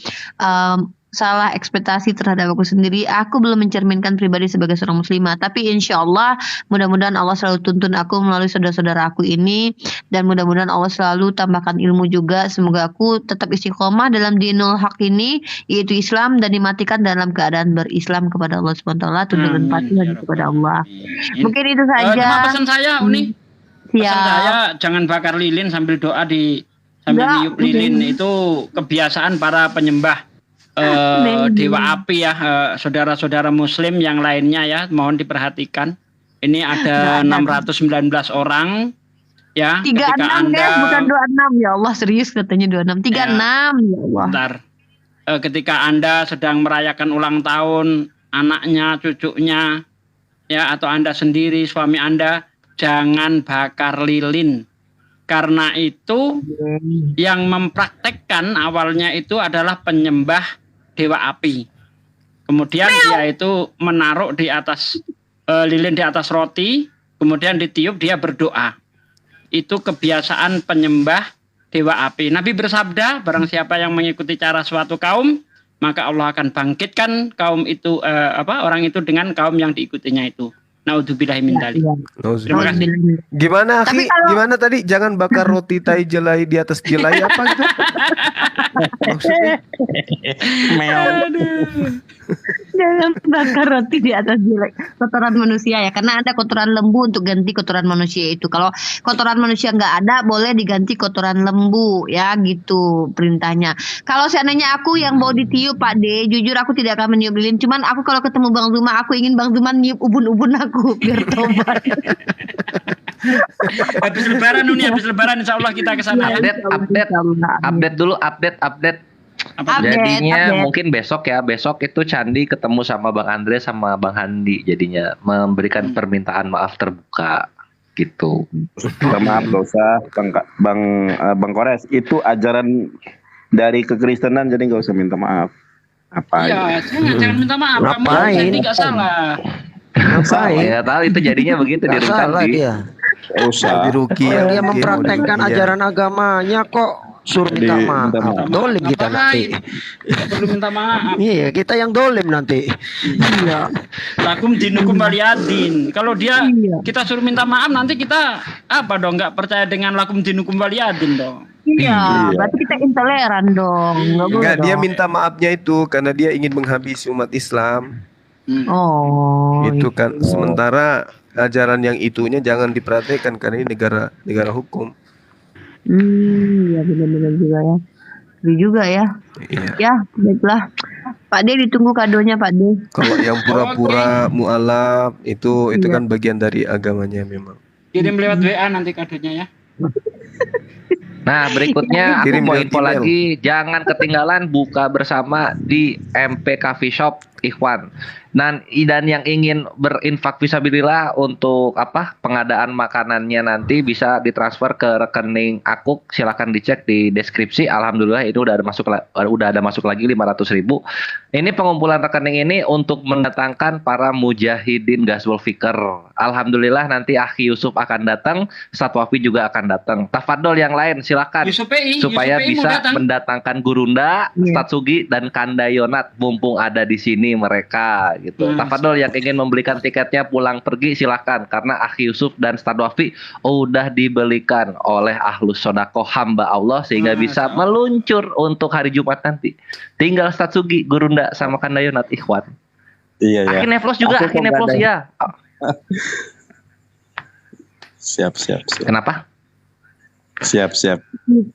salah ekspektasi terhadap aku sendiri, aku belum mencerminkan pribadi sebagai seorang muslimah. Tapi insya Allah, mudah-mudahan Allah selalu tuntun aku melalui saudara-saudara aku ini, dan mudah-mudahan Allah selalu tambahkan ilmu juga. Semoga aku tetap istiqomah dalam dinul haq ini, yaitu Islam, dan dimatikan dalam keadaan berislam kepada Allah Subhanahu wa taala, tunduk dan patuh hanya kepada Allah. Mungkin itu saja. Cuma pesan saya, Uni. Pesan Siap. saya jangan bakar lilin sambil doa sambil niup lilin. Itu kebiasaan para penyembah dewa api ya, saudara-saudara muslim yang lainnya ya, mohon diperhatikan. Ini ada 619 orang ya. 36 ketika Anda guys, bukan 26 ya Allah, serius katanya 26. 36 ya Allah. Bentar. Ketika Anda sedang merayakan ulang tahun anaknya, cucunya ya, atau Anda sendiri, suami Anda, jangan bakar lilin. Karena itu yang mempraktekkan awalnya itu adalah penyembah dewa api. Kemudian dia itu menaruh di atas lilin di atas roti, kemudian ditiup, dia berdoa. Itu kebiasaan penyembah dewa api. Nabi bersabda, barang siapa yang mengikuti cara suatu kaum, maka Allah akan bangkitkan kaum itu orang itu dengan kaum yang diikutinya itu. Naudzubillahi min dzalik. Terima kasih. Gimana Akhi? Gimana tadi? Jangan bakar roti tai jelai di atas jelai apa gitu? Jangan bakar roti di atas jelek kotoran manusia ya, karena ada kotoran lembu untuk ganti kotoran manusia itu. Kalau kotoran manusia nggak ada, boleh diganti kotoran lembu ya, gitu perintahnya. Kalau seandainya aku yang mau ditiup Pak D, jujur aku tidak akan meniup lilin. Cuman aku kalau ketemu Bang Zuma, aku ingin Bang Zuma niup ubun-ubun aku biar tobat. Habis lebaran Uni, habis lebaran insya Allah kita kesana ya. Update dulu, update. Jadinya mungkin besok itu Candi ketemu sama Bang Andre sama Bang Handi, jadinya memberikan permintaan maaf terbuka. gitu. Minta maaf gak usah Bang Kores, itu ajaran dari kekristenan, jadi gak usah minta maaf. Apa? Iya, jangan minta maaf. Kamu Ngapain? jadi nggak salah. Ngapain? Ya tahu itu jadinya begitu di Nggak room salah tadi. dia. Usah. Orang dia mempraktekkan ajaran agamanya kok suruh minta maaf. Dolim kita nanti. Nggak perlu minta maaf. Iya, kita yang dolim nanti. Iya. Lakum dinukum waliyadin. Kalau dia kita suruh minta maaf, nanti kita apa dong? Nggak percaya dengan lakum dinukum waliyadin dong. Iya, berarti kita intoleran dong. Nggak boleh Enggak, dia dong. minta maafnya itu karena dia ingin menghabisi umat Islam. Oh. Itu kan. Sementara ajaran yang itunya jangan diperhatikan karena ini negara hukum. Iya benar-benar juga ya. Seru juga ya. Iya. Ya, baiklah. Pak D ditunggu kadonya Pak D. Kalau yang pura-pura mualaf itu kan bagian dari agamanya memang. Kirim lewat WA nanti kadonya ya. Nah, berikutnya aku Kirim mau lewat info email. lagi, jangan ketinggalan buka bersama di MP Coffee Shop Ikhwan. Dan yang ingin berinfak fisabilillah untuk pengadaan makanannya nanti bisa ditransfer ke rekening aku, silakan dicek di deskripsi. Alhamdulillah itu udah ada masuk lagi 500.000. Ini pengumpulan rekening ini untuk mendatangkan para mujahidin Ghazwul Fikr. Alhamdulillah nanti Akhi Yusuf akan datang, Ustadz Wafi juga akan datang. Tafadol yang lain silakan Yusuf PI, supaya Yusuf PI mau bisa datang. mendatangkan Gurunda, Ustadz Sugi dan Kandayonat mumpung ada di sini mereka gitu. Tafadol yang ingin membelikan tiketnya pulang pergi silakan karena Akhi Yusuf dan Ustadz Wafi udah dibelikan oleh Ahlus Sodako hamba Allah sehingga bisa meluncur untuk hari Jumat nanti. Tinggal Ustadz Sugi, Gurunda sama Kandayonat Ikhwan. Iya ya. Akhi Neflos juga, Aku Akhi Neflos kok ya. Siap. Kenapa? Siap.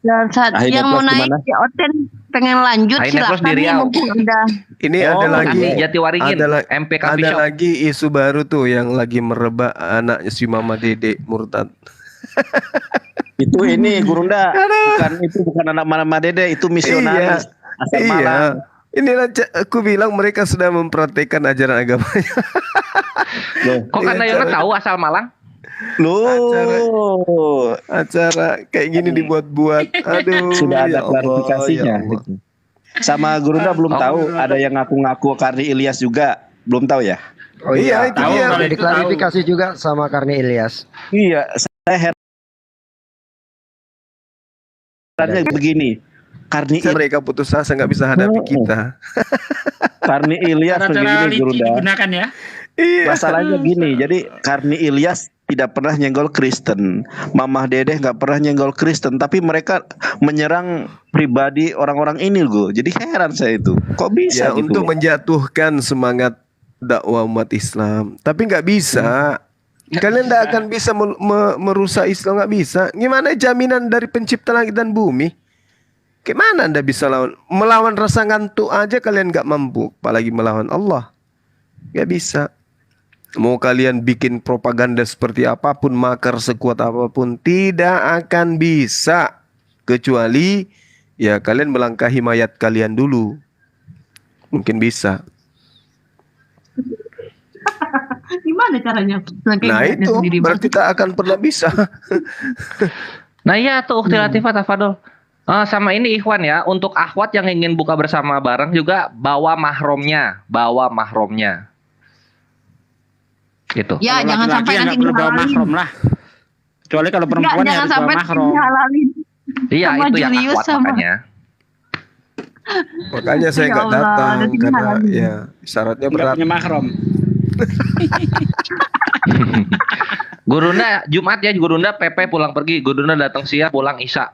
Dan saat Akhir yang mau Neflos naik gimana? di Oten pengen lanjut Akhir Neflos silakan di nih Riau. mumpung udah. Ini Oh, ada lagi kami Jatiwaringin, MP Coffee ada Shop. lagi isu baru tuh yang lagi merebak anaknya si Mama Dede murtad. Itu ini Gurunda, bukan anak Mama Dede, itu misionaris asal Malang. Inilah aku bilang mereka sudah mempraktekkan ajaran agamanya. Kok Kandayonat tahu asal Malang? Loh, acara kayak gini dibuat-buat. Aduh, sudah ada ya Allah, klarifikasinya. ya Allah. Sama Gurunda belum tahu, ada yang ngaku-ngaku Karni Ilyas juga, belum tahu ya? Oh iya, itu tahu, dia. udah diklarifikasi juga sama Karni Ilyas. Iya, saya herannya begini. Karni mereka putus asa nggak bisa hadapi kita. Karni Ilyas Cara-cara begini licik Gurunda. digunakan ya. Masalahnya gini, jadi Karni Ilyas tidak pernah nyenggol Kristen, Mamah Dedeh nggak pernah nyenggol Kristen, tapi mereka menyerang pribadi orang-orang ini loh. Jadi heran saya itu, kok bisa Ya, gitu? untuk menjatuhkan semangat dakwah umat Islam, tapi nggak bisa. Kalian tidak akan bisa merusak Islam, nggak bisa. Gimana jaminan dari pencipta langit dan bumi? Gimana Anda bisa melawan rasa ngantuk aja kalian nggak mampu, apalagi melawan Allah? Nggak bisa. Mau kalian bikin propaganda seperti apapun, makar sekuat apapun, tidak akan bisa. Kecuali ya kalian melangkahi mayat kalian dulu. Mungkin bisa. Gimana caranya? Nah itu berarti tak akan pernah bisa. Nah iya tuh Ukhti Latifah Tafadol. Sama ini Ikhwan ya, untuk akhwat yang ingin buka bersama bareng juga bawa mahromnya. Gitu. Ya, Kalau jangan laki-laki sampai ya nanti nggak perlu bawa dihalalin. mahram lah. Kecuali kalau perempuan Enggak, ya jangan harus bawa sampai mahram. dihalalin. Iya Sama itu yang Julius akhwat sama- makanya. Makanya saya Ya nggak Allah, datang nanti karena dihalalin. ya syaratnya Nggak berat. punya mahram. Gurunda Jumat ya, Gurunda PP pulang pergi, Gurunda datang siang pulang Isya.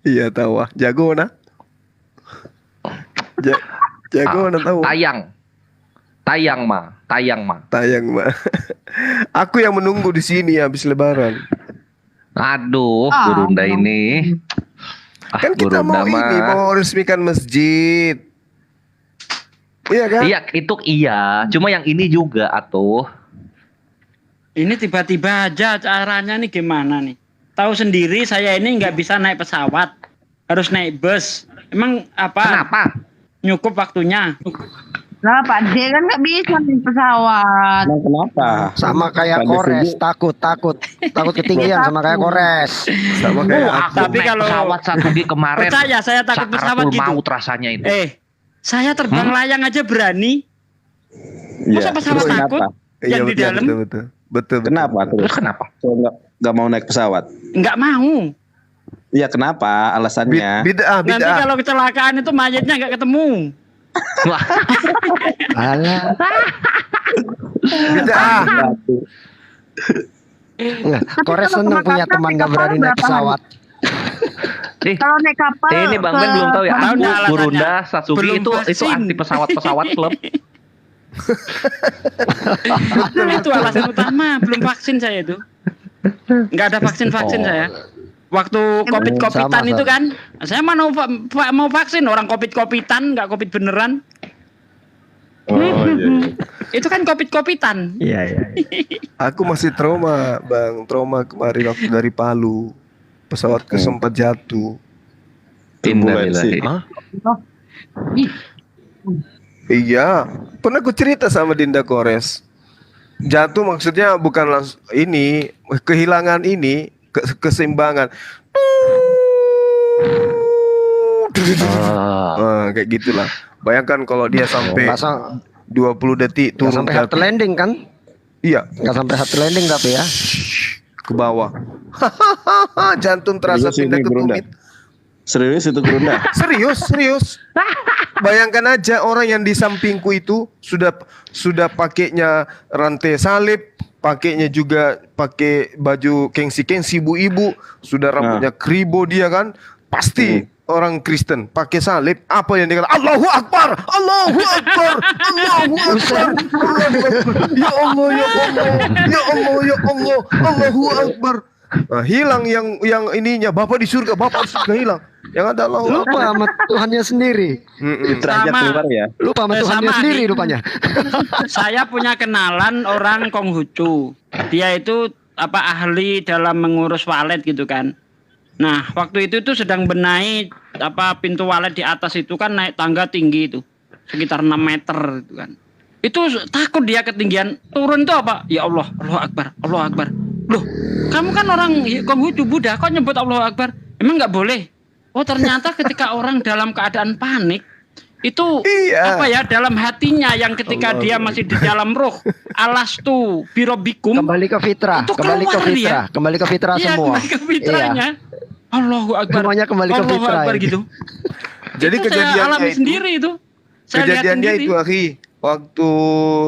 Iya tahu, jago nah. Jago nah tahu. Tayang mah. Tayang mah. Aku yang menunggu di sini habis Lebaran. Aduh, Gurunda ini. Kan kita Gurunda mau ini mau resmikan masjid. Iya kan? Iya, itu iya. Cuma yang ini juga atuh. Ini tiba-tiba aja caranya nih gimana nih? Tahu sendiri saya ini nggak bisa naik pesawat, harus naik bus. Emang apa? Kenapa? Nyukup waktunya. Lah Pak D kan nggak bisa naik pesawat. Nah, kenapa? Sama kayak Pada Kores, segi- takut ketinggian sama kayak Kores. Sama kayak aku. Tapi kalau pesawat 1G kemarin, Percaya saya takut pesawat sakaratul gitu. maut rasanya itu. Saya terbang layang aja berani. Masa pesawat terus takut? kenapa? Yang di dalam? Betul. Kenapa terus? Kenapa? Nggak mau naik pesawat? Nggak mau. Ya kenapa? Alasannya? Nanti kalau kecelakaan itu mayatnya nggak ketemu. Alah. Bid'ah. Enggak, Kores seneng punya teman nggak berani naik pesawat. Kalau naik kapal. Ini Bang Ben belum tahu ya. Tahu Aku, nggak alasannya? Burunda, Satsuki Belum itu vaksin. anti pesawat-pesawat klub. Itu alasan utama, belum vaksin saya itu. Nggak ada vaksin-vaksin saya. Waktu COVID-covidan sama, itu sama. kan, saya mau vaksin, orang COVID-covidan, nggak COVID beneran. Itu kan COVID-covidan. Iya. Aku masih trauma, Bang. Trauma kemarin waktu dari Palu. Pesawat sempat jatuh. Turbulensi. Iya, pernah aku cerita sama Dinda Kores. Jatuh maksudnya bukan langsung ini, kehilangan ini, keseimbangan. Kayak gitulah. Bayangkan kalau dia sampai 20 detik Nggak turun sampai hard landing kan? Iya. Nggak sampai hard landing tapi ya. Ke bawah. Jantung terasa Serius pindah ini, ke Brunda? tumit. Serius itu Brunda? Serius. Bayangkan aja orang yang di sampingku itu sudah pakainya rantai salib, pakainya juga pakai baju kengsi ibu-ibu, sudah rambutnya kribo dia kan, pasti orang Kristen pakai salib. Apa yang dikatakan? Allahu Akbar, Allahu Akbar, Allahu Akbar. Ya Allah, ya Allah, ya Allah, ya Allah, Allahu Akbar. Nah, hilang yang ininya, Bapak di surga hilang. Yang ada Allah Lupa sama Tuhannya sendiri. Derajat keluar ya. Lupa sama Tuhannya sendiri rupanya. Saya punya kenalan orang Konghucu. Dia itu ahli dalam mengurus walet gitu kan. Nah, waktu itu tuh sedang benahi pintu walet di atas itu kan naik tangga tinggi itu. Sekitar 6 meter itu kan. Itu takut dia ketinggian. Turun itu apa? Ya Allah, Allahu Akbar, Allahu Akbar. Loh, kamu kan orang Konghucu Buddha, kok nyebut Allahu Akbar? Emang nggak boleh? Oh, ternyata ketika orang dalam keadaan panik itu dalam hatinya yang ketika dia masih di dalam roh, alastu birobikum, kembali ke fitrah, kembali ke fitrah iya, semua. Kembali ke fitrahnya. Allahu Akbar. Semuanya kembali ke Allahu fitrah. Akbar gitu. Jadi Itu kejadiannya saya alami itu, sendiri itu. Saya lihat kejadiannya sendiri. itu akhi, waktu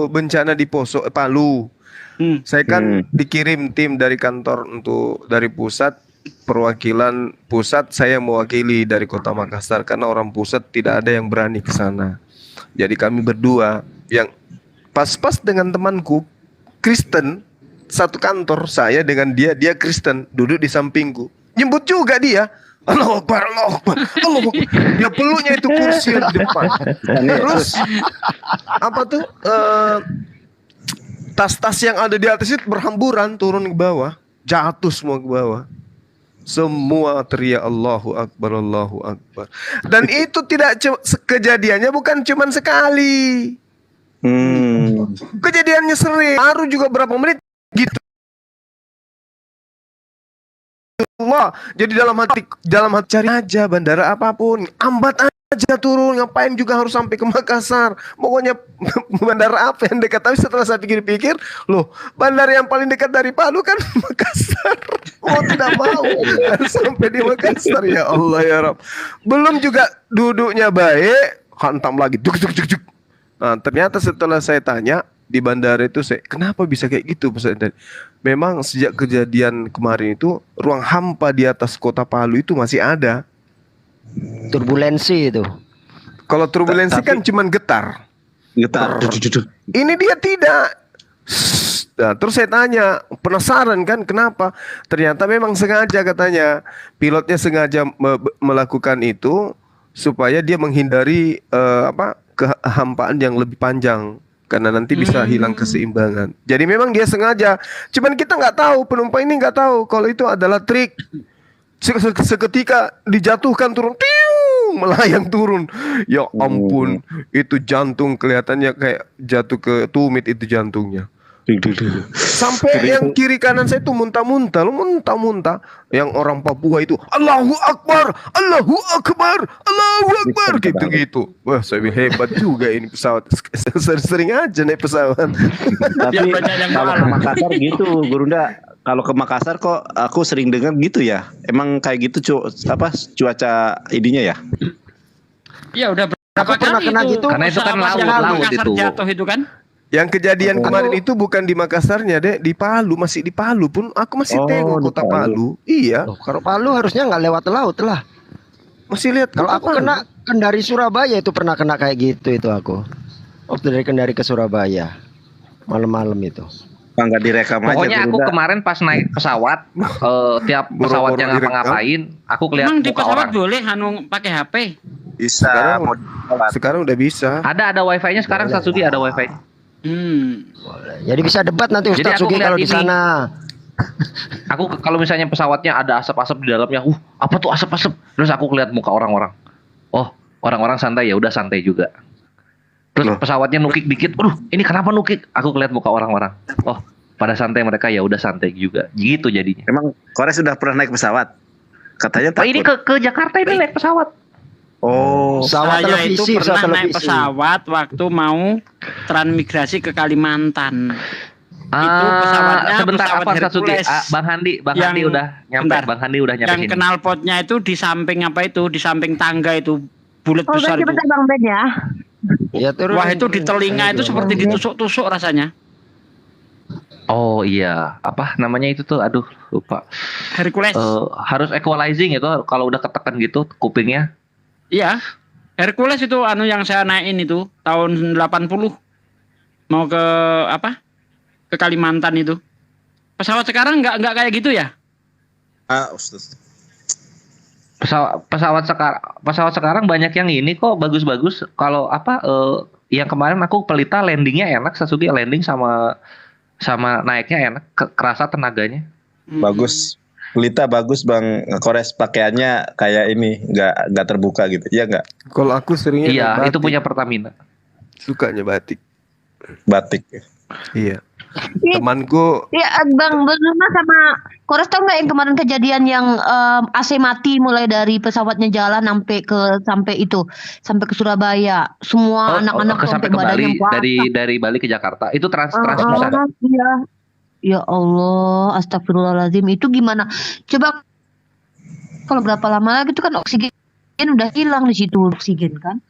bencana di Palu. Saya kan dikirim tim dari kantor dari pusat, perwakilan pusat saya mewakili dari Kota Makassar karena orang pusat tidak ada yang berani ke sana. Jadi kami berdua yang pas-pas dengan temanku Kristen, satu kantor saya dengan dia Kristen, duduk di sampingku. Nyebut juga dia. Allahu Akbar, Allahu Akbar, Allahu Akbar. Dia peluknya itu kursi di depan. Terus tas-tas yang ada di atas itu berhamburan turun ke bawah, jatuh semua ke bawah. Semua teriak Allahu Akbar, Allahu Akbar. Dan itu kejadiannya bukan cuma sekali. Kejadiannya sering. Baru juga berapa menit gitu. Allah. Jadi dalam hati cari aja bandara apapun, ambat aja turun, ngapain juga harus sampai ke Makassar. Pokoknya bandara apa yang dekat. Tapi setelah saya pikir-pikir, loh, bandara yang paling dekat dari Palu kan Makassar. Oh, tidak mau harus sampai di Makassar. Ya Allah ya Rabb. Belum juga duduknya baik, hantam lagi. Juk. Nah, ternyata setelah saya tanya di bandara itu, kenapa bisa kayak gitu? Memang sejak kejadian kemarin itu ruang hampa di atas kota Palu itu masih ada. Turbulensi itu. Kalau turbulensi kan cuman getar. Ini dia tidak. Nah, terus saya tanya, penasaran kan kenapa? Ternyata memang sengaja katanya. Pilotnya sengaja melakukan itu supaya dia menghindari kehampaan yang lebih panjang. Karena nanti bisa hilang keseimbangan. Jadi memang dia sengaja. Cuman kita nggak tahu, penumpang ini nggak tahu kalau itu adalah trik. Seketika dijatuhkan turun, langsung melayang turun. Ya ampun, itu jantung kelihatannya kayak jatuh ke tumit itu jantungnya. Sampai yang kiri kanan saya tuh muntah-muntah, muntah-muntah. Yang orang Papua itu Allahu Akbar, Allahu Akbar, Allahu Akbar gitu-gitu. Wah, saya bilang hebat juga ini pesawat. Sering aja naik pesawat. Tapi kalau ke Makassar gitu, Gurunda. Kalau ke Makassar kok aku sering dengar gitu ya. Emang kayak gitu cuaca ininya ya? Ya udah berapa Aku pernah kali kena itu. gitu. Karena itu kan Pesawat yang laut Makassar itu. jatuh itu kan. Yang kejadian kemarin itu bukan di Makassarnya, Dek, di Palu, masih di Palu pun aku masih tengok kota Palu. Iya. Kalau Palu harusnya nggak lewat laut lah. Masih lihat. Kalau aku kena Kendari Surabaya itu pernah kena kayak gitu itu aku. Waktu dari Kendari ke Surabaya malam-malam itu. Nggak direkam aja. Pokoknya aku kemarin pas naik pesawat, tiap pesawatnya ngapa-ngapain, aku kelihatan Emang di muka pesawat orang. boleh pakai HP? Bisa. Sekarang udah bisa. Ada wifi-nya sekarang Satsuki ada wifi. Jadi bisa debat nanti Jadi Ustaz aku Sugi kalau di ngeliat ini. sana. Aku kalau misalnya pesawatnya ada asap-asap di dalamnya, apa tuh asap-asap? Terus aku lihat muka orang-orang. Oh, orang-orang santai, ya udah santai juga. Terus pesawatnya nukik dikit, ini kenapa nukik? Aku lihat muka orang-orang. Oh, pada santai mereka, ya udah santai juga. Gitu jadinya. Emang Korea sudah pernah naik pesawat? Katanya takut. Ini ke Jakarta ini naik pesawat. Oh, Saya itu pernah naik pesawat waktu mau transmigrasi ke Kalimantan. Itu pesawatnya sebentar pesawat apa Satsuki? Hercules. Bang Handi Yang- udah nyampe. bentar. Bang Handi udah nyampe Yang sini. knalpotnya itu di samping apa itu? Di samping tangga itu bulat besar itu. bentar Bang Ben ya. Ya, Wah, itu di telinga itu seperti ditusuk-tusuk rasanya. Oh iya, apa namanya itu tuh? Aduh, lupa. Hercules. Harus equalizing itu kalau udah ketekan gitu kupingnya. Iya. Hercules itu yang saya naikin itu tahun 80. Mau ke apa? Ke Kalimantan itu. Pesawat sekarang nggak kayak gitu ya? Ustaz. Pesawat sekarang banyak yang ini kok bagus-bagus. Kalau yang kemarin aku pelita landingnya enak, Satsuki landing sama naiknya enak, kerasa tenaganya. Bagus. Pelita bagus Bang. Kores pakaiannya kayak ini, nggak terbuka gitu. Iya nggak? Kalau aku seringnya Iya, naik itu batik. punya Pertamina. Sukanya batik. Batik. Iya. Temanku Ya Bang Zuma sama Kores tau nggak yang kemarin kejadian yang AC mati mulai dari pesawatnya jalan sampai ke Surabaya. Semua anak-anak sampai sampai ke badannya Bali, basah. dari Bali ke Jakarta. Itu transnusa. Iya. Ya Allah, astagfirullahaladzim. Itu gimana? Coba kalau berapa lama lagi itu kan oksigen udah hilang di situ oksigen kan?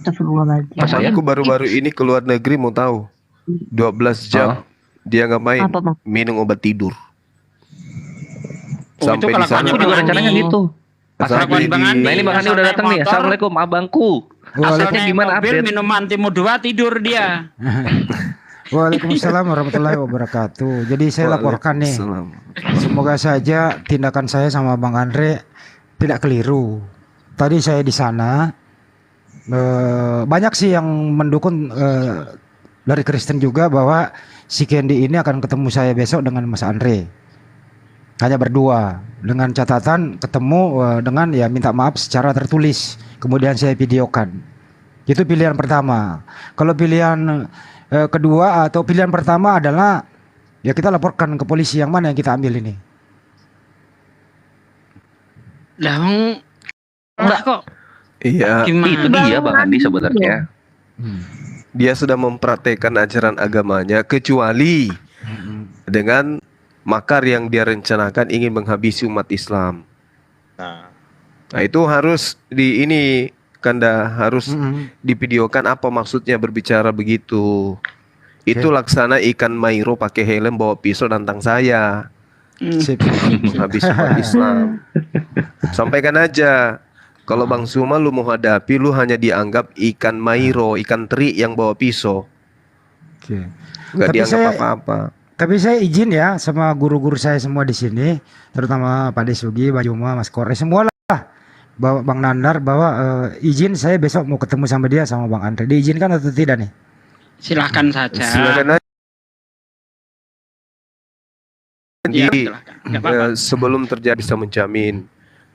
Astagfirullahaladzim. Aku baru-baru ini keluar negeri mau tahu. 12 jam dia nggak main, minum obat tidur. Sampai di sana Aku juga rencananya gitu. Sampai Nah ini Bang Andi udah datang nih. Assalamualaikum abangku. Asalnya gimana mobil update? minum Antimo 2 tidur dia. Waalaikumsalam warahmatullahi wabarakatuh. Jadi saya laporkan nih. Semoga saja tindakan saya sama Bang Andre tidak keliru. Tadi saya di sana banyak sih yang mendukung dari Kristen juga bahwa si Candy ini akan ketemu saya besok dengan Mas Andre. Hanya berdua dengan catatan ketemu dengan ya minta maaf secara tertulis. Kemudian saya videokan. Itu pilihan pertama. Kalau pilihan kedua atau pilihan pertama adalah ya kita laporkan ke polisi. Yang mana yang kita ambil ini? Lah kok. Iya. Itu dia Bang Andi sebenarnya. Dia sudah mempraktekkan ajaran agamanya kecuali dengan makar yang dia rencanakan ingin menghabisi umat Islam. Nah itu harus harus divideokan apa maksudnya berbicara begitu. Itu laksana ikan Mairo pakai helm bawa pisau nantang saya. Menghabisi umat Islam. Sampaikan aja. Kalau Bang Suma lu mau hadapi, lu hanya dianggap ikan Mairo, ikan teri yang bawa pisau. Nggak Tapi dianggap saya- apa-apa. Tapi saya izin ya sama guru-guru saya semua di sini, terutama Pak Desugi, Pak Juma, Mas Kore, semua lah, Bang Nandar, bahwa izin saya besok mau ketemu sama dia sama Bang Andre. Diizinkan atau tidak nih? Silahkan saja. Silakan aja. Iya, Jadi silakan. Nggak apa-apa. sebelum terjadi bisa menjamin.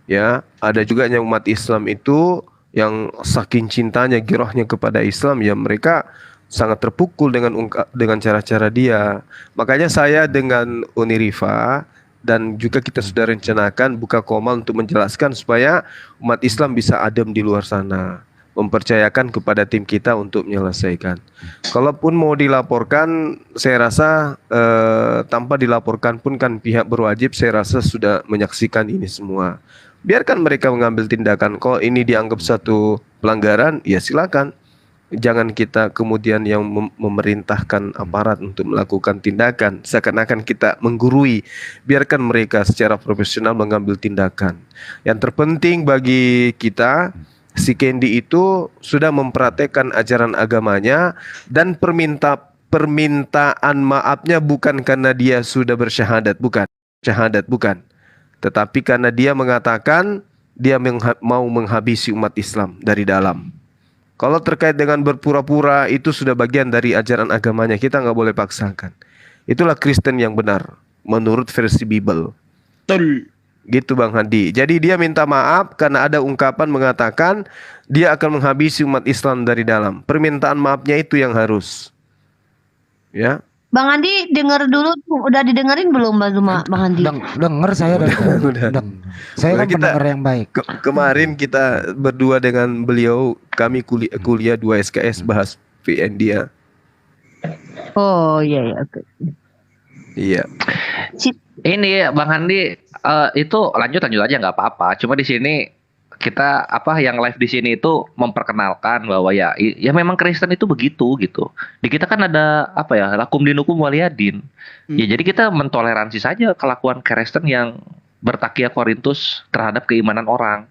Ya, ada juga yang umat Islam itu yang saking cintanya girohnya kepada Islam, ya mereka sangat terpukul dengan cara-cara dia. Makanya saya dengan Unirifa dan juga kita sudah rencanakan buka komal untuk menjelaskan supaya umat Islam bisa adem di luar sana, mempercayakan kepada tim kita untuk menyelesaikan. Kalaupun mau dilaporkan, saya rasa tanpa dilaporkan pun kan pihak berwajib saya rasa sudah menyaksikan ini semua. Biarkan mereka mengambil tindakan. Kalau ini dianggap satu pelanggaran, ya silakan. Jangan kita kemudian yang memerintahkan aparat untuk melakukan tindakan seakan-akan kita menggurui. Biarkan mereka secara profesional mengambil tindakan. Yang terpenting bagi kita, si Candy itu sudah mempraktekkan ajaran agamanya dan permintaan maafnya bukan karena dia sudah bersyahadat, bukan. Tetapi karena dia mengatakan dia mau menghabisi umat Islam dari dalam. Kalau terkait dengan berpura-pura, itu sudah bagian dari ajaran agamanya. Kita nggak boleh paksakan. Itulah Kristen yang benar menurut versi Bible. Betul. Gitu Bang Hadi. Jadi dia minta maaf karena ada ungkapan mengatakan dia akan menghabisi umat Islam dari dalam. Permintaan maafnya itu yang harus. Ya. Bang Andi denger dulu tuh, udah didengerin belum Mbak Zuma, Bang Andi? Denger saya udah. Saya kan pendengar yang baik. Kemarin kita berdua dengan beliau, kami kuliah 2 SKS bahas VN dia. Oh iya, oke. Iya. Ini Bang Andi itu lanjut aja nggak apa-apa. Cuma di sini kita yang live di sini itu memperkenalkan bahwa ya memang Kristen itu begitu gitu. Di kita kan ada lakum dinukum waliyadin. Ya jadi kita mentoleransi saja kelakuan Kristen yang bertakiyah Korintus terhadap keimanan orang.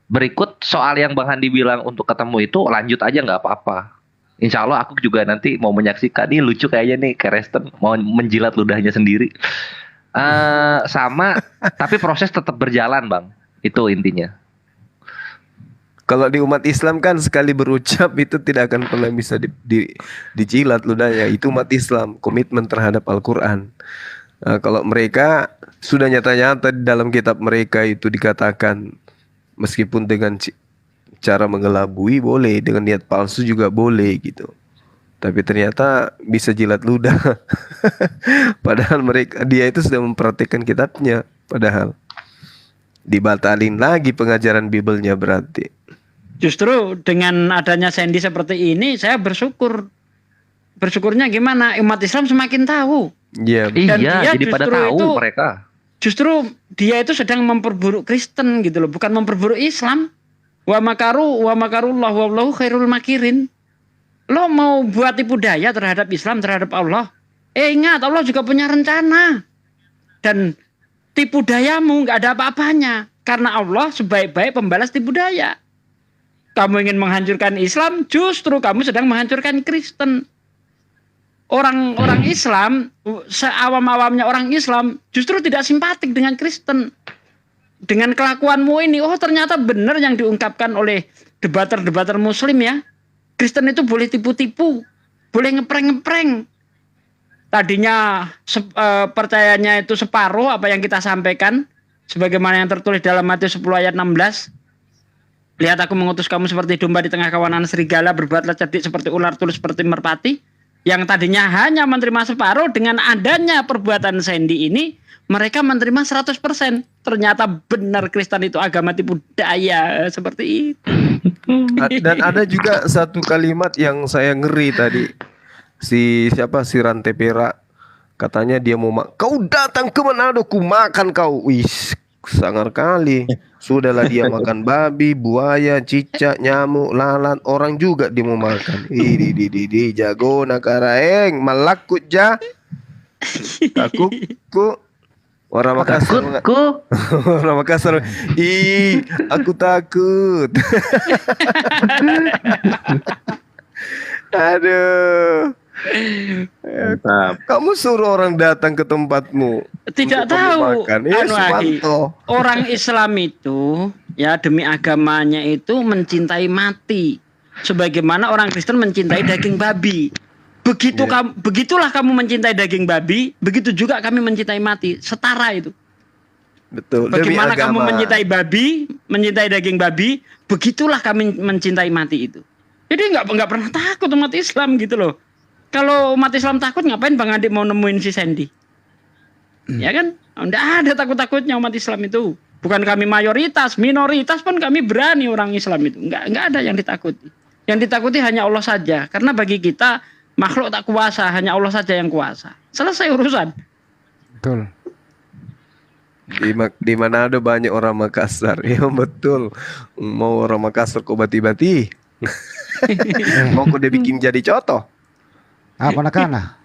Berikut soal yang Bang Handi bilang untuk ketemu itu lanjut aja nggak apa-apa. Insya Allah aku juga nanti mau menyaksikan. Nih lucu kayaknya nih Kristen mau menjilat ludahnya sendiri. Tapi proses tetap berjalan Bang. Itu intinya. Kalau di umat Islam kan sekali berucap itu tidak akan pernah bisa dijilat ludahnya. Itu umat Islam, komitmen terhadap Al-Quran. Nah, kalau mereka sudah nyata-nyata di dalam kitab mereka itu dikatakan meskipun dengan cara mengelabui boleh, dengan niat palsu juga boleh gitu. Tapi ternyata bisa jilat ludah. Padahal dia itu sudah mempraktikkan kitabnya. Padahal dibatalin lagi pengajaran Biblenya berarti. Justru dengan adanya Sandy seperti ini, saya bersyukur. Bersyukurnya gimana? Umat Islam semakin tahu. Iya. Dan dia jadi pada tahu mereka. Justru dia itu sedang memperburuk Kristen gitu loh, bukan memperburuk Islam. Wa makarullah wallahu khairul makirin. Lo mau buat tipu daya terhadap Islam, terhadap Allah. Ingat, Allah juga punya rencana. Dan tipu dayamu nggak ada apa-apanya. Karena Allah sebaik-baik pembalas tipu daya. Kamu ingin menghancurkan Islam, justru kamu sedang menghancurkan Kristen. Orang-orang Islam, seawam-awamnya orang Islam, justru tidak simpatik dengan Kristen. Dengan kelakuanmu ini, oh ternyata benar yang diungkapkan oleh debater-debater Muslim ya. Kristen itu boleh tipu-tipu, boleh ngepreng-ngepreng. Tadinya percayanya itu separuh apa yang kita sampaikan, sebagaimana yang tertulis dalam Matius 10 ayat 16. Lihat aku mengutus kamu seperti domba di tengah kawanan serigala, berbuatlah cerdik seperti ular, tulus seperti merpati. Yang tadinya hanya menerima separuh, dengan adanya perbuatan Sandy ini, mereka menerima 100%. Ternyata benar Kristen itu agama tipu daya, seperti itu. Dan ada juga satu kalimat yang saya ngeri tadi. Si Rante Perak, katanya dia mau kau datang ke Manado, ku makan kau. Wih, sangar kali. Sudahlah dia makan babi, buaya, cicak, nyamuk, lalat, orang juga dia mau makan. Di jago nakaraeng, malakut ja. Aku orang Makassar. Orang Makassar. Aku takut. Aduh. Kamu suruh orang datang ke tempatmu. Tidak tahu. Orang Islam itu ya demi agamanya itu mencintai mati. Sebagaimana orang Kristen mencintai daging babi. Begitulah kamu mencintai daging babi, begitu juga kami mencintai mati. Setara itu. Betul. Demi Bagaimana kamu agama. mencintai babi, mencintai daging babi, begitulah kami mencintai mati itu. Jadi nggak pernah takut umat Islam gitu loh. Kalau umat Islam takut ngapain Bang Adi mau nemuin si Sandy? Ya kan? Nggak ada takut-takutnya umat Islam itu. Bukan kami mayoritas, minoritas pun kami berani orang Islam itu. Nggak ada yang ditakuti. Yang ditakuti hanya Allah saja. Karena bagi kita makhluk tak kuasa, hanya Allah saja yang kuasa. Selesai urusan. Betul. Di mana ada banyak orang Makassar. Ya betul. Mau orang Makassar kok bati-bati. Mau kok dia bikin jadi contoh. Apa nakana?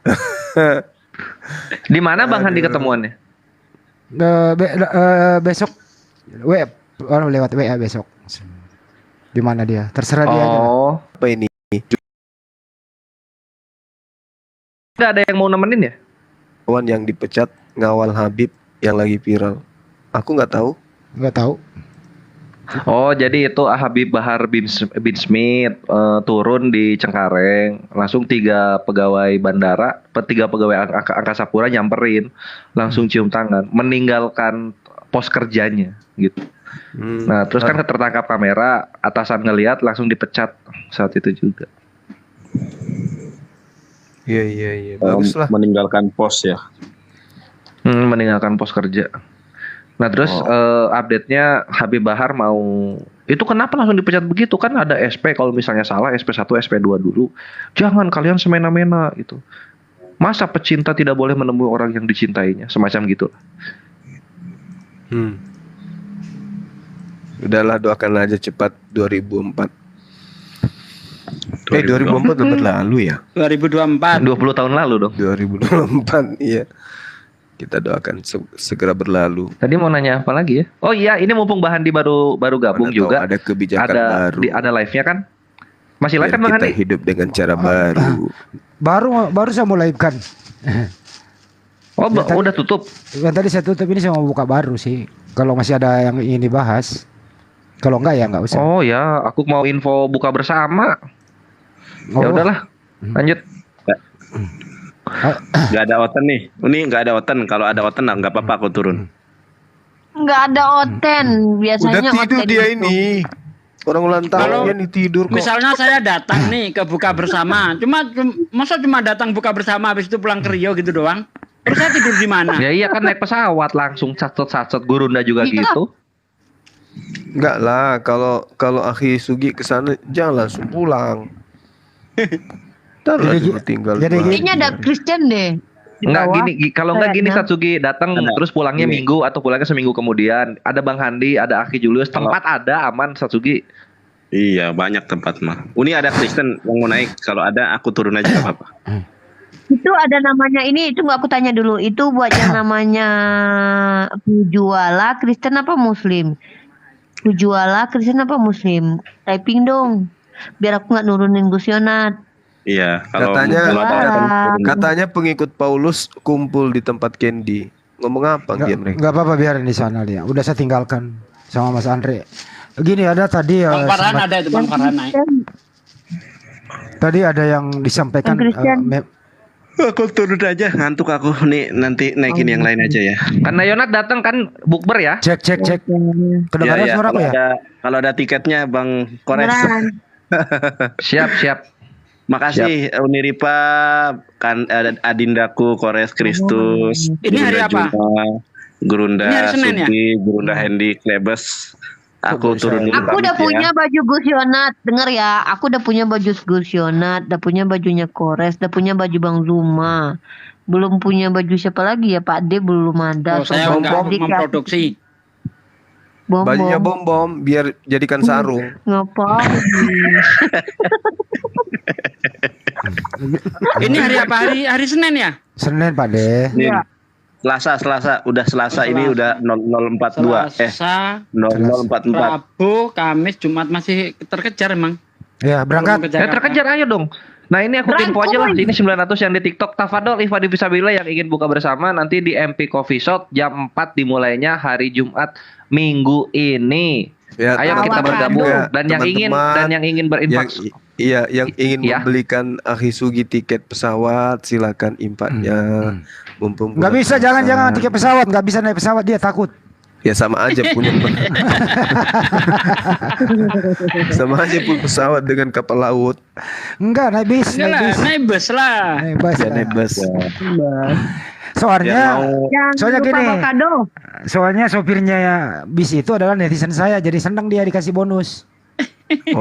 Di mana Bang Handi ketemuannya? Besok orang lewat WA besok. Di mana dia? Terserah dia aja. Oh, apa ini? Nggak ada yang mau nemenin ya? Kawan yang dipecat ngawal Habib yang lagi viral. Aku nggak tahu. Nggak tahu. Oh, jadi itu Habib Bahar bin Smith turun di Cengkareng, langsung 3 pegawai bandara, 3 pegawai Angkasa Pura nyamperin, langsung cium tangan, meninggalkan pos kerjanya gitu. Nah, terus kan tertangkap kamera, atasan ngelihat langsung dipecat saat itu juga. Iya. Baguslah. Meninggalkan pos ya. Meninggalkan pos kerja. Nah terus update-nya Habib Bahar mau itu kenapa langsung dipecat begitu, kan ada SP kalau misalnya salah SP1 SP2 dulu. Jangan kalian semena-mena itu. Masa pecinta tidak boleh menemui orang yang dicintainya, semacam gitu. Udahlah, doakan aja cepat 2004. 2004 udah berlalu ya. 2024. 20 tahun lalu dong. 2024 iya. Kita doakan segera berlalu. Tadi mau nanya apa lagi ya? Oh iya, ini mumpung Bang Handi baru gabung juga. Ada kebijakan baru. Ada live-nya kan? Masih live kan Bang Kita Handi? hidup dengan cara baru. Baru saya mau live kan. Oh, udah tutup. Yang tadi saya tutup, ini saya mau buka baru sih. Kalau masih ada yang ingin dibahas. Kalau enggak ya enggak usah. Oh ya, aku mau info buka bersama. Ya udahlah. Lanjut. Gak ada oten nih. Ini gak ada oten. Kalau ada oten nggak apa-apa aku turun. Nggak ada oten. Biasanya Udah tidur oten dia itu. ini. Orang ulang tahun nih tidur kok. Misalnya saya datang nih ke buka bersama, masa cuma datang buka bersama habis itu pulang ke Rio gitu doang? Terus saya tidur di mana? Ya iya kan naik pesawat langsung sacet Gurunda juga Iya. gitu. Enggak lah, kalau Akhi Sugi ke sana jangan langsung pulang. Ntar lah cuma tinggal. Kayaknya ada Kristen deh. di Enggak bawah. gini, kalau enggak gini Kayaknya. Satsuki datang terus pulangnya Gini. minggu atau pulangnya seminggu kemudian. Ada Bang Handi, ada Aki Julius, tempat ada aman Satsuki. Iya, banyak tempat mah. Ini ada Kristen yang mau naik. Kalau ada aku turun aja gak apa-apa. Itu ada namanya ini, itu aku tanya dulu. Itu buat yang namanya Pujuala Kristen apa Muslim? Pujuala Kristen apa Muslim? Typing dong. Biar aku nggak nurunin Gus Yonat. Iya, kalau Katanya pengikut Paulus kumpul di tempat Candy. Ngomong apa dia mereka? Enggak apa-apa, biarin di sana dia. Udah saya tinggalkan sama Mas Andre. Gini ada tadi Bang Farhan ada itu Bang Farhan naik. Tadi ada yang disampaikan aku turun aja, ngantuk aku nih, nanti naikin yang lain aja ya. Karena Yonat datang kan bukber ya. Cek. Kedengaran suara kalau apa ya? kalau ada tiketnya Bang Kores. Siap. Makasih Uniripa, kan Adindaku, Kores Kristus. Ini hari apa? Gurunda Ini hari Senin ya? Sugi, Gurunda Hendi, Klebes. Aku turun dulu. Aku udah pamit punya ya. baju Gus Yonat. Denger ya, aku udah punya baju Gus Yonat, udah punya bajunya Kores, udah punya baju Bang Zuma. Belum punya baju siapa lagi ya, Pak D belum ada. Oh, saya enggak memproduksi. Bajunya bom biar jadikan sarung. Ngapain? Ini hari apa? Hari Senin ya? Senin Pak D. Nih, Selasa, udah Selasa ini udah 0042. Selasa, 0044. Rabu, Kamis, Jumat masih terkejar emang. Ya, berangkat. Terkejar ayo dong. Nah ini aku info aja lah. Ini 900 yang di TikTok. Tafadol Iva Fisabilillah yang ingin buka bersama nanti di MP Coffee Shop jam 4 dimulainya hari Jumat minggu ini. Ya, ayo kita bergabung dan yang ingin berinfak. Yang ingin membelikan Akhi Sugi tiket pesawat silakan infaknya. Mumpung Nggak bisa, jangan tiket pesawat, nggak bisa naik pesawat, dia takut. Ya sama aja punya sama aja punya pesawat dengan kapal laut. Enggak, naik bis, Enggak lah, naik bus lah. Naik bus. Ya, naik bus. Soalnya, soalnya lupa gini. bawa kado. Soalnya sopirnya bis itu adalah netizen saya, jadi senang dia dikasih bonus. Oh,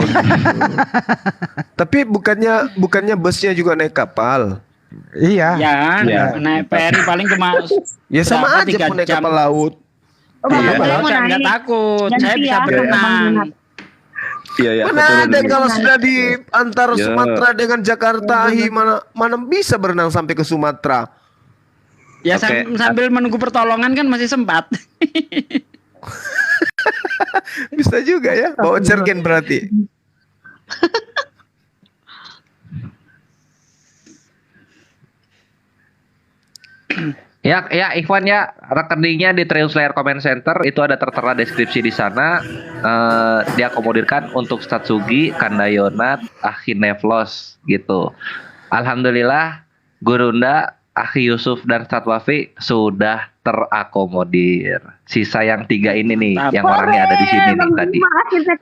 tapi bukannya busnya juga naik kapal? Iya. Ya, naik ferry paling cuma Ya sama berapa, aja 3 pun naik jam. kapal laut. Oh, Bang Kapal Andre laut mau saya nggak naik. takut, Ganti saya bisa ya, berenang. Iya ya. Mana ada kalau sudah di antara Sumatera dengan Jakarta, mana bisa berenang sampai ke Sumatera? Ya sambil menunggu pertolongan kan masih sempat. Bisa juga ya, bawa jergen berarti. Ya, Ikhwan ya, rekeningnya di Triun Slayer Comment Center itu ada tertera deskripsi di sana. Diakomodirkan untuk Satsugi, Kandayonat, Akhinevlos gitu. Alhamdulillah, Gurunda, Akhi Yusuf dan Satwafi sudah terakomodir. Sisa yang 3 ini nih, yang orangnya ada di sini nih tadi.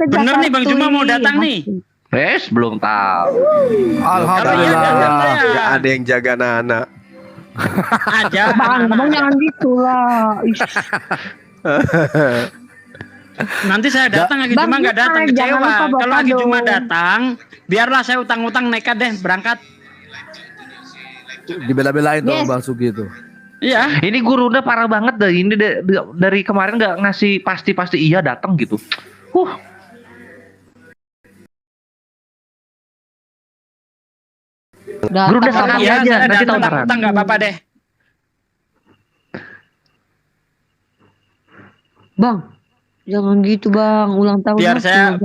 Bener nih Bang Juma mau datang nih. Belum tahu. Alhamdulillah. Gak ada yang jaga anak-anak. Aja. Bang jangan gitu lah. Nanti saya datang lagi Bang, cuma nggak datang jangan kecewa. lupa bawa Kalau lagi kado. cuma datang, biarlah saya utang-utang nekat deh berangkat. Dibela-belain dong Bang Sugi itu. Iya. Ini guru udah parah banget dah. Ini dari kemarin nggak ngasih pasti iya datang gitu. Guru udah sekali Ya, aja saya nanti tahun datang depan. nggak apa-apa deh. Bang, jangan gitu bang, ulang tahun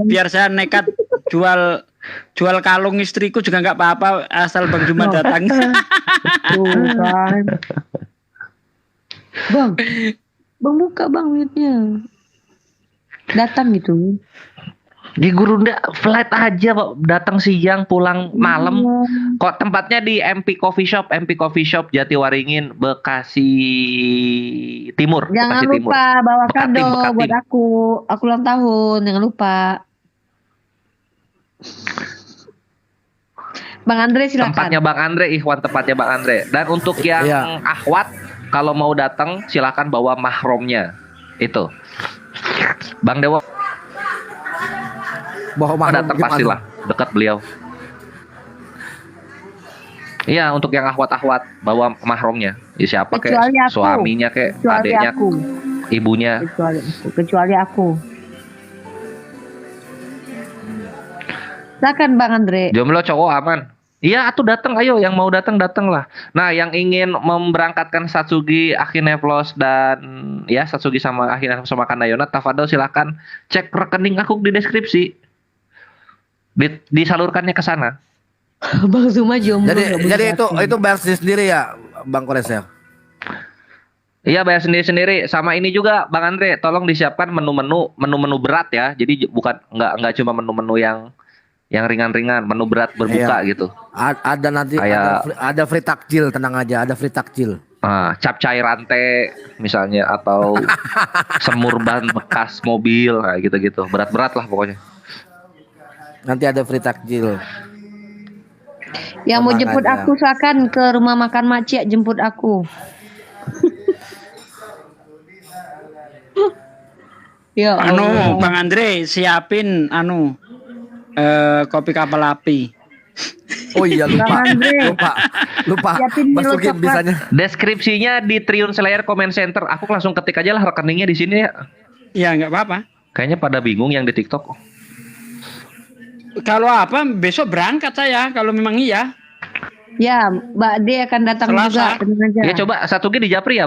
Biar saya nekat jual kalung istriku juga nggak apa-apa asal Bang Juma datang. Tuh kan. Bang buka bang mute-nya. Datang gitu. Di Gurunda flight aja Pak. Datang siang pulang malam. Kok tempatnya di MP Coffee Shop Jatiwaringin, Bekasi Timur. Jangan Bekasi lupa Timur. bawa Bekatim, kado Bekatim. buat aku ulang tahun, jangan lupa. Bang Andre silakan. Tempatnya Bang Andre, Ikhwan tempatnya Bang Andre. Dan untuk yang akhwat kalau mau datang silakan bawa mahromnya. Itu. Bang Dewo datang pastilah dekat beliau. Iya, untuk yang ahwat-ahwat bawa mahromnya. Ya siapa kek? Kecuali aku. Suaminya kek, Kecuali adiknya, aku. ibunya. Kecuali aku. Silakan Bang Andre. Jomblo cowok aman. Iya, atuh datang, ayo yang mau datang lah. Nah, yang ingin memberangkatkan Satsugi, Akhinevlos dan ya Satsugi sama Akhinevlos sama Kandayonat, tafadhol silakan cek rekening aku di deskripsi. Disalurkannya ke sana. Bang Zuma jomblo. Jadi itu bayar sendiri ya Bang Kores ya? Iya, bayar sendiri-sendiri. Sama ini juga Bang Andre, tolong disiapkan menu-menu berat ya. Jadi bukan nggak cuma menu-menu yang ringan-ringan, menu berat berbuka gitu. Ada nanti ada free takjil, tenang aja, ada free takjil. Capcay rantai misalnya atau semur ban bekas mobil, kayak gitu-gitu. Berat-berat lah pokoknya. Nanti ada free takjil. Yang mau Tenang jemput aja. aku silakan ke rumah makan Macia, jemput aku. Ya Allah. Bang Andre siapin kopi kapal api. Oh iya lupa. Bang Andre. lupa. Siapin Milo Masukin coklat. bisanya. Deskripsinya di Triun Slayer Comment Center. Aku langsung ketik aja lah rekeningnya di sini ya. Ya nggak apa-apa. Kayaknya pada bingung yang di TikTok. Kalau apa besok berangkat saya kalau memang iya. Ya, Mbak D akan datang juga. Tenang aja. Ya coba Satsugi di Japri ya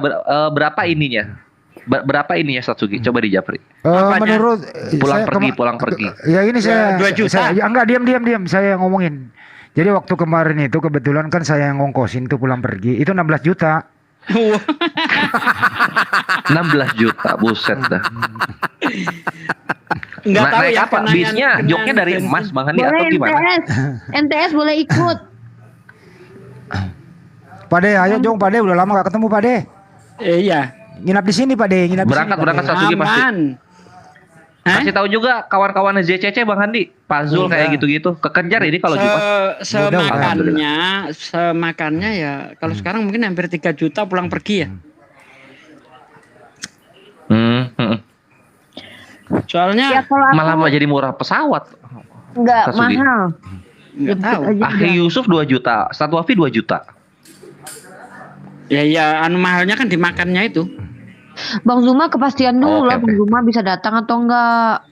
berapa ininya? Berapa ininya Satsugi? Coba di Japri. Menurut Pulang saya pulang pergi. Ya ini saya 2 juta. enggak diam saya ngomongin. Jadi waktu kemarin itu kebetulan kan saya yang ngongkosin tuh pulang pergi. Itu 16 juta. 16 juta, buset dah. Nggak tahu naik ya apa? Bisnya joknya dari emas Bang Handi atau Boleh gimana? NTS boleh ikut. Pade, ayo Jong, Pade udah lama gak ketemu Pade. Iya. Nginap di sini Pak De, nginap di sini. Berangkat Sasugi pasti. Aman. Kasih tahu juga kawan-kawan JCC Bang Handi, Pak Zul kayak gitu-gitu. Kekejar ini kalau Jumat. Semakannya ya kalau sekarang mungkin hampir 3 juta pulang pergi ya. Soalnya malah jadi murah pesawat. Enggak Sasugi. mahal. Nggak tahu. Akhi Yusuf 2 juta, Ustadz Wafi 2 juta. Ya anu mahalnya kan dimakannya itu. Bang Zuma kepastian dulu lah, Oke. Bang Zuma bisa datang atau enggak.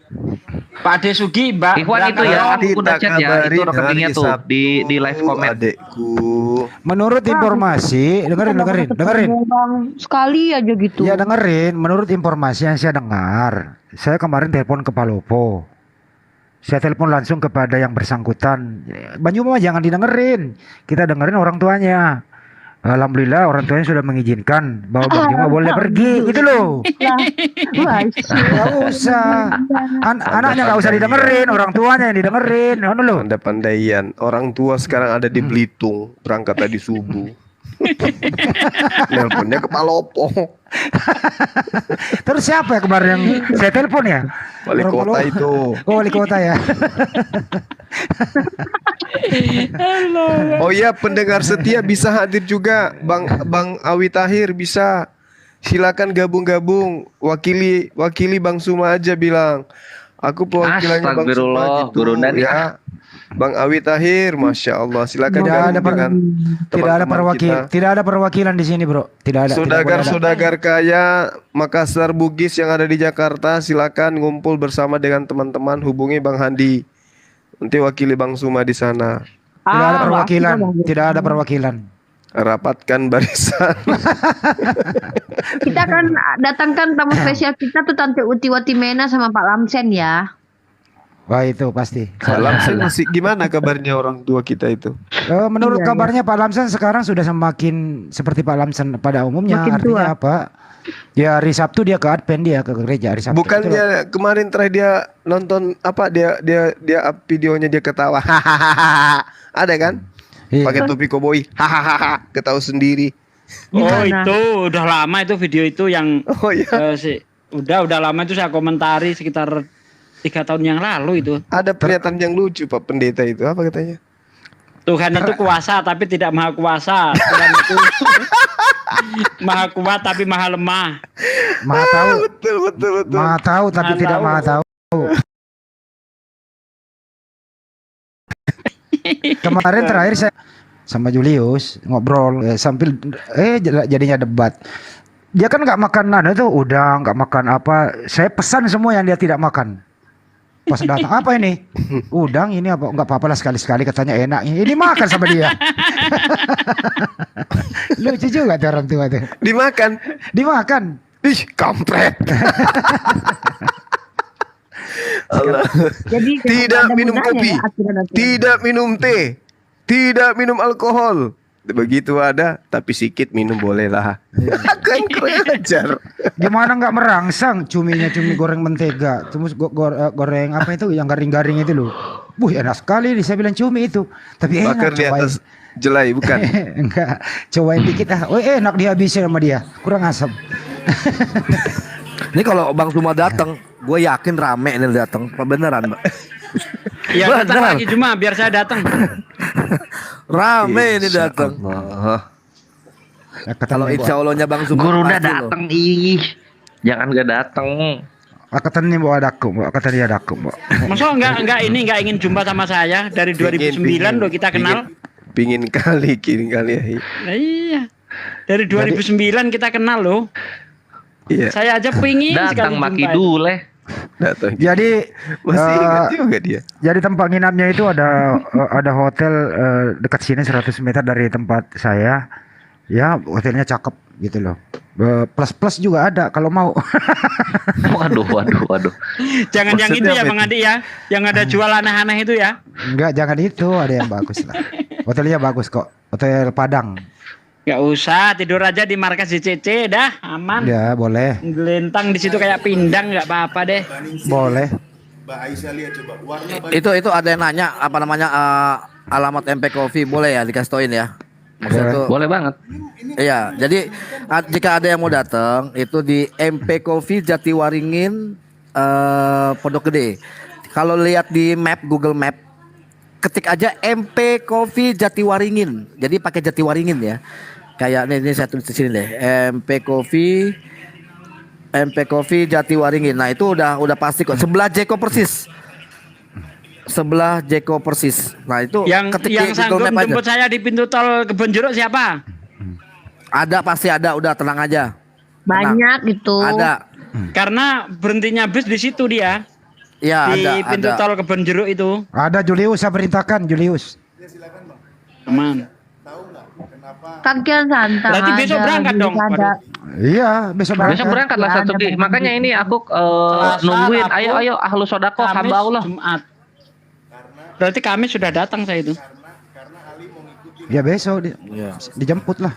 Pak De Sugi, Mbak. Ikhwan itu ya, aku udah chat ya, itu rekeningnya hari tuh di live comment. Adekku. Menurut informasi, dengerin. Bang sekali aja gitu. Ya dengerin, menurut informasi yang saya dengar, saya kemarin telepon ke Palopo. Saya telepon langsung kepada yang bersangkutan. Bang Zuma jangan didengerin. Kita dengerin orang tuanya. Alhamdulillah orang tuanya sudah mengizinkan bahwa Bang Juma boleh pergi gitu loh. Nggak usah. Anaknya nggak usah didengerin, orang tuanya yang didengerin. Anu loh. Pandai-pandaian. Orang tua sekarang ada di Belitung, berangkat tadi subuh. Nelponnya ke Palopo. Terus siapa ya kemarin yang saya telepon ya? Wali Orang kota Palopo. itu. Oh wali kota ya. Oh iya, pendengar setia bisa hadir juga. Bang Awi Tahir bisa. Silakan gabung-gabung. Wakili Bang Suma aja bilang. Aku pewakilannya Bang Suma Astagfirullah, gitu. Guru Nani. Ya. Bang Awi Tahir, masya Allah. Silakan gabung dengan Tidak ada perwakilan di sini bro. Tidak ada. Saudagar kaya Makassar Bugis yang ada di Jakarta, silakan ngumpul bersama dengan teman-teman, hubungi Bang Handi. Nanti wakili Bang Suma di sana. Tidak ada perwakilan. Tidak ada perwakilan. Rapatkan barisan. Kita akan datangkan tamu spesial kita tuh Tante Uti Watimena sama Pak Lamsen ya. Wah itu pasti. Pak Lamsen masih gimana kabarnya orang tua kita itu? Menurut Iya, kabarnya Pak Lamsen sekarang sudah semakin seperti Pak Lamsen pada umumnya. Makin Artinya tua. apa? Ya hari Sabtu dia ke Advent, dia ke gereja hari Sabtu. Bukannya kemarin terakhir dia nonton apa, dia up videonya dia ketawa. Ada kan? Iya. Pakai topi koboi. Hahaha, ketawa sendiri. Oh itu udah lama itu video itu yang udah lama itu saya komentari sekitar 3 tahun yang lalu itu. Ada pernyataan yang lucu Pak Pendeta itu, apa katanya? Tuhan itu kuasa tapi tidak maha kuasa. Tuhan itu maha kuat tapi maha lemah. Maha tahu. Betul. Maha tahu tapi Maha tidak tahu. maha tahu. Kemarin terakhir saya sama Julius ngobrol sambil jadinya debat. Dia kan nggak makan itu udang, nggak makan apa. Saya pesan semua yang dia tidak makan. Pas datang apa ini? Udang ini apa? Nggak apa-apa lah sekali-sekali katanya enak. Ini makan sama dia. Lucu juga tuh orang tua tuh. Dimakan. Ih, kampret. Allah. Jadi Tidak ada minum mudahnya kopi, ya aturan-aturan. tidak minum teh, tidak minum alkohol. Begitu ada, tapi sedikit minum boleh lah. Kan kurang ajar. Gimana nggak merangsang cumi goreng mentega, terus goreng apa itu yang garing-garing itu loh. Enak sekali nih saya bilang cumi itu. Tapi enak Bakar di atas jelai bukan? Enggak, cobain dikit ah. Oh enak dihabisin sama dia, kurang asam. Ini kalau Bang Suma datang, gue yakin rame ini datang. Beneran, Mbak? Ya datang lagi cuma biar saya datang. Rame ini datang. Kalau insya Allahnya Bang Suma Guru udah pasti datang ih. Jangan gak datang. Kata nih Mbak adaku, Mbak. Kata dia adaku, Mbak. Masa enggak ingin jumpa sama saya dari 2009 loh kita kenal. Pingin kali ya. Nah, iya. Dari 2009 kita kenal loh. Iya. Saya aja pingin Datang sekali Maki jumpa itu. Dule. Jadi masih ingat juga dia. Jadi tempat nginapnya itu ada hotel dekat sini 100 meter dari tempat saya. Ya hotelnya cakep gitu loh. Plus juga ada kalau mau. Waduh. Jangan yang itu Maksudnya ya apa Bang Adi ya. Yang ada jual aneh-aneh itu ya. Enggak, jangan itu, ada yang bagus lah. Hotelnya bagus kok. Hotel Padang. Gak usah, tidur aja di markas JCC dah, aman. Ya, boleh. Gelentang di situ kayak pindang nggak apa-apa deh. Boleh. Mbak Aisyah lihat coba warna Itu ada yang nanya apa namanya alamat MP Coffee boleh ya dikasih tauin ya. Maksudnya tuh, Boleh banget. iya, jadi jika ada yang mau datang itu di MP Coffee Jatiwaringin Pondok Gede. Kalau lihat di map Google Map, ketik aja MP Coffee Jatiwaringin. Jadi pakai Jatiwaringin ya. Kayak ini saya tulis di sini deh. MP Coffee Jatiwaringin. Nah, itu udah pasti kok. Sebelah Jeko persis. Sebelah Jeko persis. Nah, itu Yang ketik yang di sanggup Google Map aja. jemput saya di pintu tol Kebon Jeruk siapa? Ada, pasti ada, udah tenang aja. Banyak gitu. Ada. Karena berhentinya bis di situ dia. Ya, Di ada, pintu ada. tol Kebon Jeruk itu. Ada Julius, saya perintahkan Julius. Aman. Kakian santai. Berarti besok berangkat dong. Ada. Iya, besok berangkat. Besok berangkat lah Ya, satu ada Ki. Makanya ini aku Selasa, nungguin. Rabu, Ayo ahlu sodako Kamis, hamba Allah. Jumat. Berarti kami sudah datang saya itu. Ya besok dijemput lah.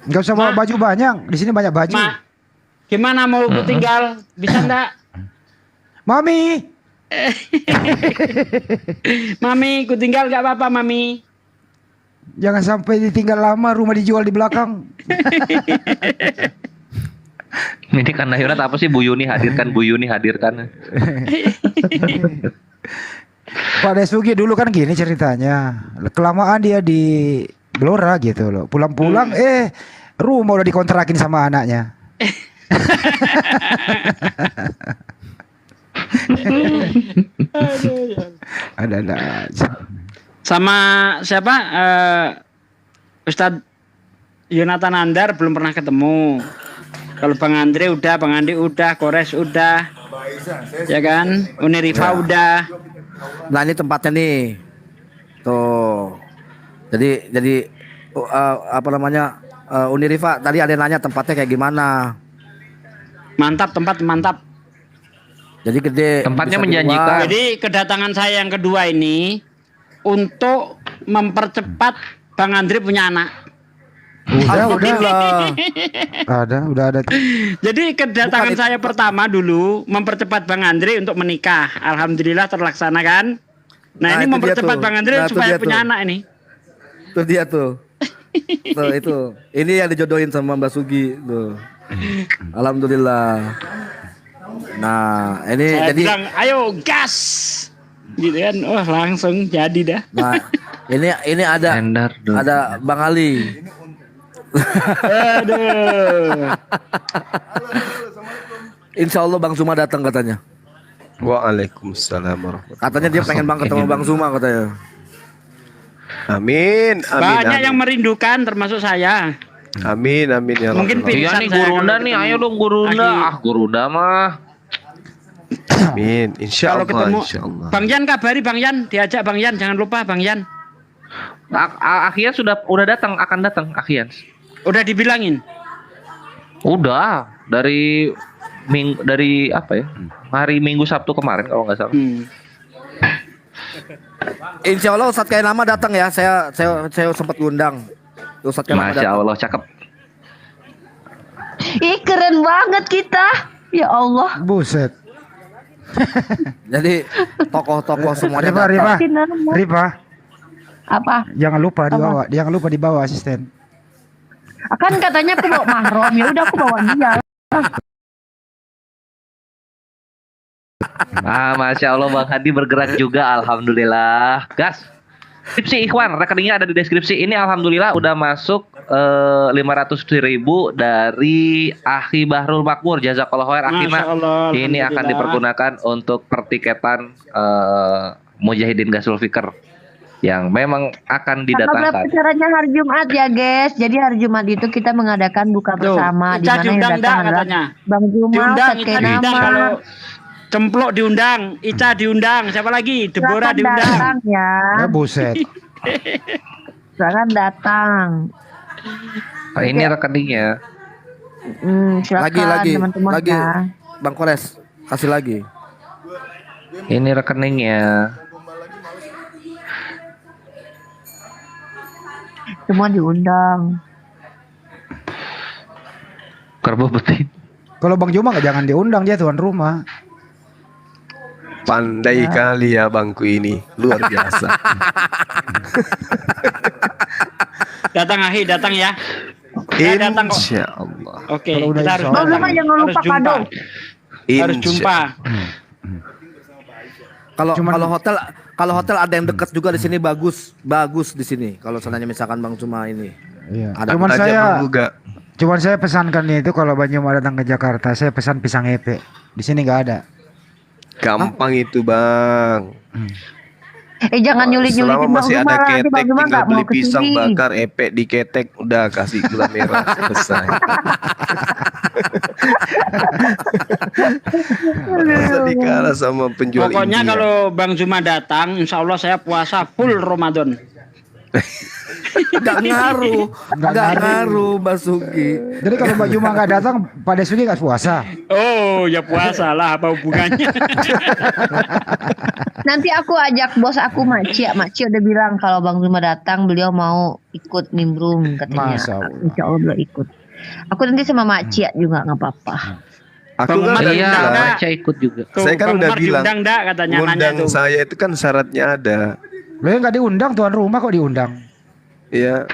Enggak usah bawa baju banyak. Di sini banyak baju. Ma, gimana mau tinggal? Bisa enggak? Mami. Mami, ku tinggal gak apa-apa, Mami. Jangan sampai ditinggal lama, rumah dijual di belakang. Ini kan Yonat apa sih Bu Yuni hadirkan, Bu Yuni hadirkan. Pak Desugi dulu kan gini ceritanya. Kelamaan dia di Gelora gitu loh. Pulang-pulang rumah udah dikontrakin sama anaknya. Ada aja. Sama siapa? Ustadz Yonatan Andar belum pernah ketemu. Kalau Bang Andre udah, Bang Andi udah, Kores udah, ya kan? Unirifa udah. Nah, ini tempatnya nih. Tuh. Jadi apa namanya? Unirifa tadi ada yang nanya tempatnya kayak gimana. Mantap, tempat mantap. Jadi gede. Tempatnya bisa menjanjikan. keluar. Jadi kedatangan saya yang kedua ini untuk mempercepat Bang Andre punya anak. Udah ada. Jadi kedatangan saya pertama dulu mempercepat Bang Andre untuk menikah. Alhamdulillah terlaksana kan. Nah, ini itu dia mempercepat tuh. Bang Andre Nah, itu supaya dia punya tuh. anak ini. Tuh dia tuh. Tuh itu. Ini yang dijodohin sama Mbak Sugi tuh. Alhamdulillah. Nah, ini Saya jadi bilang, ayo gas. Gitu kan. Wah, langsung jadi dah. nah, ini ada Bang Ali. Aduh. Insya Allah Bang Suma datang katanya. Waalaikumsalam warahmatullahi Katanya dia pengen banget ketemu Bang Suma katanya. Amin, Banyak yang amin. merindukan termasuk saya. Amin, amin ya Mungkin Rabbal Iya pilihan nih saya Gurunda kalau nih, ketemu ayo dong Gurunda. lagi. Ah Gurunda mah. Amin, insya Kalau Allah, ketemu insya Allah. Bang Yan, kabari Bang Yan, diajak Bang Yan, jangan lupa Bang Yan. Akhian udah datang, akan datang Akhian. Udah dibilangin. Udah dari apa ya? Hari Minggu Sabtu kemarin kalau nggak salah. Insya Allah Ustadz Kainama datang ya. Saya sempat undang. Ustadz Kainama Masya datang. Allah cakep. Ih, keren banget kita. Ya Allah. Buset. Jadi tokoh-tokoh semuanya Rifa, datang. Rifa. Apa? Jangan lupa dibawa asisten. Kan katanya aku bawa mahram, ya udah aku bawa dia. Masya Allah Bang Hadi bergerak juga, alhamdulillah. Gas. Skripsi Ikhwan, rekeningnya ada di deskripsi. Ini alhamdulillah udah masuk 500.000 dari Akhi Bahrul Makmur. Jazakallahu khair Akhi Masya Allah, Ini akan alhamdulillah. dipergunakan untuk pertiketan Mujahidin Gasul Fikr yang memang akan Tanggal berapa didatangkan. caranya hari Jumat ya guys. Jadi hari Jumat itu kita mengadakan buka bersama di Ica mana yang diundang datang dah adalah katanya. Bang Juma, Diundang, Ustadz Ica diundang. Kainama. Kalau Cemplok diundang, Ica diundang, siapa lagi? Deborah Silakan diundang. datang ya. Ya buset. Silakan datang. Nah, ini rekeningnya. Silakan Lagi teman-teman ya. Bang Kores kasih lagi. Ini rekeningnya. Semua diundang. Kerbau betin. Kalau Bang Juma jangan diundang, dia tuan rumah. Pandai kali ya bangku ini, luar biasa. Datang Ahi, datang ya. Saya datang kok. Insya Allah. Oke, Kalau udah kita harus insya Allah. datang. Bang Zuma jangan Harus lupa jumpa. kado. Harus jumpa. Kalau hotel ada yang dekat juga di sini bagus di sini. Kalau seandainya misalkan Bang Zuma ini. Iya. Ada Cuman saya pesankan itu kalau Bang Zuma datang ke Jakarta, saya pesan pisang epe. Di sini nggak ada. Gampang itu Bang. Jangan nyulit-nyulitin Selama Bang masih Zuma, ada nanti ketek Bang Zuma tinggal nggak beli mau pisang kesini. bakar epek di ketek udah kasih gula merah selesai. Masa dikalah sama penjual Pokoknya India. kalau Bang Zuma datang, insya Allah saya puasa full Ramadan. Gak ngaruh Basuki. Jadi kalau Bang Zuma nggak datang, Pak Desuki nggak puasa. Oh ya puasa lah, apa hubungannya? Nanti aku ajak bos aku Makci udah bilang kalau Bang Zuma datang beliau mau ikut nimbrung katanya. Masa Allah. Insya Allah beliau ikut. Aku nanti sama Makci juga nggak apa-apa. Aku Bang kan Umar udah diundang bilang. nggak? Saya ikut juga. Saya kan Bang udah Umar bilang. diundang nggak katanya, nanya Undang tuh. saya itu kan syaratnya ada. Lo yang nggak diundang, tuan rumah kok diundang? Iya.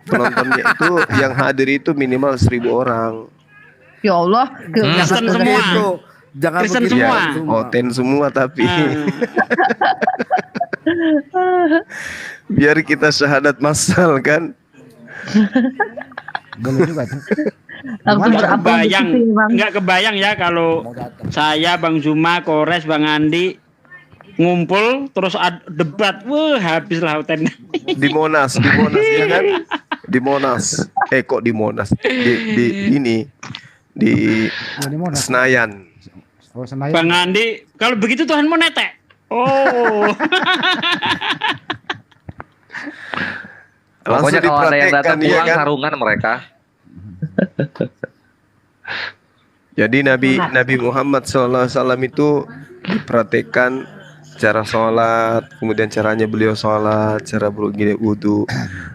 Penontonnya itu yang hadir itu minimal 1.000 orang. Ya Allah, Kristen semua. Jangan Kristen begitu. semua. Ya, hoten semua tapi biar kita syahadat massal kan. Boleh juga tuh. langsung Nggak berapa kebayang, gitu, Bang. nggak kebayang ya kalau saya, Bang Zuma, Kores, Bang Andi ngumpul terus debat, wah habislah hotelnya. Di Monas ya kan? Di Monas. Kok di Monas? Di Monas. Senayan. Oh, Senayan. Bang Andi, kalau begitu Tuhan mau netek. Oh. Pokoknya kalau ada yang datang dipraktekkan, iya pulang kan? sarungan mereka. Jadi Nabi Muhammad SAW itu dipraktekkan cara sholat, kemudian caranya beliau sholat, cara wudhu.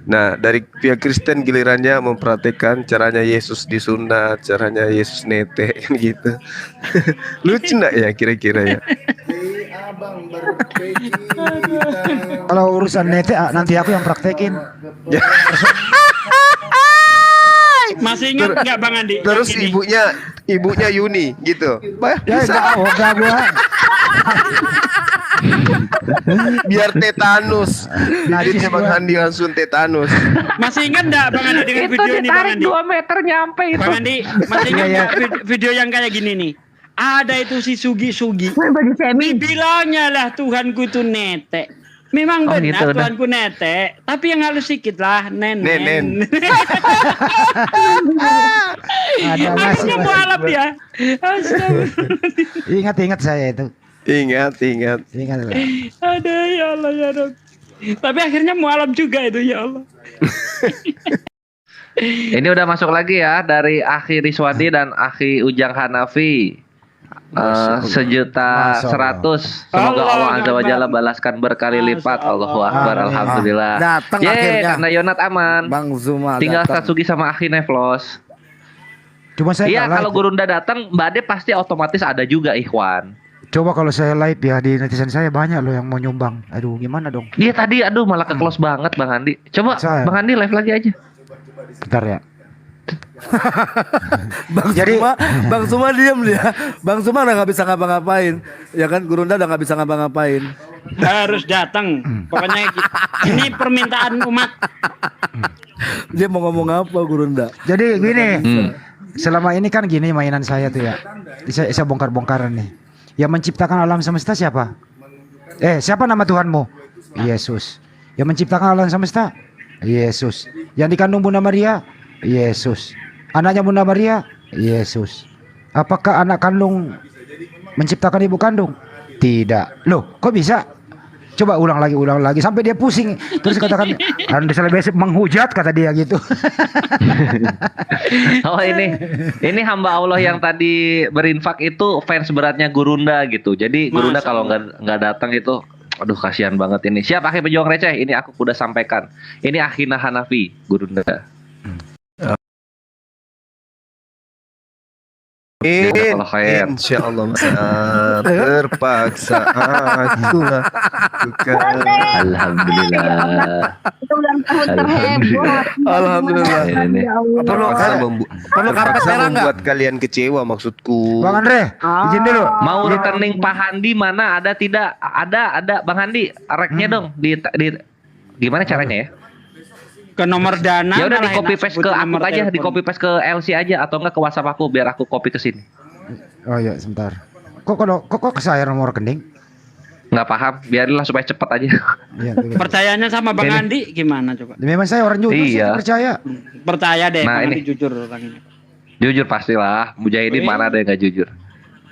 Nah, dari pihak Kristen gilirannya mempraktekkan caranya Yesus disunat, caranya Yesus netek gitu. Lucu nggak ya kira-kira ya? Kalau urusan nete nanti aku yang praktekin. Masih ingat nggak Bang Andi? Terus yang ini? ibunya Yuni gitu. Ya enggak gua. Biar tetanus. Bibirnya Bang Andi langsung tetanus. Masih ingat nggak Bang Andi dengan video ini Bang Andi? 2 meter nyampe itu. Bang Andi, masih ingat nggak video yang kayak gini nih? Ada itu si Sugi. Bilangnya lah Tuhanku itu netek. Memang benar gitu, Tuhanku netek, tapi yang halus sedikit lah, nen. Ada Aku masih. nggak mau alap ya. Ingat saya itu. Ingat. Lah. Ada ya Allah ya Rob. Tapi akhirnya mau alap juga itu ya Allah. Ini udah masuk lagi ya dari Akhi Riswadi dan Akhi Ujang Hanafi. 1.100.000. Semoga Allah Azza wa Jalla balaskan berkali lipat. Allahu Akbar. Alhamdulillah. Datang akhirnya. Karena Yonat aman. Bang Zuma Tinggal datang. Satsuki sama Akhi Neflos. Cuma saya Iya, nggak kalau live. Gurunda datang, Mbak Ade pasti otomatis ada juga Ikhwan. Coba kalau saya live ya di netizen saya banyak loh yang mau nyumbang. Aduh, gimana dong? Dia tadi malah ke close banget Bang Andi. Coba Saya. Bang Andi live lagi aja. Bentar ya. Bang Zuma diam dia. Bang Zuma udah nggak bisa ngapa-ngapain. Ya kan, Gurunda udah nggak bisa ngapa-ngapain. Harus datang. Pokoknya ini permintaan umat. Dia mau ngomong apa Gurunda? Jadi gini, selama ini kan gini mainan saya tuh ya. Saya bongkar-bongkaran nih. Yang menciptakan alam semesta siapa? Siapa nama Tuhanmu? Yesus. Yang menciptakan alam semesta? Yesus. Yang dikandung Bunda Maria? Yesus. Anaknya Bunda Maria? Yesus. Apakah anak kandung menciptakan ibu kandung? Tidak. Loh, kok bisa? Coba ulang lagi sampai dia pusing. Terus katakan, Anda salah besok menghujat, kata dia gitu. Oh ini hamba Allah yang tadi berinfak itu fans beratnya Gurunda gitu. Jadi Gurunda kalau nggak datang itu, aduh kasihan banget ini. Siap Akhi Pejuang Receh, ini aku udah sampaikan. Ini Akhina Hanafi Gurunda. Jazakallah khair. Insya Allah terpaksa aku lakukan. Alhamdulillah. Itu ulang tahun terheboh. Alhamdulillah. Ini. Terpaksa perlu karpet terpaksa merah nggak? membuat kalian kecewa maksudku. Bang Andre, izin dulu. Mau rekening Pak Handi mana ada tidak? Ada Bang Handi, reknya dong di gimana caranya ya? Ke nomor dana. Ya udah di malah copy enak paste sebutin ke aku nomor aja, di telepon. copy paste ke LC aja atau enggak ke WhatsApp aku biar aku copy ke sini. Oh iya, sebentar. Kok ke saya nomor rekening? Nggak paham, biarinlah supaya cepat aja. Iya, Percayanya sama Bang Ini. Andi gimana coba? memang saya orang jujur sih, Iya. percaya. Percaya deh, Nah, Bang ini. Andi jujur orangnya. Jujur pastilah, Mujahidin mana ada yang nggak jujur.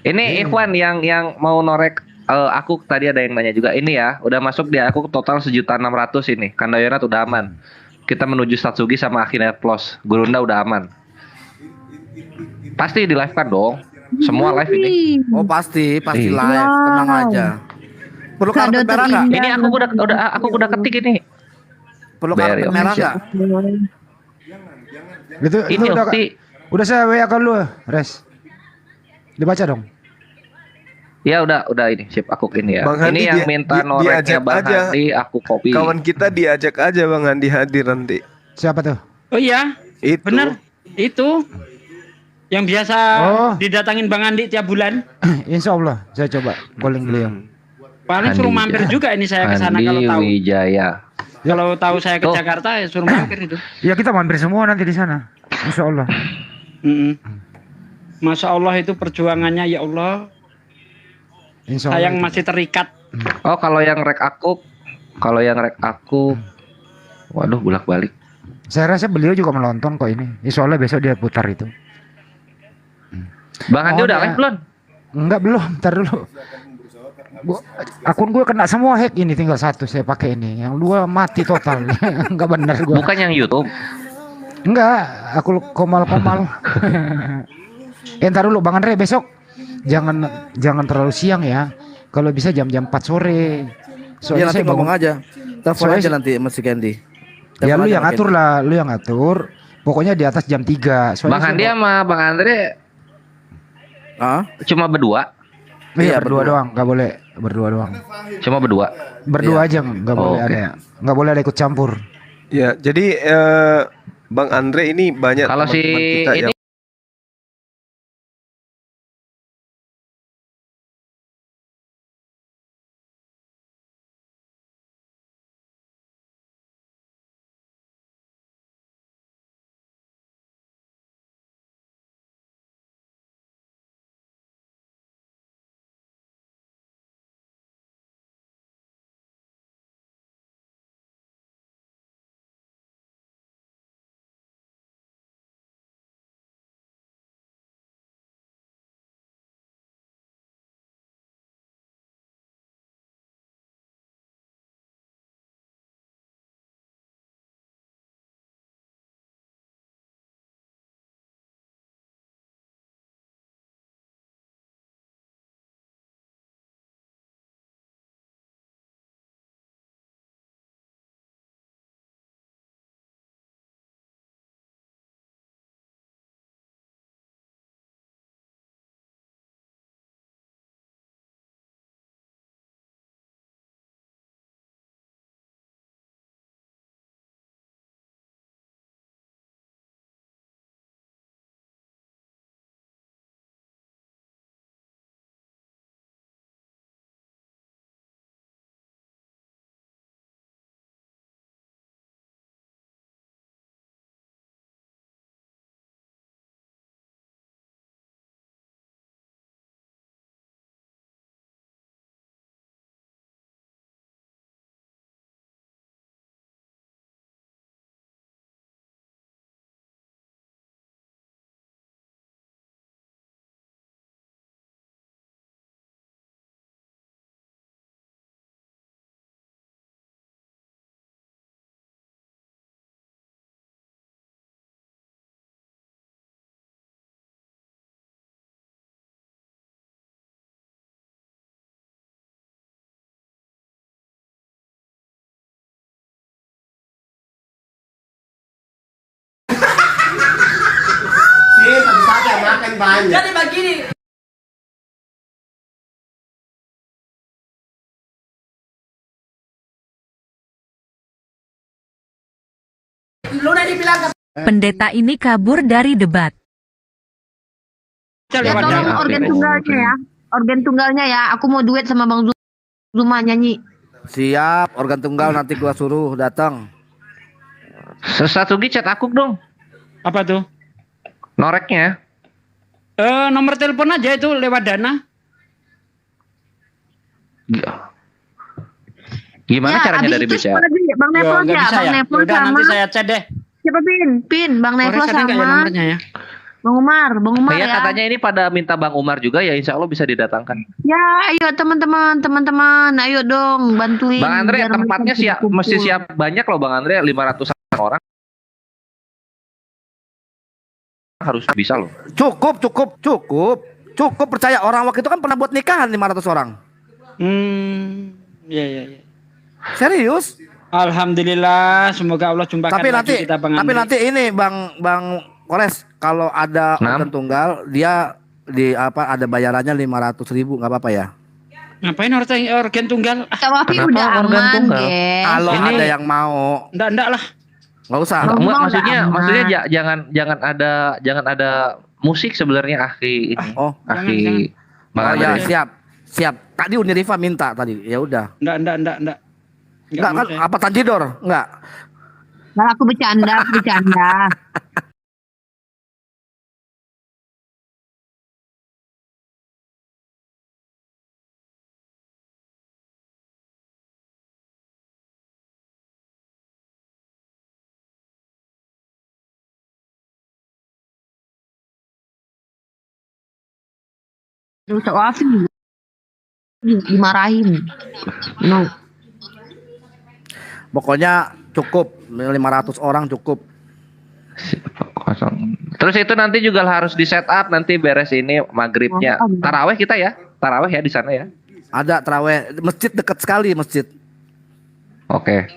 Ini Ikhwan yang mau norek aku tadi ada yang nanya juga ini ya, udah masuk di aku total 1.600.000 ini. Kandayonat udah aman. Kita menuju Satsugi sama Akhinet Plus. Gurunda udah aman. Pasti di live kan dong. Semua live ini. Oh pasti Iya. live, tenang aja. Perlu karpet merah nggak? Ini aku udah ketik ini. Perlu Bayar karpet ya. merah nggak? Itu Ini udah, Ukti. udah saya WA kan lu, Res. Dibaca dong. Ya udah ini sip aku ini ya. Bang Handi Ini yang minta noreknya diajak Bang aja. Handi aku copy. Kawan kita diajak aja Bang Handi hadir nanti. Siapa tuh? Oh iya, Itu. bener. Itu yang biasa didatangin Bang Andi tiap bulan. Insya Allah saya coba calling beliau. Paling suruh mampir juga ini saya ke sana Andi kalau tahu. Wijaya. Kalau tahu saya ke Tuh. Jakarta ya suruh mampir itu. Ya kita mampir semua nanti di sana. Insya Allah. Masya Allah itu perjuangannya ya Allah. Insya Sayang Allah. masih terikat. Oh kalau yang rek aku, waduh bolak-balik. Saya rasa beliau juga menonton kok ini. Insya Allah besok dia putar itu. Bang Handi Oh, udah ya. live belum? Enggak belum, ntar dulu. Akun gue kena semua hack ini, tinggal satu saya pakai ini. Yang dua mati total. Enggak benar gue. Bukan yang YouTube. Enggak, aku komal-komal. Ntar dulu Bang Andre besok jangan terlalu siang ya. Kalau bisa jam-jam 4 sore. Iya nanti ngomong aja. Telepon Soalnya- aja nanti Mas Candy. Ya Telepon lu aja yang sama atur Candy. lah, lu yang atur. Pokoknya di atas jam 3. Bang Handi sama Bang Andre cuma berdua. Iya, berdua doang, nggak boleh berdua doang. Cuma berdua. Berdua aja nggak boleh Oke. ada, nggak boleh ada ikut campur. Ya, jadi Bang Andre ini banyak Kalau si teman-teman kita ini yang Jadi begini. Luna dibilang Pendeta ini kabur dari debat. Ya tolong organ tunggalnya ya. Organ tunggalnya ya. Aku mau duet sama Bang Zuma nyanyi. Siap, organ tunggal nanti gua suruh datang. Sesatugi chat aku dong. Apa tuh? Noreknya. Nomor telepon aja itu lewat Dana. Gimana Ya, caranya abis dari itu BCA? siapa lagi? Bang Yo, Neflos nggak ya, bisa Bang ya? Neflos Udah, sama nanti saya chat deh. siapa Pin, Bang Neflos Kores ada nggak ya sama nomornya ya? Bang Umar Iya, ya. katanya ini pada minta Bang Umar juga ya, insya Allah bisa didatangkan. Ya, ayo teman-teman, ayo dong bantuin. Bang Andre, biar tempatnya mereka siap, kumpul. mesti siap banyak loh Bang Andre, 500 orang. Harus bisa loh. Cukup percaya orang waktu itu kan pernah buat nikahan 500 orang. Iya. Serius? Alhamdulillah, semoga Allah jumpakan Tapi lagi kita Bang tapi Andre. nanti ini Bang Kores, kalau ada organ tunggal dia ada bayarannya 500.000, nggak apa-apa ya? Ngapain organ tunggal? Tapi udah aman, Ge. Kalau ada yang mau. Enggak lah. Nggak usah. Enggak, maksudnya jangan ada musik sebenarnya akhi ini. Akhi Bang ya, Andre. siap. Tadi Unirifa minta tadi. Ya udah. Enggak. Enggak kan apa Tanjidor? Enggak. Nah, aku bercanda. Rusak Wafi dimarahin. No. Pokoknya cukup 500 orang cukup. Terus itu nanti juga harus di setup nanti beres ini maghribnya. Taraweh kita ya, taraweh ya di sana ya. Ada taraweh, masjid dekat sekali masjid. Oke.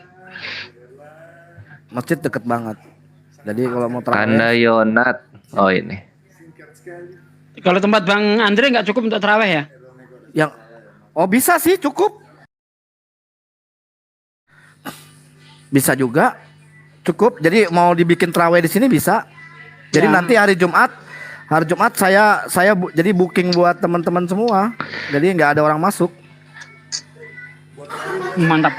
Masjid dekat banget. Jadi kalau mau taraweh. Tanda Yonat. Oh ini. Kalau tempat Bang Andre nggak cukup untuk taraweh ya? Bisa sih cukup. Bisa juga cukup. Jadi mau dibikin taraweh di sini bisa. Jadi nanti hari Jumat saya jadi booking buat teman-teman semua. Jadi nggak ada orang masuk. Mantap.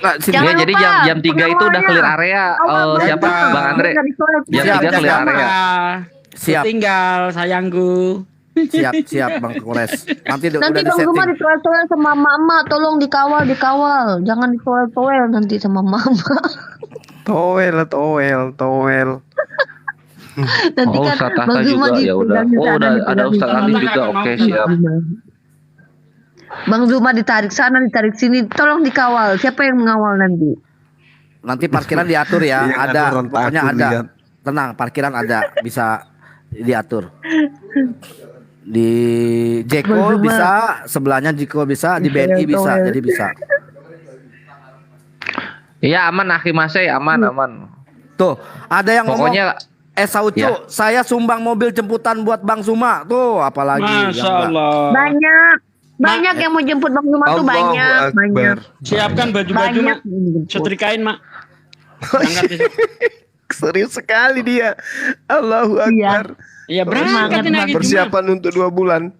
Nah, ya, jadi jam 3 itu udah clear area. Siapa Bang Andre? Jam 3 clear area. Siap. Tinggal sayangku. Siap Bang Kores. Nanti Bang udah Zuma di-setting. ditoel sama mama, tolong dikawal. Jangan ditoel nanti sama mama. Toel. Nanti kan Ustaz Bang Tahta Zuma juga ya udah. Udah ada Ustaz Ali juga. Oke, siap. Bang Zuma ditarik sana, ditarik sini, tolong dikawal. Siapa yang mengawal nanti? Nanti parkiran diatur ya. Yang Ada, aturan pokoknya takut ada. lihat. Tenang, parkiran ada, bisa diatur. Di Jeko bisa, sebelahnya Jeko bisa, di BNI bisa, jadi bisa. Iya aman akhi Masai, aman. Tuh, ada yang Pokoknya ngomong, Saucu, ya. saya sumbang mobil jemputan buat Bang Zuma. Tuh, apalagi. Masya Allah. Banyak yang mau jemput Bang Zuma tuh banyak. Siapkan baju-baju mak. Setrikain mak. Serius sekali dia. Allahu Akbar. Iya berangkat ini lagi Jumat. Persiapan untuk 2 bulan.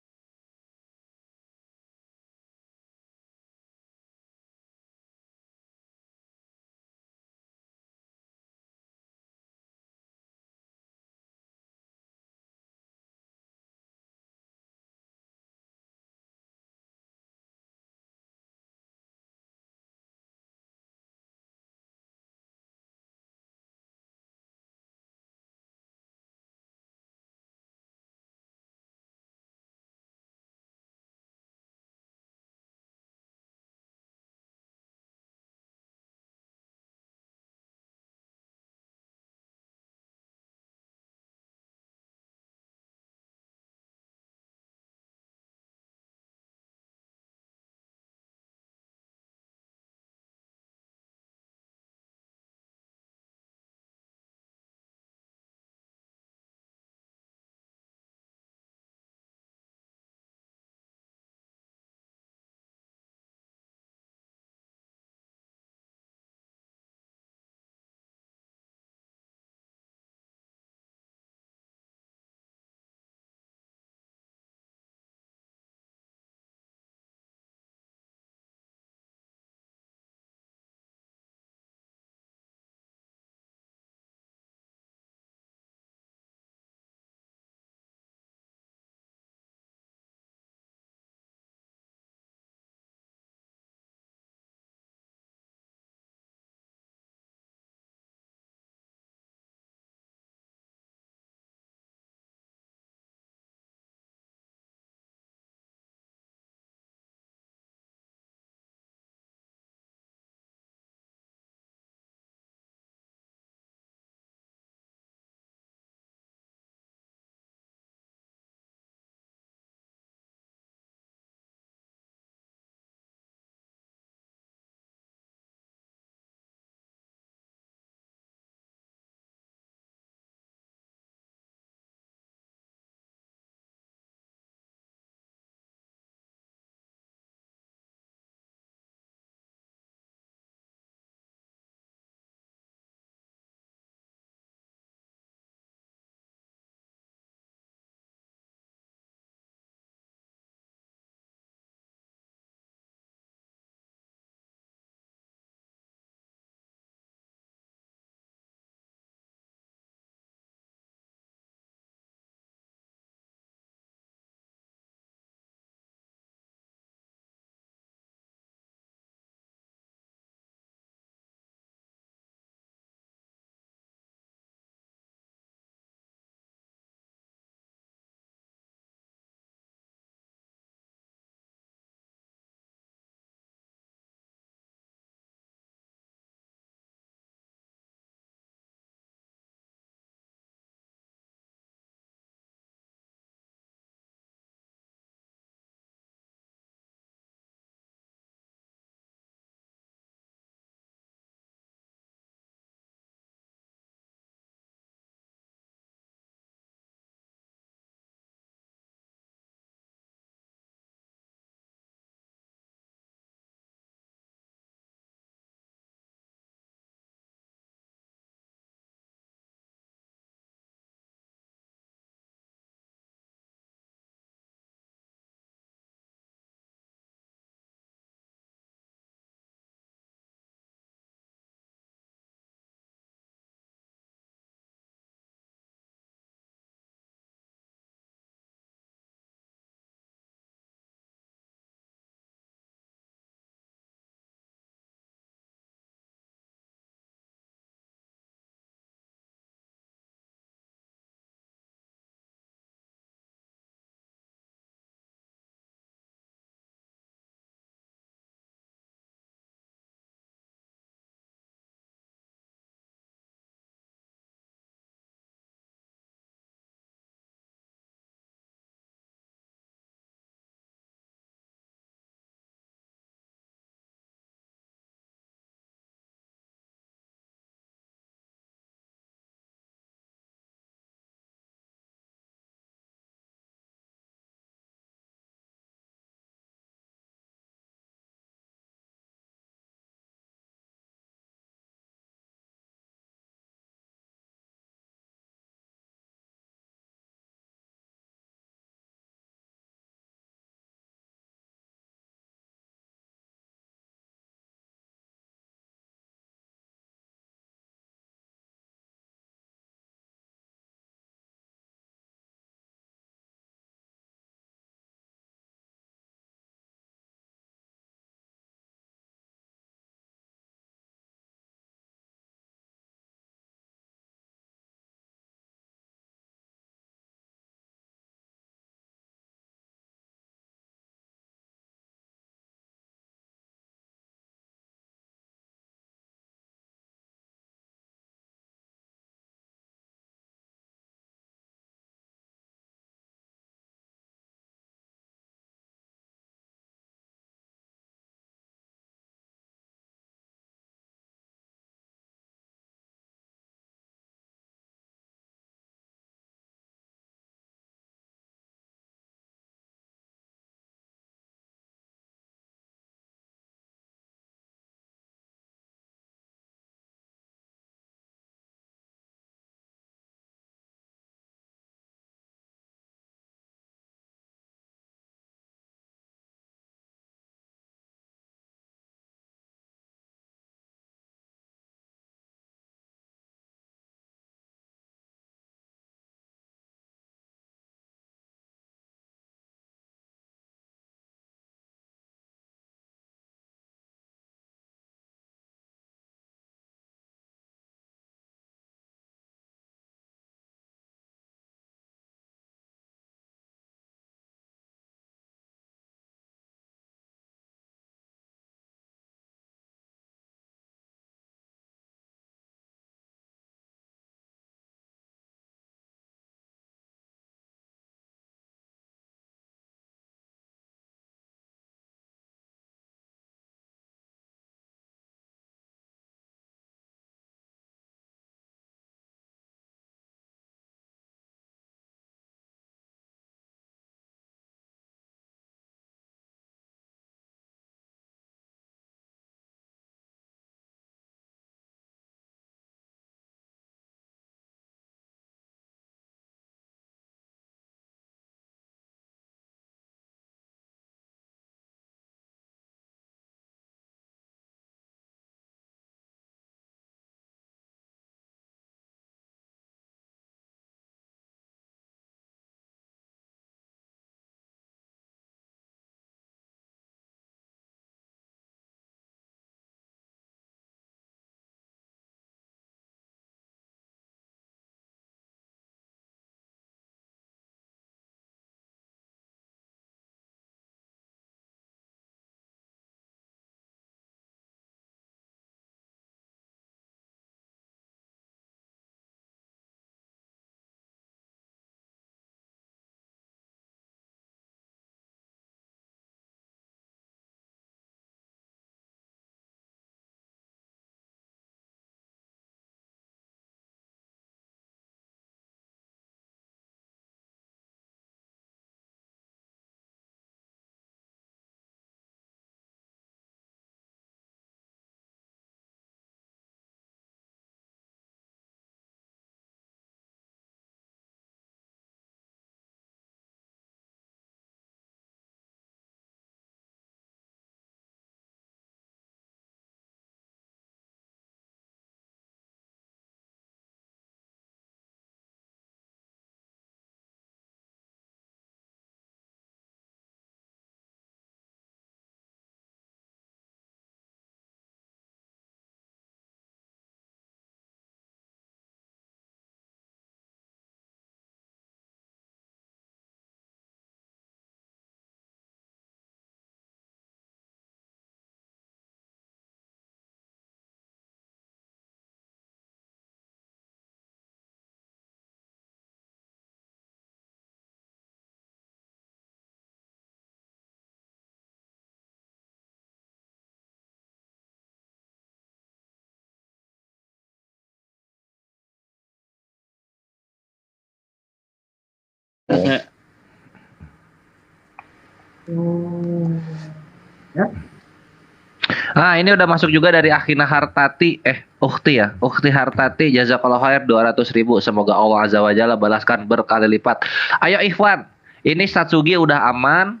Ah, ini udah masuk juga dari Akhina Hartati, Ukhti Hartati, jazakallahu khair 200.000. Semoga Allah Azza wa Jalla balaskan berkali lipat. Ayo Ikhwan, ini Ustadz Sugi udah aman,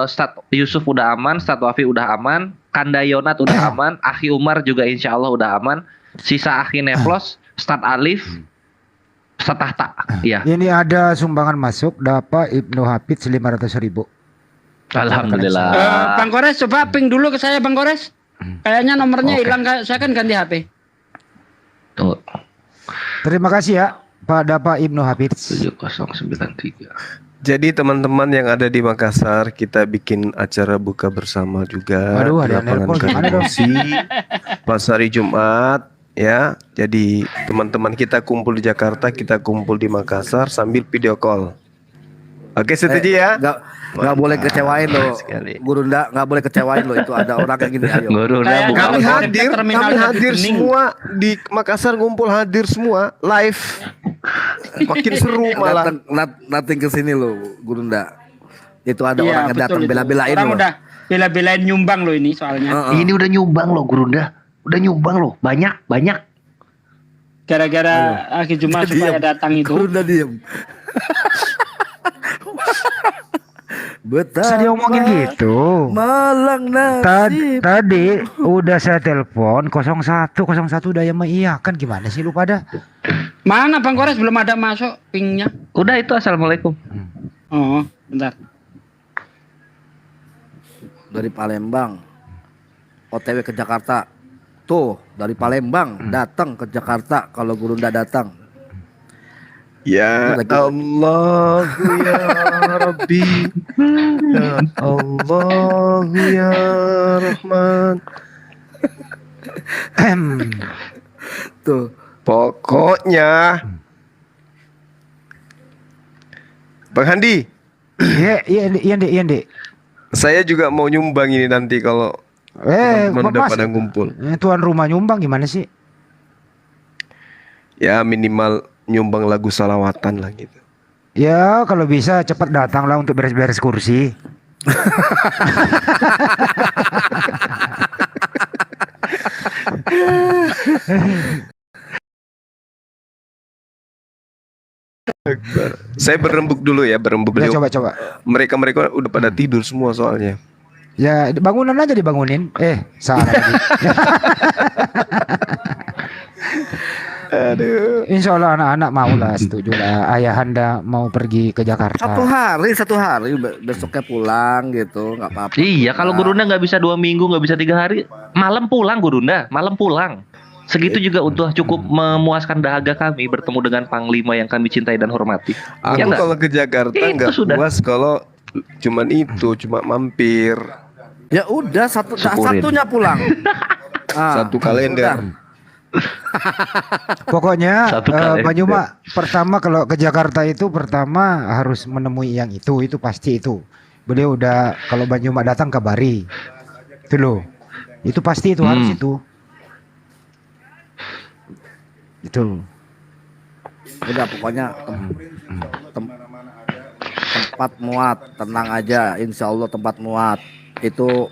Ustadz Yusuf udah aman, Ustadz Wafi udah aman, Kanda Yonat udah aman, Akhi Umar juga insya Allah udah aman. Sisa Akhi Neplos, Ustadz Alif, Ustadz Tahta. Iya. Ini ada sumbangan masuk dapat Ibnu Hafid 500.000. Alhamdulillah. Bang Kores coba ping dulu ke saya Bang Kores. Kayaknya nomornya hilang, saya kan ganti HP. Tunggu. Terima kasih ya Pak Dapak Ibnu Hafid 7093. Jadi teman-teman yang ada di Makassar, kita bikin acara buka bersama juga. Aduh, di ada lapangan nelpon gimana dong? Karamosi, pas hari Jumat ya. Jadi teman-teman kita kumpul di Jakarta, kita kumpul di Makassar sambil video call. Oke, setuju ya? Nggak boleh kecewain loh, Gurunda, nggak boleh kecewain loh, itu ada orang kayak gini. Ayo. Gurunda Kami hadir semua di Makassar, ngumpul hadir semua live. Makin seru malah. Datang ke sini loh, Gurunda. Itu ada Iya, orang yang datang betul itu. bela-belain Orang loh. udah bela-belain nyumbang loh ini soalnya. Ini udah nyumbang loh Gurunda. Udah nyumbang loh, banyak. Gara-gara Akhi Juma supaya datang itu. Gurunda diem. Bisa diomongin gitu. Malang nasib. Tadi udah saya telepon 01 udah yang mengiyakan, gimana sih lu pada? Mana Bang Kores belum ada masuk pingnya? Udah itu assalamualaikum. Oh, bentar. Dari Palembang OTW ke Jakarta. Tuh, dari Palembang datang ke Jakarta kalau Gurunda datang. Ya Allah ya Rabbi, ya Allah ya Rahman. Tuh, pokoknya Bang Handi. Iya, Dek. Saya juga mau nyumbang ini nanti kalau teman-teman udah pada ngumpul. Tuan rumah nyumbang gimana sih? Ya minimal nyumbang lagu salawatan lah gitu. Ya kalau bisa cepat datanglah untuk beres-beres kursi. Saya berembuk dulu ya, berembuk Ya, dulu. coba. Mereka udah pada tidur semua soalnya. Ya bangunan aja dibangunin. Salah lagi. Aduh. Insya Allah anak-anak mau lah, setuju lah. Ayahanda mau pergi ke Jakarta. Satu hari besoknya pulang gitu, nggak apa-apa. Iya, kalau Gurunda nggak bisa 2 minggu, nggak bisa 3 hari, malam pulang Gurunda, malam pulang. Segitu juga untuk cukup memuaskan dahaga kami bertemu dengan Panglima yang kami cintai dan hormati. Aku Ya nggak? kalau ke Jakarta Itu nggak sudah. puas kalau cuma mampir. Ya udah Syukurin. satunya pulang. Satu kalender. Pokoknya Satu kalender. Pak Juma pertama kalau ke Jakarta itu pertama harus menemui yang itu pasti itu. Beliau udah kalau Pak Juma datang kabari. Itu loh. Itu pasti itu harus itu. Itu. Udah pokoknya tempat muat, tenang aja, insya Allah tempat muat. Itu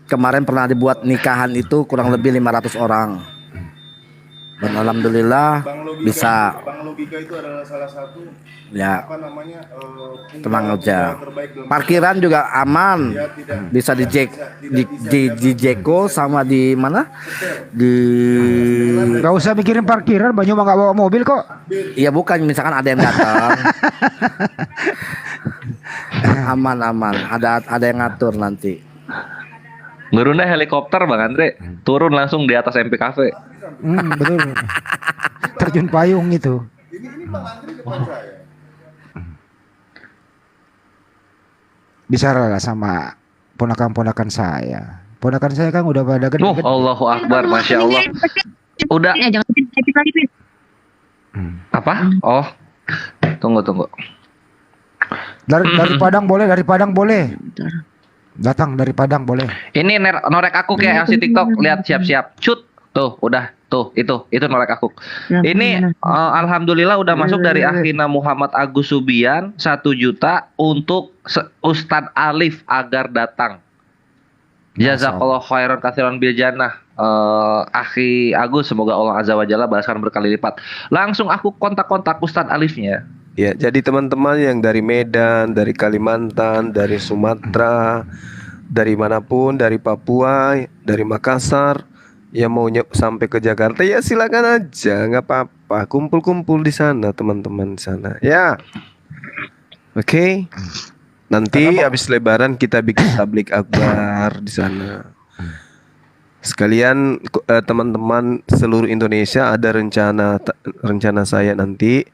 kemarin pernah dibuat nikahan itu kurang lebih 500 orang. Dan alhamdulillah bisa. Bang Logika itu adalah salah satu Ya, tenang penggarap aja. terbaik dalam Parkiran juga aman, bisa di Jeko sama di mana? Gak usah mikirin parkiran, Banyu mah gak bawa mobil kok. Iya bukan, misalkan ada yang datang. Aman, ada yang ngatur nanti. Gurunda helikopter Bang Andre, turun langsung di atas MP Cafe. Betul. Terjun payung itu. Ini Bang Andri depan saya. Bicara lah sama ponakan-ponakan saya. Ponakan saya kan udah pada gede. Allahu Akbar, Masya Allah. Udah. Apa? Oh, tunggu. Dari Padang boleh. Datang dari Padang boleh. Ini norek aku kayak LC TikTok. Lihat siap-siap. Cut. Tuh, udah. Tuh, itu Nolek Akuk. Ya, Ini alhamdulillah udah masuk dari Akhina Muhammad Agus Subian 1 juta untuk Ustadz Alif agar datang. Jazakallah khairan katsiran bil jannah. Akhi Agus, semoga Allah Azza wa Jalla balaskan berkali lipat. Langsung aku kontak-kontak Ustadz Alifnya. Ya, jadi teman-teman yang dari Medan, dari Kalimantan, dari Sumatera, dari manapun, dari Papua, dari Makassar, yang mau sampai ke Jakarta ya silakan aja, nggak apa-apa. Kumpul-kumpul di sana teman-teman di sana. Ya, oke. Nanti habis Lebaran kita bikin tablik akbar di sana. Sekalian teman-teman seluruh Indonesia, ada rencana saya nanti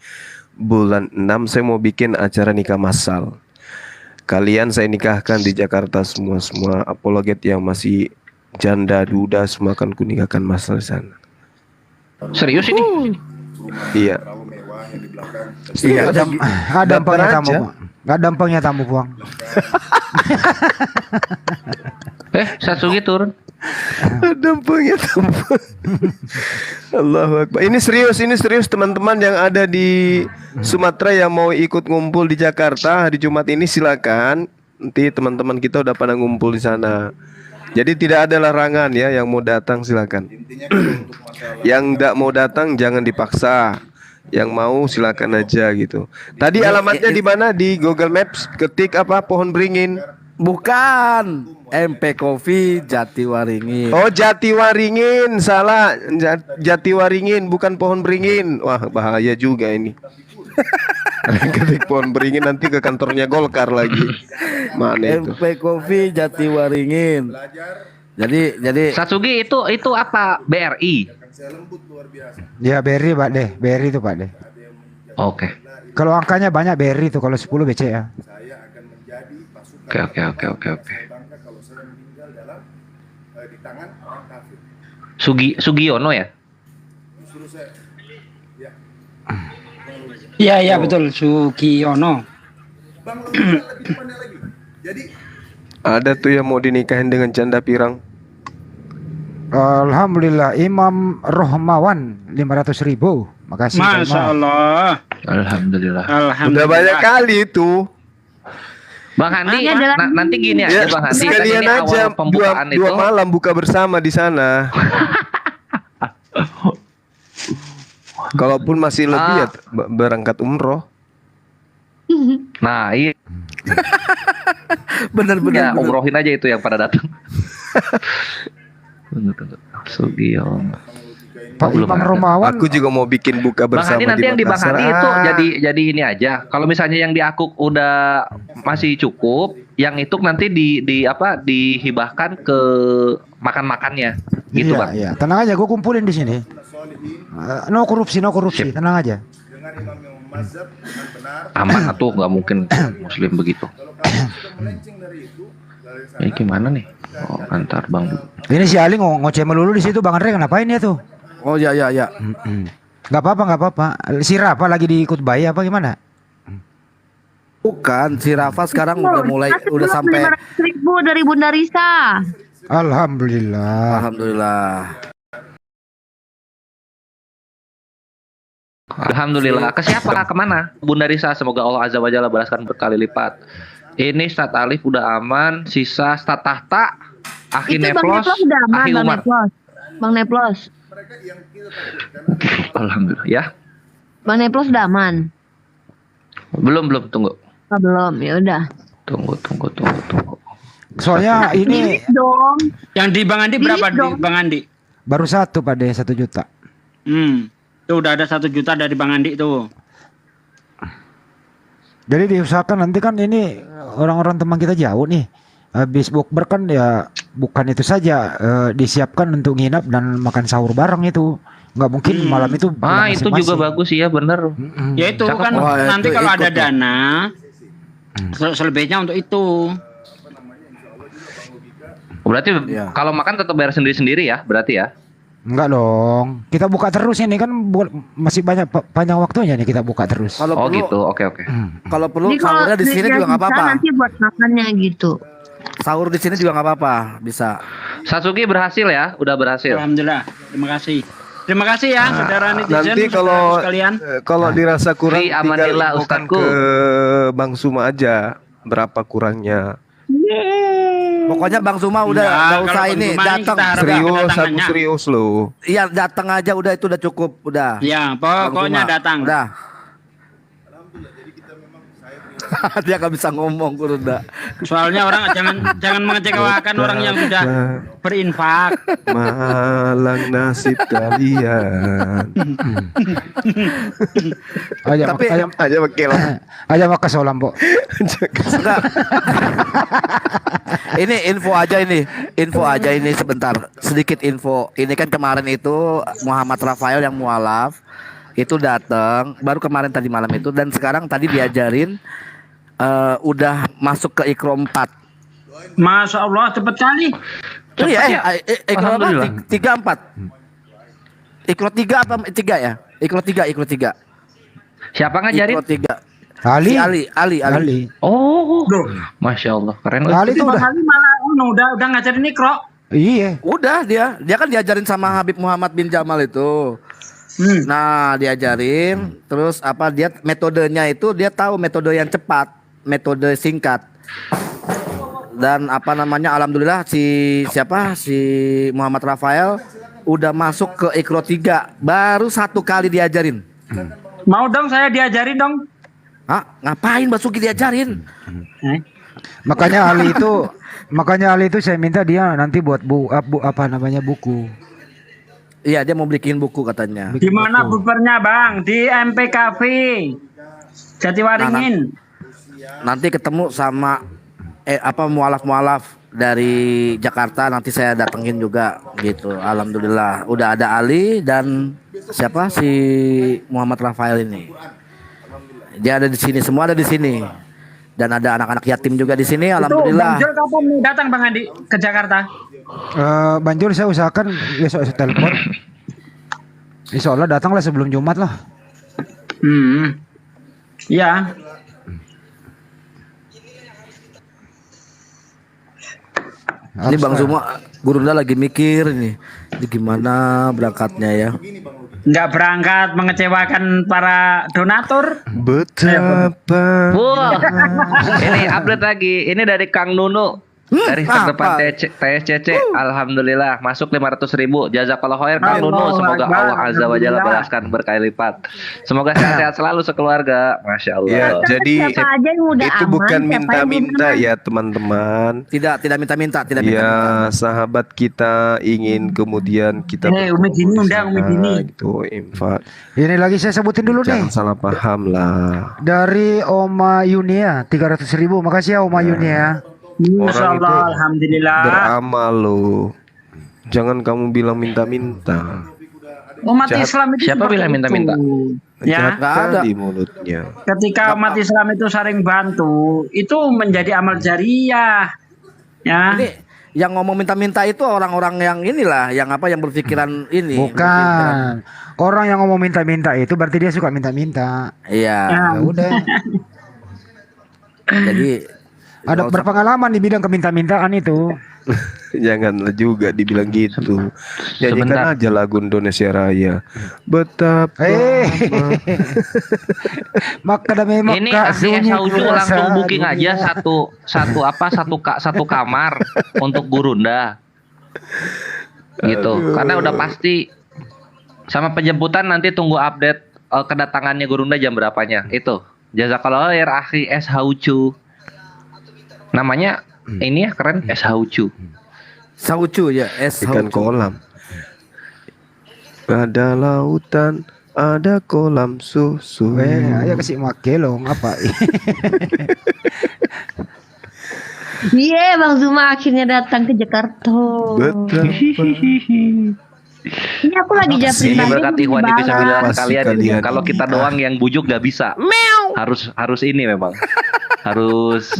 bulan 6 saya mau bikin acara nikah massal. Kalian saya nikahkan di Jakarta semua apologet yang masih janda duda semua akan kunikahkan massal di sana. Serius ini? Iya. Iya, ada dampaknya tamu. Nggak dampaknya tamu puang. Satsugi turun. Dampaknya tamu. Allahu Akbar. Ini serius teman-teman yang ada di Sumatera yang mau ikut ngumpul di Jakarta hari Jumat ini silakan. Nanti teman-teman kita udah pada ngumpul di sana. Jadi tidak ada larangan ya, yang mau datang silakan. Yang enggak mau datang jangan dipaksa. Yang mau silakan aja gitu. Tadi alamatnya di mana? Di Google Maps ketik apa? Pohon beringin. Bukan. MP Coffee Jatiwaringin. Oh, Jatiwaringin, salah. Jatiwaringin bukan pohon beringin. Wah, bahaya juga ini. Ketik pohon beringin nanti ke kantornya Golkar lagi. Mana itu? MP Coffee Jatiwaringin. Jadi Satsugi itu apa? BRI. Ya BRI Pak deh, BRI itu Pak deh. Oke. Kalau angkanya banyak BRI itu, kalau 10 BCA. Oke. Sugiono ya? Iya betul, Sugiono. Ada tuh yang mau dinikahin dengan janda pirang. Alhamdulillah, Imam Rohmawan 500.000. Makasih. Masya Allah. Alhamdulillah. Udah banyak kali itu. Bang Handi, nanti gini aja Bang Handi. Sekalian ini aja awal pembukaan dua itu. malam buka bersama di sana. Kalaupun masih lebih ya berangkat umroh. Nah, iya. bener. Ya, umrohin aja itu yang pada datang. Tunggu. Sugiono. Pak Imam Romawan. Aku juga mau bikin buka Bang bersama Handi nanti di yang di Bang Makassar. Handi itu jadi ini aja. Kalau misalnya yang di Akuk udah masih cukup, yang itu nanti dihibahkan ke makan-makannya gitu, Bang. Iya, tenang aja, gue kumpulin di sini. No korupsi, tenang aja. Aman atuh, nggak mungkin Muslim begitu. Ini gimana nih? Oh, antar Bang. Ini si Ali ngoceh melulu di situ, Bang Andre ngapain ya tuh? Oh ya. Nggak apa-apa. Si Rafa lagi diikut bayi apa gimana? Bukan, si Rafa sekarang udah sampai 500.000 dari Bunda Risa. Alhamdulillah. Alhamdulillah. Ke siapa? Kemana? Bunda Risa, semoga Allah Azza wa Jalla balaskan berkali lipat. Ini Stat Alif udah aman, sisa Stat Tahta, Akhi Neplos, Akhi Umar. Bang Neplos. Alhamdulillah ya. Bang Neplos udah aman. Belum, tunggu. Oh, belum, ya udah. Tunggu. Soalnya ini dong. Yang di Bang Andi berapa di Bang Andi? baru satu Pak De, 1 juta. Tuh udah ada 1 juta dari Bang Andi tuh. Jadi diusahakan nanti kan ini orang-orang teman kita jauh nih. Habis bukber kan ya bukan itu saja disiapkan untuk nginap dan makan sahur bareng itu. Nggak mungkin malam itu. Itu juga bagus ya, bener. Ya itu Cakep. kan nanti kalau ada dana selebihnya untuk itu. Berarti kalau makan tetap bayar sendiri-sendiri ya, berarti ya? Enggak dong. Kita buka terus ini kan masih panjang waktunya nih kita buka terus. Kalau perlu, gitu. Oke. Kalau perlu sahurnya di sini juga nggak apa-apa. Nanti buat makannya gitu. Sahur di sini juga nggak apa-apa, bisa. Satsuki berhasil ya, udah berhasil. Alhamdulillah, terima kasih. Terima kasih ya saudara netizen. Nanti kalau sekalian. kalau dirasa kurang tinggal amanillah, infokan Ustadku. ke Bang Suma aja berapa kurangnya. Pokoknya Bang Suma udah Ya, nggak kalau usah Bang ini Suma ini datang. kita harapkan Serius, aku kedatangannya. serius loh. Iya datang aja udah itu udah cukup udah. Ya, Bang pokoknya Suma, datang. Udah. Dia nggak bisa ngomong Gurunda. Soalnya orang jangan mengecewakan orang yang sudah berinfak. Malang nasib kalian. Aja Tapi- aja pakai lah. aja maka solam, Bo. Enggak. Ini info aja ini sebentar. Sedikit info. Ini kan kemarin itu Muhammad Rafael yang mualaf itu datang baru kemarin tadi malam itu dan sekarang tadi diajarin udah masuk ke Ikro 4. Masya Allah cepet kali. Ikro Alhamdulillah. 3 4. Ikro 3 apa 3 ya? Ikro 3. Siapa ngajarin? Ikro 3. Ali. Si Ali. Oh, Masya Allah, keren. Ali itu Bang udah. Ali malah udah ngajarin Ikro. Iya. Udah dia kan diajarin sama Habib Muhammad bin Jamal itu. Nah, diajarin terus apa dia metodenya itu dia tahu metode yang cepat, metode singkat. Dan apa namanya alhamdulillah si Muhammad Rafael udah masuk ke Ikro 3 baru 1 kali diajarin. Mau dong saya diajarin dong. Hah? Ngapain Basuki diajarin? Makanya Ali itu saya minta dia nanti buat buku. Iya, dia mau bikin buku katanya. Di mana bubernya Bang? Di MP Cafe Jatiwaringin. Nanti ketemu sama mualaf-mualaf dari Jakarta nanti saya datengin juga gitu. Alhamdulillah udah ada Ali dan siapa si Muhammad Rafael ini. Dia ada di sini, semua ada di sini. Dan ada anak-anak yatim juga di sini. Alhamdulillah. Itu Bang Jul kapan mau datang Bang Andi ke Jakarta? Banjur saya usahakan besok saya telepon. Insya Allah datanglah sebelum Jumat lah. Ya. Ini Bang Suma Gurunda lagi mikir ini gimana berangkatnya ya. Nggak berangkat mengecewakan para donatur. Betapa. Wah, ini update lagi. Ini dari Kang Nunu. Dari terdepan TSCC. Alhamdulillah masuk 500.000. Jazakallah khair Kang Nunu. Semoga Allah Azza wa Jalla balaskan berkali lipat. Semoga sehat-sehat selalu sekeluarga. Masya Allah. Ya, jadi Siapa aja yang udah itu aman, bukan siapa yang minta-minta belum ya teman-teman. Tidak minta-minta. Ya, sahabat kita ingin kemudian kita Umi Dini undang Umi Dini. gitu infak. Ini lagi saya sebutin dulu nih. Jangan salah paham lah. Dari Oma Yunia 300.000. Makasih ya Oma Yunia. Masya Allah, itu alhamdulillah. beramal loh. Jangan kamu bilang minta-minta. Umat Jahat. Islam itu Siapa seperti bilang itu. minta-minta? Ya, Jahat kali mulutnya. ketika umat Islam itu saling bantu, itu menjadi amal jariah. Ya. Ini yang ngomong minta-minta itu orang-orang yang inilah, yang berpikiran ini. Bukan. Orang yang ngomong minta-minta itu berarti dia suka minta-minta. Iya. Ya udah. Jadi Ada berpengalaman di bidang keminta-mintaan itu. Janganlah juga dibilang gitu. Nyanyikan Sebentar. aja lagu Indonesia Raya. Betapa. Maka dah memang Ini ahli Sauju langsung booking aja satu kamar untuk Gurunda. Gitu. Karena udah pasti sama penjemputan nanti tunggu update kedatangannya Gurunda jam berapanya. Itu. Jazakallah khair akhi Sauju. Namanya ini ya keren Sauju. Sauju ya, Ikan kolam. Ada lautan, ada kolam susu. Ayo kasih make lo apa? Iya, Bang Zuma akhirnya datang ke Jakarta. Ini aku lagi japri Ini berkat ikhwan itu kalian ini. kalian. Kalau kita doang yang bujuk gak bisa. Harus ini memang. Harus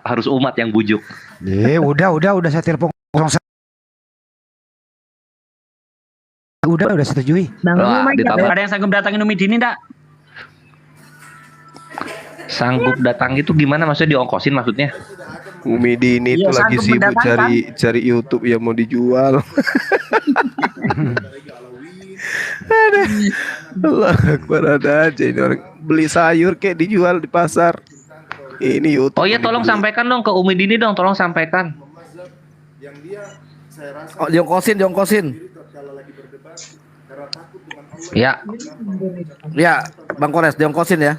harus umat yang bujuk. Udah saya telepon 01. Udah setujui. Ada yang sanggup datangin Umi Dini enggak? Sanggup datang itu gimana maksudnya diongkosin maksudnya? Umi Dini itu Iya, lagi sanggup sibuk mendatangkan. cari YouTube yang mau dijual. Allah Akbar, ada aja ini orang beli sayur kayak dijual di pasar. Ini YouTube. Oh iya, tolong sampaikan dong ke Umi Dini dong, tolong sampaikan. Oh, diongkosin. Ya. Ya, Bang Kores diongkosin ya.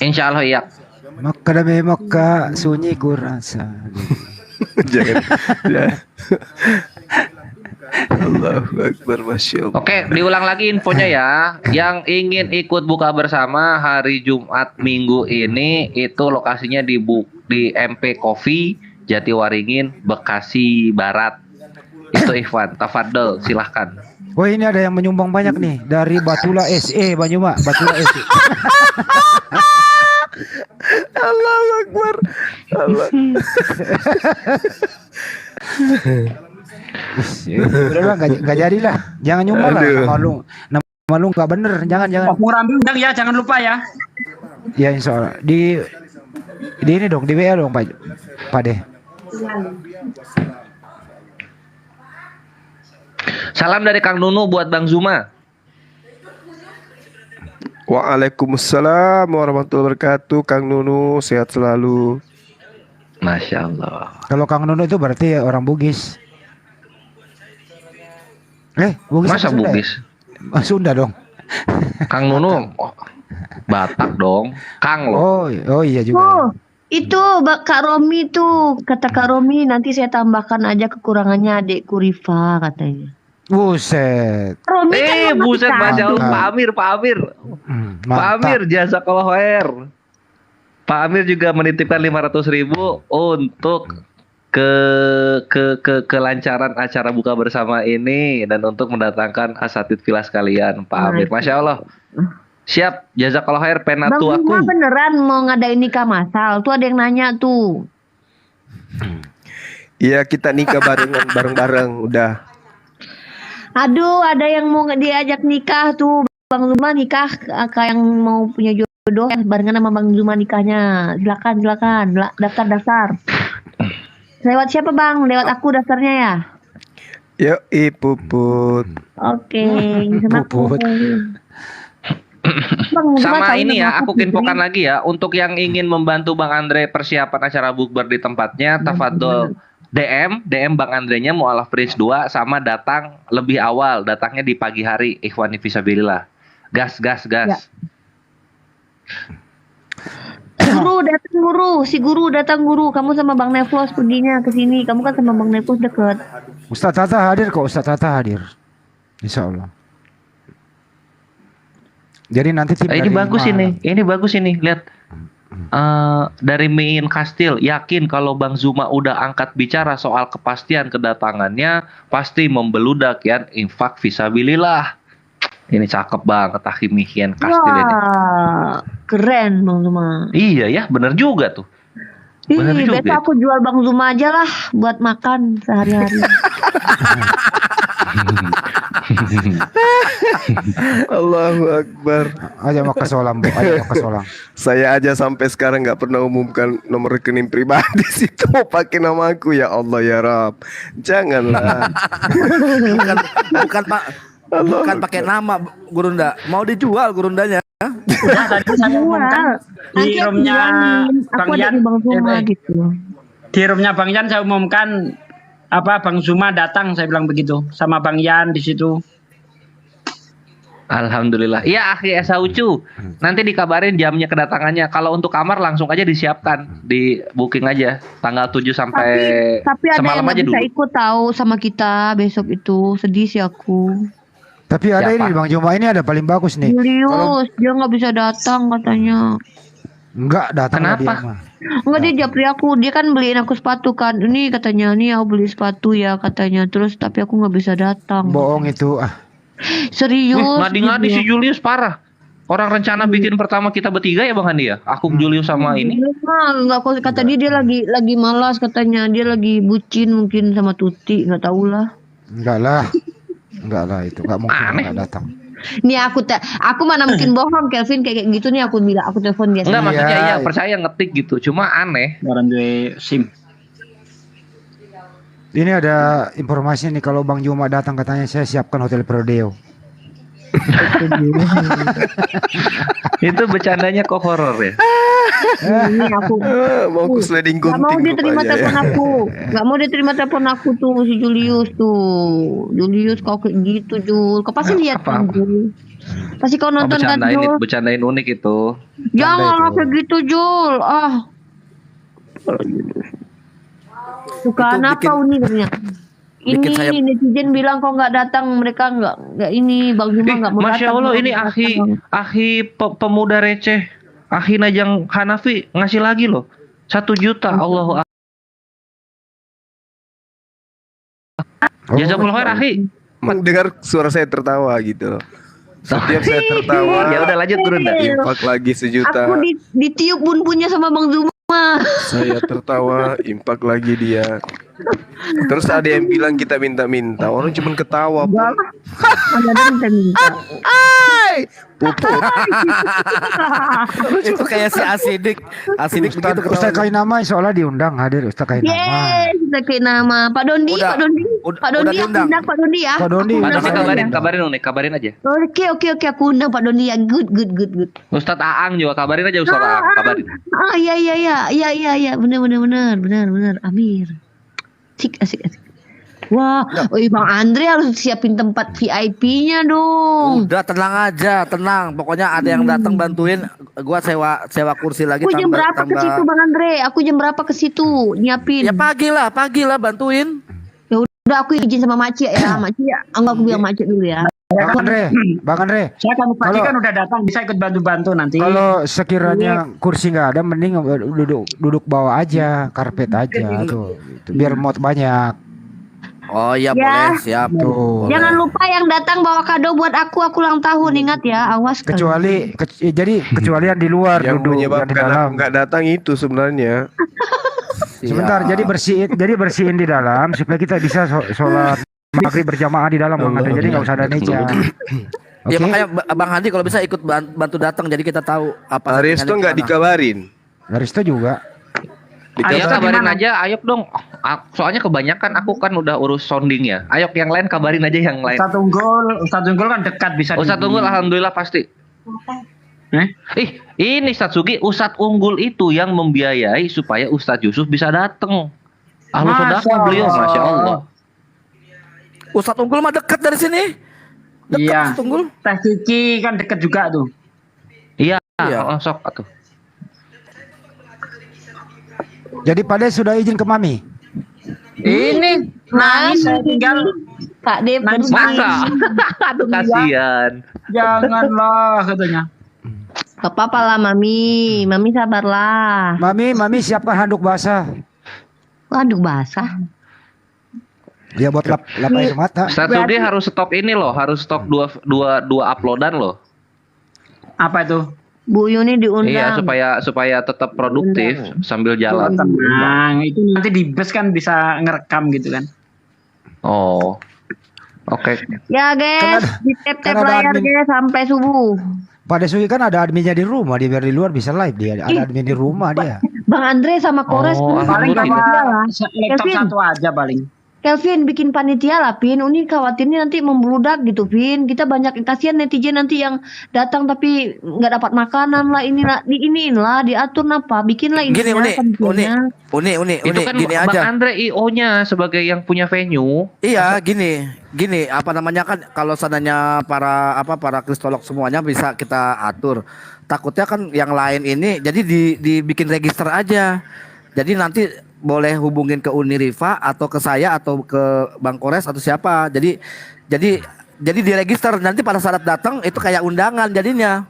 Insya Allah iya. Maka demi maka sunyi kurasa. Jangan. Allahu Akbar, Masya Allah. Oke, diulang lagi infonya ya. Yang ingin ikut buka bersama hari Jumat minggu ini itu lokasinya di MP Coffee Jatiwaringin, Bekasi Barat. Itu Ikhwan, tafadhol, silahkan. Oh ini ada yang menyumbang banyak nih dari Batula SE Banyuma, Batula SE. Allahu Akbar. Allah. Udah lah, nggak jadilah. Jangan nyumbang lah. Nama lu nggak bener. Jangan. Mau rambi undang ya, jangan lupa ya. Ya insya Allah. Di ini dong, di WA dong Pak De. Salam dari Kang Nunu buat Bang Zuma. Waalaikumsalam warahmatullahi wabarakatuh. Kang Nunu sehat selalu. Masya Allah. Kalau Kang Nunu itu berarti orang Bugis. Bugis masa Sunda Bugis? Ya? Sunda dong. Kang Nunu Batak dong. Kang loh. Oh iya juga. Itu Kak Romi tuh, kata Kak Romi nanti saya tambahkan aja kekurangannya adikku Rifa katanya. Buset. Romi kan buset, Masya Allah. Pak Amir. Pak Amir, jazakallah khair. Pak Amir juga menitipkan 500.000 untuk kelancaran acara buka bersama ini dan untuk mendatangkan asatid filas kalian, Pak Amir. Masya Allah. Siap, jazakallah khair penatu Bang aku. Zuma beneran mau ngadain nikah masal? Tuh ada yang nanya tuh. Iya, kita nikah bareng-bareng udah. Aduh, ada yang mau diajak nikah tuh. Bang Zuma nikah, kakak yang mau punya jodoh barengan sama Bang Zuma nikahnya. Silakan, daftar. Lewat siapa Bang? Lewat aku daftarnya ya? Yuk, Puput. Oke, sama Puput. Sama ini ya, aku infokan lagi ya. Untuk yang ingin membantu Bang Andre persiapan acara bukber di tempatnya, tafadhol DM Bang Andrenya Mu'alaf Prince 2 sama datang lebih awal, datangnya di pagi hari. Ikhwani fisabilillah. Gas. Ya. Guru datang guru. Kamu sama Bang Nevlos perginya ke sini. Kamu kan sama Bang Nevlos deket. Ustaz Tata hadir kok, Ustaz Tata hadir. Insya Allah. Jadi nanti ini bagus ini. Lihat. Dari Mein Kastil, yakin kalau Bang Zuma udah angkat bicara soal kepastian kedatangannya, pasti membeludak ya, infak fisabilillah. Ini cakep banget Mein Kastil ini. Keren Bang Zuma. Iya ya, bener juga tuh. Besok aku jual Bang Zuma aja lah buat makan sehari-hari. Allahu Akbar. Aja mau ke Solang, Bu. Saya aja sampai sekarang nggak pernah umumkan nomor rekening pribadi situ pakai nama aku, ya Allah ya Rab. Janganlah. bukan Pak. Bukan pakai nama Gurunda. Mau dijual Gurundanya. Udah tadi saya umumkan di roomnya Bang Yan. Di roomnya Bang Yan saya umumkan Bang Zuma datang, saya bilang begitu sama Bang Yan di situ. Alhamdulillah. Iya, Akhi Esa Ucu. Nanti dikabarin jamnya kedatangannya. Kalau untuk kamar langsung aja disiapkan, di booking aja tanggal 7 sampai tapi ada semalam yang aja bisa dulu. ikut tahu sama kita besok itu. Sedih sih aku. Tapi ada ini Bang Juma ini ada paling bagus nih. Julius, dia nggak bisa datang katanya. Enggak datang. Kenapa? Enggak, dia japri aku. Dia kan beliin aku sepatu kan. Ini katanya, nih aku beli sepatu ya katanya. Terus tapi aku nggak bisa datang. Bohong itu. Serius. Ngadi-ngadi si Julius parah. Orang rencana bikin pertama kita bertiga ya Bang Andi ya. Aku Julius sama ini. Enggak, kata dia lagi malas katanya. Dia lagi bucin mungkin sama Tuti, nggak tahu lah. Enggak lah itu nggak mungkin nggak datang. Nih aku mana mungkin bohong Kelvin kayak gitu nih, aku bilang aku telepon dia. Enggak, maksudnya iya percaya ngetik gitu. Cuma aneh. Orang duwe SIM. Ini ada informasi nih kalau Bang Juma datang katanya saya siapkan hotel Prodeo. Itu bercandanya kok horor ya? Ini aku mau aku sliding nggak mau gunting diterima rupanya telepon ya. aku, nggak mau diterima telepon aku tuh si Julius tuh. Julius kau kayak gitu Jul, kau pasti lihat kan Jul. Pasti kau nonton kan Jul. Bercandain unik itu. Jangan kayak gitu Jul. Suka apa unik katanya. Ini netizen bilang kok nggak datang, mereka nggak ini Bang Juma nggak mau datang. Masya Allah ini akhi pemuda receh, akhi Najang Hanafi ngasih lagi loh 1 juta. Allahu Akbar. Jazakallahu khair akhi. Mendengar suara saya tertawa gitu loh. Setiap saya tertawa. Ya udah lanjut turun dah. Infak lagi 1 juta. Aku ditiup bun-bunnya sama Bang Juma. Saya tertawa, infak lagi dia. Terus ada yang bilang kita minta-minta, orang cuma ketawa. Ada minta-minta. Itu kayak si Asidik begitu ketawa. Ustaz Kainama soalnya diundang hadir Ustaz Kainama. Yes, Ustaz Kainama. Pak Dondi, Pak Dondi aku undang Pak Dondi ya. Pak Dondi, kabarin aja. Oke, aku undang Pak Dondi ya. Good. Ustadz Aang juga kabarin aja Ustadz Aang, kabarin. Iya. Benar. Amir. Asik. Wah, Bang Andre harus siapin tempat VIP-nya dong. Udah tenang aja, tenang. Pokoknya ada yang datang bantuin. Gua sewa kursi lagi. Aku jam berapa ke situ Bang Andre? Aku jam berapa ke situ nyiapin? Ya pagi lah bantuin. Ya udah aku izin sama Makcik ya. Makcik ya. Enggak, aku bilang Makcik dulu ya. Bang Andre. Saya kan pagi kan udah datang, bisa ikut bantu-bantu nanti. Kalau sekiranya kursi nggak ada, mending duduk bawah aja, karpet aja tuh, biar muat banyak. Oh iya boleh, siap tuh. Jangan lupa yang datang bawa kado buat aku ulang tahun, ingat ya, awas. Kecuali kecualian di luar yang duduk, yang di dalam. Nggak datang itu sebenarnya. Sebentar, jadi bersihin di dalam supaya kita bisa sholat maghrib berjamaah di dalam Bang Andre, jadi nggak usah ada meja. Ya makanya Bang Hadi kalau bisa ikut bantu datang, jadi kita tahu apa. Aristo nggak dikabarin. Aristo juga. Ayo kabarin aja, ayo dong. Soalnya kebanyakan aku kan udah urus sounding ya. Ayo yang lain kabarin aja yang lain. Ustadz Unggul kan dekat bisa. Ustadz Unggul alhamdulillah pasti. Ini Ustadz Sugi, Ustadz Unggul itu yang membiayai supaya Ustadz Yusuf bisa datang. Ahlus sedekah beliau, Masya Allah. Ustadz Unggul mah dekat dari sini. Iya. Ustadz Unggul. Teh Cici kan dekat juga tuh. Iya. Sok atuh. Jadi Pak De sudah izin ke Mami? Ini nangis saya tinggal. Pak De masa? Aduh kasihan. Janganlah katanya. Gak apa-apa lah Mami sabarlah. Mami siapkan handuk basah. Handuk basah? Ya buat lap air mata. Ustadz Sugi harus stok ini loh, harus stok dua uploadan loh. Apa itu? Bu Yuni diundang. Iya supaya tetap produktif sambil jalan. Tenang, itu nanti di bus kan bisa ngerekam gitu kan. Oh. Oke. Ya guys, di tap layar guys sampai subuh. Pada Sugi kan ada adminnya di rumah, dia biar di luar bisa live dia. Ada admin di rumah dia. Bang Andre sama Kores paling sama laptop satu aja paling. Kelvin bikin panitia lah Pin, ini khawatirnya nanti membludak gitu Pin. Kita banyak kasihan netizen nanti yang datang tapi nggak dapat makanan lah, diiniin lah, diatur apa, bikin lah ini. Gini Uni, itu kan gini Bang aja. Andre IO-nya sebagai yang punya venue. Iya, gini apa namanya kan kalau sananya para kristolog semuanya bisa kita atur. Takutnya kan yang lain ini jadi dibikin register aja. Jadi nanti boleh hubungin ke Uniriva atau ke saya atau ke Bang Kores atau siapa. Jadi diregister, nanti pada saat datang itu kayak undangan jadinya.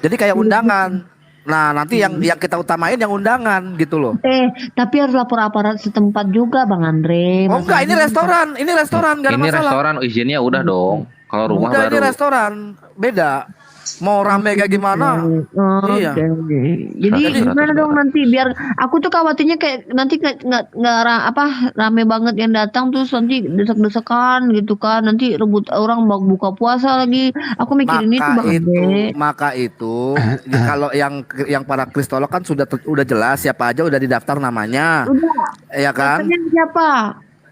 Jadi kayak undangan. Nah, nanti yang kita utamain yang undangan gitu loh. Tapi harus lapor aparat setempat juga Bang Andre. Oh enggak, ini restoran gak ada masalah. Ini restoran izinnya udah dong. Kalau rumah udah, baru. Ini restoran beda. Mau rame kayak gimana? Iya. Jadi gimana dong nanti biar aku tuh khawatirnya kayak nanti nggak rame banget yang datang terus nanti desek-desekan gitu kan, nanti rebut orang mau buka puasa lagi. Aku mikirin itu Bang Ade. Maka itu kalau yang para kristolog kan udah jelas siapa aja udah didaftar namanya. Udah. Ya kan? Daftarnya siapa?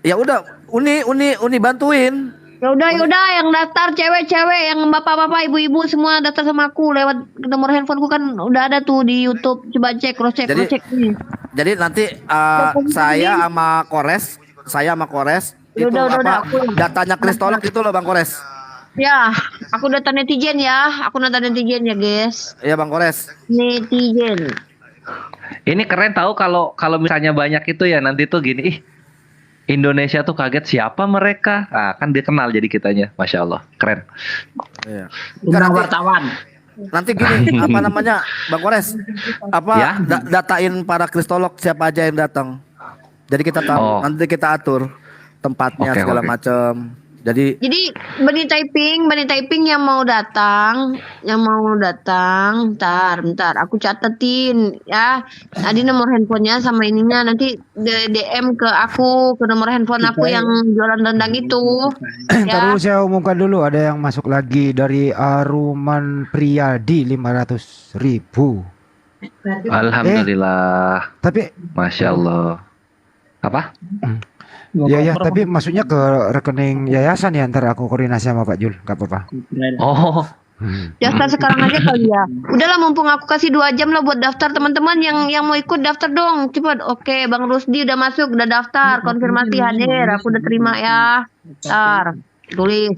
Ya udah, Uni bantuin. Ya udah yang daftar cewek-cewek, yang bapak-bapak, ibu-ibu semua daftar sama aku lewat nomor handphoneku kan udah ada tuh di YouTube. Coba cek, cross check nih. Jadi nanti saya sama Kores itu udah, datanya kristolog itu loh Bang Kores. Ya, aku data netizen ya. Aku data netizen ya, guys. Iya Bang Kores. Netizen. Ini keren tahu kalau misalnya banyak itu ya nanti tuh gini, Indonesia tuh kaget siapa mereka. Kan dia kenal jadi kitanya. Masya Allah, keren. Iya. Wartawan. Nanti gini, apa namanya, Bang Kores? Datain para kristolog siapa aja yang datang. Jadi kita tahu, nanti kita atur tempatnya segala macam. Jadi Bani Taiping yang mau datang, bentar, aku catetin ya. Tadi nomor handphonenya sama ininya nanti DM ke aku, ke nomor handphone aku yang jualan rendang itu. Ya. Terus saya umumkan dulu ada yang masuk lagi dari Aruman Priyadi 500.000. Alhamdulillah. Tapi Masya Allah. Apa? Ya, tapi maksudnya ke rekening yayasan ya, ntar aku koordinasi sama Pak Jul, gak apa-apa. Oh. Daftar sekarang aja kali ya. Udahlah mumpung aku kasih 2 jam lah buat daftar teman-teman yang mau ikut daftar dong. Cepat. Oke, Bang Rusdi udah masuk, udah daftar, konfirmasi hadir. Aku udah terima ya. Ntar tulis.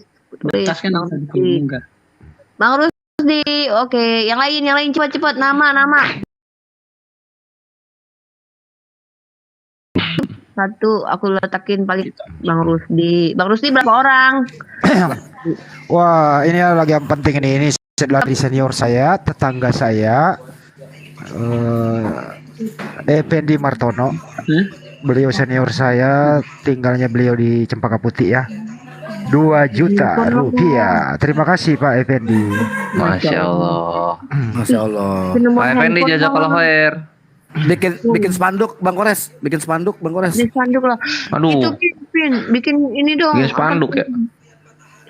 Bang Rusdi, oke. Yang lain cepat nama. Satu aku letakin paling Bang Rusdi. Bang Rusdi berapa orang? Wah, ini lagi yang penting ini dari senior saya, tetangga saya, Effendi Martono. Beliau senior saya, tinggalnya beliau di Cempaka Putih ya. 2 juta rupiah. Terima kasih Pak Effendi. Masya Allah. Masya Allah. Pak Effendi jazakallah khair. Bikin spanduk Bang Kores. Bikin spanduk lah. Aduh. Itu bikin ini dong. Bikin spanduk ya.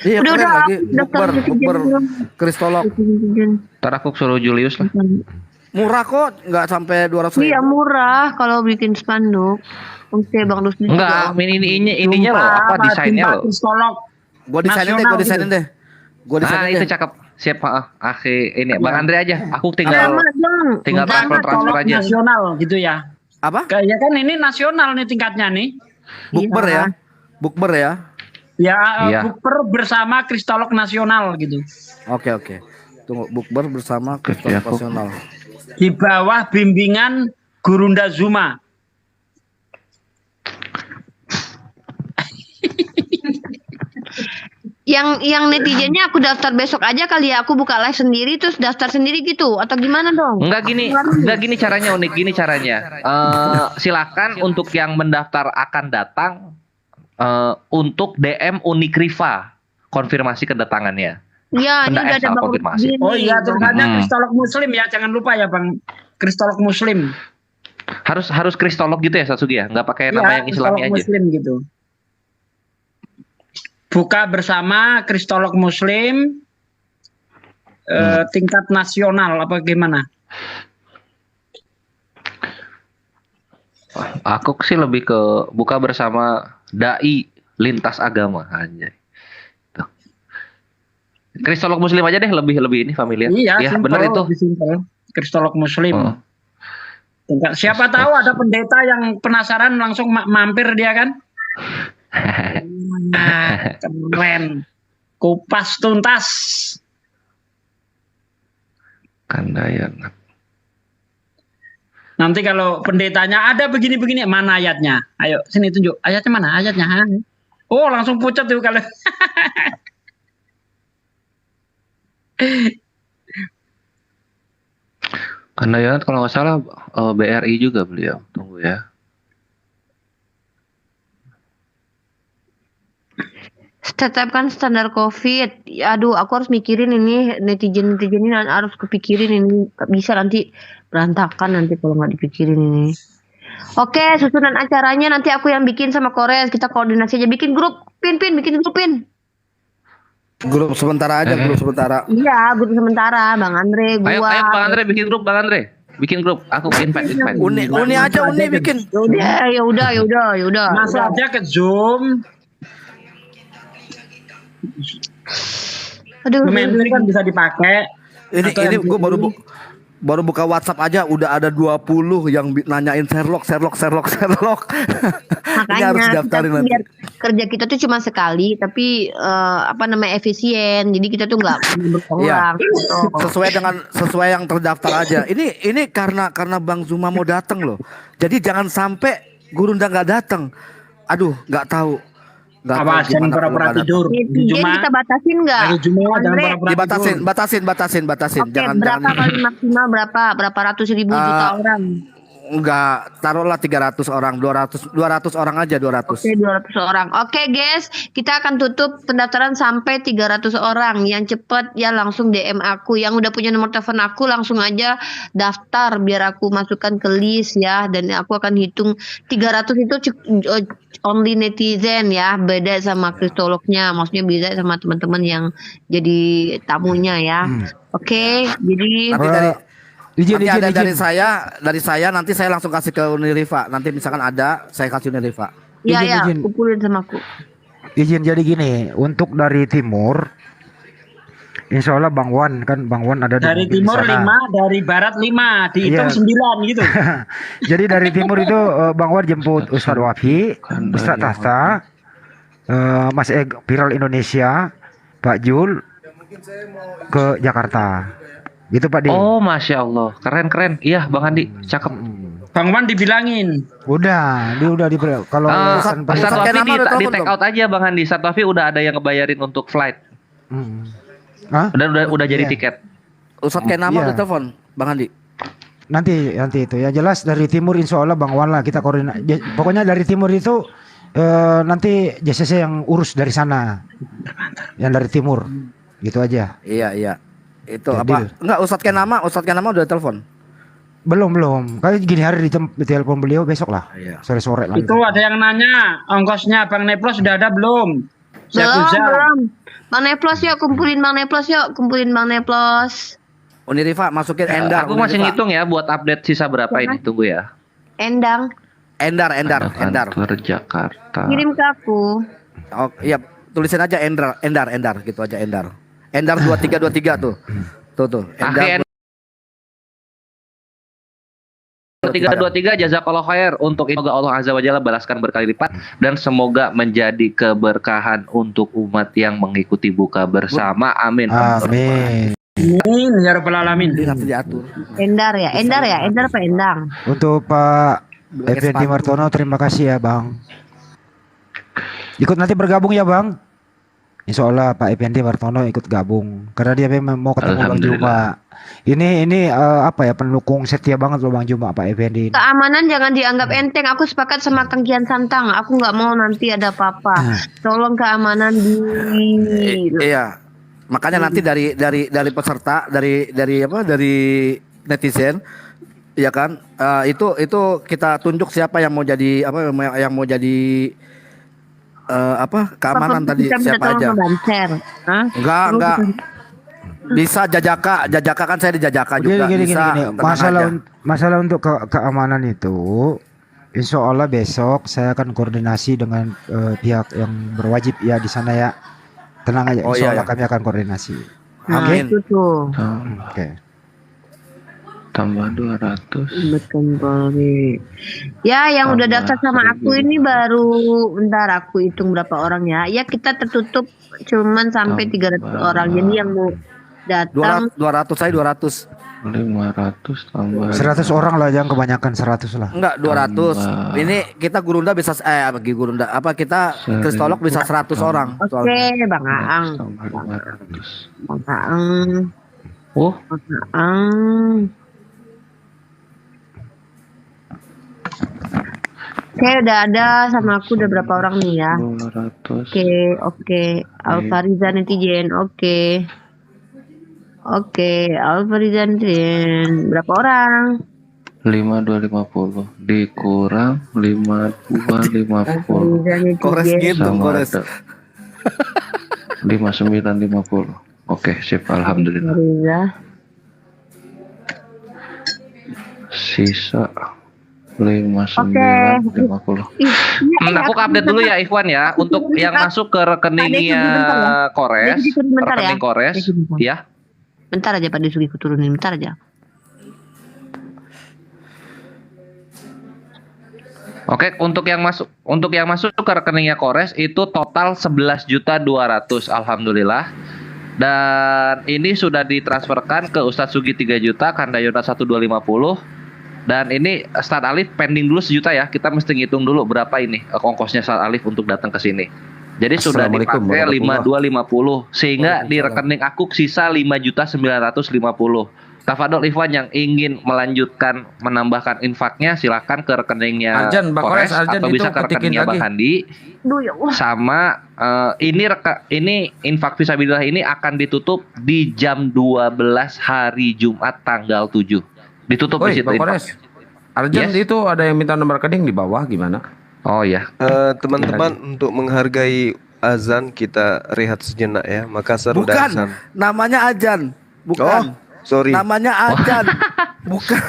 Iya, udah lagi bukber kristolog. Ntar aku suruh Julius lah. Murah kok, nggak sampai 200.000. Iya murah kalau bikin spanduk. Oke Bang Rusdi. Enggak, ininya loh, apa desainnya loh. Gua desainin deh. Itu cakep. Siap, ini Bang Andre aja. Aku tinggal transfer aja. Nasional gitu ya. Apa? Kayak kan ini nasional nih tingkatnya nih. Bukber ya. Ya, bukber bersama kristolog nasional gitu. Oke. Tunggu, bukber bersama kristolog nasional. Di bawah bimbingan Gurunda Zuma. Yang netizennya aku daftar besok aja kali ya, aku buka live sendiri terus daftar sendiri gitu atau gimana dong? Enggak gini caranya, unik gini caranya. Silakan untuk yang mendaftar akan datang untuk DM Unikriva konfirmasi kedatangannya. Iya, ini udah ada konfirmasi. Oh iya, tulisannya kristolog muslim ya, jangan lupa ya Bang. Kristolog muslim. Harus kristolog gitu ya Satsugi ya, nggak pakai nama yang Islami aja. Muslim gitu. Buka bersama kristolog muslim tingkat nasional apa gimana? Aku sih lebih ke buka bersama dai lintas agama aja. Kristolog muslim aja deh, lebih ini familiar. Iya, ya, benar itu. Kristolog muslim. Siapa tahu ada pendeta yang penasaran langsung mampir dia kan? Keren. Kupas tuntas. Kandayan. Nanti kalau pendetanya ada begini-begini, mana ayatnya? Ayo sini tunjuk. Ayatnya mana? Ayatnya. Oh, langsung pucat tuh kalau. Kandayan kalau nggak salah BRI juga beliau. Tunggu ya. Tetapkan standar COVID. Aduh, aku harus mikirin ini netizen ini harus kepikirin ini. Gak bisa nanti berantakan nanti kalau nggak dipikirin ini. Oke, susunan acaranya nanti aku yang bikin sama Kores. Kita koordinasi aja. Bikin grup, bikin grup, Pin. Grup sementara aja, grup sementara. Iya, grup sementara. Bang Andre, gua. Ayo Bang Andre bikin grup, Bang Andre. Bikin grup, aku invite. Uni aja, Uni bikin. Ya udah. Masuk aja ke Zoom. Aduh, Menteri kan bisa dipakai. Ini gue baru buka WhatsApp aja udah ada 20 yang nanyain Sherlock. Ini harus daftarin nanti. Biar kerja kita tuh cuma sekali, tapi efisien. Jadi kita tuh nggak berulang. Sesuai yang terdaftar aja. Ini karena Bang Zuma mau datang loh. Jadi jangan sampai Gurunda nggak datang. Aduh, nggak tahu. Apa jangan pura-pura tidur. Kita batasin nggak? Batasin. Oke, Jangan berapa kali maksimal berapa ratus ribu juta orang? Enggak, taruhlah 300 orang, 200 orang aja 200. Oke, 200 orang. Oke, guys, kita akan tutup pendaftaran sampai 300 orang. Yang cepat ya langsung DM aku. Yang udah punya nomor telepon aku langsung aja daftar biar aku masukkan ke list ya, dan aku akan hitung 300 itu only netizen ya, beda sama kristolognya. Maksudnya beda sama teman-teman yang jadi tamunya ya. Oke, jadi nanti ada dari saya nanti saya langsung kasih ke Uniriva. Nanti misalkan ada saya kasih Uniriva. Iya, kumpulin sama aku. Izin jadi gini, untuk dari timur insya Allah Bang Wan ada dari timur 5, dari barat 5, dihitung 9 gitu. Jadi dari timur itu Bang Wan jemput Ustadz Wafi, Ustadz Tahta, Mas Viral Indonesia, Pak Jul ke Jakarta. Gitu Pak Di. Oh, Masya Allah, keren. Iya Bang Andi, cakep. Bang Wan dibilangin. Dia udah kalau Ustadz Wafi di take out aja Bang Andi. Ustadz Wafi udah ada yang ngebayarin untuk flight. Udah jadi tiket. Ustadz kayak nama udah telepon Bang Andi. Nanti itu ya jelas dari timur insya Allah Bang Wan lah kita koordinasi. Pokoknya dari timur itu nanti JCC yang urus dari sana. Yang dari timur. Gitu aja. Iya. Itu apa? Enggak, Ustadz Kenama udah telepon. Belum. Kayak gini hari di telepon beliau besok lah. Sore-sore lah. Itu ada yang nanya ongkosnya Bang Neplos sudah ada belum? Belum. Bang Neplos yuk, kumpulin Bang Neplos. Uniriva masukin Endar. Aku masih ngitung ya buat update sisa berapa ini, tunggu ya. Endar. Kantor Jakarta. Kirim ke aku. Oh iya, tulisin aja Endar gitu aja Endar. Endar 2323 tuh. Tuh. Endar 323 jazakallahu khair. Untuk semoga Allah Azza wa Jalla balaskan berkali lipat dan semoga menjadi keberkahan untuk umat yang mengikuti buka bersama. Amin. Amin ya rabbal alamin. Endar apa Endang? Untuk Pak Effendi Martono terima kasih ya Bang. Ikut nanti bergabung ya Bang. Insya Allah Pak Effendi Martono ikut gabung karena dia memang mau ketemu Bang Juma. Ini pendukung setia banget loh Bang Juma Pak Effendi. Keamanan jangan dianggap enteng. Aku sepakat sama Kang Kian Santang. Aku nggak mau nanti ada apa-apa. Tolong keamanan Iya. Makanya nanti dari peserta dari netizen ya kan itu kita tunjuk siapa yang mau jadi keamanan tadi siapa aja. Enggak. Bisa jajaka kan saya di jajaka juga. Gini. Masalah untuk keamanan itu insya Allah besok saya akan koordinasi dengan pihak yang berwajib ya di sana ya. Tenang aja, insya Allah kami akan koordinasi. Amin. Oke. Tambah 200. Ya, yang udah daftar sama aku ini baru bentar aku hitung berapa orang ya. Ya kita tertutup cuman sampai 300 orang. Jadi yang mau datang 200 saya 200. 500 tambah 100 orang lah, jangan kebanyakan 100 lah. Enggak 200. Ini kita Gurunda bisa kita kristolog bisa 100 orang. Oke, Bang Aang. Bang Aang. Oke, udah ada sama aku udah berapa orang nih ya? 200. Oke. Alfariza netizen. Oke, Alfariza netizen. Berapa orang? 5250 dikurang 5250 Kores gitu, sama kores. ada 5950. Oke, sip, alhamdulillah. Alfariza. Sisa 5950. Aku update dulu ya Ikhwan ya untuk yang masuk ke rekeningnya Kores, rekening Kores ya. Bentar aja Pak Desugi aku turunin, bentar aja. Oke, untuk yang masuk ke rekeningnya Kores itu total 11.200.000 alhamdulillah. Dan ini sudah ditransferkan ke Ustadz Sugi 3 juta, Kandayona 1250. Dan ini Start Alif pending dulu 1 juta ya. Kita mesti ngitung dulu berapa ini ongkosnya Start Alif untuk datang ke sini. Jadi sudah dipakai 5250 sehingga di rekening aku sisa 5.950.000. Tafadol Ikhwan yang ingin melanjutkan menambahkan infaknya silakan ke rekeningnya Kores atau bisa ke rekeningnya Bang Handi. Sama ini infak fisabilillah ini akan ditutup di jam 12 hari Jumat tanggal 7. Ditutup di situ. Bang Kores. Arjen itu ada yang minta nomor rekening di bawah gimana? Oh ya. Teman-teman untuk menghargai azan kita rehat sejenak ya. Makassar udah Bukan, azan. namanya Ajan. Bukan. Sorry. Namanya Ajan. Bukan.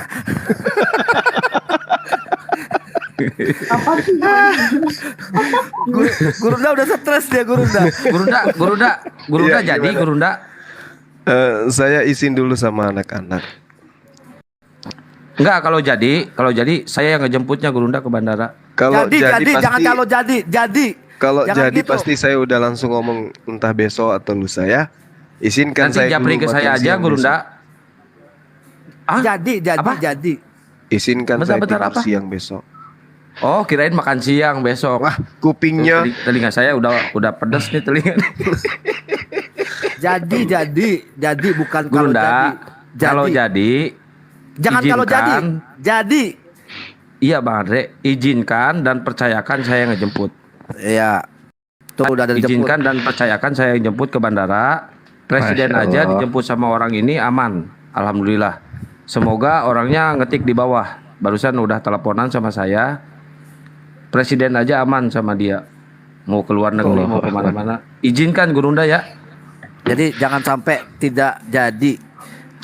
Apa sih? Gurunda udah stres dia Gurunda. Gurunda Iya, jadi gimana? Gurunda. Saya izin dulu sama anak-anak. Enggak, kalau jadi saya yang ngejemputnya Gurunda ke bandara. Kalau jadi, pasti, jangan kalau jadi. Kalau Jangan jadi gitu. pasti saya udah langsung ngomong entah besok atau lusa ya. Izinkan Nanti saya japri dulu ke saya makan aja siang Gurunda. Jadi. besok. Izinkan saya Bentar, tidur apa? siang besok. Oh, kirain makan siang besok. Wah, kupingnya. Telinga saya udah pedes nih telinga. Jadi bukan kalau Gurunda, jadi. kalau jadi Jangan kalau jadi. izinkan. Jadi. Iya Bang Andre, izinkan dan percayakan saya ngejemput. Iya. Tuh udah ada dijemput. Izinkan dan percayakan saya jemput ke bandara. Presiden Masya aja Allah. dijemput sama orang ini aman. Alhamdulillah. Semoga orangnya ngetik di bawah. Barusan udah teleponan sama saya. Presiden aja aman sama dia. Mau keluar negeri, mau kemana-mana. Izinkan Gurunda ya. Jadi jangan sampai tidak jadi.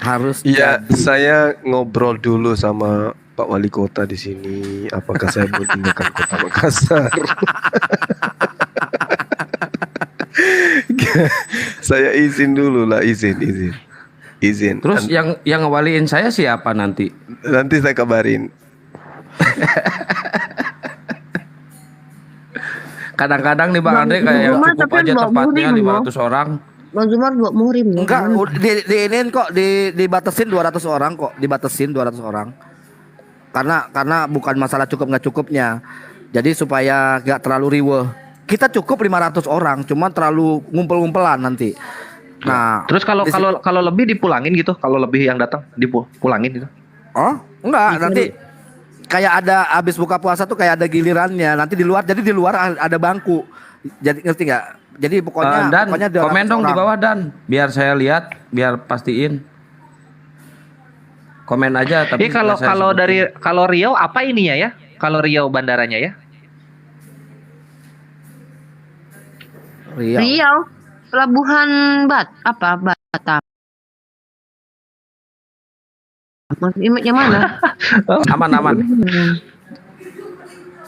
Harus Iya, jadi. saya ngobrol dulu sama Pak Wali Kota di sini. Apakah saya mau tinggalkan Kota Makassar? Saya izin dulu lah, izin. Terus yang ngewaliin saya siapa nanti? Nanti saya kabarin. Kadang-kadang nih Bang Andre kayak cukup aja tempatnya 500 orang. Bang Zumar buat muhrim ya? Enggak, diinin kok dibatasin 200 orang kok, dibatasin 200 orang. Karena bukan masalah cukup nggak cukupnya. Jadi supaya nggak terlalu riweh. Kita cukup 500 orang, cuma terlalu ngumpul-ngumpelan nanti. Nah, terus kalau lebih dipulangin gitu, kalau lebih yang datang dipulangin gitu. Oh, enggak, nanti kayak ada habis buka puasa tuh kayak ada gilirannya. Nanti di luar, jadi di luar ada bangku. Jadi ngerti nggak? Jadi pokoknya Dan pokoknya komen dong di orang. bawah Dan, biar saya lihat, biar pastiin. Komen aja tapi kalau Riau apa ininya ya? Kalau Riau bandaranya ya? Riau. Pelabuhan Batam. Yang mana? Aman.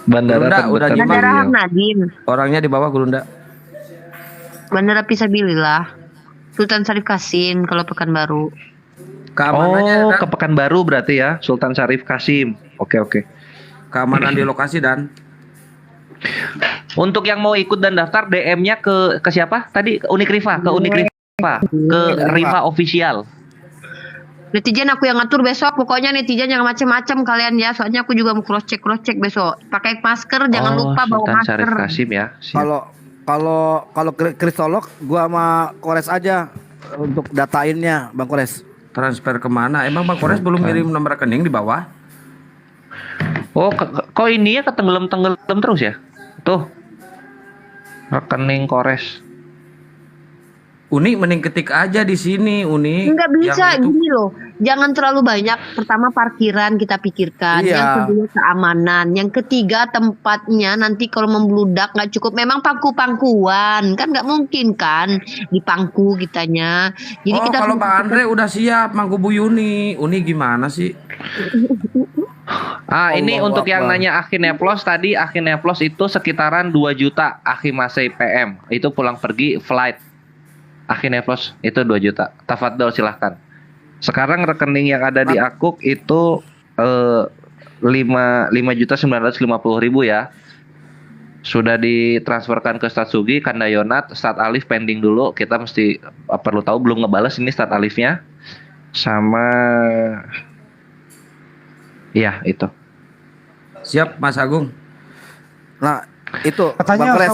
Bandara udah nyimak. Bandara Harnadin. Orangnya di bawah Gurunda. Bandara Fisabilillah. Sultan Syarif Kasim kalau Pekanbaru. Keamanannya ke Pekanbaru berarti ya, Sultan Syarif Kasim. Oke. Keamanan di lokasi Dan. Untuk yang mau ikut dan daftar DM-nya ke siapa? Tadi ke Unik Rifa, ke Rifa official. Netizen aku yang ngatur besok, pokoknya netizen jangan macem-macem kalian ya. Soalnya aku juga mau cross check besok. Pakai masker, jangan lupa bawa Sultan masker. Syarif Kasim ya. Kalau kristolog gua sama Kores aja untuk datainnya, Bang Kores. Transfer kemana? Emang Bang Kores belum ngirim nomor rekening di bawah? Oh, Kok ini ya ketenggelam-tenggelam terus ya? Tuh. Rekening Kores. Uni mending ketik aja di sini, Uni. Nggak bisa Yang itu- gini loh. Jangan terlalu banyak. Pertama parkiran kita pikirkan. Iya. Yang kedua keamanan. Yang ketiga tempatnya nanti kalau membludak nggak cukup. Memang pangku-pangkuan kan nggak mungkin kan dipangku kitanya. Jadi Oh, kita kalau harus- Pak Andre udah siap mangku Bu Yuni. Uni gimana sih? Ini Allahu untuk yang Akbar. nanya Akhi Neplos tadi, Akhi Neplos itu sekitaran 2 juta Akhi Masai PM. Itu pulang pergi flight. Akhi Neplos itu 2 juta. Tafadhol silahkan. Sekarang rekening yang ada di Akuk itu 5.950.000 ya. Sudah ditransferkan ke Stat Sugi, Kandayonat, Stat Alif pending dulu. Kita mesti perlu tahu, belum ngebales ini Stat Alifnya. Sama iya itu. Siap Mas Agung. Nah, itu Katanya Bang Kores.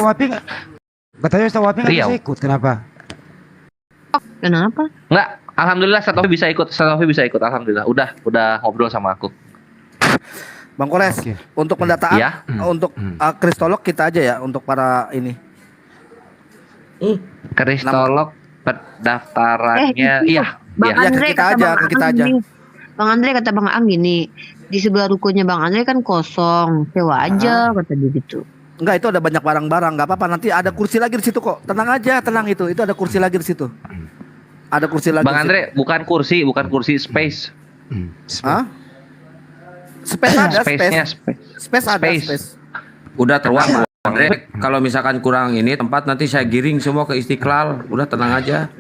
Ustaz Wapi nggak Riau. bisa ikut. Kenapa? Kenapa? Enggak, alhamdulillah Satofi bisa ikut. Satofi bisa ikut, alhamdulillah. Udah ngobrol sama aku. Bang Kores, untuk pendataan, Iya. untuk kristolog kita aja ya, untuk para ini. Kristolog pendaftarannya itu, iya. Bang Iya. Andre ke kita kata aja, Bang ke kita Ang aja. gini. Bang Andre kata Bang Ang gini, di sebelah rukonya Bang Andre kan kosong, sewa aja kata dia gitu. Enggak, itu ada banyak barang-barang, nggak apa-apa. Nanti ada kursi lagi di situ kok. Tenang aja, tenang itu. Itu ada kursi lagi di situ. Ada kursi lagi. Bang di situ. Andre, bukan kursi, space. Hah? Space ada, Space-nya, space. Space ada, Space. space. Udah terang Bang Andre. Kalau misalkan kurang ini tempat nanti saya giring semua ke Istiqlal. Udah tenang aja.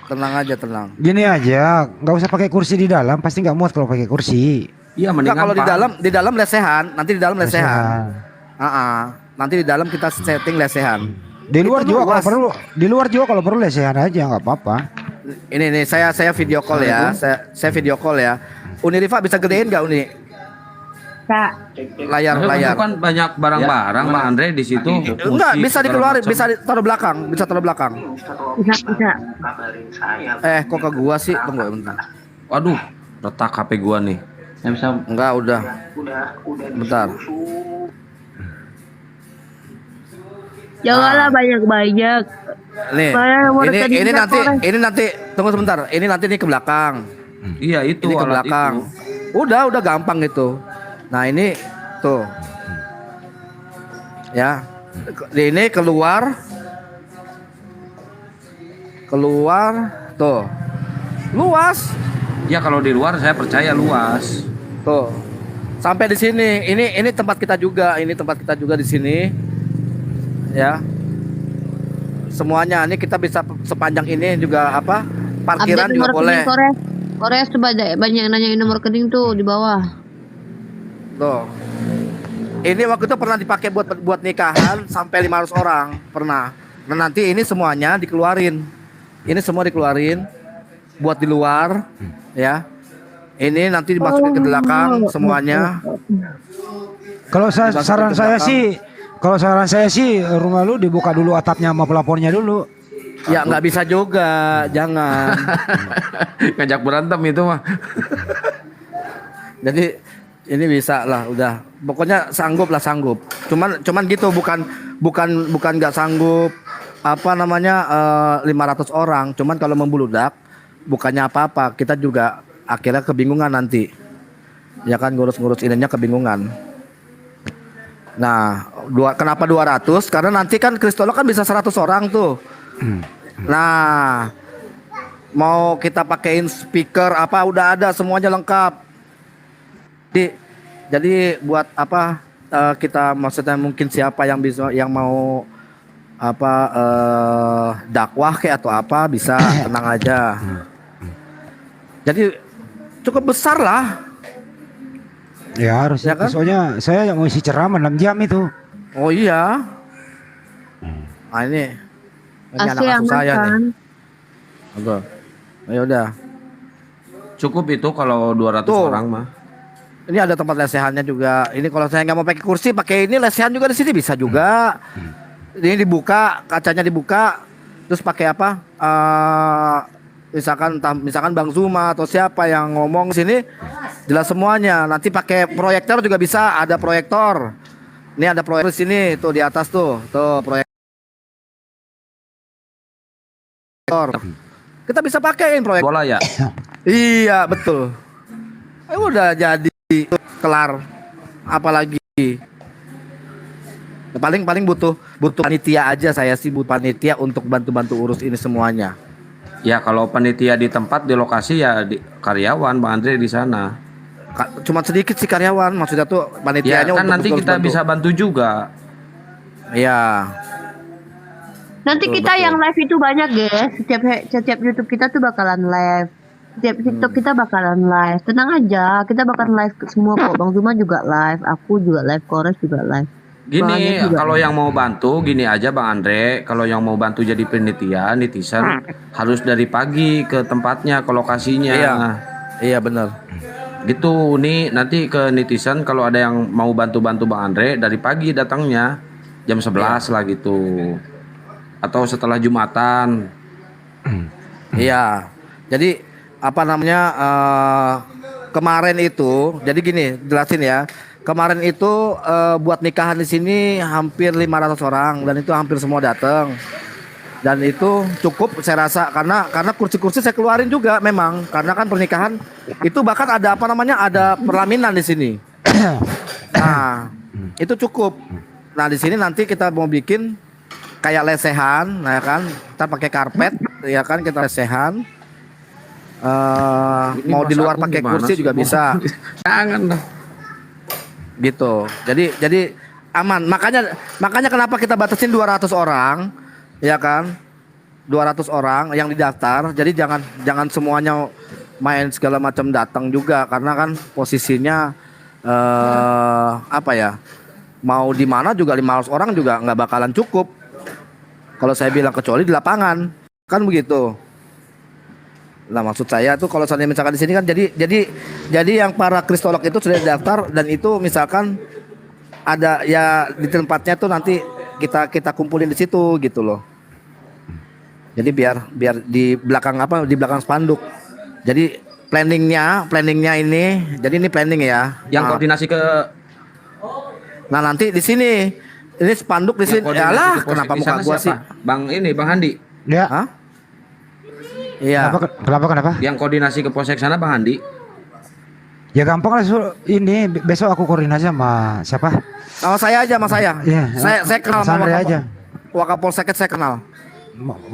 Tenang aja, tenang. Gini aja, nggak usah pakai kursi di dalam. Pasti nggak muat kalau pakai kursi. Iya Enggak, kalau di dalam lesehan, nanti di dalam lesehan. Lesehan. Nanti di dalam kita setting lesehan. Di luar Itu juga kalau luas. perlu, di luar juga kalau perlu lesehan aja nggak apa-apa. Ini nih, saya video call ya. Saya video call ya. Uni Rifa bisa gedein nggak Uni? Layar. Kan banyak barang-barang Bang Andre di situ. Enggak, Kursi, bisa segala dikeluarin, macam. bisa taruh belakang, bisa taruh belakang. Bisa. Kok ke gua sih? Tunggu bentar. Waduh, retak HP gua nih. Enggak, udah. Bentar. Janganlah banyak-banyak. Nih, ini nanti tunggu sebentar. Ini nanti nih ke belakang. Iya, itu Ini ke alat belakang. Udah gampang itu. Nah, ini tuh. Ya. Ini keluar tuh. Luas. Ya kalau di luar saya percaya luas. Tuh. Sampai di sini. Ini tempat kita juga. Ini tempat kita juga di sini. Ya. Semuanya ini kita bisa sepanjang ini juga apa? Parkiran Update juga nomor boleh. rekening Kores tuh banyak nanyain nomor rekening tuh di bawah. Tuh. Ini waktu itu pernah dipakai buat nikahan sampai 500 orang, pernah. Nah, nanti ini semuanya dikeluarin. Ini semua dikeluarin buat di luar, ya. Ini nanti dimasukin ke belakang semuanya. Kalau Dimasukin saran ke saya belakang. sih, rumah lu dibuka dulu atapnya sama pelapornya dulu. Ya nggak bisa juga, jangan. Ngajak berantem itu mah. Jadi ini bisa lah, udah. Pokoknya sanggup. Cuman gitu, bukan nggak sanggup. Apa namanya 500 orang. Cuman kalau membludak, bukannya apa-apa. Kita juga akhirnya kebingungan nanti. Ya kan, ngurus ininya kebingungan. Nah, kenapa 200? Karena nanti kan kristolog kan bisa 100 orang tuh. Nah, mau kita pakein speaker apa udah ada semuanya lengkap. Jadi buat apa kita maksudnya mungkin siapa yang mau apa dakwah kayak atau apa bisa tenang aja. Jadi cukup besar lah. Ya harus Ya kan? Soalnya saya yang mau isi ceramah 6 jam itu. Oh iya. Nah ini anak Asli asuh aman saya kan? nih. Oke. Ya udah. Cukup itu kalau 200 orang mah. Ini ada tempat lesehannya juga. Ini kalau saya nggak mau pakai kursi, pakai ini lesehan juga di sini bisa juga. Ini dibuka, kacanya dibuka, terus pakai apa? Misalkan Bang Zuma atau siapa yang ngomong sini, jelas semuanya. Nanti pakai proyektor juga bisa, ada proyektor. Ini ada proyektor di sini, tuh di atas tuh proyektor. Kita bisa pakein proyektor. Bola ya? Iya, betul. Udah jadi kelar. Apalagi paling butuh panitia aja, saya sih butuh panitia untuk bantu-bantu urus ini semuanya. Ya kalau panitia di tempat di lokasi ya karyawan Bang Andre di sana. Cuma sedikit sih karyawan, maksudnya tuh panitianya Ya kan nanti kita bisa bantu juga. Iya. Nanti kita yang live itu banyak guys. Setiap YouTube kita tuh bakalan live. Setiap TikTok kita bakalan live. Tenang aja, kita bakalan live semua kok. Bang Zuma juga live, aku juga live, Kores juga live. Gini, kalau yang mau bantu gini aja Bang Andre, kalau yang mau bantu jadi panitia netizen harus dari pagi ke tempatnya, ke lokasinya. Iya benar. Gitu nih, nanti ke netizen kalau ada yang mau bantu-bantu Bang Andre dari pagi datangnya jam 11 lah gitu. Atau setelah Jumatan. Iya. Jadi apa namanya kemarin itu, jadi gini, jelasin ya. Kemarin itu buat nikahan di sini hampir 500 orang dan itu hampir semua datang. Dan itu cukup saya rasa karena kursi-kursi saya keluarin juga memang karena kan pernikahan itu bahkan ada apa namanya ada perlaminan di sini. Nah, itu cukup. Nah, di sini nanti kita mau bikin kayak lesehan, nah kan, kita pakai karpet, ya kan, kita lesehan. Mau di luar pakai kursi juga bisa. Jangan dah. Gitu. Jadi aman. Makanya kenapa kita batasin 200 orang, ya kan? 200 orang yang didaftar. Jadi jangan semuanya main segala macam datang juga karena kan posisinya apa ya? Mau di mana juga 500 orang juga nggak bakalan cukup. Kalau saya bilang kecuali di lapangan, kan begitu. Nah, maksud saya tuh kalau misalnya misalkan di sini kan jadi yang para kristolog itu sudah daftar dan itu misalkan ada ya di tempatnya tuh nanti kita kumpulin di situ gitu loh. Jadi biar di belakang spanduk. Jadi planningnya ini, jadi ini planning ya. Yang koordinasi ke. Nah nanti di sini ini spanduk di sini. Yalah, kenapa muka gua sih? Bang Handi. Ya. Hah? Iya. Kenapa? Yang koordinasi ke Polsek sana Bang Handi. Ya gampang lah, ini besok aku koordinasi sama siapa? Sama saya aja, Mas saya. Iya. Saya kenal Mas Andre aja. Wakapolsek saya kenal.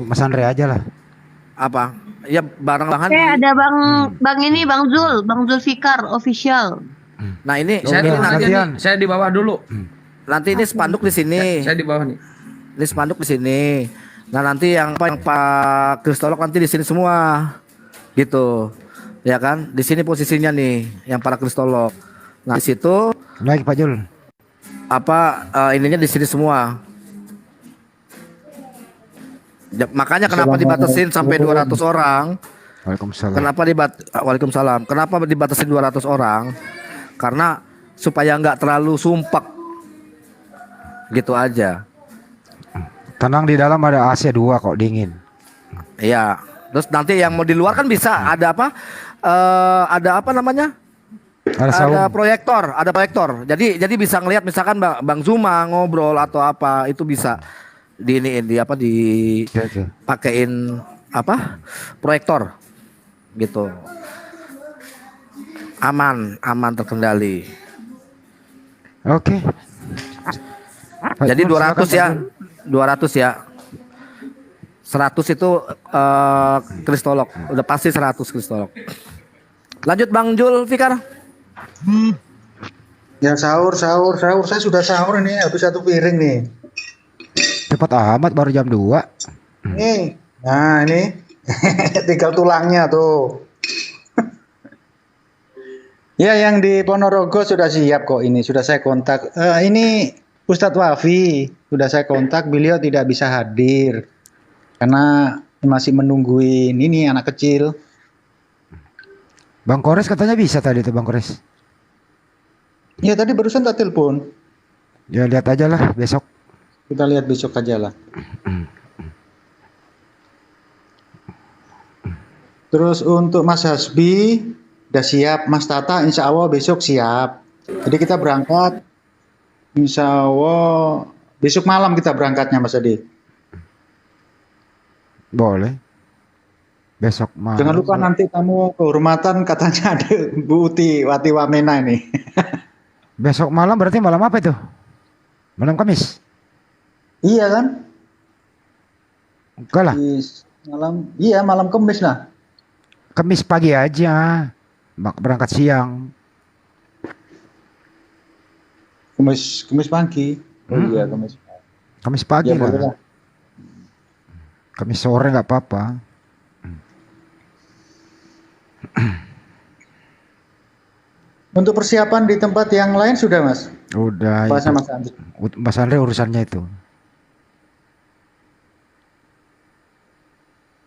Mas Andre aja lah. Apa? Ya bareng Bang Handi. Ada Bang Zul Fikar official. Nah ini saya di bawah dulu. Nanti ini spanduk di sini. Saya di bawah nih. Ini spanduk di sini. Nah nanti yang Pak kristolog nanti di sini semua, gitu, ya kan? Di sini posisinya nih, yang para kristolog. Nah di situ. Baik Pak Jul. Ininya di sini semua. Makanya kenapa dibatasin sampai 200 orang? Waalaikumsalam. Waalaikumsalam. Kenapa dibatasin 200 orang? Karena supaya nggak terlalu sumpek, gitu aja. Tenang, di dalam ada AC 2 kok, dingin. Iya. Terus nanti yang mau di luar kan bisa ada apa? Ada apa namanya? Ada proyektor. Jadi bisa ngelihat misalkan Bang Zuma ngobrol atau apa itu bisa dipakein apa? Proyektor. Gitu. Aman terkendali. Oke. Jadi 200 ya. 200 ya. 100 itu kristolog. Udah pasti 100 kristolog. Lanjut Bang Jul Fikar. Ya sahur. Saya sudah sahur ini, habis 1 piring nih. Cepat amat, baru jam 2. Nih. Nah, ini tinggal tulangnya tuh. Ya, yang di Ponorogo sudah siap kok ini. Sudah saya kontak. Ini Ustadz Wafi sudah saya kontak, beliau tidak bisa hadir karena masih menungguin ini anak kecil. Bang Kores katanya bisa tadi tuh Bang Kores. Ya tadi barusan tak telepon. Ya lihat aja lah besok. Kita lihat besok aja lah. Terus untuk Mas Hasbi udah siap. Mas Tata insya Allah besok siap. Jadi kita berangkat insya Allah besok malam kita berangkatnya Mas Adi. Boleh. Besok malam. Jangan lupa nanti tamu kehormatan katanya ada Bu Uti Wati Wamena ini. Besok malam berarti malam apa itu? Malam Kamis? Iya kan? Enggak lah. Iya malam Kamis lah. Kamis pagi aja. Berangkat siang. Kamis pagi. Oh iya Kamis. Kamis pagi Ya, lah. boleh lah. Kamis sore nggak apa-apa. Untuk persiapan di tempat yang lain sudah Mas? Udah. Pas itu. Mas Andri. Mas Andre urusannya itu.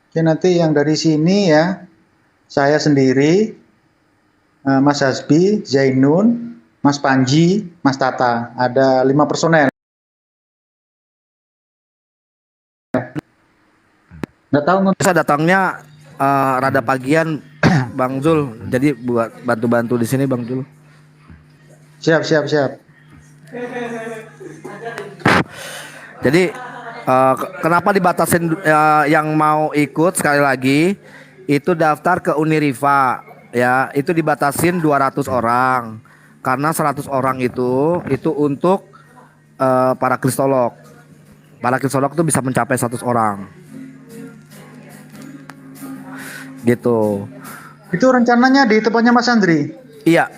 Oke nanti yang dari sini ya, saya sendiri, Mas Hasbi, Zainun, Mas Panji, Mas Tata, ada 5 personel. Nggak tahu Saya datangnya rada pagian Bang Zul, jadi buat bantu-bantu di sini Bang Zul. Siap. Jadi kenapa dibatasin yang mau ikut sekali lagi itu daftar ke Uniriva ya, itu dibatasin 200 orang karena 100 orang itu untuk para kristolog. Para kristolog itu bisa mencapai 100 orang. Gitu. Itu rencananya di tempatnya Mas Andri? Iya.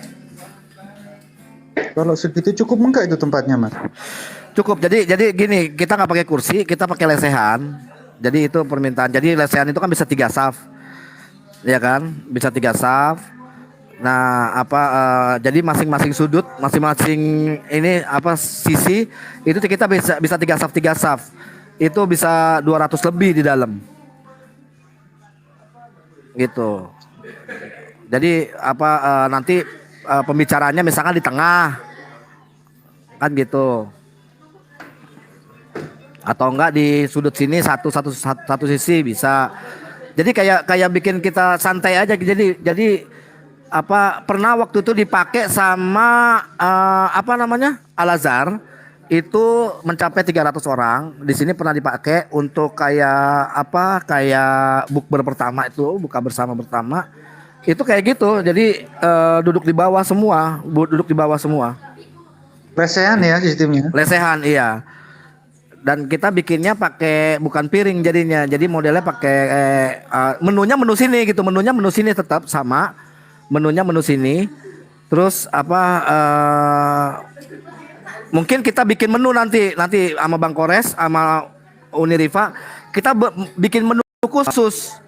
Kalau segitu cukup enggak itu tempatnya Mas? Cukup. Jadi gini, kita nggak pakai kursi, kita pakai lesehan. Jadi itu permintaan. Jadi lesehan itu kan bisa 3 saf, ya kan? Bisa 3 saf. Nah, jadi masing-masing sudut, masing-masing ini sisi itu kita bisa 3 saf. Itu bisa 200 lebih di dalam. Gitu. Jadi nanti pembicaranya misalkan di tengah, kan gitu. Atau enggak di sudut sini satu sisi bisa. Jadi kayak bikin kita santai aja. Jadi pernah waktu itu dipakai sama Al-Azhar itu mencapai 300 orang. Di sini pernah dipakai untuk kayak bukber pertama itu, buka bersama pertama. Itu kayak gitu. Jadi duduk di bawah semua. Lesehan ya sistemnya? Lesehan, iya. Dan kita bikinnya pakai bukan piring jadinya. Jadi modelnya pakai menunya menu sini gitu. Menunya menu sini tetap sama. Menunya menu sini. Terus mungkin kita bikin menu nanti sama Bang Kores sama Uniriva kita bikin menu khusus.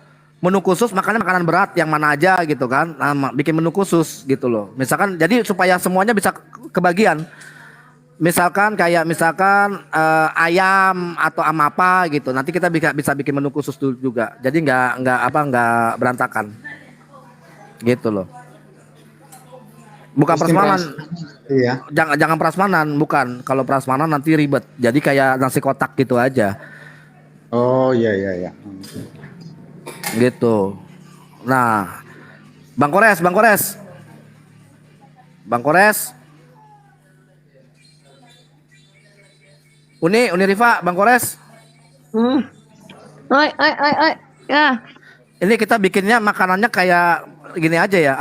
Menu khusus makanan berat yang mana aja gitu kan. Nah, bikin menu khusus gitu loh. Misalkan jadi supaya semuanya bisa kebagian. Misalkan ayam atau apa gitu. Nanti kita bisa bikin menu khusus juga. Jadi nggak berantakan. Gitu loh. Bukan prasmanan. Iya. Jangan prasmanan, bukan. Kalau prasmanan nanti ribet. Jadi kayak nasi kotak gitu aja. Oh iya. Gitu. Nah, Bang Kores. Uniriva, Bang Kores. Oi. Ya. Ini kita bikinnya makanannya kayak gini aja ya.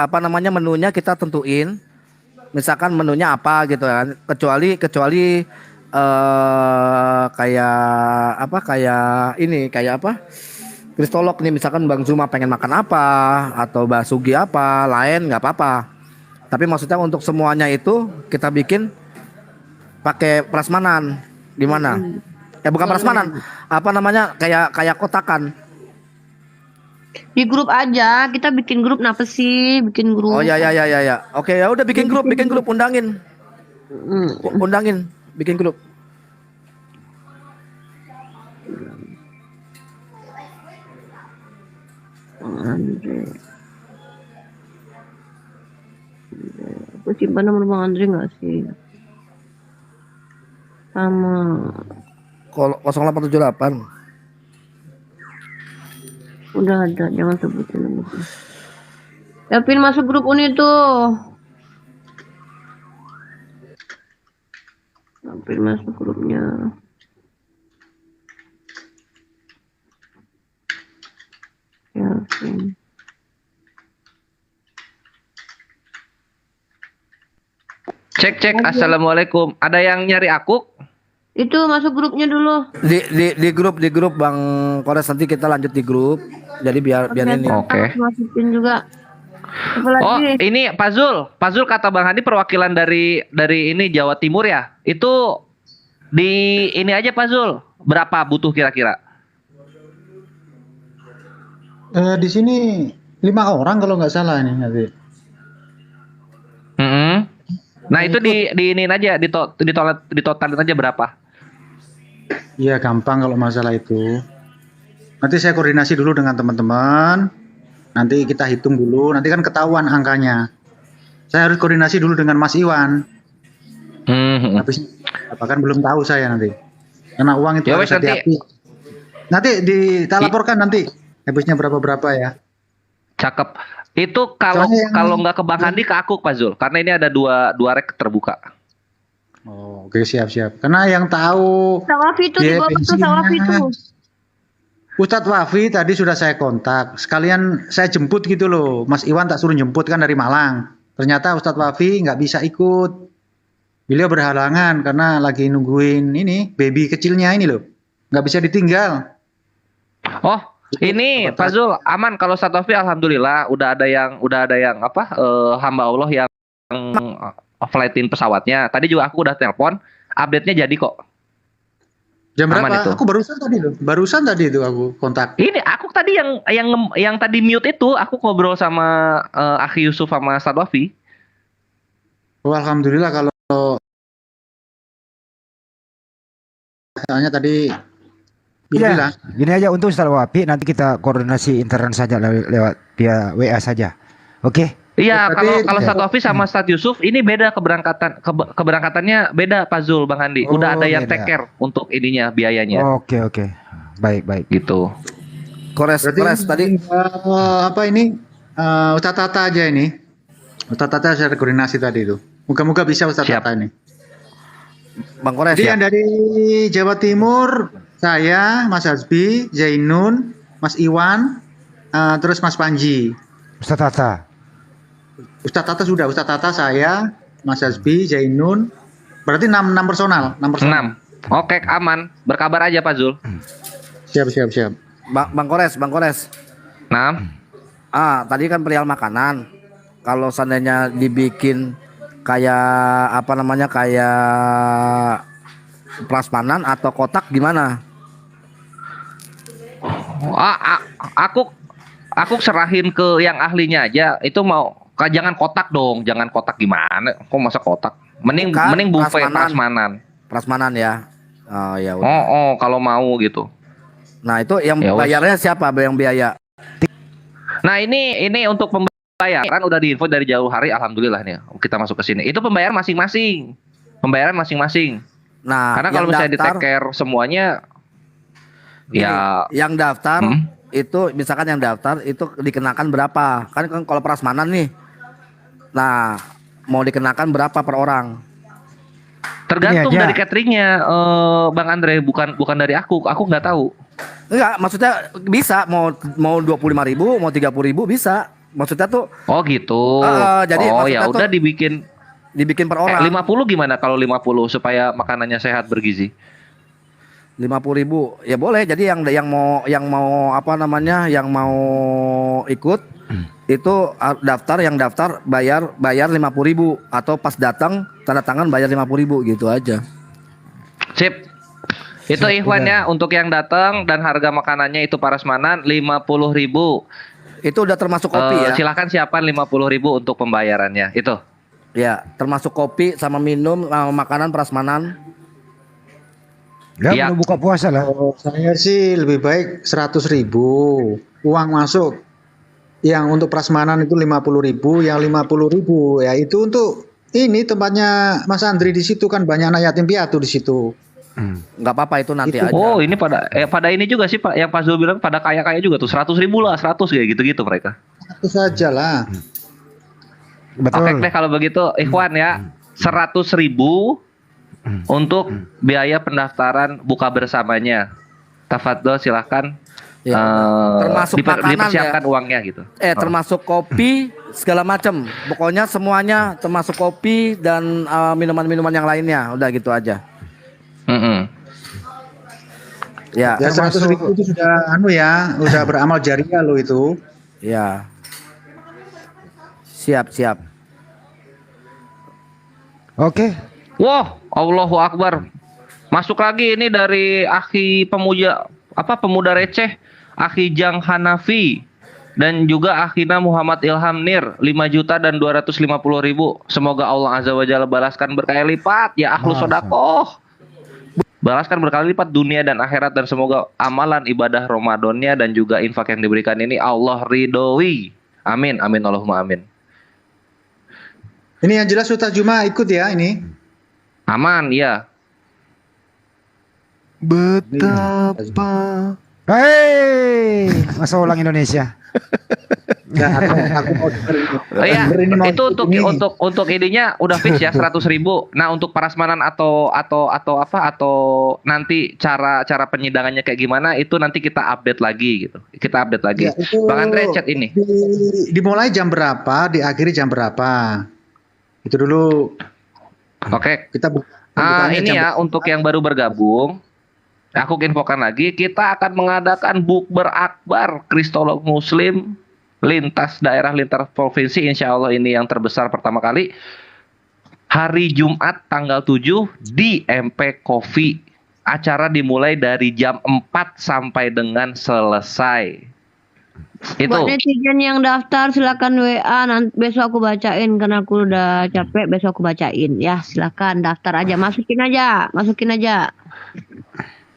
Menunya kita tentuin. Misalkan menunya apa gitu kan. Kecuali kristolog nih, misalkan Bang Zuma pengen makan apa atau Basugi apa, lain nggak apa-apa. Tapi maksudnya untuk semuanya itu kita bikin pakai prasmanan. Gimana? Bukan prasmanan. Kayak kotakan. Di grup aja, kita bikin grup kenapa sih? Bikin grup. Oh ya. Oke, ya udah bikin grup, undangin. Bikin grup. Andre. Aku simpan nomor Bang Andre nggak sih? Sama 0878. udah ada, jangan sebutin nomornya. Davin masuk grup Uni tuh. Davin masuk grupnya. Davin. Cek. Assalamualaikum. Ada yang nyari aku? Itu masuk grupnya dulu. Di grup Bang Kores, nanti kita lanjut di grup. Jadi biar ini. Oke. Masukin juga. Oh, ini Pak Zul kata Bang Hadi perwakilan dari ini Jawa Timur ya. Itu di ini aja Pak Zul. Berapa butuh kira-kira? Di sini 5 orang kalau nggak salah nih nanti. Nah itu di ini aja ditotalin aja berapa? Iya gampang kalau masalah itu. Nanti saya koordinasi dulu dengan teman-teman. Nanti kita hitung dulu. Nanti kan ketahuan angkanya. Saya harus koordinasi dulu dengan Mas Iwan. Habis kan belum tahu saya nanti. Karena uang itu harus hati-hati. Nanti kita laporkan nanti habisnya berapa ya. Cakep. Itu kalau nggak ke Bang Handi ke aku Pak Zul. Karena ini ada dua rek terbuka. Oh, oke siap. Karena yang tahu Sawafi itu di bawah tuh Sawafi itu. Ustadz Wafi tadi sudah saya kontak. Sekalian saya jemput gitu loh. Mas Iwan tak suruh jemput kan dari Malang. Ternyata Ustadz Wafi nggak bisa ikut. Beliau berhalangan karena lagi nungguin ini baby kecilnya ini loh. Nggak bisa ditinggal. Oh, ini Pak Zul aman kalau Ustadz Wafi alhamdulillah udah ada yang hamba Allah yang flightin pesawatnya. Tadi juga aku udah telepon, update-nya jadi kok. Jam berapa? Itu. Aku barusan tadi itu aku kontak. Ini aku tadi yang tadi mute itu aku ngobrol sama Akhi Yusuf sama Ustadz Wafi. Oh, alhamdulillah kalau soalnya tadi ya, gini aja untuk Ustadz Wafi nanti kita koordinasi intern saja lewat via WA saja. Oke? Iya, kalau Ustadz Wafi sama Ustadz Yusuf ini beda keberangkatannya beda Pak Zul Bang Handi. Udah ada yang take care untuk ininya biayanya. Oke. Baik. Gitu. Kores tadi Ustadz Tata aja ini. Ustadz Tata saya koordinasi tadi itu. Moga-moga bisa Ustadz Tata ini. Bang Kores. Jadi yang dari Jawa Timur saya, Mas Hasbi, Zainun, Mas Iwan, terus Mas Panji. Ustadz Tata sudah, Ustadz Tata saya, Mas Hasbi, Zainun, berarti 6 personal. 6. Oke, aman. Berkabar aja Pak Zul. Siap. Bang Kores. Nah. Tadi kan perihal makanan. Kalau seandainya dibikin kayak kayak prasmanan atau kotak gimana? Aku serahin ke yang ahlinya aja. Itu mau jangan kotak dong, jangan kotak gimana? Kok masa kotak? Mending buffet prasmanan. Prasmanan ya. Oh ya udah. Oh, kalau mau gitu. Nah, itu yang bayarnya siapa yang biaya? Nah, ini untuk pembayaran udah diinfo dari jauh hari, alhamdulillah nih. Kita masuk ke sini. Itu pembayaran masing-masing. Nah, karena kalau misalnya di-take care semuanya yang daftar itu misalkan yang daftar itu dikenakan berapa? Kan kalau prasmanan nih. Nah, mau dikenakan berapa per orang? Tergantung dari cateringnya, Bang Andre, bukan dari aku nggak tahu. Enggak, maksudnya bisa mau 25.000, mau 30.000 bisa. Maksudnya tuh. Oh gitu. Jadi ya udah dibikin per orang. 50 gimana kalau 50 supaya makanannya sehat bergizi? 50.000 ya boleh. Jadi yang mau yang mau ikut itu yang daftar bayar 50.000 atau pas datang tanda tangan bayar 50.000 gitu aja. Sip. Itu Ikhwan ya untuk yang datang dan harga makanannya itu prasmanan 50.000. Itu udah termasuk kopi ya. Silakan siapkan 50.000 untuk pembayarannya. Itu. Ya, termasuk kopi sama minum sama makanan prasmanan. Ya, buka puasa lah. Saya sih lebih baik 100.000 uang masuk. Yang untuk prasmanan itu 50.000, yang 50.000 ya itu untuk ini tempatnya Mas Andri di situ kan banyak anak yatim piatu di situ. Nggak apa-apa itu nanti aja. Oh, ini pada ini juga sih Pak, yang Pak Zul bilang pada kaya-kaya juga tuh 100.000 lah, 100 kayak gitu-gitu mereka. 100 saja lah. Betul. Oke deh kalau begitu, Ikhwan ya, 100.000 untuk biaya pendaftaran buka bersamanya. Tafadhol silahkan. Ya, termasuk makanan dipersiapkan ya. uangnya gitu. Termasuk kopi segala macam. Pokoknya semuanya termasuk kopi dan minuman-minuman yang lainnya. Udah gitu aja. Ya, Ya 100.000 itu sudah udah beramal jariah lo itu. Ya. Siap. Oke. Wah, Allahu Akbar. Masuk lagi ini dari Akhi pemuda receh, Akhi Jang Hanafi, dan juga Akhina Muhammad Ilham Nir, 5.250.000. Semoga Allah Azza wa Jalla balaskan berkali lipat ya ahlu sodakoh. Balaskan berkali lipat dunia dan akhirat, dan semoga amalan ibadah Ramadannya dan juga infak yang diberikan ini Allah ridhoi. Amin, amin, Allahumma amin. Ini yang jelas Ustaz Juma ikut ya ini. Aman, ya. Betapa. Hei, masa ulang Indonesia. Aku mau Iya, itu untuk idenya udah fix ya 100.000. Nah, untuk prasmanan atau nanti cara penyidangannya kayak gimana itu nanti kita update lagi gitu. Kita update lagi. Ya, itu Bang Andre chat ini. Dimulai jam berapa, diakhiri jam berapa? Itu dulu. Oke. Kita ini ya untuk yang baru bergabung. Aku infokan lagi, kita akan mengadakan bukber akbar Kristolog Muslim lintas daerah, lintas provinsi. Insya Allah ini yang terbesar pertama kali. Hari Jumat tanggal 7 di MP Coffee. Acara dimulai dari jam 4 sampai dengan selesai. Itu. Buat netizen yang daftar silakan WA, nanti besok aku bacain karena aku udah capek, besok aku bacain ya. Silakan daftar aja, masukin aja.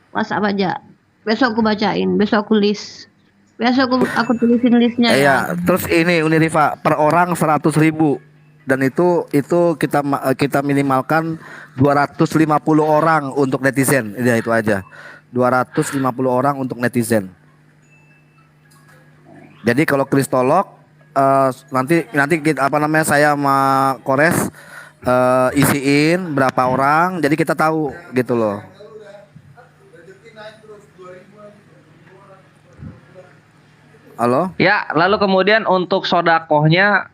WhatsApp aja. Besok aku bacain, besok aku list. Besok aku tulisin listnya ya. Iya, terus ini Unirifa per orang 100.000 dan itu kita minimalkan 250 orang untuk netizen. Ya itu aja. 250 orang untuk netizen. Jadi kalau kristolog nanti kita saya sama Kores isiin berapa orang, jadi kita tahu gitu loh. Halo? Ya, lalu kemudian untuk sodakohnya,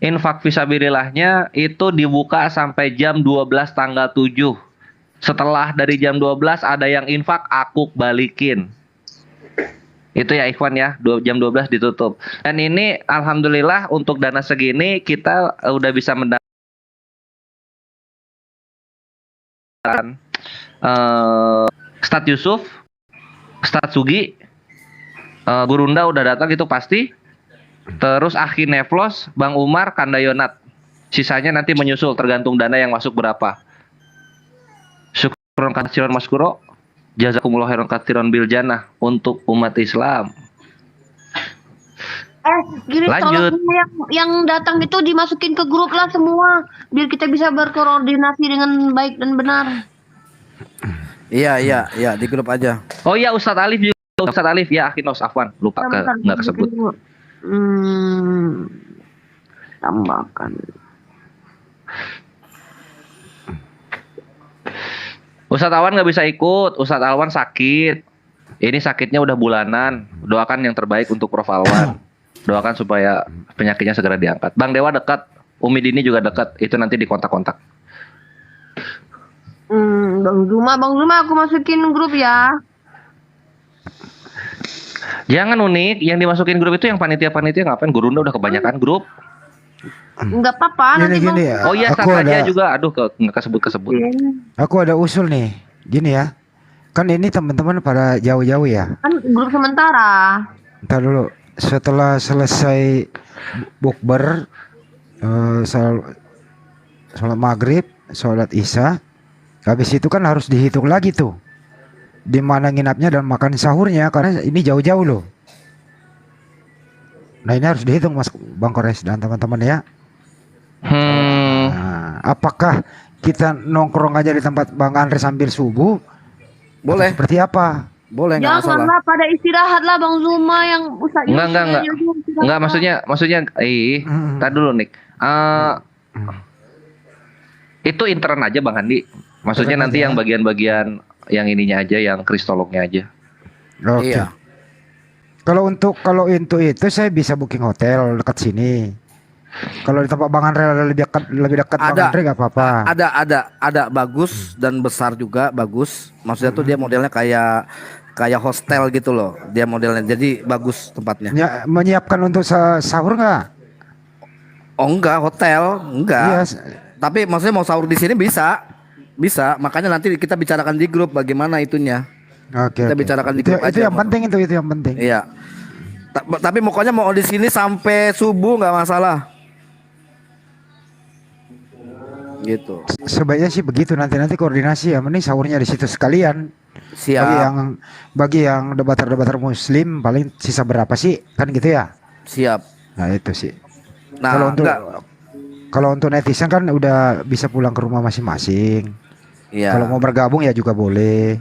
infak fisabilillahnya itu dibuka sampai jam 12 tanggal 7. Setelah dari jam 12 ada yang infak, aku balikin. Itu ya Ikhwan ya, jam 12 ditutup. Dan ini alhamdulillah untuk dana segini kita udah bisa mendapatkan Ustadz Yusuf, Ustadz Sugi, Gurunda udah datang itu pasti. Terus Akhi Neflos, Bang Umar, Kandayonat. Sisanya nanti menyusul tergantung dana yang masuk berapa. Syukron katsiran maskuro. Jazakumullah khairan katsiran bil jannah untuk umat Islam. Gini, lanjut. Yang datang itu dimasukin ke grup lah semua biar kita bisa berkoordinasi dengan baik dan benar. Iya, di grup aja. Oh iya, Ustadz Alif juga. Ustadz Alif ya, Akhinos Afwan, lupa nggak kesebut. Tambahkan. Ustadz Awan nggak bisa ikut, Ustadz Alwan sakit. Ini sakitnya udah bulanan. Doakan yang terbaik untuk Prof Alwan. Doakan supaya penyakitnya segera diangkat. Bang Dewa dekat, Umi Dini juga dekat. Itu nanti dikontak-kontak. Bang Zuma aku masukin grup ya. Jangan unik, yang dimasukin grup itu yang panitia-panitia ngapain? Gurunda udah kebanyakan grup. Enggak apa-apa nanti Gini ya. Oh iya, aku saja ada, juga. Aduh, nggak kesebut. Aku ada usul nih. Gini ya. Kan ini teman-teman pada jauh-jauh ya. Kan grup sementara. Ntar dulu. Setelah selesai bukber, sholat maghrib, sholat isya, habis itu kan harus dihitung lagi tuh di mana nginapnya dan makan sahurnya, karena ini jauh-jauh loh. Nah ini harus dihitung Mas Bang Kores dan teman-teman ya. Nah, apakah kita nongkrong aja di tempat Bang Andre sambil subuh? Boleh. Seperti apa? Boleh, nggak masalah. Janganlah pada istirahatlah Bang Zuma yang Ustaz. Enggak, maksudnya tar dulu nih. Eh, itu intern aja Bang Andi. Maksudnya Intern nanti aja. yang bagian-bagian yang ininya aja, yang kristolognya aja. Oke. Iya. Kalau untuk itu saya bisa booking hotel dekat sini. Kalau di tempat Bang Andre lebih dekat Bang Ada. Andre nggak apa-apa. Ada bagus dan besar juga bagus. Maksudnya tuh dia modelnya kayak hostel gitu loh. Dia modelnya jadi bagus tempatnya. Menyiapkan untuk sahur nggak? Oh enggak, hotel enggak. Iya. Tapi maksudnya mau sahur di sini bisa. Bisa. Makanya nanti kita bicarakan di grup bagaimana itunya. Oke. Kita oke. bicarakan di Itu, grup itu aja. yang penting itu yang penting. Iya. Tapi pokoknya mau di sini sampai subuh nggak masalah. Gitu. Sebaiknya sih begitu nanti koordinasi ya. Mending sahurnya di situ sekalian. Siap. Bagi yang debater muslim paling sisa berapa sih? Kan gitu ya? Siap. Nah, itu sih. Nah, kalau untuk netizen kan udah bisa pulang ke rumah masing-masing. Iya. Kalau mau bergabung ya juga boleh.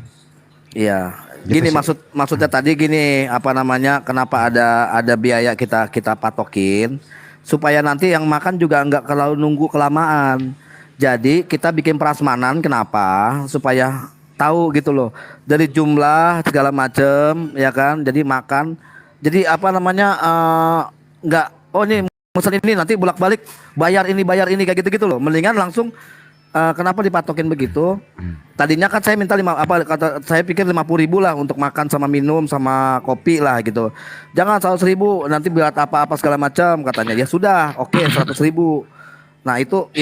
Iya. Gitu Gini sih. maksudnya tadi gini, apa namanya? Kenapa ada biaya kita patokin supaya nanti yang makan juga nggak kalau nunggu kelamaan. Jadi kita bikin prasmanan kenapa? Supaya tahu gitu loh. Dari jumlah segala macem ya kan. Jadi makan. Jadi apa namanya? Nggak ini pesan ini nanti bolak-balik bayar ini kayak gitu-gitu loh. Mendingan langsung kenapa dipatokin begitu? Tadinya kan saya minta saya pikir 50.000 lah untuk makan sama minum sama kopi lah gitu. Jangan 100.000 nanti buat apa-apa segala macam katanya. Ya sudah, oke 100.000. Nah itu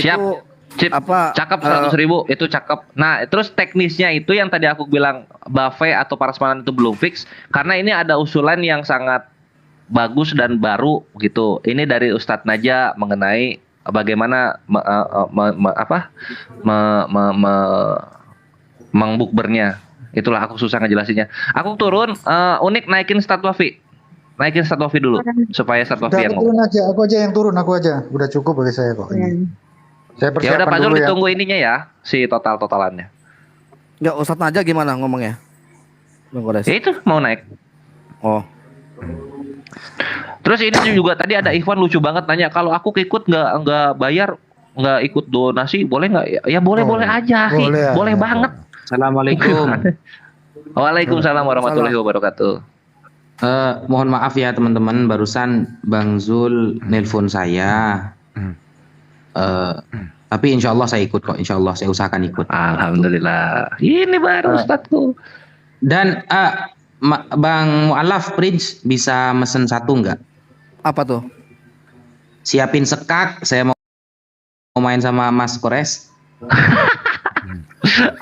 Cip, cakep 100.000 itu cakep. Nah terus teknisnya itu yang tadi aku bilang buffet atau prasmanan itu belum fix karena ini ada usulan yang sangat bagus dan baru gitu. Ini dari Ustadz Naja mengenai bagaimana mengbukbernya. Itulah aku susah ngejelasinnya. Aku turun unik naikin stat wafi. Naikin stat wafi dulu supaya stat wafi yang turun aja, aku aja yang turun, aku aja. Udah cukup bagi saya kok. Saya ya udah persiapan Pak Zul dulu ya. ditunggu ininya ya si totalannya. Enggak Ustadz aja gimana ngomongnya? Ya itu mau naik. Oh. Terus ini juga tadi ada Ikhwan lucu banget nanya kalau aku ikut nggak bayar nggak ikut donasi boleh nggak? Ya boleh aja, boleh banget. Assalamualaikum. Waalaikumsalam warahmatullahi wabarakatuh. Mohon maaf ya teman-teman, barusan Bang Zul nelpon saya. Tapi insya Allah saya ikut kok, insya Allah saya usahakan ikut. Alhamdulillah. Ini baru Ustadku. Dan Bang Mu'alaf Prince bisa mesen satu nggak? Apa tuh? Siapin sekak, saya mau main sama Mas Kores.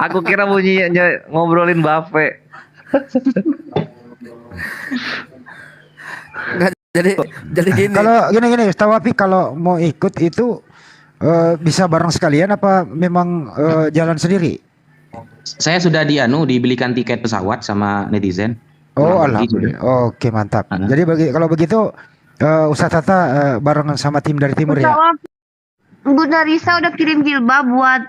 Aku kira bunyinya ngobrolin buffet. Jadi gini. Kalau gini Ustaz Wafi kalau mau ikut itu bisa bareng sekalian apa memang jalan sendiri? Saya sudah dibelikan tiket pesawat sama netizen. Oh, alhamdulillah. Oke, mantap. Jadi kalau begitu Ustaz Tata bareng sama tim dari timur ya. Bunda Risa udah kirim jilbab buat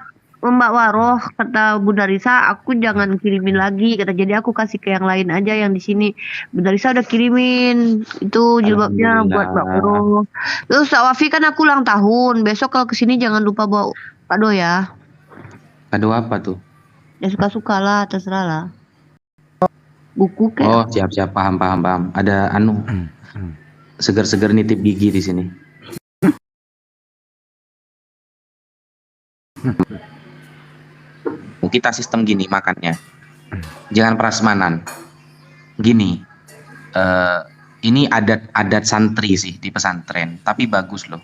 Mbak Waroh, kata Bunda Risa, aku jangan kirimin lagi, kata jadi aku kasih ke yang lain aja yang di sini. Bunda Risa udah kirimin itu jilbabnya buat Mbak Waroh. Terus Kak Wafi kan aku ulang tahun, besok kalau kesini jangan lupa bawa kado ya. Kado apa tuh? Ya suka-suka lah, terserah lah. Buku kayak. Oh siap paham. Ada seger-seger nitip gigi di sini. Kita sistem gini makannya, jangan prasmanan. Gini, ini adat santri sih di pesantren, tapi bagus loh.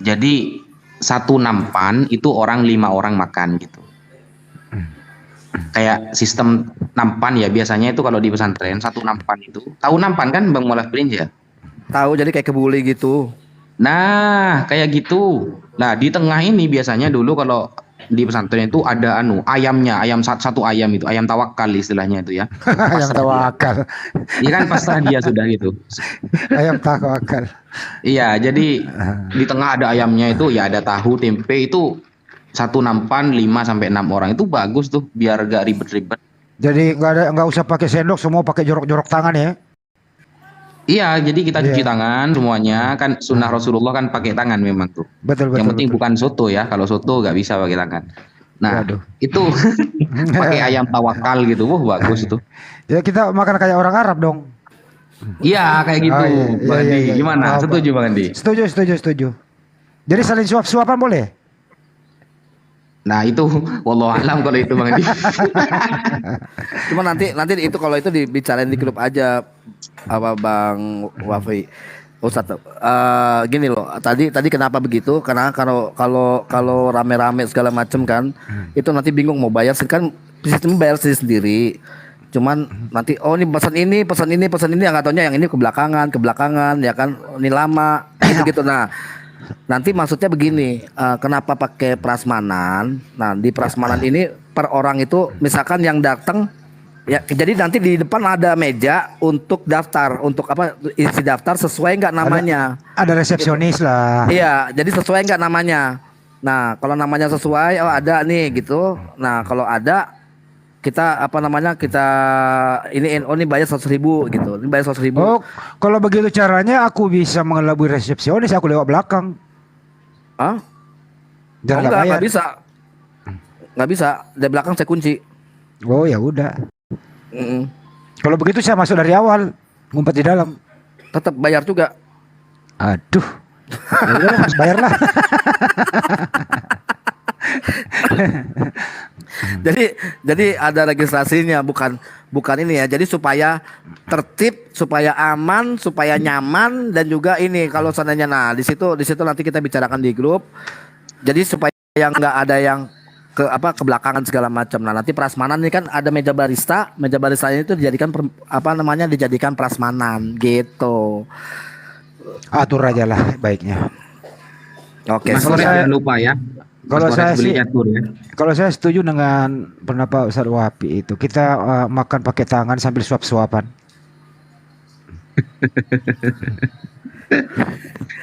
Jadi satu nampan itu 5 orang makan gitu. Kayak sistem nampan ya biasanya itu kalau di pesantren satu nampan itu. Tahu nampan kan Bang Mu'alaf Prince ya? Tahu, jadi kayak kebuli gitu. Nah kayak gitu. Nah di tengah ini biasanya dulu kalau di pesantren itu ada ayamnya, satu ayam itu, ayam tawakal istilahnya itu ya. Ayam tawakal. Iya kan pasrah dia sudah gitu. Ayam tawakal. Iya, jadi di tengah ada ayamnya itu ya ada tahu, tempe itu satu nampan 5 sampai 6 orang itu bagus tuh biar gak ribet-ribet. Jadi nggak usah pakai sendok, semua pakai jorok-jorok tangan ya. Iya, jadi kita cuci tangan semuanya kan sunnah Rasulullah kan pakai tangan memang tuh. Betul. Yang penting bukan soto ya. Kalau soto nggak bisa pakai tangan. Nah, itu pakai ayam tawakal gitu. Wah, bagus itu. Ya kita makan kayak orang Arab dong. Iya, kayak gitu. Bang Andi, gimana? Setuju Bang Andi? Setuju. Jadi saling suap-suapan boleh? Nah itu, wallahu alam kalau itu Bang Andi. Cuma nanti itu kalau itu dibicarain di grup aja apa Bang Wafi. Ustadz, gini loh. Tadi kenapa begitu? Karena kalau rame-rame segala macam kan, itu nanti bingung mau bayar kan sistem bayar sendiri. Cuman nanti ini pesan ini yang nggak taunya yang ini kebelakangan ya kan ini lama gitu. Nah nanti maksudnya begini, kenapa pakai prasmanan? Nah di prasmanan ini per orang itu misalkan yang datang ya, jadi nanti di depan ada meja untuk daftar, untuk isi daftar sesuai nggak namanya. Ada resepsionis lah. Iya, jadi sesuai nggak namanya. Nah kalau namanya sesuai, ada nih gitu. Nah kalau ada kita kita ini bayar 100.000 gitu. Ini bayar 100.000. Oh, kalau begitu caranya aku bisa mengelabui resepsionis, aku lewat belakang. Hah? Nggak bisa. Nggak bisa. Dari belakang saya kunci. Oh ya udah. Kalau begitu saya masuk dari awal, ngumpet di dalam. Tetap bayar juga. Aduh. Ya, bayarlah. Jadi ada registrasinya, bukan ini ya. Jadi supaya tertib, supaya aman, supaya nyaman dan juga ini kalau seandainya di situ nanti kita bicarakan di grup. Jadi supaya nggak ada yang kebelakangan segala macam. Nah, nanti prasmanan ini kan ada meja barista ini itu dijadikan dijadikan prasmanan gitu. Atur aja lah baiknya. Oke, jangan lupa ya. Kalau saya setuju dengan pendapat Ustadz Wapi itu. Kita makan pakai tangan sambil suap-suapan.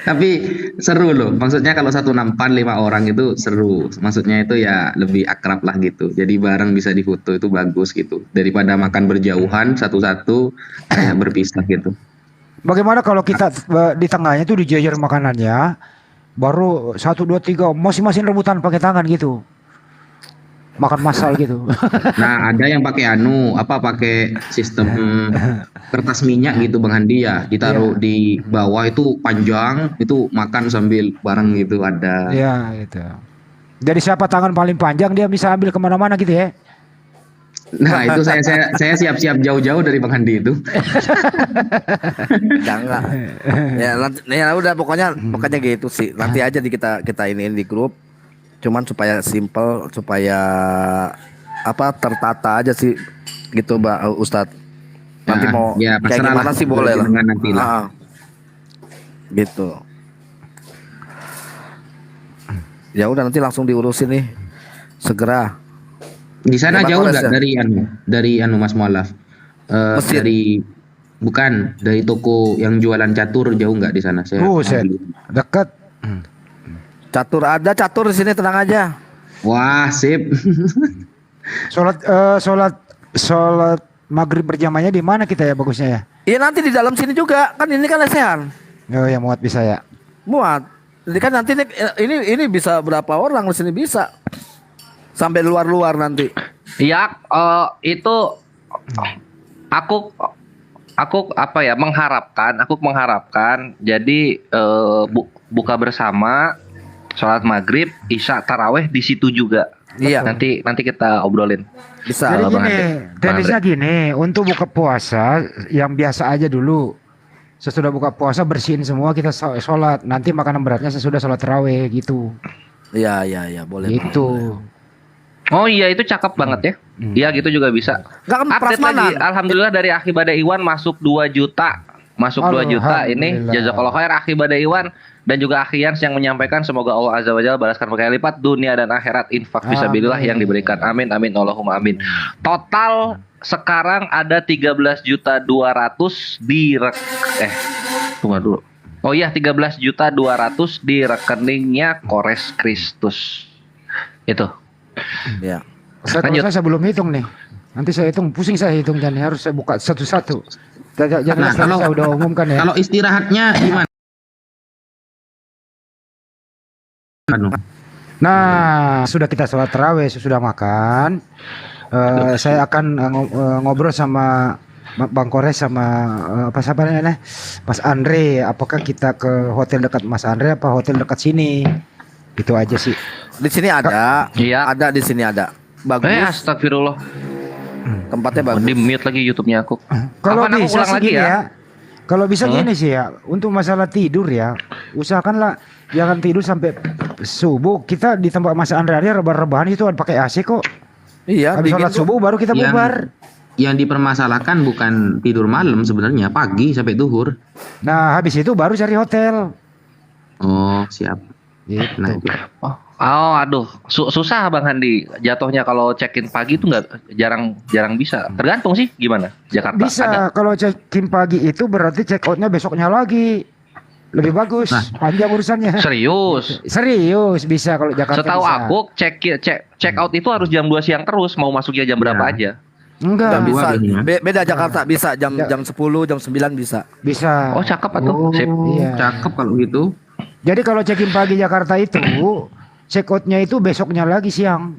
Tapi seru loh. Maksudnya kalau satu nampan 5 orang itu seru. Maksudnya itu ya lebih akrab lah gitu. Jadi bareng bisa difoto itu bagus gitu. Daripada makan berjauhan satu-satu kayak berpisah gitu. Bagaimana kalau kita di tengahnya itu dijajar makanannya, baru 1, 2, 3 masing-masing rebutan pakai tangan gitu, makan massal gitu. Nah ada yang pakai pakai sistem kertas minyak gitu Bang Handi ya, ditaruh di bawah itu panjang, itu makan sambil bareng gitu ada. Iya gitu. Jadi siapa tangan paling panjang dia bisa ambil kemana-mana gitu ya. Nah itu saya siap-siap jauh-jauh dari Bang Handi itu. Jangan. Ya udah pokoknya gitu sih. Nanti aja kita iniin di grup. Cuman supaya simple, supaya tertata aja sih gitu Mbak Ustadz. Nanti mau kayak gimana sih boleh lah. Nanti lah. Gitu. Ya udah nanti langsung diurusin nih. Segera. Di sana jauh nggak dari Mas Mualaf? Dari toko yang jualan catur jauh nggak di sana? Dekat. Catur di sini, tenang aja. Wah sip. Sholat maghrib berjamaahnya di mana kita ya bagusnya ya? Iya nanti di dalam sini juga kan, ini kan lesehan. Oh ya muat bisa ya. Muat. Jadi kan nanti ini bisa berapa orang di sini bisa. Sampai luar nanti. Ya, itu aku mengharapkan jadi buka bersama, sholat maghrib, isya, taraweh di situ juga. Iya. Nanti kita obrolin. Bisa. Jadi teknisnya gini, untuk buka puasa yang biasa aja dulu. Sesudah buka puasa bersihin semua, kita sholat. Nanti makanan beratnya sesudah sholat taraweh gitu. Iya boleh. Gitu. Oh iya itu cakep banget ya. Iya gitu juga bisa. Update lagi. Alhamdulillah dari Akhi Bada Iwan masuk 2 juta. Masuk 2 juta ini. Jazakallah khair Akhi Bada Iwan dan juga Akhi Yans yang menyampaikan semoga Allah Azza wa Jalla balaskan berkali lipat dunia dan akhirat, infak fisabilillah yang diberikan. Amin amin Allahumma amin. Total sekarang ada 13.200.000 tunggu dulu. Oh iya 13.200.000 di rekeningnya Kores Kristus. Itu. Ya. Saya belum hitung nih. Nanti saya hitung, pusing saya hitung dan harus saya buka satu-satu. Jangan Nah, kalau saya udah umumkan ya. kalau istirahatnya gimana? Nah, sudah kita sholat tarawih, sudah makan. Saya akan ngobrol sama Bang Kores sama siapa namanya? Mas Andre. Apakah kita ke hotel dekat Mas Andre apa hotel dekat sini? Itu aja sih. Di sini ada. Iya. Ada di sini ada. Bagus. Astagfirullah. Tempatnya bagus. Di mute lagi YouTube-nya aku. Kalau Apaan, aku bisa ulang sih lagi gini ya. Kalau bisa gini sih ya, untuk masalah tidur ya, usahakanlah jangan tidur sampai subuh. Kita di tempat Mas Andre rebahan itu ada pakai AC kok. Iya. Habis sholat subuh baru kita bubar. Yang dipermasalahkan bukan tidur malam sebenarnya, pagi sampai duhur. Nah, habis itu baru cari hotel. Oh, siap. Gitu. Nah, itu. Oh, aduh, susah Bang Handi. Jatuhnya kalau check-in pagi itu jarang bisa. Tergantung sih gimana Jakarta. Bisa, Ada. kalau check-in pagi itu berarti check outnya besoknya lagi. Lebih bagus, panjang urusannya. Serius bisa kalau Jakarta. Setahu bisa. aku check out itu harus jam 2 siang terus, mau masuknya jam berapa aja. Enggak. Nggak bisa. Beda Jakarta bisa jam 10, jam 9 bisa. Bisa. Oh, cakep atuh. Sip. Iya. Cakep kalau gitu. Jadi kalau check-in pagi Jakarta itu check outnya itu besoknya lagi siang.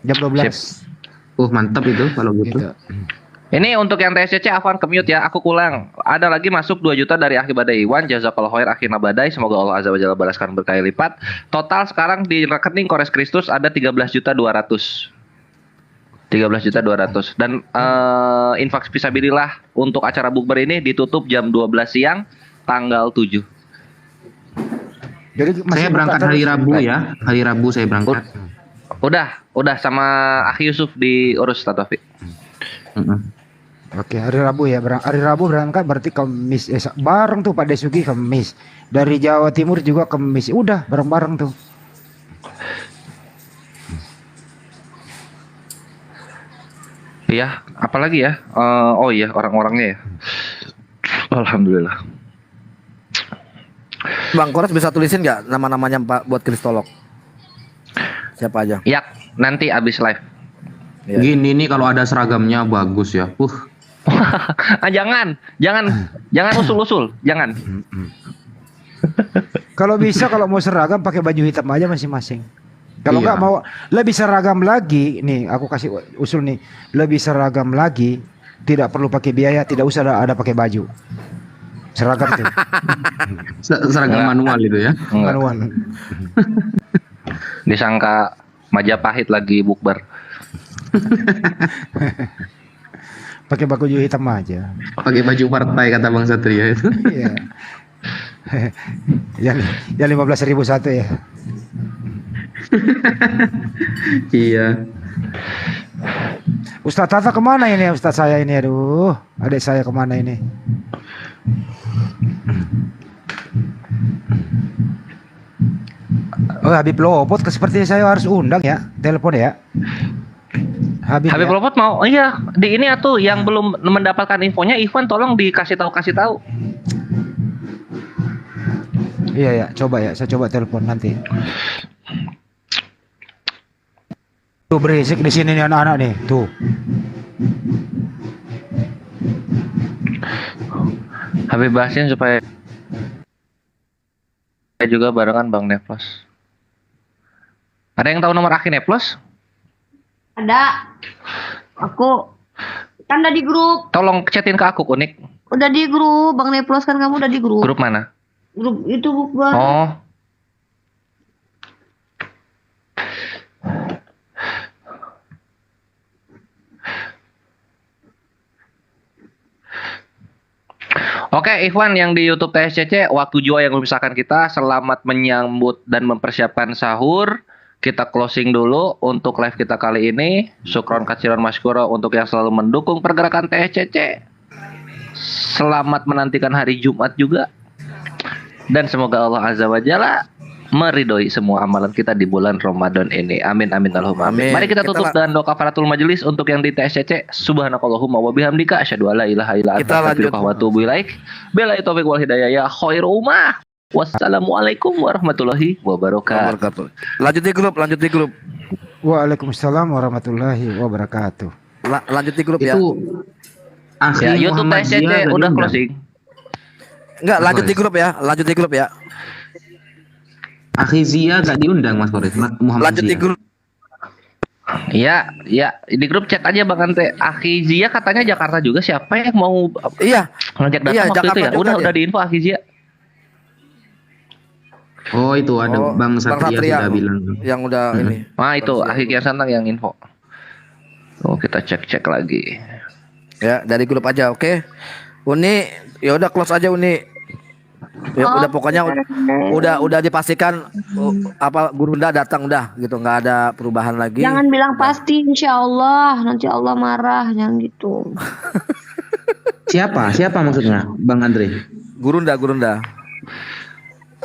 Jam 12. Mantap itu kalau gitu. Ini untuk yang TSCC Afwan ke mute ya, aku ulang. Ada lagi masuk 2 juta dari Akhi Badai Iwan, jazakallahu khair akhirnya Badai, semoga Allah azza wajalla balaskan berkali lipat. Total sekarang di rekening Kores Kristus ada 13.200.000. 13.200.000 dan infak fisabilillah untuk acara bukber ini ditutup jam 12 siang tanggal 7. Jadi saya berangkat hari Rabu ya. Hari Rabu saya berangkat. Udah sama Akhi Yusuf diurus Taufik. Oke, hari Rabu ya. Hari Rabu berangkat berarti Kamis. Bareng tuh Pak Desugi Kamis. Dari Jawa Timur juga Kamis. Udah bareng-bareng tuh. Iya, apalagi ya? Oh iya, orang-orangnya ya. Alhamdulillah. Bang Kores bisa tulisin nggak nama-namanya Pak buat kristolog? Siapa aja? Ya, nanti abis live. Ya. Gini nih kalau ada seragamnya bagus ya. Jangan usul-usul, jangan. Kalau bisa kalau mau seragam pakai baju hitam aja masing-masing. Kalau Iya. nggak mau lebih seragam lagi, nih aku kasih usul nih, lebih seragam lagi, tidak perlu pakai biaya, tidak usah ada pakai baju. Seragam tuh. Seragam manual itu ya. Manual. Disangka Majapahit lagi bukber. Pakai baju hitam aja. Pakai baju partai kata Bang Satria itu. Iya. yang 15.000 satu ya. Iya. Ustadz Tata kemana ini Ustadz saya ini, aduh, adik saya kemana ini? Oh, Habib Lopot, sepertinya saya harus undang ya, telepon ya. Habib ya? Lopot mau, iya di ini atuh yang belum mendapatkan infonya, Ivan tolong kasih tahu. Iya ya, coba ya, saya coba telepon nanti. Tuh berisik di sini nih anak-anak nih, tuh. Habib bahasin supaya juga barengan Bang Neplos. Ada yang tahu nomor Akhi Neplos? Ada. Aku kan udah di grup. Tolong chatin ke aku Unik. Udah di grup, Bang Neplos kan kamu udah di grup. Grup mana? Grup itu bukan. Oh. Oke, Ikhwan yang di YouTube TSCC, waktu jua yang memisahkan kita. Selamat menyambut dan mempersiapkan sahur. Kita closing dulu untuk live kita kali ini. Syukron katsiran masykura untuk yang selalu mendukung pergerakan TSCC. Selamat menantikan hari Jumat juga. Dan semoga Allah Azza wa Jalla meridhoi semua amalan kita di bulan Ramadan ini. Amin amin Allahumma amin. Mari kita tutup dengan doa kafaratul majelis untuk yang di TSCC. Subhanakallahumma wa bihamdika asyhadu an la ilaha illa anta astaghfiruka wa atubu ilaik. Billahi taufiq wal hidayah ya khairu ummah. Wassalamualaikum warahmatullahi wabarakatuh. Lanjut di grup. Waalaikumsalam warahmatullahi wabarakatuh. Lanjut di grup ya. Ya, YouTube TSCC udah closing. Enggak, lanjut di grup ya, lanjut di grup ya. Akhizia gak diundang Mas Boris. Muhammad Lanjut di grup. Iya, ya di grup chat aja Bang Ante. Akhizia katanya Jakarta juga, siapa yang mau ngajak datang waktu Jakarta itu ya? juga Udah diinfo Akhizia. Oh itu ada Bang Satria sudah bilang. Yang udah ini. Nah itu Akhizia Santang yang info. Oh kita cek lagi. Ya dari grup aja, oke. Uni, ya udah close aja Uni. Ya udah pokoknya udah dipastikan apa Gurunda datang udah gitu, nggak ada perubahan lagi. Jangan bilang pasti, insya Allah nanti Allah marah, jangan gitu. Siapa maksudnya Bang Andre? Gurunda.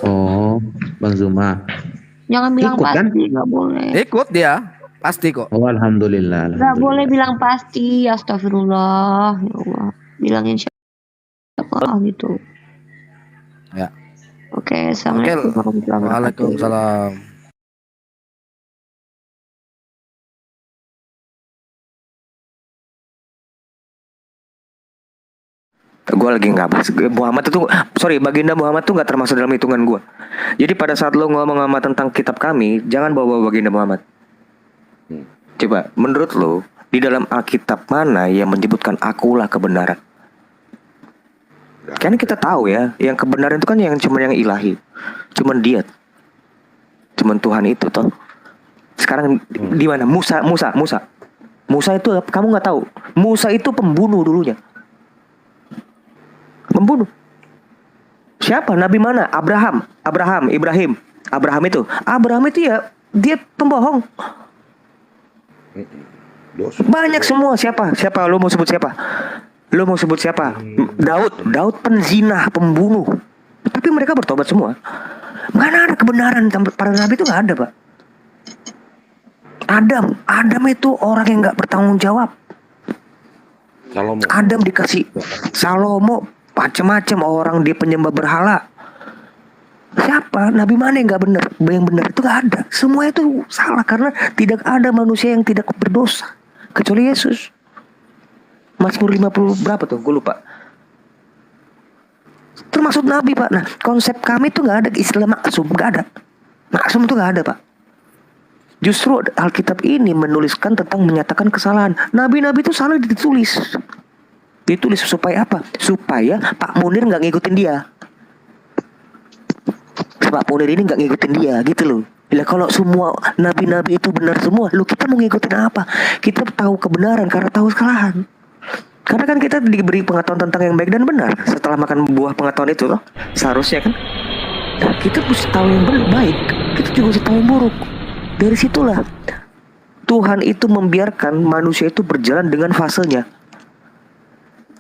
Oh Bang Zuma. Jangan bilang Ikut, pasti, kan? nggak boleh. Ikut dia, pasti kok. Oh alhamdulillah. Nggak boleh bilang pasti, astagfirullah, ya Allah. Bilang insya Allah gitu. Ya. Oke, assalamualaikum warahmatullahi wabarakatuh. Waalaikumsalam. Gue lagi nggak bahas Muhammad itu, sorry, baginda Muhammad tuh nggak termasuk dalam hitungan gue. Jadi pada saat lo ngomong tentang kitab kami, jangan bawa baginda Muhammad. Coba, menurut lo di dalam Alkitab mana yang menyebutkan akulah kebenaran? Kan kita tahu ya, yang kebenaran itu kan yang cuma yang ilahi, cuman dia, cuman Tuhan itu toh. Sekarang di mana? Musa itu kamu nggak tahu? Musa itu pembunuh dulunya. Membunuh. Siapa? Nabi mana? Ibrahim itu ya dia pembohong. Banyak semua. Siapa? Lo mau sebut siapa? Daud penzina, pembunuh. Tapi mereka bertobat semua. Mana ada kebenaran para nabi itu nggak ada, Pak. Adam itu orang yang nggak bertanggung jawab. Adam dikasih Salomo, macam-macam orang dia penyembah berhala. Siapa? Nabi mana yang nggak benar? Yang benar itu nggak ada. Semua itu salah karena tidak ada manusia yang tidak berdosa kecuali Yesus. Mazmur 50 berapa tuh? Gue lupa. Termasuk Nabi, Pak. Nah, konsep kami tuh nggak ada istilah maksum, nggak ada. Maksum tuh nggak ada, Pak. Justru Alkitab ini menuliskan tentang menyatakan kesalahan. Nabi-nabi itu salah ditulis supaya apa? Supaya Pak Munir nggak ngikutin dia. Pak Munir ini nggak ngikutin dia, gitu loh. Bila kalau semua nabi-nabi itu benar semua, lu kita mau ngikutin apa? Kita tahu kebenaran karena tahu kesalahan. Karena kan kita diberi pengetahuan tentang yang baik dan benar setelah makan buah pengetahuan itu loh. Seharusnya kan. Nah, kita mesti tahu yang baik, kita juga mesti tahu yang buruk. Dari situlah Tuhan itu membiarkan manusia itu berjalan dengan fasenya.